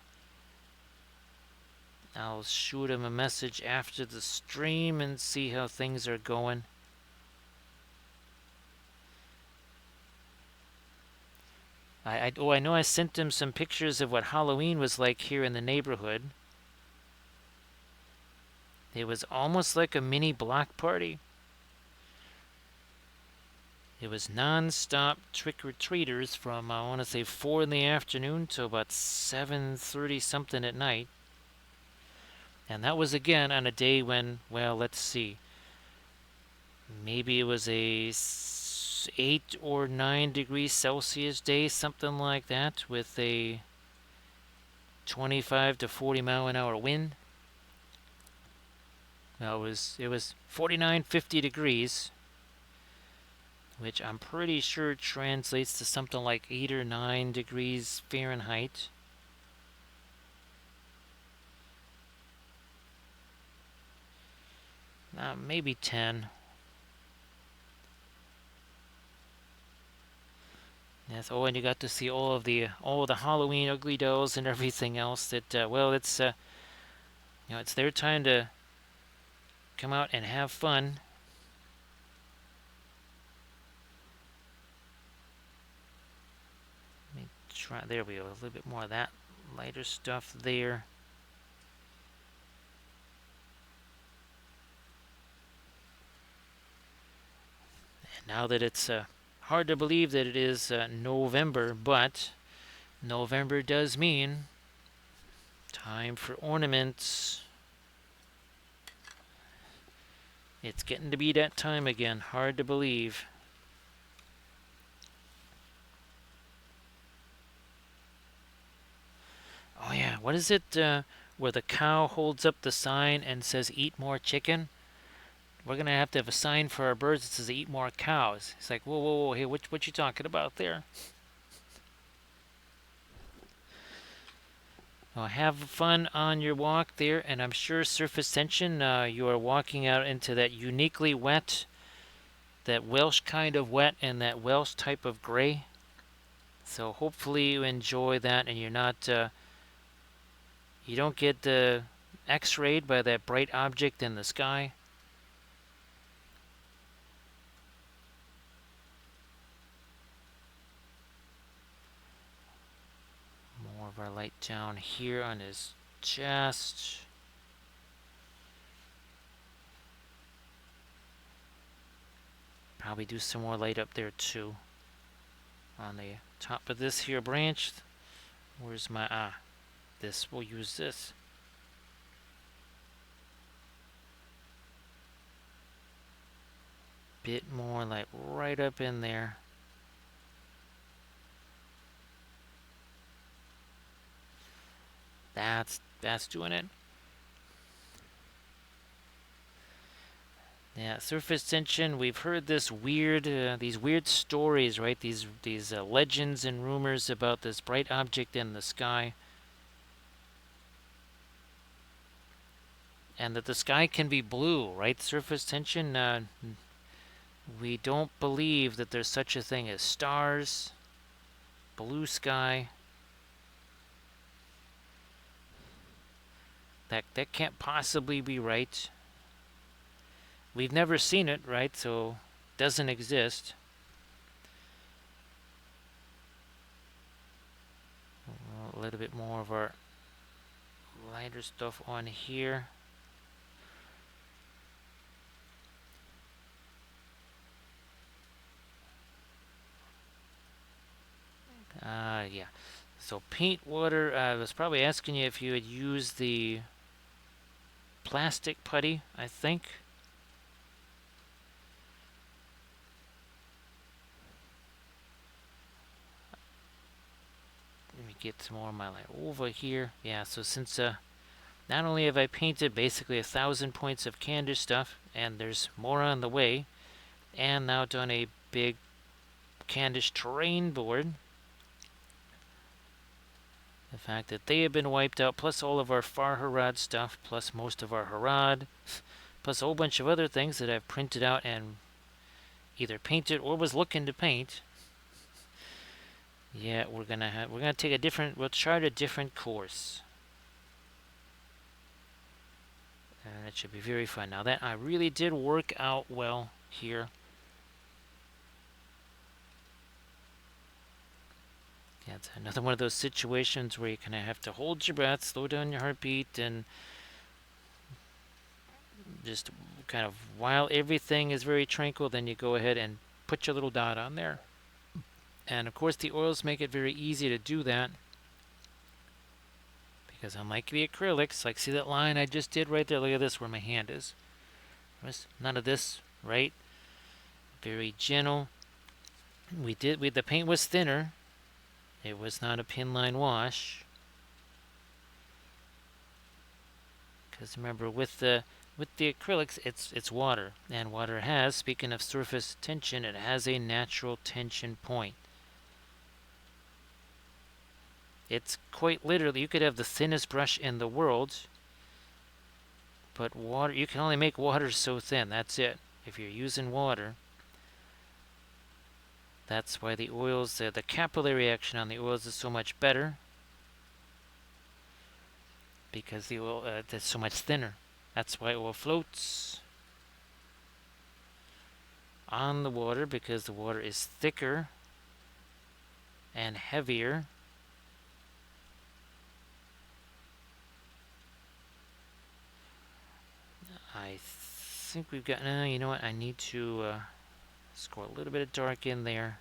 I'll shoot him a message after the stream and see how things are going. I know I sent him some pictures of what Halloween was like here in the neighborhood. It was almost like a mini block party. It was non-stop trick-or-treaters from, I want to say, 4 in the afternoon to about 7:30 something at night. And that was again on a day when, well, let's see, maybe it was a 8 or 9 degrees Celsius day, something like that, with a 25 to 40 mile an hour wind. Well, it was 49, 50 degrees, which I'm pretty sure translates to something like 8 or 9 degrees Fahrenheit. Maybe 10. Yes. Oh, and you got to see all the Halloween ugly dolls and everything else. That well, it's it's their time to come out and have fun. Let me try. There we go. A little bit more of that lighter stuff there. And now that it's hard to believe that it is November, but November does mean time for ornaments. It's getting to be that time again. Hard to believe. Oh yeah, what is it where the cow holds up the sign and says "Eat more chicken"? We're gonna have to have a sign for our birds that says "Eat more cows." It's like, whoa, whoa, whoa, hey, what you talking about there? Well, have fun on your walk there, and I'm sure Surface Tension, you are walking out into that uniquely wet, that Welsh kind of wet, and that Welsh type of gray. So hopefully you enjoy that, and you're not, you don't get X-rayed by that bright object in the sky. More of our light down here on his chest. Probably do some more light up there too. On the top of this here branch. Where's my, this, we'll use this. Bit more like right up in there. That's doing it. Yeah, surface tension. We've heard this weird, these weird stories, right? These legends and rumors about this bright object in the sky, and that the sky can be blue, right? Surface tension. We don't believe that there's such a thing as stars, blue sky. That can't possibly be right. We've never seen it, right? So it doesn't exist. A little bit more of our lighter stuff on here. Yeah. So paint water. I was probably asking you if you had used the plastic putty, I think. Let me get some more of my light over here. Yeah, so since not only have I painted basically 1,000 points of Candice stuff, and there's more on the way, and now done a big Candice terrain board. The fact that they have been wiped out, plus all of our Far Harad stuff, plus most of our Harad, plus a whole bunch of other things that I've printed out and either painted or was looking to paint. Yeah, we're gonna take a different. We'll chart a different course, and it should be very fun. Now that I really did work out well here. Yeah, it's another one of those situations where you kind of have to hold your breath, slow down your heartbeat, and just kind of while everything is very tranquil, then you go ahead and put your little dot on there. And of course the oils make it very easy to do that, because unlike the acrylics, like see that line I just did right there, look at this where my hand is. None of this, right? Very gentle. The paint was thinner. It was not a pin line wash. Because remember, with the acrylics, it's water, and water has, speaking of surface tension, it has a natural tension point. It's quite literally, you could have the thinnest brush in the world, but water, you can only make water so thin. That's it. If you're using water, that's why the oils, the capillary action on the oils is so much better, because the oil is so much thinner. That's why oil floats on the water, because the water is thicker and heavier. I think we've got, you know what, I need to score a little bit of dark in there,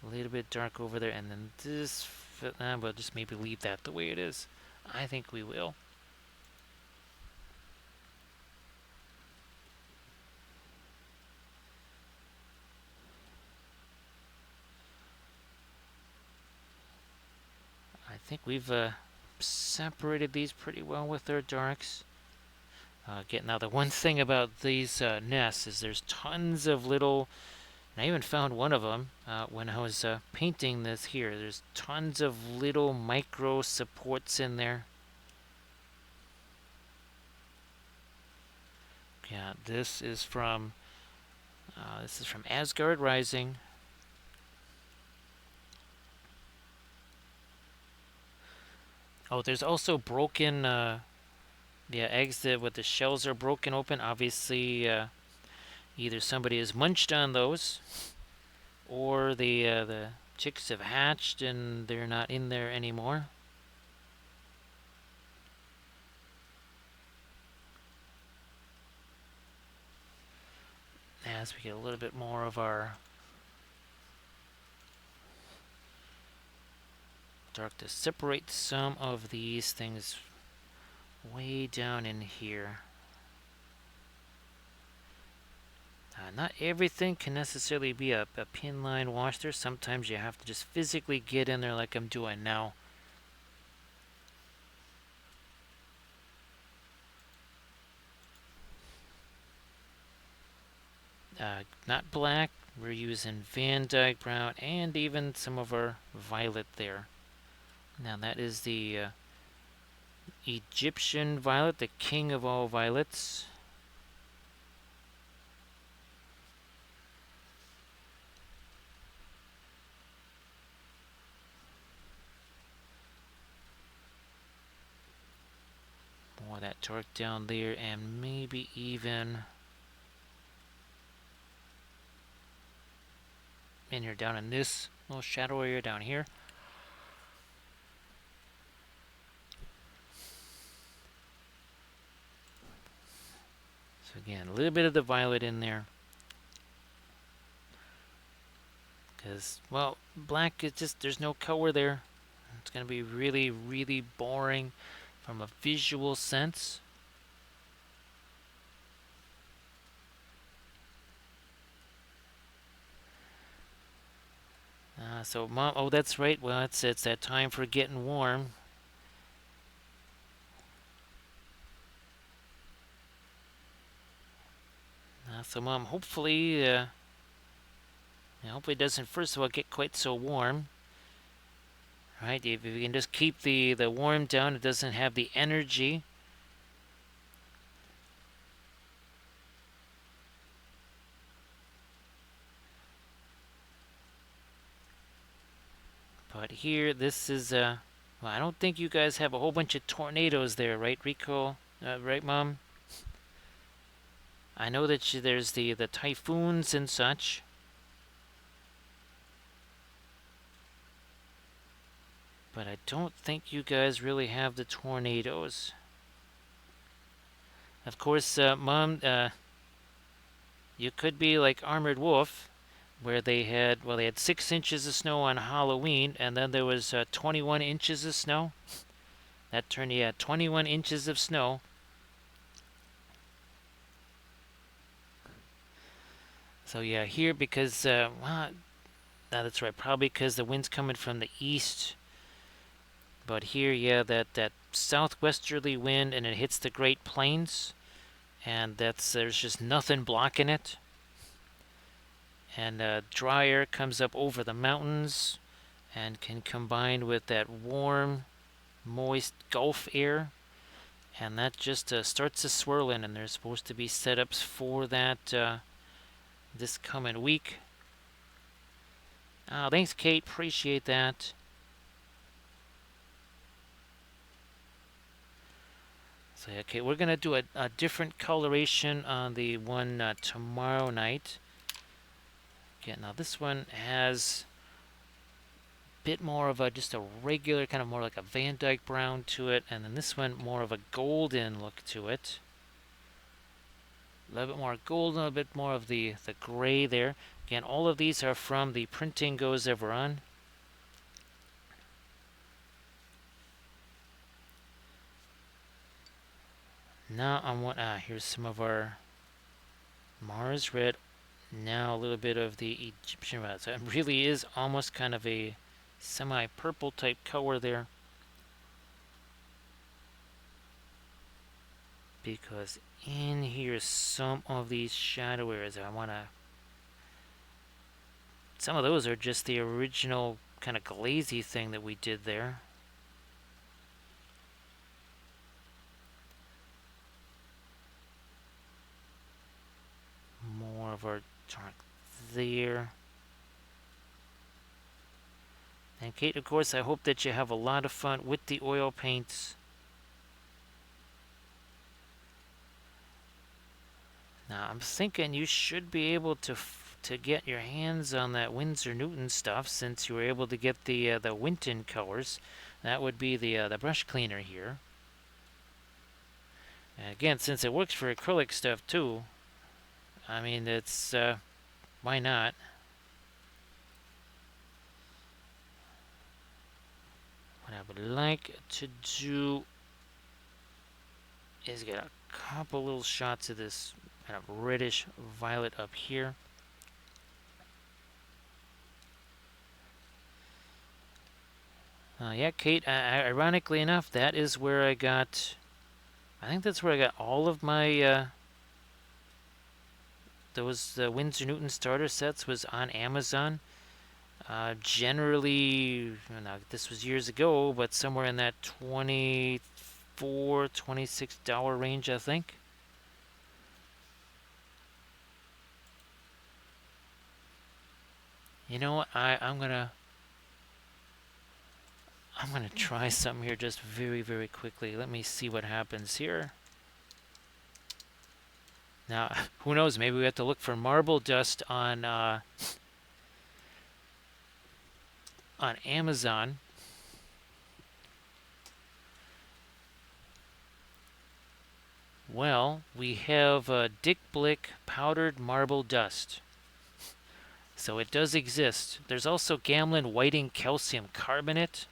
a little bit dark over there, and then this, we'll just maybe leave that the way it is. I think we will. I think we've separated these pretty well with our darks. Now the one thing about these nests is there's tons of little, and I even found one of them when I was painting this here. There's tons of little micro supports in there. Yeah, this is from Asgard Rising. Oh, there's also broken eggs that with the shells are broken open. Obviously, either somebody has munched on those, or the chicks have hatched and they're not in there anymore. As we get a little bit more of our dark to separate some of these things way down in here. Not everything can necessarily be a pin line wash there. Sometimes you have to just physically get in there like I'm doing now. not black. We're using Van Dyke brown and even some of our violet there. Now that is the Egyptian violet, the king of all violets. More of that dark down there, and maybe even in here, down in this little shadow area down here. So again, a little bit of the violet in there. Because, well, black is just, there's no color there. It's going to be really, really boring from a visual sense. So, Mom, oh, that's right. Well, it's that time for getting warm. So, Mom, hopefully it doesn't, first of all, get quite so warm. Right? If we can just keep the warm down, it doesn't have the energy. But here, this is, well, I don't think you guys have a whole bunch of tornadoes there, right, Rico? Right, Mom? I know that there's the typhoons and such. But I don't think you guys really have the tornadoes. Of course, Mom, you could be like Armored Wolf, where they had 6 inches of snow on Halloween, and then there was 21 inches of snow. That turned, 21 inches of snow. So yeah, here, because well, that's right, probably because the wind's coming from the east. But here, yeah, that southwesterly wind, and it hits the Great Plains, and there's just nothing blocking it. And dry air comes up over the mountains and can combine with that warm, moist Gulf air, and that just starts to swirl in. And there's supposed to be setups for that this coming week. Thanks, Kate. Appreciate that. So, okay, we're going to do a different coloration on the one tomorrow night. Okay, now this one has a bit more of just a regular, kind of more like a Van Dyke brown to it, and then this one more of a golden look to it. A little bit more golden, a bit more of the gray there. Again, all of these are from the Printing Goes Ever On. Now I want, here's some of our Mars red. Now a little bit of the Egyptian red. So it really is almost kind of a semi-purple type color there. Because in here, some of these shadow areas, some of those are just the original kind of glazy thing that we did there. More of our dark there. And Kate, of course, I hope that you have a lot of fun with the oil paints. Now, I'm thinking you should be able to get your hands on that Winsor Newton stuff, since you were able to get the Winton colors. That would be the brush cleaner here. And again, since it works for acrylic stuff too, I mean, it's why not? What I would like to do is get a couple little shots of this kind of reddish violet up here. Yeah, Kate, ironically enough, that is where I got, I think that's where I got all of my those Winsor Newton starter sets was on Amazon. Generally, now this was years ago, but somewhere in that $24, $26 range, I think. You know what? I'm gonna try something here just very, very quickly. Let me see what happens here. Now, who knows? Maybe we have to look for marble dust on Amazon. Well, we have Dick Blick powdered marble dust. So it does exist. There's also Gamlin whiting calcium carbonate.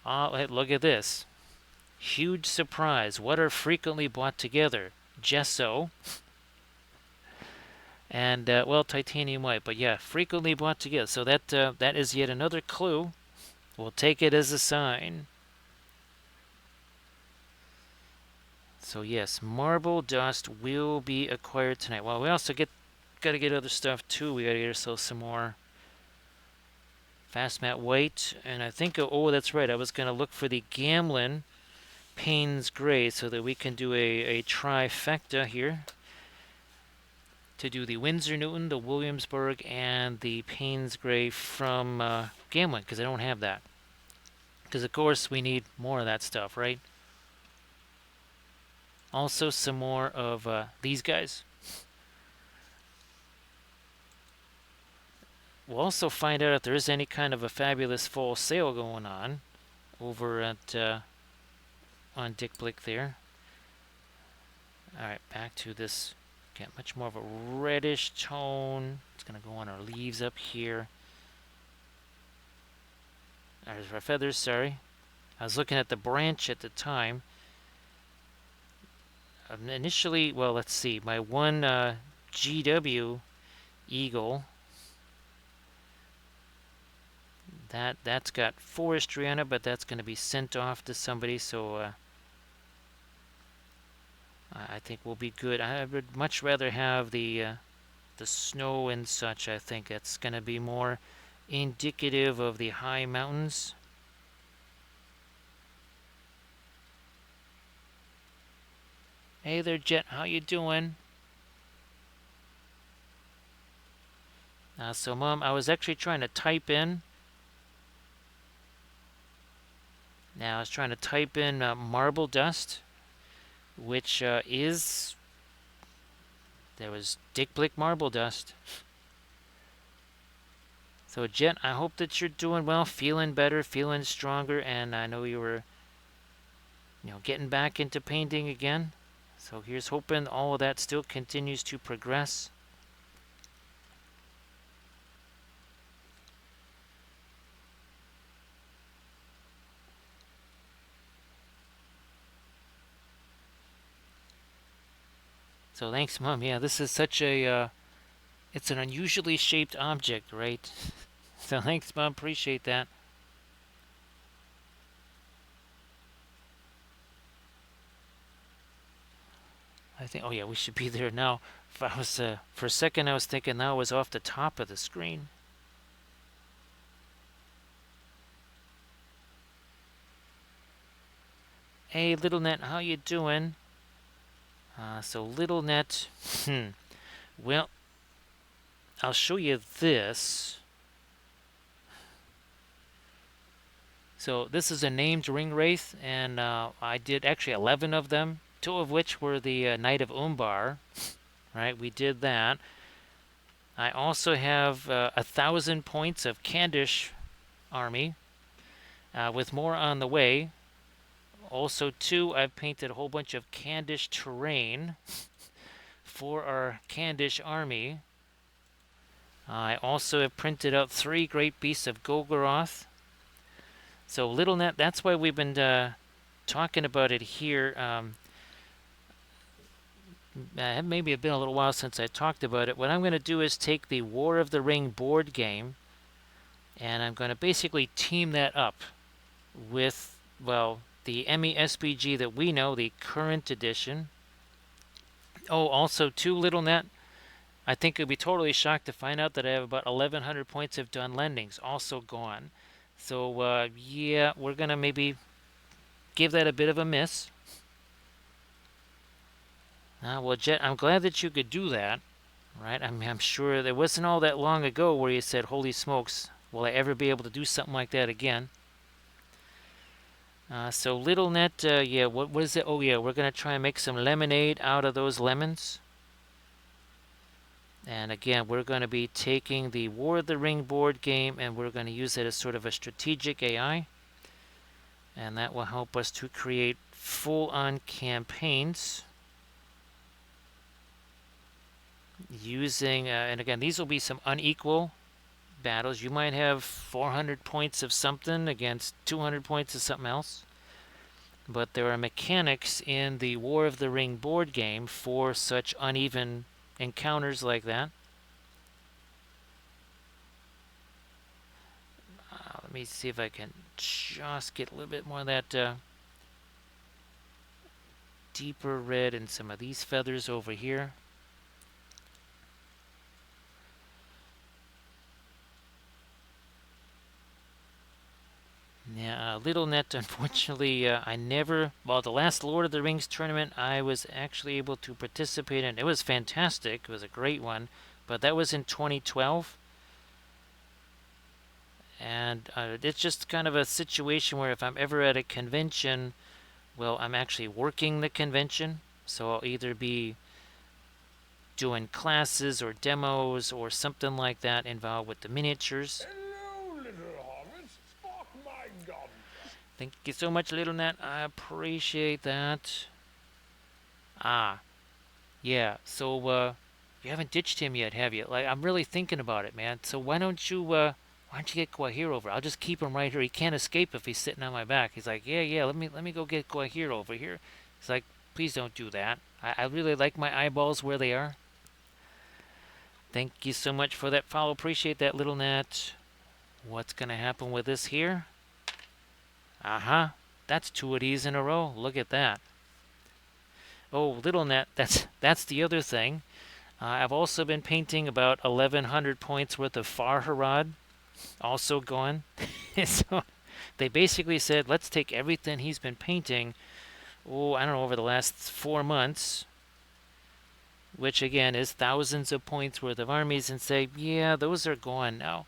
Oh, hey, look at this. Huge surprise. What are frequently bought together? Gesso. And, well, titanium white. But yeah, frequently bought together. So that is yet another clue. We'll take it as a sign. So yes, marble dust will be acquired tonight. Well, we also gotta get other stuff too. We gotta get ourselves some more fast matte white. And I think, oh, that's right. I was gonna look for the Gamlin Payne's Gray so that we can do a trifecta here to do the Winsor Newton, the Williamsburg, and the Payne's Gray from Gamlin, because I don't have that. Because of course we need more of that stuff, right? Also some more of these guys. We'll also find out if there is any kind of a fabulous fall sale going on over at on Dick Blick there. Alright, back to this. Get much more of a reddish tone. It's going to go on our leaves up here. There's our feathers, sorry. I was looking at the branch at the time. Initially, well, let's see. My one GW eagle, that's got forestry on it, but that's going to be sent off to somebody, so I think we'll be good. I would much rather have the snow and such. I think it's going to be more indicative of the high mountains. Hey there, Jet. How you doing? So, Mom, I was actually trying to type in. Now, I was trying to type in marble dust, which is... There was Dick Blick marble dust. So, Jet, I hope that you're doing well, feeling better, feeling stronger, and I know you were, getting back into painting again. So here's hoping all of that still continues to progress. So thanks, Mom. Yeah, this is such a, it's an unusually shaped object, right? So thanks, Mom. Appreciate that. I think, oh yeah, we should be there now. If I was, for a second I was thinking that was off the top of the screen. Hey, Little Net, how you doing? So Little Net, well, I'll show you this. So this is a named ring wraith, and I did actually 11 of them, 2 of which were the Knight of Umbar. Right, we did that. I also have 1,000 points of Candish army, with more on the way. Also, too, I've painted a whole bunch of Candish terrain for our Candish army. I also have printed out 3 great beasts of Golgoroth. So, Little Net, that's why we've been talking about it here. Maybe it's been a little while since I talked about it. What I'm going to do is take the War of the Ring board game, and I'm going to basically team that up with, well, the ME that we know, the current edition. Oh, also too, Little Net, I think you'll be totally shocked to find out that I have about 1,100 points of done lendings also gone. So yeah, we're gonna maybe give that a bit of a miss. Well, Jet, I'm glad that you could do that, right? I'm sure there wasn't all that long ago where you said, "Holy smokes, will I ever be able to do something like that again?" So Little Net, yeah, what is it? Oh yeah, we're gonna try and make some lemonade out of those lemons. And again, we're going to be taking the War of the Ring board game and we're going to use it as sort of a strategic AI. And that will help us to create full-on campaigns using, and again, these will be some unequal battles. You might have 400 points of something against 200 points of something else. But there are mechanics in the War of the Ring board game for such uneven encounters like that. Let me see if I can just get a little bit more of that deeper red in some of these feathers over here. Yeah, Little Net, unfortunately, I never, well, the last Lord of the Rings tournament I was actually able to participate in. It was fantastic. It was a great one. But that was in 2012. And it's just kind of a situation where if I'm ever at a convention, well, I'm actually working the convention. So I'll either be doing classes or demos or something like that involved with the miniatures. Hello, little hobbit. Spark my gun. Thank you so much, Little Net. I appreciate that. Yeah. So you haven't ditched him yet, have you? Like, I'm really thinking about it, man. So why don't you get Guahir over? I'll just keep him right here. He can't escape if he's sitting on my back. He's like, yeah. Let me go get Guahir over here. He's like, please don't do that. I really like my eyeballs where they are. Thank you so much for that follow. Appreciate that, Little Net. What's gonna happen with this here? That's 2 of these in a row. Look at that. Oh, Little Net, that's the other thing. I've also been painting about 1,100 points worth of Farharad, also gone. So they basically said, let's take everything he's been painting, I don't know, over the last 4 months, which again is thousands of points worth of armies, and say, yeah, those are gone now.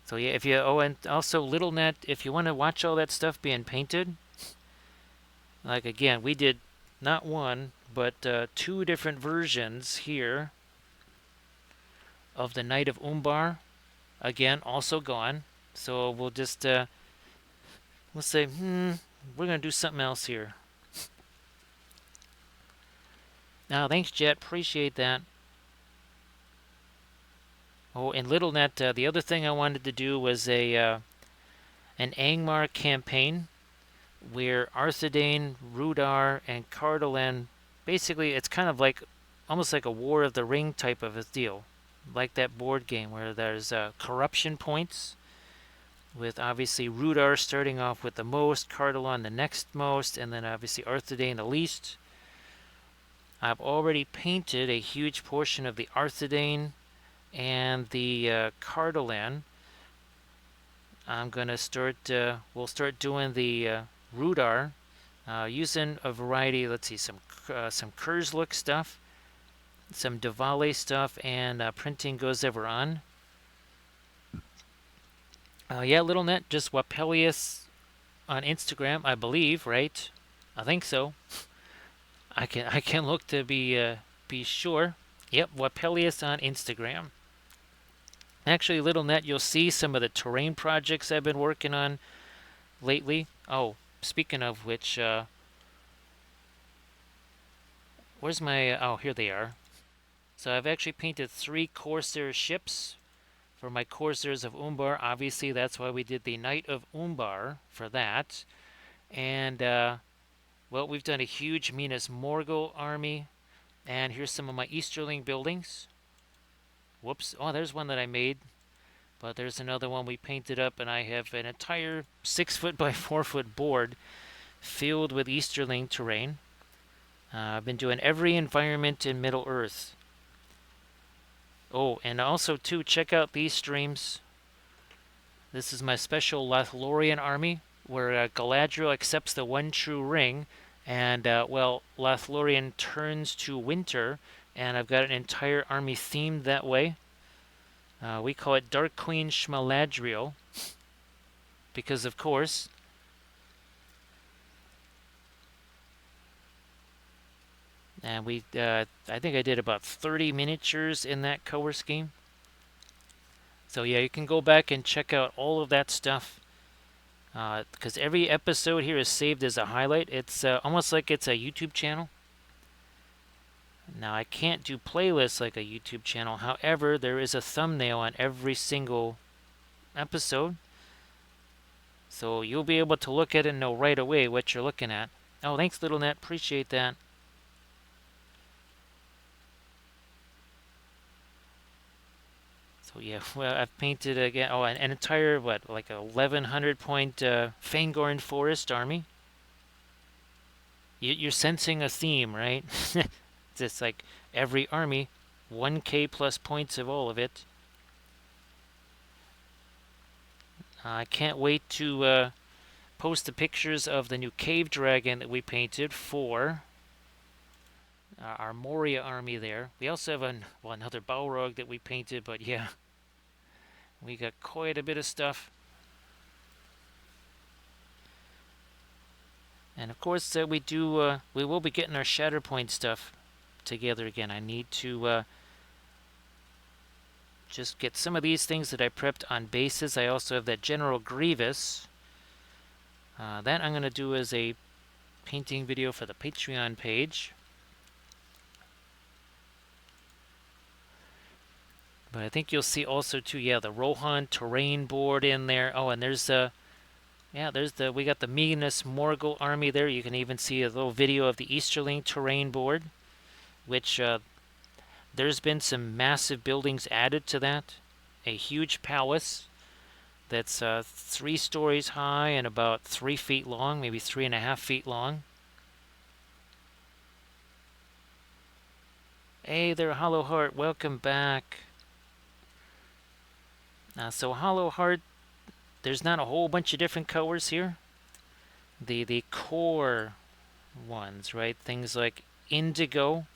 So yeah, and also Little Net, if you want to watch all that stuff being painted, like again, we did not one, but 2 different versions here of the Knight of Umbar. Again, also gone. So we'll just, we'll say, we're going to do something else here. Now, thanks, Jet. Appreciate that. Oh, and Little Net, the other thing I wanted to do was an Angmar campaign where Arthedain, Rudar, and Cardolan, basically it's kind of like almost like a War of the Ring type of a deal, like that board game where there's corruption points, with obviously Rudar starting off with the most, Cardolan the next most, and then obviously Arthedain the least. I've already painted a huge portion of the Arthedain and the Cardolan. I'm gonna start. We'll start doing the Rudar, using a variety. Let's see, some Kurzlook stuff, some Diwali stuff, and printing goes ever on. Yeah, Little Net, just Wapelius on Instagram, I believe, right? I think so. I can look to be sure. Yep, Wapelius on Instagram. Actually, Little Net, you'll see some of the terrain projects I've been working on lately. Oh, speaking of which, where's my... Oh, here they are. So I've actually painted 3 Corsair ships for my Corsairs of Umbar. Obviously, that's why we did the Knight of Umbar for that. And, well, we've done a huge Minas Morgul army. And here's some of my Easterling buildings. Whoops. Oh, there's one that I made But there's another one we painted up, and I have an entire 6 foot by 4 foot board filled with Easterling terrain. I've been doing every environment in Middle Earth. Oh, and also too, check out these streams. This is my special Lothlorien army, where Galadriel accepts the one true ring, and well, Lothlorien turns to winter, and I've got an entire army themed that way. We call it Dark Queen Schmaladriel, because of course. And I think I did about 30 miniatures in that color scheme. So yeah, you can go back and check out all of that stuff. Because every episode here is saved as a highlight. It's almost like it's a YouTube channel. Now, I can't do playlists like a YouTube channel. However, there is a thumbnail on every single episode. So you'll be able to look at it and know right away what you're looking at. Oh, thanks, Little Net. Appreciate that. So yeah, well, I've painted again. Oh, an entire what, like a 1100 point Fangorn Forest army. You're sensing a theme, right? It's like every army, 1k plus points of all of it. I can't wait to post the pictures of the new cave dragon that we painted for our Moria army there. We also have another Balrog that we painted, but yeah, we got quite a bit of stuff. And of course, we will be getting our Shatterpoint stuff together again. I need to just get some of these things that I prepped on bases. I also have that General Grievous. That I'm going to do as a painting video for the Patreon page. But I think you'll see also too, yeah, the Rohan terrain board in there. Oh, and there's we got the Minas Morgul army there. You can even see a little video of the Easterling terrain board, which there's been some massive buildings added to that. A huge palace that's 3 stories high and about 3 feet long, maybe 3.5 feet long. Hey there, Hollow Heart, welcome back. So Hollow Heart, there's not a whole bunch of different colors here. The core ones, right? Things like indigo,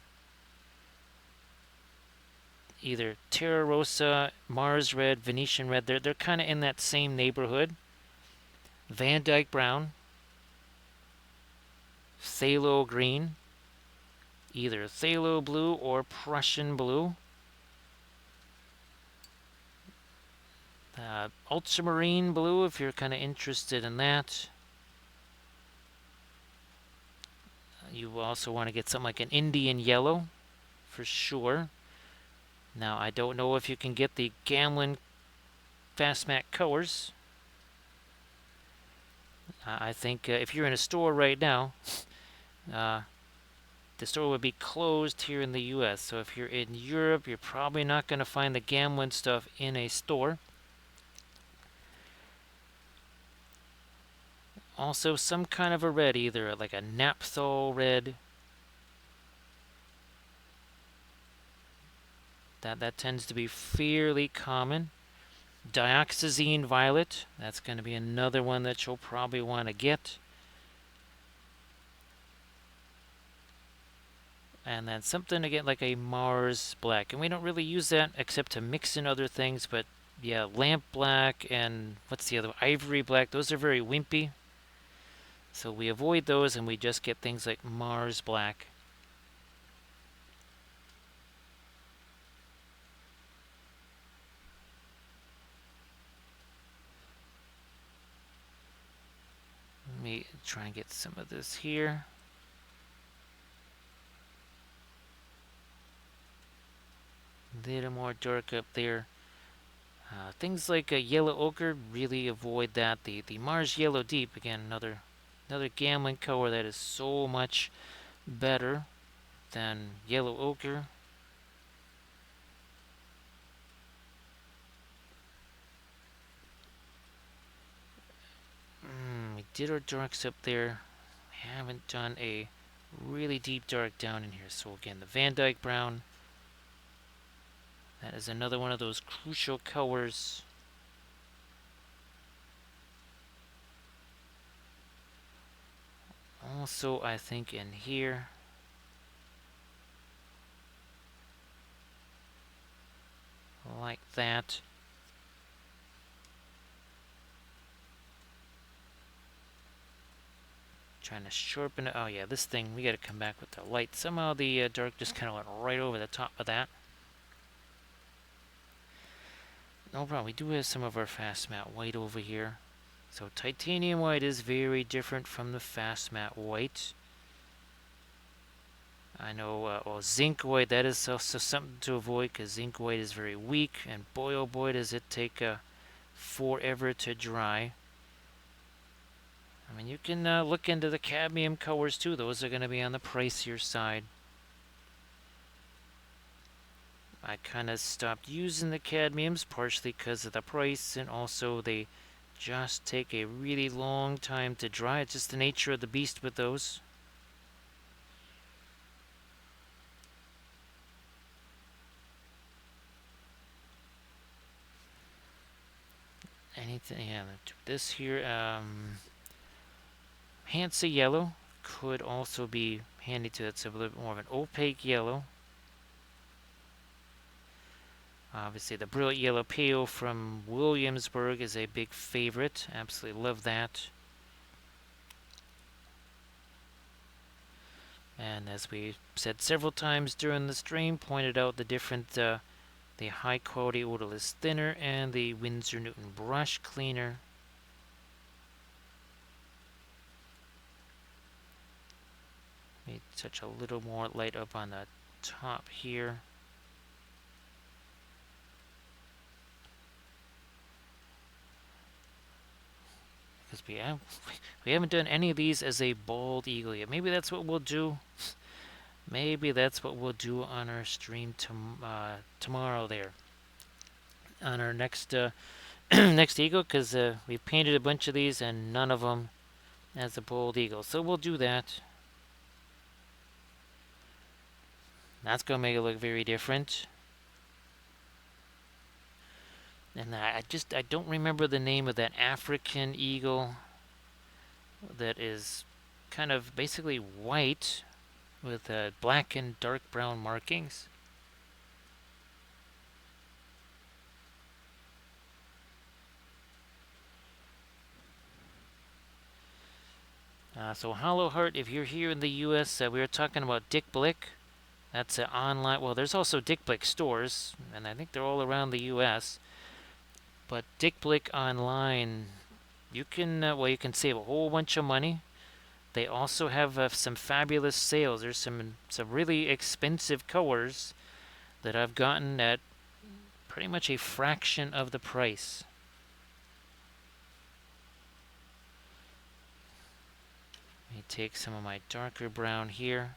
either Terra Rosa, Mars Red, Venetian Red. They're kind of in that same neighborhood. Van Dyke Brown, Phthalo Green, either Phthalo Blue or Prussian Blue. Ultramarine Blue, if you're kind of interested in that. You also want to get something like an Indian Yellow, for sure. Now, I don't know if you can get the Gamlin Fastmac colors. I think if you're in a store right now, the store would be closed here in the US. So if you're in Europe, you're probably not going to find the Gamlin stuff in a store. Also, some kind of a red, either like a Naphthol red. That tends to be fairly common. Dioxazine violet. That's going to be another one that you'll probably want to get. And then something to get like a Mars black. And we don't really use that except to mix in other things. But yeah, lamp black and what's the other one? Ivory black. Those are very wimpy. So we avoid those and we just get things like Mars black. Let me try and get some of this here. A little more dark up there. Things like a yellow ochre, really avoid that. The Mars Yellow Deep, again, another Gamlin color that is so much better than yellow ochre. did our darks up there. We haven't done a really deep dark down in here. So again, the Van Dyke brown. That is another one of those crucial colors. Also, I think in here, like that. Trying to sharpen it. Oh yeah, this thing, we gotta come back with the light. Somehow the dark just kind of went right over the top of that. No problem, we do have some of our fast matte white over here. So titanium white is very different from the fast matte white. I know, well, zinc white, that is also something to avoid because zinc white is very weak, and boy oh boy does it take forever to dry. I mean, you can look into the cadmium colors too. Those are going to be on the pricier side. I kind of stopped using the cadmiums, partially because of the price, and also they just take a really long time to dry. It's just the nature of the beast with those. Anything, yeah, this here, Hansa yellow could also be handy too. That's a little bit more of an opaque yellow. Obviously, the brilliant yellow pale from Williamsburg is a big favorite. Absolutely love that. And as we said several times during the stream, pointed out the different, the high quality odorless thinner and the Winsor Newton brush cleaner. Let me touch a little more light up on the top here. Because we haven't done any of these as a bald eagle yet. Maybe that's what we'll do. Maybe that's what we'll do on our stream tomorrow there. On our next next eagle, because we painted a bunch of these and none of them as a bald eagle. So we'll do that. That's going to make it look very different. And I don't remember the name of that African eagle that is kind of basically white with black and dark brown markings. So Hollow Heart, if you're here in the U.S., we were talking about Dick Blick. That's online. Well, there's also Dick Blick stores, and I think they're all around the U.S. But Dick Blick online, you can you can save a whole bunch of money. They also have some fabulous sales. There's some really expensive colors that I've gotten at pretty much a fraction of the price. Let me take some of my darker brown here.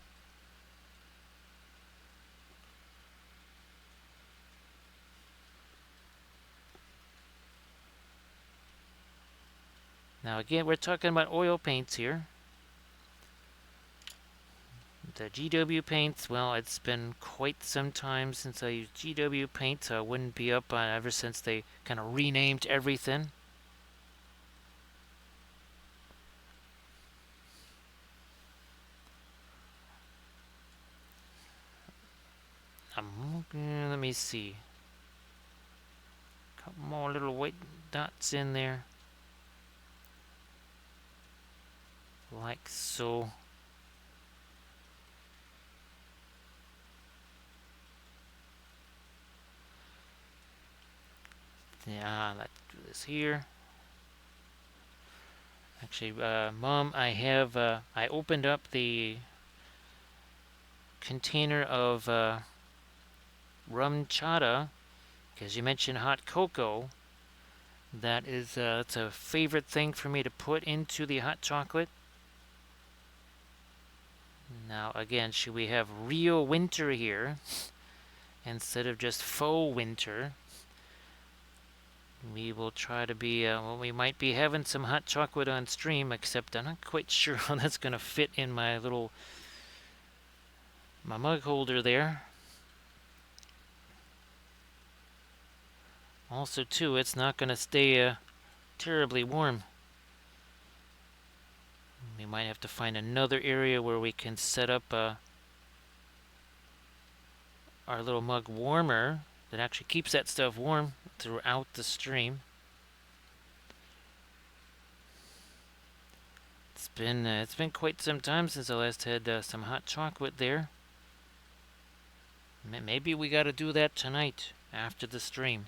Now again, we're talking about oil paints here. The GW paints, well, it's been quite some time since I used GW paint, so I wouldn't be up on ever since they kind of renamed everything. Let me see. A couple more little white dots in there. Like so. Yeah, let's do this here. Actually, Mom, I opened up the container of rum chata, because you mentioned hot cocoa. That's a favorite thing for me to put into the hot chocolate. Now, again, should we have real winter here instead of just faux winter? We will try to be, well, we might be having some hot chocolate on stream, except I'm not quite sure how that's going to fit in my mug holder there. Also, too, it's not going to stay terribly warm. We might have to find another area where we can set up our little mug warmer that actually keeps that stuff warm throughout the stream. It's been quite some time since I last had some hot chocolate there. Maybe we got to do that tonight after the stream.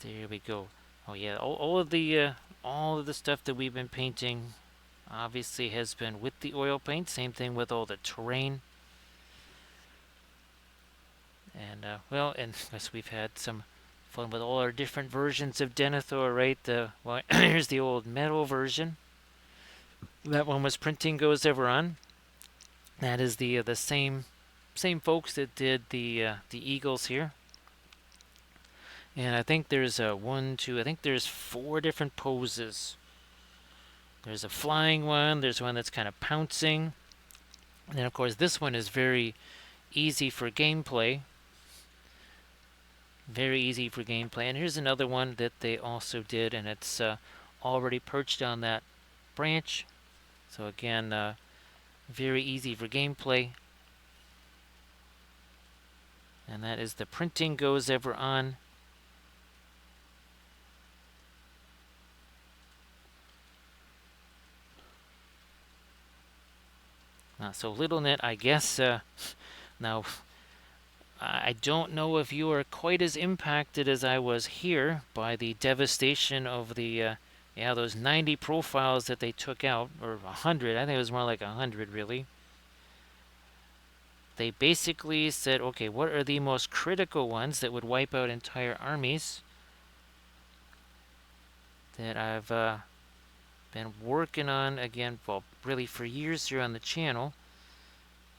There we go. Oh yeah, all of the stuff that we've been painting obviously has been with the oil paint. Same thing with all the terrain. And well, and yes, we've had some fun with all our different versions of Denethor, right? Well, here's the old metal version. That one was Printing Goes Ever On. That is the same folks that did the eagles here. And I think there's I think there's 4 different poses. There's a flying one, there's one that's kind of pouncing, and then of course this one is very easy for gameplay. Very easy for gameplay. And here's another one that they also did, and it's already perched on that branch. So again, very easy for gameplay. And that is the Printing Goes Ever On. So LittleNet, I guess, now I don't know if you are quite as impacted as I was here by the devastation of those 90 profiles that they took out, or 100. I think it was more like 100, really. They basically said, okay, what are the most critical ones that would wipe out entire armies that I've been working on, again, well, really for years here on the channel.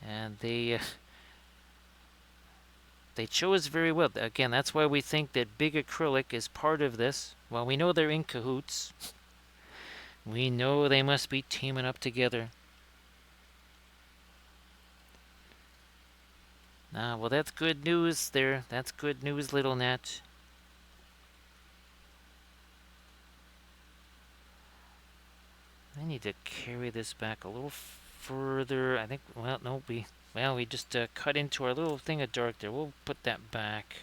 And they chose very well. Again, that's why we think that Big Acrylic is part of this. Well, we know they're in cahoots. We know they must be teaming up together. Well, that's good news there. That's good news, LittleNet. I need to carry this back a little further. I think, well, no, we just cut into our little thing of dark there. We'll put that back.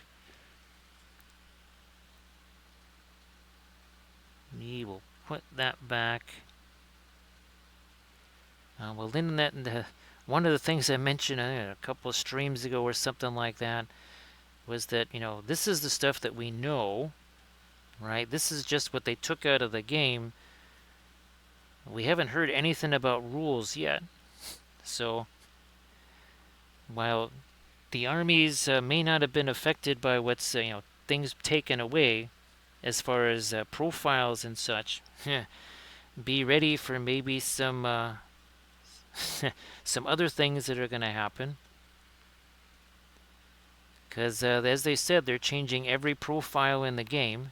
We will put that back. Well, LittleNet, one of the things I mentioned a couple of streams ago or something like that was that, this is the stuff that we know, right? This is just what they took out of the game. We haven't heard anything about rules yet. So, while the armies may not have been affected by what's, things taken away as far as profiles and such, be ready for maybe some some other things that are going to happen. Because, as they said, they're changing every profile in the game.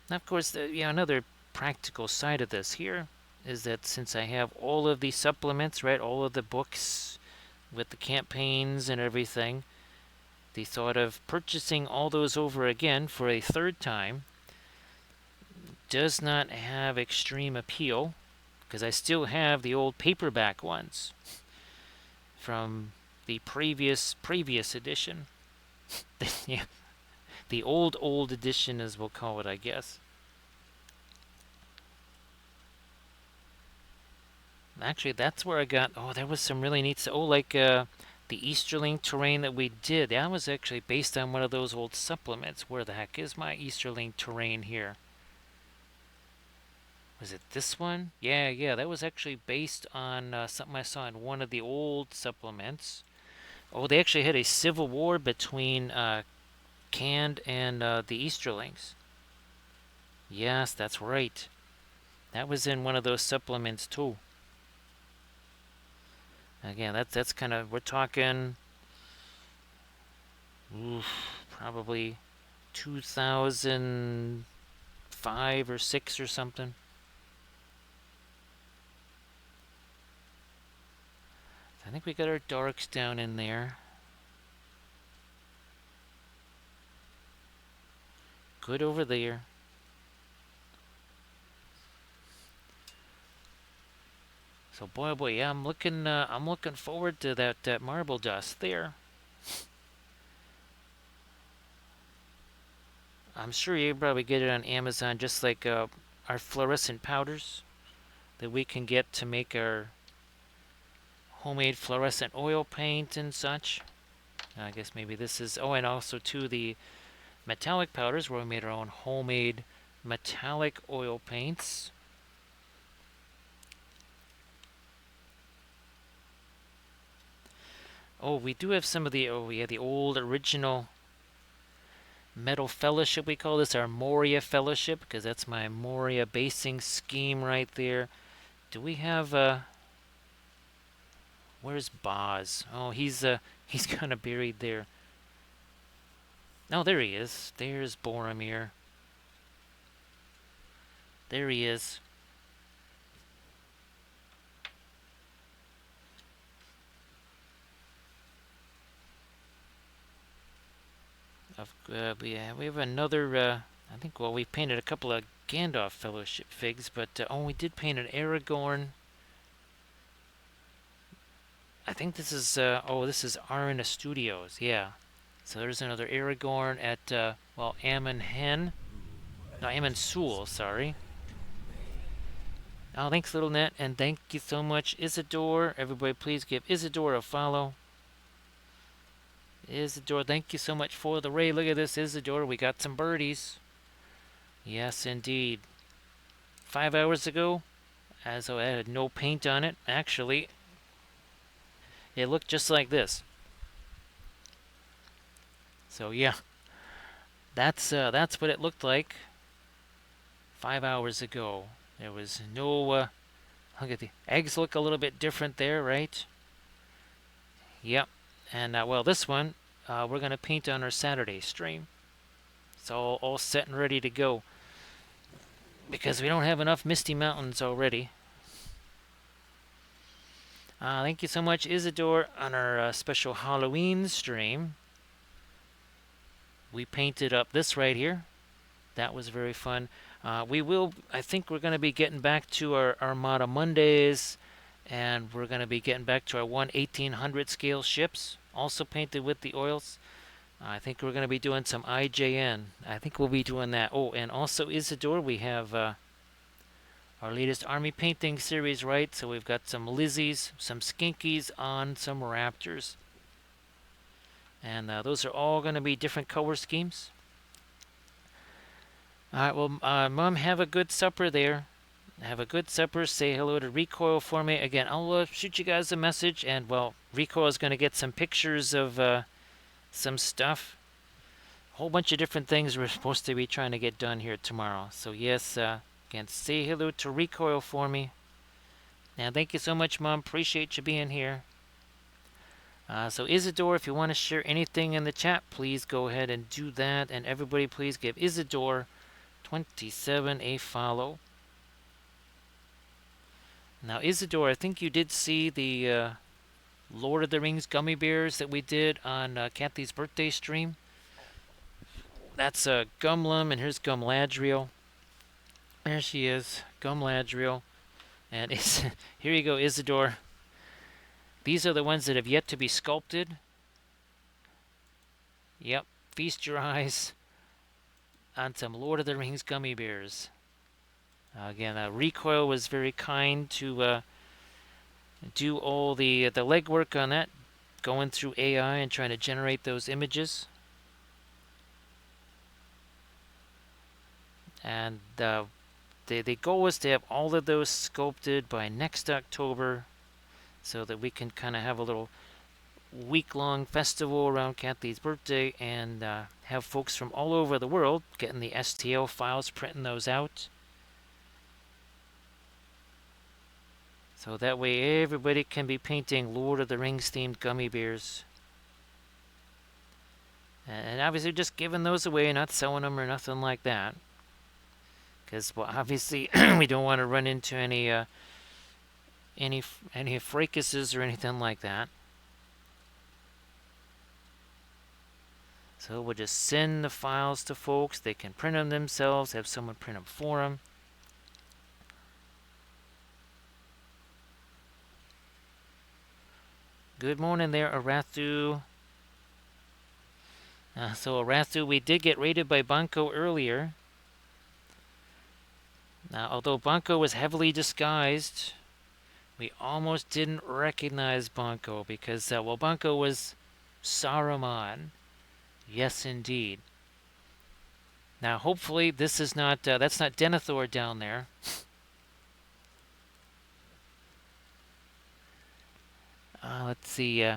Now, of course, another practical side of this here is that since I have all of the supplements, right, all of the books with the campaigns and everything, the thought of purchasing all those over again for a 3rd time does not have extreme appeal, because I still have the old paperback ones from the previous edition. Yeah, the old edition, as we'll call it, I guess. Actually, that's where I got, there was some really neat stuff. Like the Easterling terrain that we did. That was actually based on one of those old supplements. Where the heck is my Easterling terrain here? Was it this one? Yeah, that was actually based on something I saw in one of the old supplements. They actually had a civil war between Cand and the Easterlings. Yes, that's right. That was in one of those supplements too. Again, that's kind of, we're talking, oof, probably 2005 or 6 or something. I think we got our darks down in there. Good over there. So boy, oh boy, yeah, I'm looking forward to that marble dust there. I'm sure you probably get it on Amazon, just like our fluorescent powders that we can get to make our homemade fluorescent oil paint and such. I guess maybe this is. Oh, and also too the metallic powders where we made our own homemade metallic oil paints. Oh, we do have some of the, oh yeah, the old original metal fellowship. We call this our Moria fellowship because that's my Moria basing scheme right there. Do we have where's Boz? Oh, he's kind of buried there. Oh, there he is. There's Boromir. There he is. We have another. I think. Well, we painted a couple of Gandalf Fellowship figs, but oh, we did paint an Aragorn. I think this is. Oh, this is Arena Studios. Yeah. So there's another Aragorn at well, Amon Hen. No, Amon Sul. Sorry. Oh, thanks, Little Net, and thank you so much, Isidore. Everybody, please give Isidore a follow. Isidore, thank you so much for the raid. Look at this, Isidore. We got some birdies. Yes, indeed. 5 hours ago, as I had no paint on it, actually, it looked just like this. So yeah, that's what it looked like 5 hours ago. There was no. Look at the eggs look a little bit different there, right? Yep. And well, this one we're gonna paint on our Saturday stream. It's all set and ready to go because we don't have enough Misty Mountains already. Thank you so much, Isidore, on our special Halloween stream. We painted up this right here. That was very fun. We will, I think we're going to be getting back to our Armada Mondays, and we're going to be getting back to our 1/1800 scale ships, also painted with the oils. I think we're going to be doing some IJN. I think we'll be doing that. Oh, and also Isidore, we have our latest army painting series, right? So we've got some Lizzies, some Skinkies on some Raptors. And those are all going to be different color schemes. All right, well, Mom, have a good supper there. Have a good supper. Say hello to Recoil for me. Again, I'll shoot you guys a message. And, well, Recoil is going to get some pictures of some stuff. A whole bunch of different things we're supposed to be trying to get done here tomorrow. So, yes, again, say hello to Recoil for me. And thank you so much, Mom. Appreciate you being here. So Isidore, if you want to share anything in the chat, please go ahead and do that. And everybody, please give Isidore27 a follow. Now, Isidore, I think you did see the Lord of the Rings gummy bears that we did on Kathy's birthday stream. That's Gumlum, and here's Gumladriel. There she is, Gumladriel. And here you go, Isidore. These are the ones that have yet to be sculpted. Yep, feast your eyes on some Lord of the Rings gummy bears. Again, Recoil was very kind to do all the legwork on that, going through AI and trying to generate those images. And the goal is to have all of those sculpted by next October, so that we can kind of have a little week-long festival around Kathy's birthday and have folks from all over the world getting the STL files, printing those out. So that way everybody can be painting Lord of the Rings themed gummy bears. And obviously just giving those away, not selling them or nothing like that. Because, well, obviously we don't want to run into any fracases or anything like that. So we'll just send the files to folks. They can print them themselves, have someone print them for them. Good morning there, Arathu. So Arathu, we did get raided by Banco earlier. Now, although Banco was heavily disguised, we almost didn't recognize Banco because, well, Banco was Saruman. Yes, indeed. Now, hopefully, this is not, that's not Denethor down there. Let's see.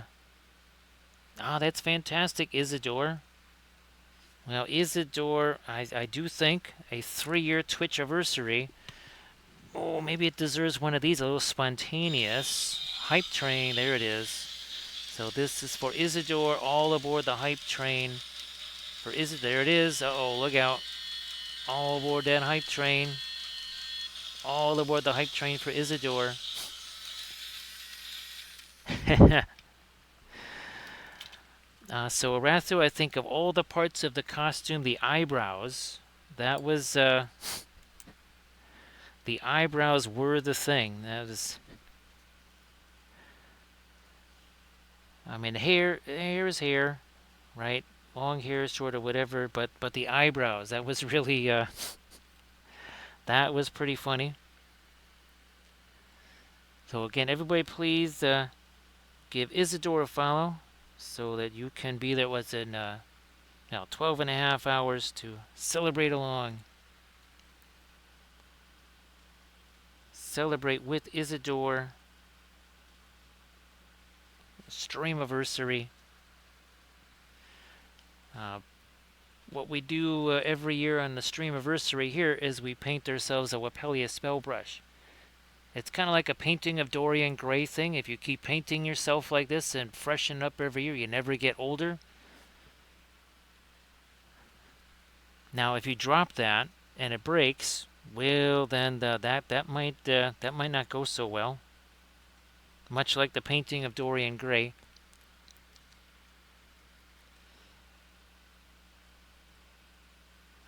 That's fantastic, Isidore. Well, Isidore, I do think a 3-year Twitch anniversary. Oh, maybe it deserves one of these, a little spontaneous. Hype train, there it is. So this is for Isidore, all aboard the hype train. For Isidore, there it is. Uh-oh, look out. All aboard that hype train. All aboard the hype train for Isidore. So Arathu, I think of all the parts of the costume, the eyebrows, that was, the eyebrows were the thing. That was, I mean, hair is hair, right? Long hair, short or whatever, but the eyebrows, that was really, that was pretty funny. So again, everybody please give Isidore a follow so that you can be there. What's in now 12 and a half hours to celebrate along. Celebrate with Isidore. Streamiversary. What we do every year on the Streamiversary here is we paint ourselves a Wapelia spell brush. It's kind of like a painting of Dorian Gray thing. If you keep painting yourself like this and freshen up every year, you never get older. Now, if you drop that and it breaks, well, then that might not go so well. Much like the painting of Dorian Gray.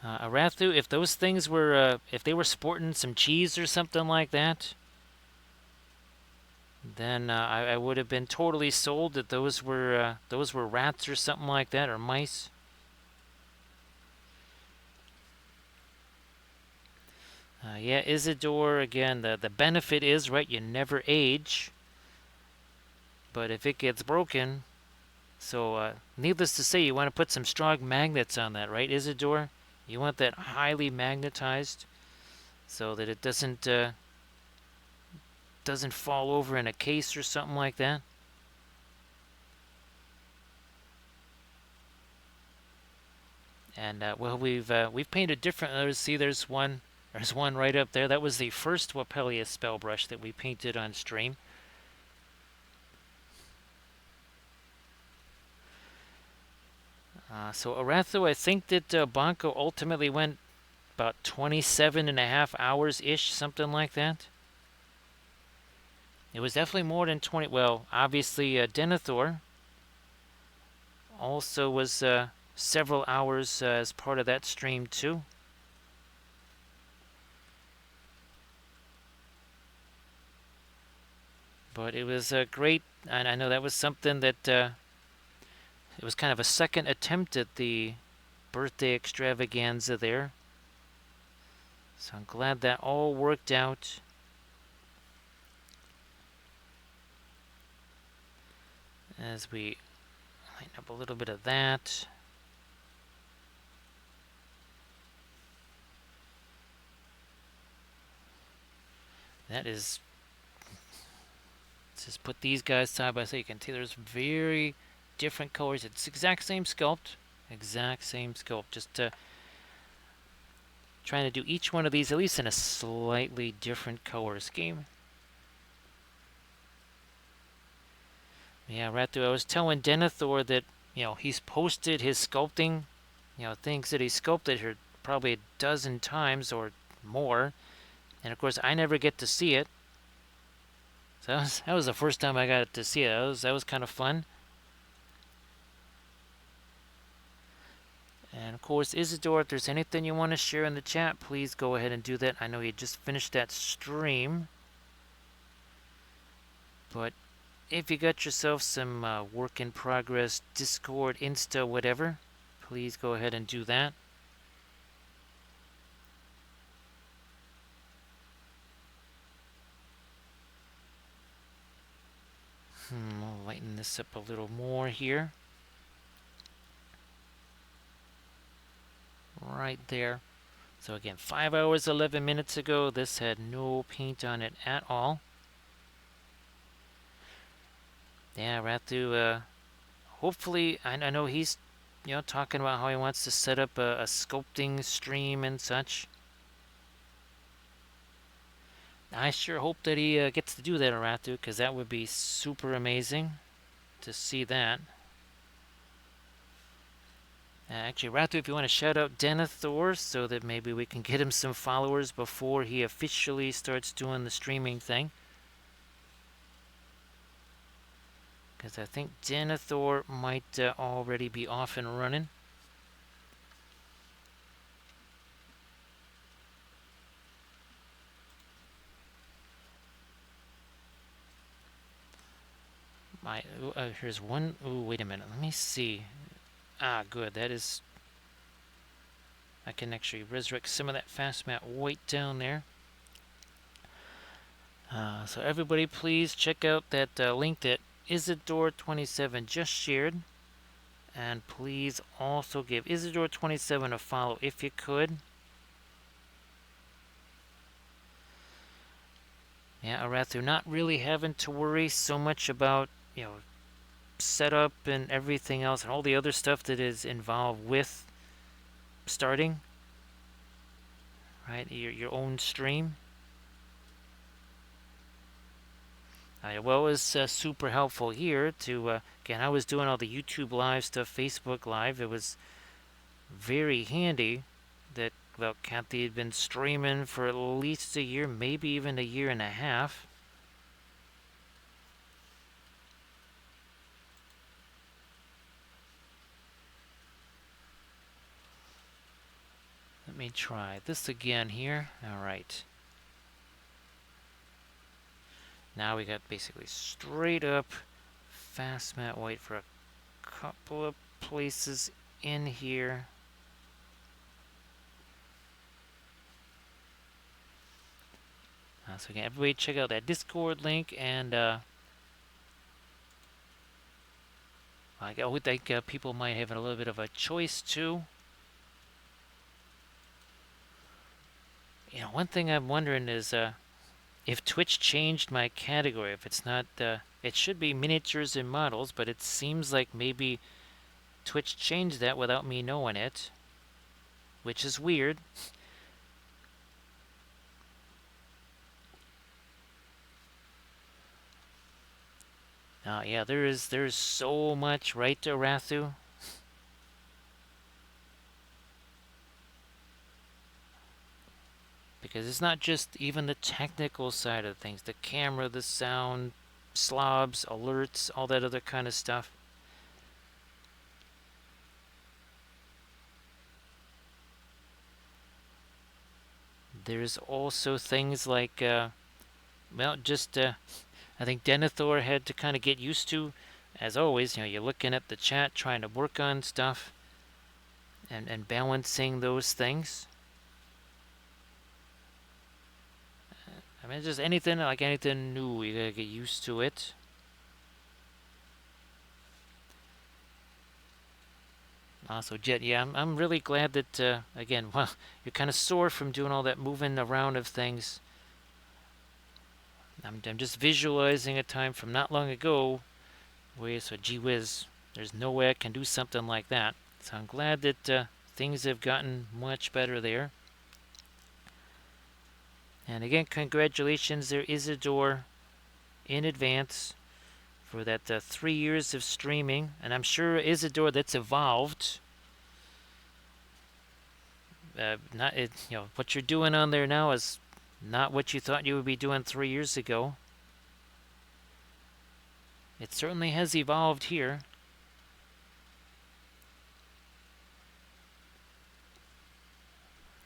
Arathu, if those things were, if they were sporting some cheese or something like that, then I would have been totally sold that those were rats or something like that, or mice. Yeah, Isidore, again, the benefit is, right, you never age. But if it gets broken, so needless to say, you want to put some strong magnets on that, right, Isidore? You want that highly magnetized so that it doesn't fall over in a case or something like that. And well, we've painted different. See, there's one right up there. That was the first Wapelia spell brush that we painted on stream. So Arathu, I think that Banco ultimately went about 27 and a half hours-ish, something like that. It was definitely more than 20. Well, obviously Denethor also was several hours as part of that stream too. But it was great, and I know that was something that it was kind of a second attempt at the birthday extravaganza there. So I'm glad that all worked out. As we lighten up a little bit of that. That is, let's just put these guys side by side. You can see there's very different colors. It's exact same sculpt. Exact same sculpt. Just trying to do each one of these at least in a slightly different color scheme. Yeah, Ratu, I was telling Denethor that, he's posted his sculpting, things that he sculpted here probably a dozen times or more. And of course, I never get to see it. So that was the first time I got to see it. That was kind of fun. And of course, Isidore, if there's anything you want to share in the chat, please go ahead and do that. I know you just finished that stream, but if you got yourself some work in progress, Discord, Insta, whatever, please go ahead and do that. I'll lighten this up a little more here. Right there. So again, 5 hours, 11 minutes ago, this had no paint on it at all. Yeah, Ratu, hopefully, I know he's, talking about how he wants to set up a sculpting stream and such. I sure hope that he gets to do that, Ratu, because that would be super amazing to see that. Actually, Ratu, if you want to shout out Denethor so that maybe we can get him some followers before he officially starts doing the streaming thing. Because I think Denethor might already be off and running. Here's one. Ooh, wait a minute. Let me see. Ah, good. That is. I can actually resurrect some of that fast mat white down there. So everybody, please check out that link that Isidore27 just shared, and please also give Isidore27 a follow if you could. Yeah, Arathu, not really having to worry so much about setup and everything else and all the other stuff that is involved with starting, right? Your own stream. Well, it was super helpful here to, again, I was doing all the YouTube live stuff, Facebook live. It was very handy that, well, Kathy had been streaming for at least a year, maybe even a year and a half. Let me try this again here. All right. Now we got basically straight up fast matte white for a couple of places in here. So again, everybody check out that Discord link, and I would think people might have a little bit of a choice too. One thing I'm wondering is if Twitch changed my category. If it's not, it should be miniatures and models, but it seems like maybe Twitch changed that without me knowing it, which is weird. Yeah, there's so much, right, Rathu? Because it's not just even the technical side of things, the camera, the sound, slobs, alerts, all that other kind of stuff. There's also things like, well, just I think Denethor had to kind of get used to. As always, you're looking at the chat, trying to work on stuff, and balancing those things. I mean, just anything, like anything new, you gotta get used to it. So Jet, yeah, I'm really glad that, again, well, you're kind of sore from doing all that moving around of things. I'm just visualizing a time from not long ago where, so gee whiz, there's no way I can do something like that. So I'm glad that things have gotten much better there. And again, congratulations there, Isidore, in advance for that 3 years of streaming. And I'm sure Isidore, that's evolved. Not it, what you're doing on there now is not what you thought you would be doing 3 years ago. It certainly has evolved here.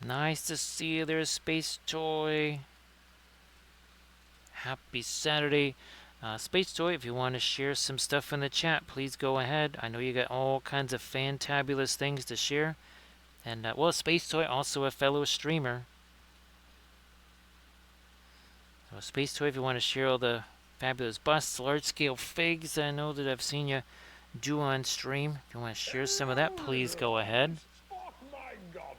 Nice to see you there, Space Toy. Happy Saturday. Space Toy, if you want to share some stuff in the chat, please go ahead. I know you got all kinds of fantabulous things to share. And, well, Space Toy, also a fellow streamer. So, Space Toy, if you want to share all the fabulous busts, large-scale figs I know that I've seen you do on stream. If you want to share some of that, please go ahead. Spark my god.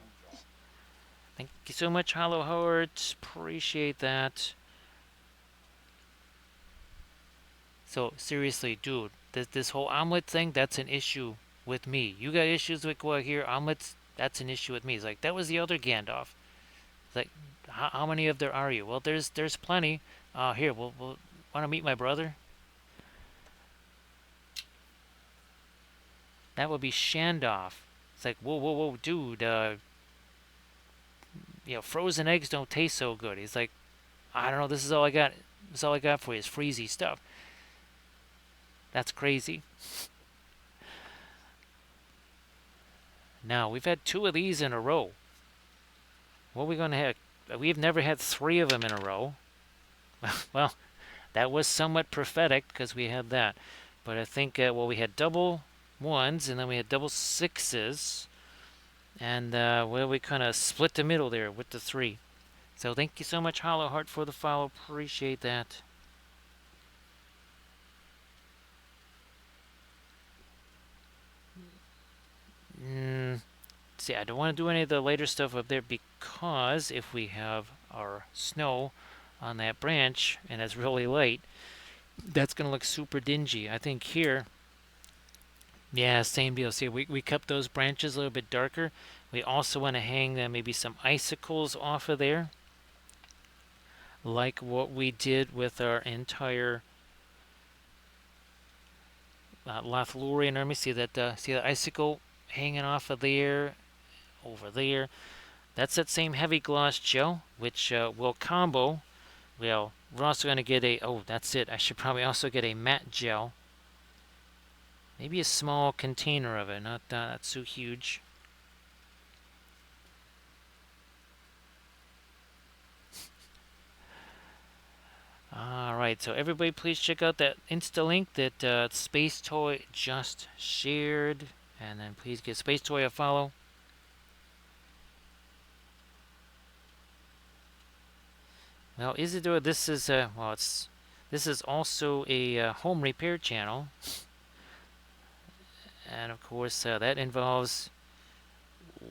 Thank you so much, Hollow Heart. Appreciate that. So, seriously, dude, this whole omelet thing, that's an issue with me. You got issues with what here? Omelets, that's an issue with me. It's like, that was the other Gandalf. It's like, how many of there are you? Well, there's plenty. Here, we'll want to meet my brother? That would be Shandoff. It's like, whoa, whoa, whoa, dude, frozen eggs don't taste so good. He's like, I don't know, this is all I got. This is all I got for you is freezy stuff. That's crazy. Now, we've had 2 of these in a row. What are we going to have? We've never had 3 of them in a row. Well, that was somewhat prophetic because we had that. But I think, we had double 1s and then we had double 6s. And, we kind of split the middle there with the 3. So thank you so much, Hollow Heart, for the follow. Appreciate that. See, I don't want to do any of the later stuff up there because if we have our snow on that branch and it's really light, that's going to look super dingy. I think here, yeah, same deal. See, we kept those branches a little bit darker. We also want to hang maybe some icicles off of there, like what we did with our entire Lothlorien army. See that icicle hanging off of there, over there. That's that same heavy gloss gel, which will combo. Well, we're also going to get that's it. I should probably also get a matte gel. Maybe a small container of it, not so huge. Alright, so everybody please check out that Insta link that Space Toy just shared. And then please give Space Toy a follow. Well, Isidore, this is this is also a home repair channel, and of course that involves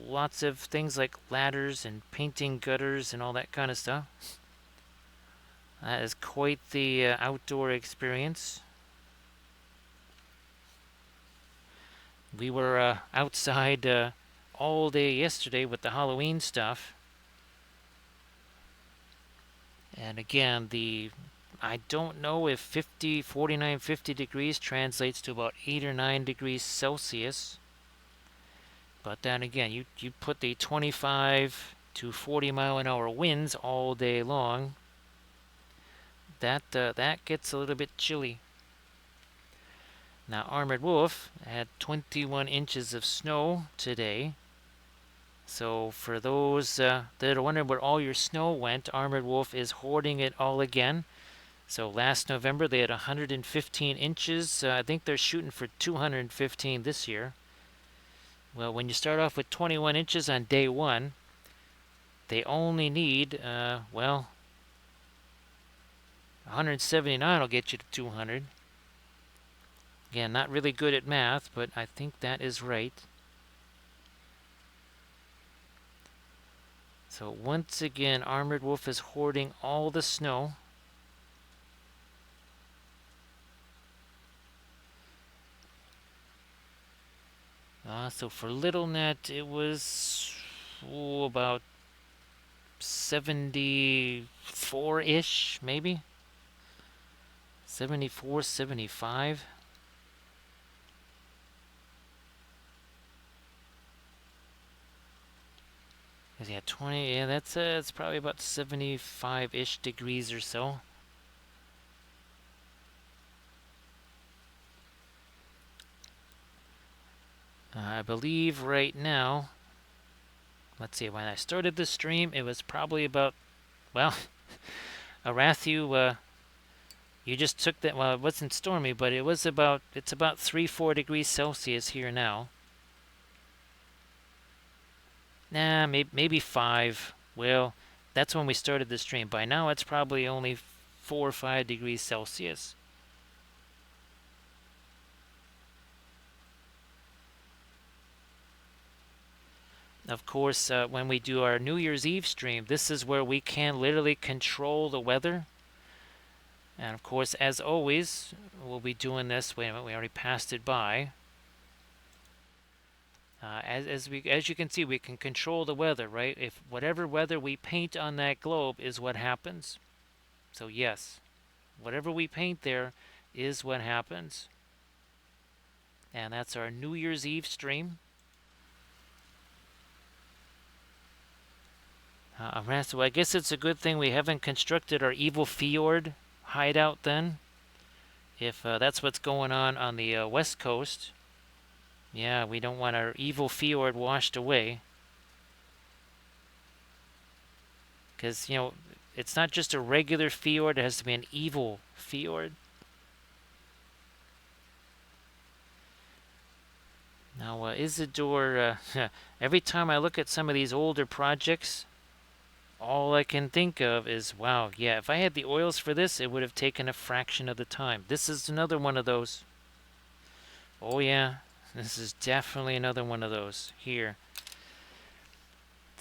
lots of things like ladders and painting gutters and all that kind of stuff. That is quite the outdoor experience. We were outside all day yesterday with the Halloween stuff. And again, I don't know if 49, 50 degrees translates to about 8 or 9 degrees Celsius. But then again, you put the 25 to 40 mile an hour winds all day long. That gets a little bit chilly. Now, Armored Wolf had 21 inches of snow today. So for those that are wondering where all your snow went, Armored Wolf is hoarding it all again. So last November they had 115 inches. I think they're shooting for 215 this year. Well, when you start off with 21 inches on day 1, they only need, 179 will get you to 200. Again, not really good at math, but I think that is right. So once again, Armored Wolf is hoarding all the snow. So for Little Net, it was about 74-ish, maybe. 74, 75. Yeah, 20. Yeah, that's it's probably about 75-ish degrees or so. I believe right now. Let's see. When I started the stream, it was probably about. Well, Arathu, you just took that. Well, it wasn't stormy, but it was about. It's about 3-4 degrees Celsius here now. Nah, maybe 5. Well, that's when we started the stream. By now, it's probably only 4 or 5 degrees Celsius. Of course, when we do our New Year's Eve stream, this is where we can literally control the weather. And of course, as always, we'll be doing this. Wait a minute, we already passed it by. As you can see, we can control the weather, right? If whatever weather we paint on that globe is what happens. So yes, whatever we paint there is what happens. And that's our New Year's Eve stream. So I guess it's a good thing we haven't constructed our evil fjord hideout then. If that's what's going on the west coast. Yeah, we don't want our evil fjord washed away. Because, it's not just a regular fjord, it has to be an evil fjord. Now, Isidore, every time I look at some of these older projects, all I can think of is, wow, yeah, if I had the oils for this, it would have taken a fraction of the time. This is another one of those. Oh, yeah, this is definitely another one of those. Here.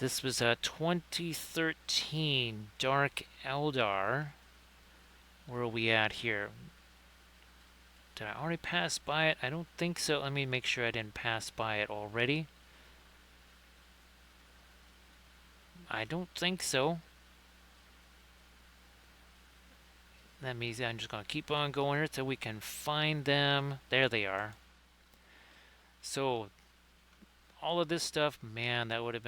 This was a 2013 Dark Eldar. Where are we at here? Did I already pass by it? I don't think so. Let me make sure I didn't pass by it already. I don't think so. That means I'm just going to keep on going here until we can find them. There they are. So, all of this stuff, man, that would have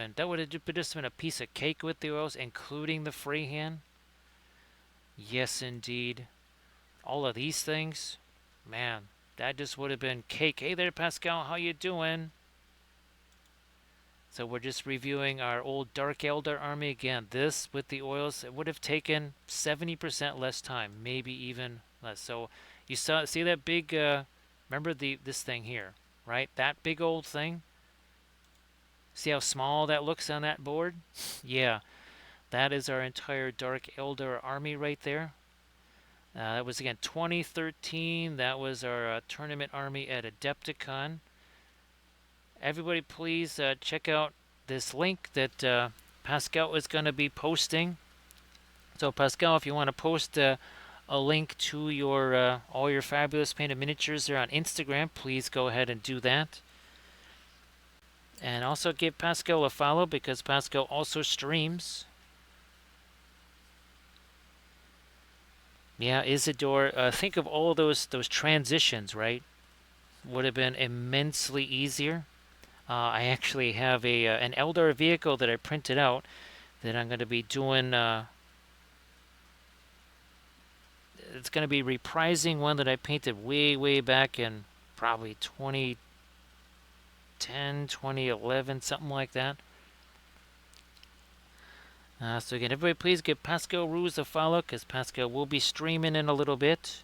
just been a piece of cake with the oils, including the freehand. Yes, indeed. All of these things, man, that just would have been cake. Hey there, Pascal, how you doing? So we're just reviewing our old Dark Eldar army again. This with the oils, it would have taken 70% less time, maybe even less. So you see that big, remember this thing here, right? That big old thing. See how small that looks on that board? Yeah, that is our entire Dark Eldar army right there. That was again 2013. That was our tournament army at Adepticon. Everybody, please check out this link that Pascal is going to be posting. So, Pascal, if you want to post a link to your all your fabulous painted miniatures there on Instagram, please go ahead and do that. And also give Pascal a follow because Pascal also streams. Yeah, Isidore, think of all those transitions, right? Would have been immensely easier. I actually have an Eldar vehicle that I printed out that I'm going to be doing. It's going to be reprising one that I painted way back in probably 2010, 2011, something like that. So again, everybody please give Pascal Ruse a follow because Pascal will be streaming in a little bit.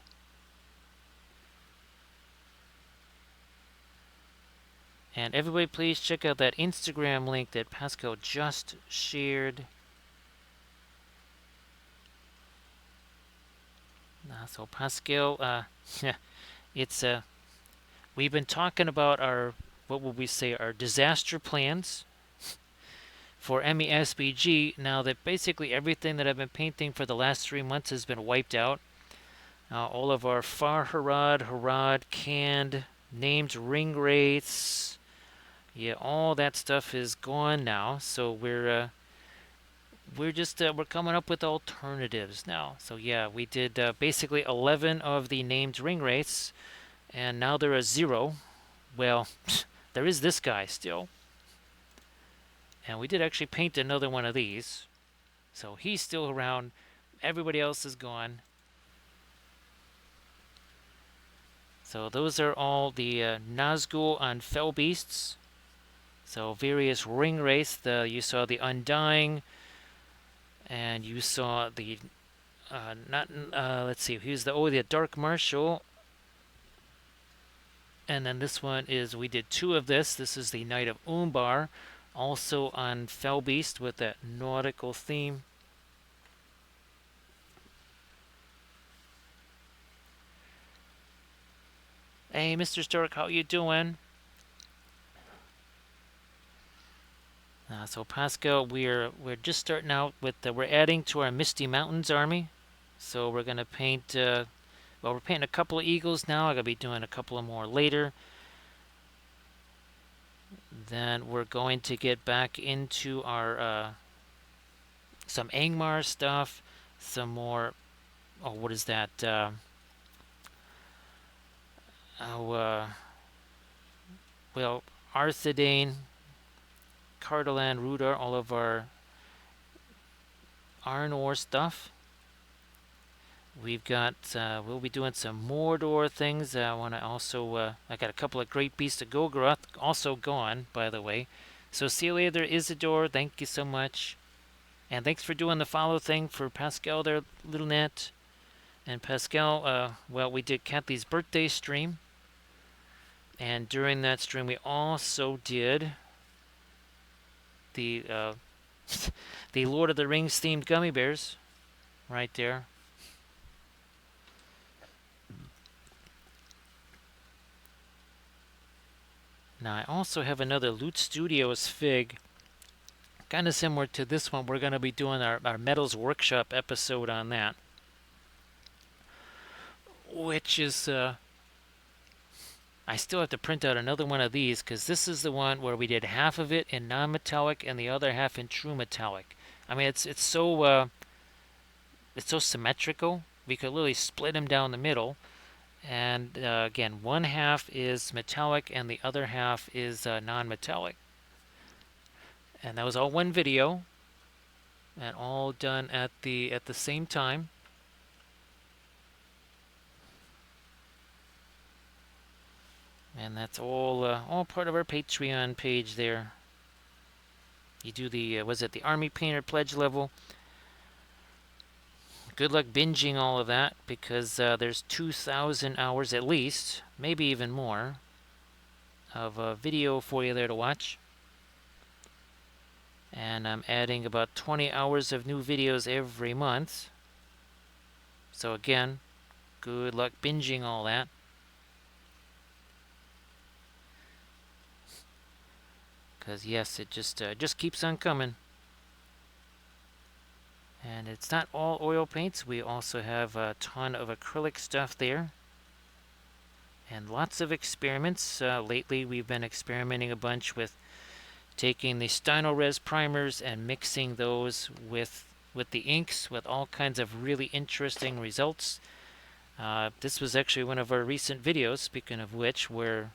And everybody please check out that Instagram link that Pascal just shared. So Pascal, it's we've been talking about our, what would we say, our disaster plans for MESBG. Now that basically everything that I've been painting for the last 3 months has been wiped out. All of our Far Harad, canned, named ring rates, yeah, all that stuff is gone now. So we're coming up with alternatives now. So yeah, we did basically 11 of the named ring wraiths, and now there are 0. Well, there is this guy still, and we did actually paint another one of these. So he's still around. Everybody else is gone. So those are all the Nazgul on Fell Beasts. So various ring wraiths. You saw the Undying, and you saw the not. Let's see. Here's the Dark Marshal, and then this one is we did 2 of this. This is the Knight of Umbar, also on Fell Beast with that nautical theme. Hey, Mr. Stark, how you doing? So Pascal, we're just starting out with we're adding to our Misty Mountains army. So we're gonna paint. We're painting a couple of eagles now. I'm gonna be doing a couple of more later. Then we're going to get back into our some Angmar stuff, some more. Oh, what is that? Well, Arthedain, Cardolan, Rudar, all of our Arnor stuff. We've got, we'll be doing some Mordor things. I want to also, I got a couple of Great Beasts of Golgoroth also gone, by the way. So see you later, Isidore. Thank you so much. And thanks for doing the follow thing for Pascal there, Little Net. And Pascal, well, we did Kathy's birthday stream. And during that stream, we also did the the Lord of the Rings themed gummy bears right there. Now I also have another Loot Studios fig, kind of similar to this one. We're going to be doing our Metals Workshop episode on that, which is I still have to print out another one of these because this is the one where we did half of it in non-metallic and the other half in true metallic. I mean, it's so symmetrical. We could literally split them down the middle. And again, one half is metallic and the other half is non-metallic. And that was all one video, and all done at the same time. And that's all part of our Patreon page there. You do the was it the Army Painter pledge level? Good luck binging all of that because there's 2,000 hours at least, maybe even more, of video for you there to watch. And I'm adding about 20 hours of new videos every month. So again, good luck binging all that. Because yes, it just keeps on coming. And it's not all oil paints. We also have a ton of acrylic stuff there. And lots of experiments. Lately, we've been experimenting a bunch with taking the Stynylres primers and mixing those with the inks with all kinds of really interesting results. This was actually one of our recent videos, speaking of which, where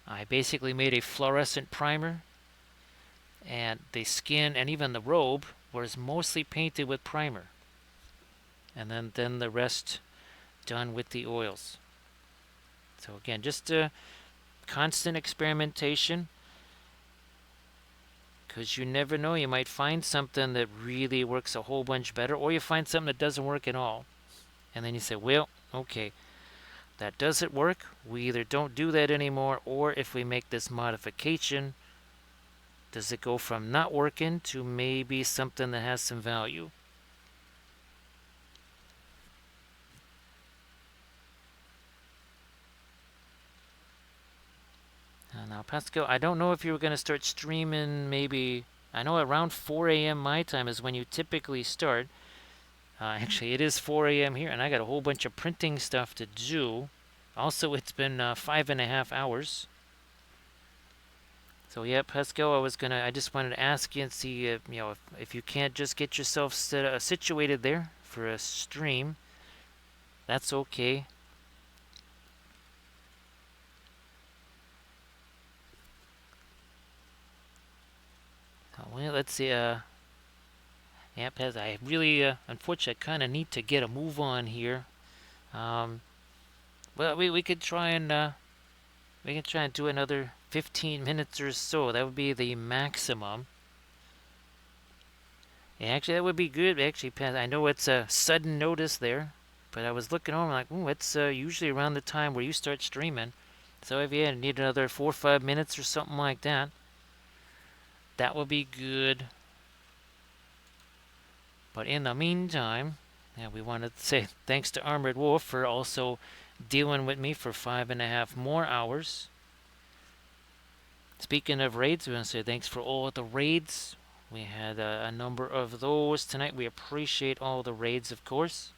I basically made a fluorescent primer, and the skin and even the robe was mostly painted with primer, and then the rest done with the oils. So again, just constant experimentation, because you never know, you might find something that really works a whole bunch better, or you find something that doesn't work at all, and then you say, well, okay, that doesn't work, we either don't do that anymore, or if we make this modification, does it go from not working to maybe something that has some value? Now, Pascal, I don't know if you were going to start streaming maybe, I know around 4 a.m. my time is when you typically start. Actually, it is 4 a.m. here, and I got a whole bunch of printing stuff to do. Also, it's been 5.5 hours. So yeah, Pascal, I just wanted to ask you and see, if you can't just get yourself situated there for a stream, that's okay. Well, let's see. Yeah, Pez, I really, unfortunately, kind of need to get a move on here. Um, well, we can try and do another 15 minutes or so. That would be the maximum. Yeah, actually, that would be good. Actually, Pez, I know it's a sudden notice there, but I was looking over like, ooh, it's usually around the time where you start streaming. So if you need another 4 or 5 minutes or something like that, that would be good. But in the meantime, yeah, we wanted to say thanks to Armored Wolf for also dealing with me for 5.5 more hours. Speaking of raids, we want to say thanks for all the raids. We had a number of those tonight. We appreciate all the raids, of course.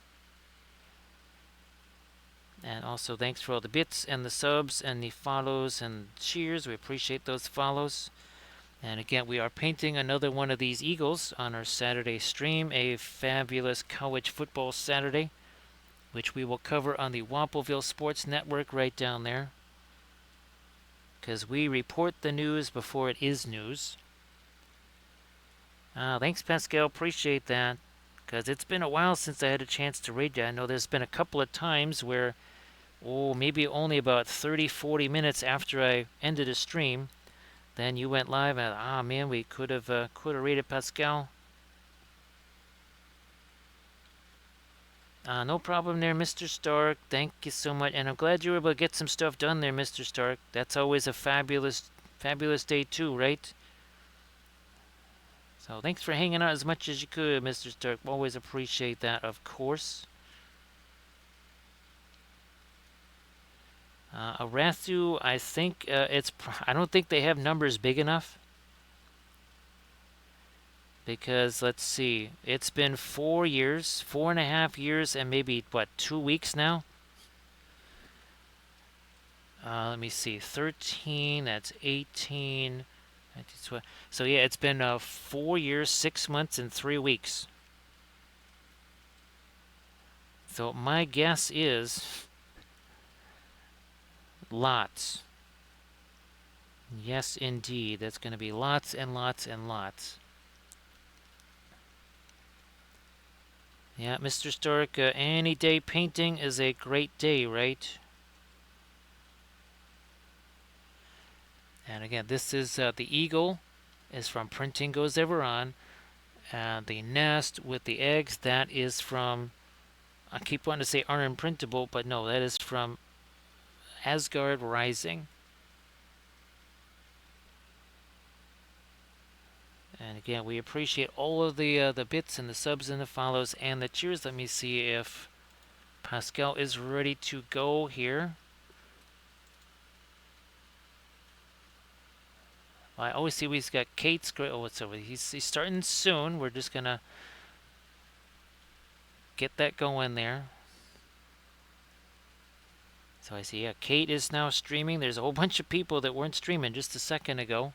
And also thanks for all the bits and the subs and the follows and cheers. We appreciate those follows. And again, we are painting another one of these Eagles on our Saturday stream, a fabulous college football Saturday, which we will cover on the Wampleville Sports Network right down there. Because we report the news before it is news. Thanks, Pascal. Appreciate that. Because it's been a while since I had a chance to raid you. I know there's been a couple of times where, maybe only about 30, 40 minutes after I ended a stream, then you went live and, man, we could have raided Pascal. No problem there, Mr. Stark. Thank you so much. And I'm glad you were able to get some stuff done there, Mr. Stark. That's always a fabulous, fabulous day too, right? So thanks for hanging out as much as you could, Mr. Stark. Always appreciate that, of course. Arathu, I think I don't think they have numbers big enough. Because, let's see, it's been 4 years, 4.5 years, and maybe, 2 weeks now? Let me see, 13, that's 18, 19, 20. So yeah, it's been 4 years, 6 months, and 3 weeks. So my guess is lots. Yes, indeed. That's going to be lots and lots and lots. Yeah, Mr. Stark, any day painting is a great day, right? And again, this is the eagle is from Printing Goes Ever On. And the nest with the eggs, that is from, I keep wanting to say Unprintable, but no, that is from Asgard Rising. And again, we appreciate all of the bits and the subs and the follows and the cheers. Let me see if Pascal is ready to go here. Well, I always see he's got Kate's great. Oh, what's over? He's starting soon. We're just gonna get that going there. So I see, yeah, Kate is now streaming. There's a whole bunch of people that weren't streaming just a second ago.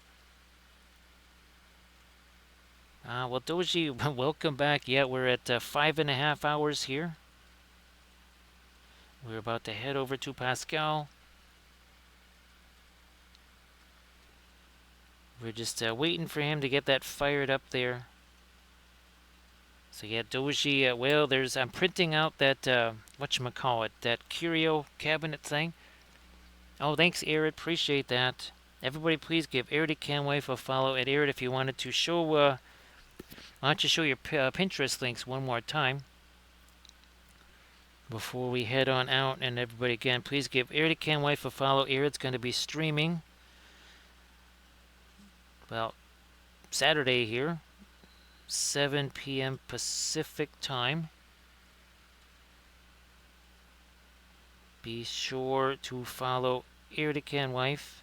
Well, Doji, welcome back. Yeah, we're at 5.5 hours here. We're about to head over to Pascal. We're just waiting for him to get that fired up there. So yeah, Doji, well, I'm printing out that, whatchamacallit, that curio cabinet thing. Oh, thanks, Arid, appreciate that. Everybody please give Arid Canwife a follow at Arid if you wanted to show, why don't you show your Pinterest links one more time before we head on out. And everybody, again, please give Arid Canwife a follow. Arid's going to be streaming, well, Saturday here, 7 p.m. Pacific time. Be sure to follow Arid Canwife.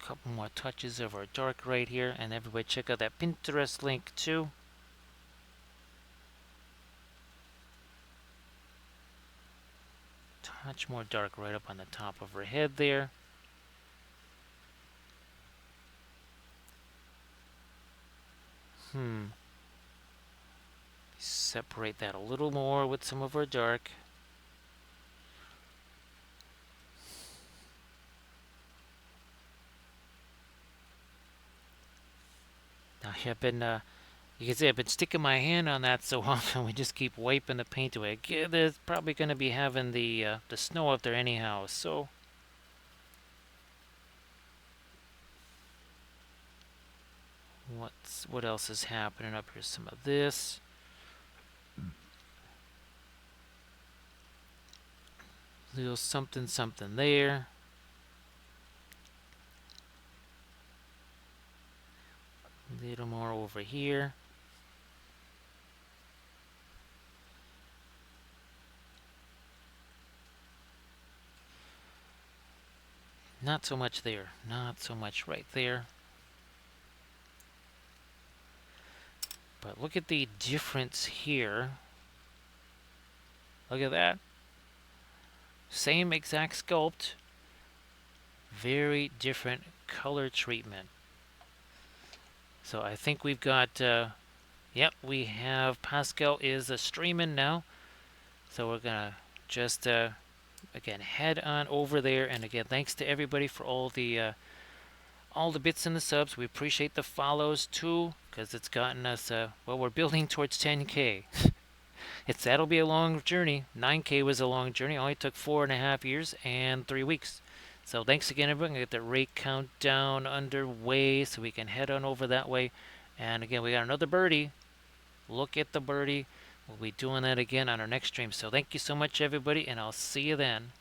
Couple more touches of our dark right here, and everybody check out that Pinterest link too. Much more dark right up on the top of her head there. Separate that a little more with some of our dark. Now I've been, you can see I've been sticking my hand on that so often. We just keep wiping the paint away. There's probably going to be having the snow up there anyhow. So what else is happening up here? Some of this. Little something something there. A little more over here. Not so much there. Not so much right there. But look at the difference here. Look at that. Same exact sculpt. Very different color treatment. So I think we've got, yep, we have Pascal is streaming now. So we're going to just, again, head on over there. And again, thanks to everybody for all the bits and the subs. We appreciate the follows too, because it's gotten us, well, we're building towards 10K. That'll be a long journey. 9K was a long journey. It only took 4.5 years and 3 weeks. So thanks again, everyone. Get the rate countdown underway so we can head on over that way. And again, we got another birdie. Look at the birdie. We'll be doing that again on our next stream. So thank you so much, everybody, and I'll see you then.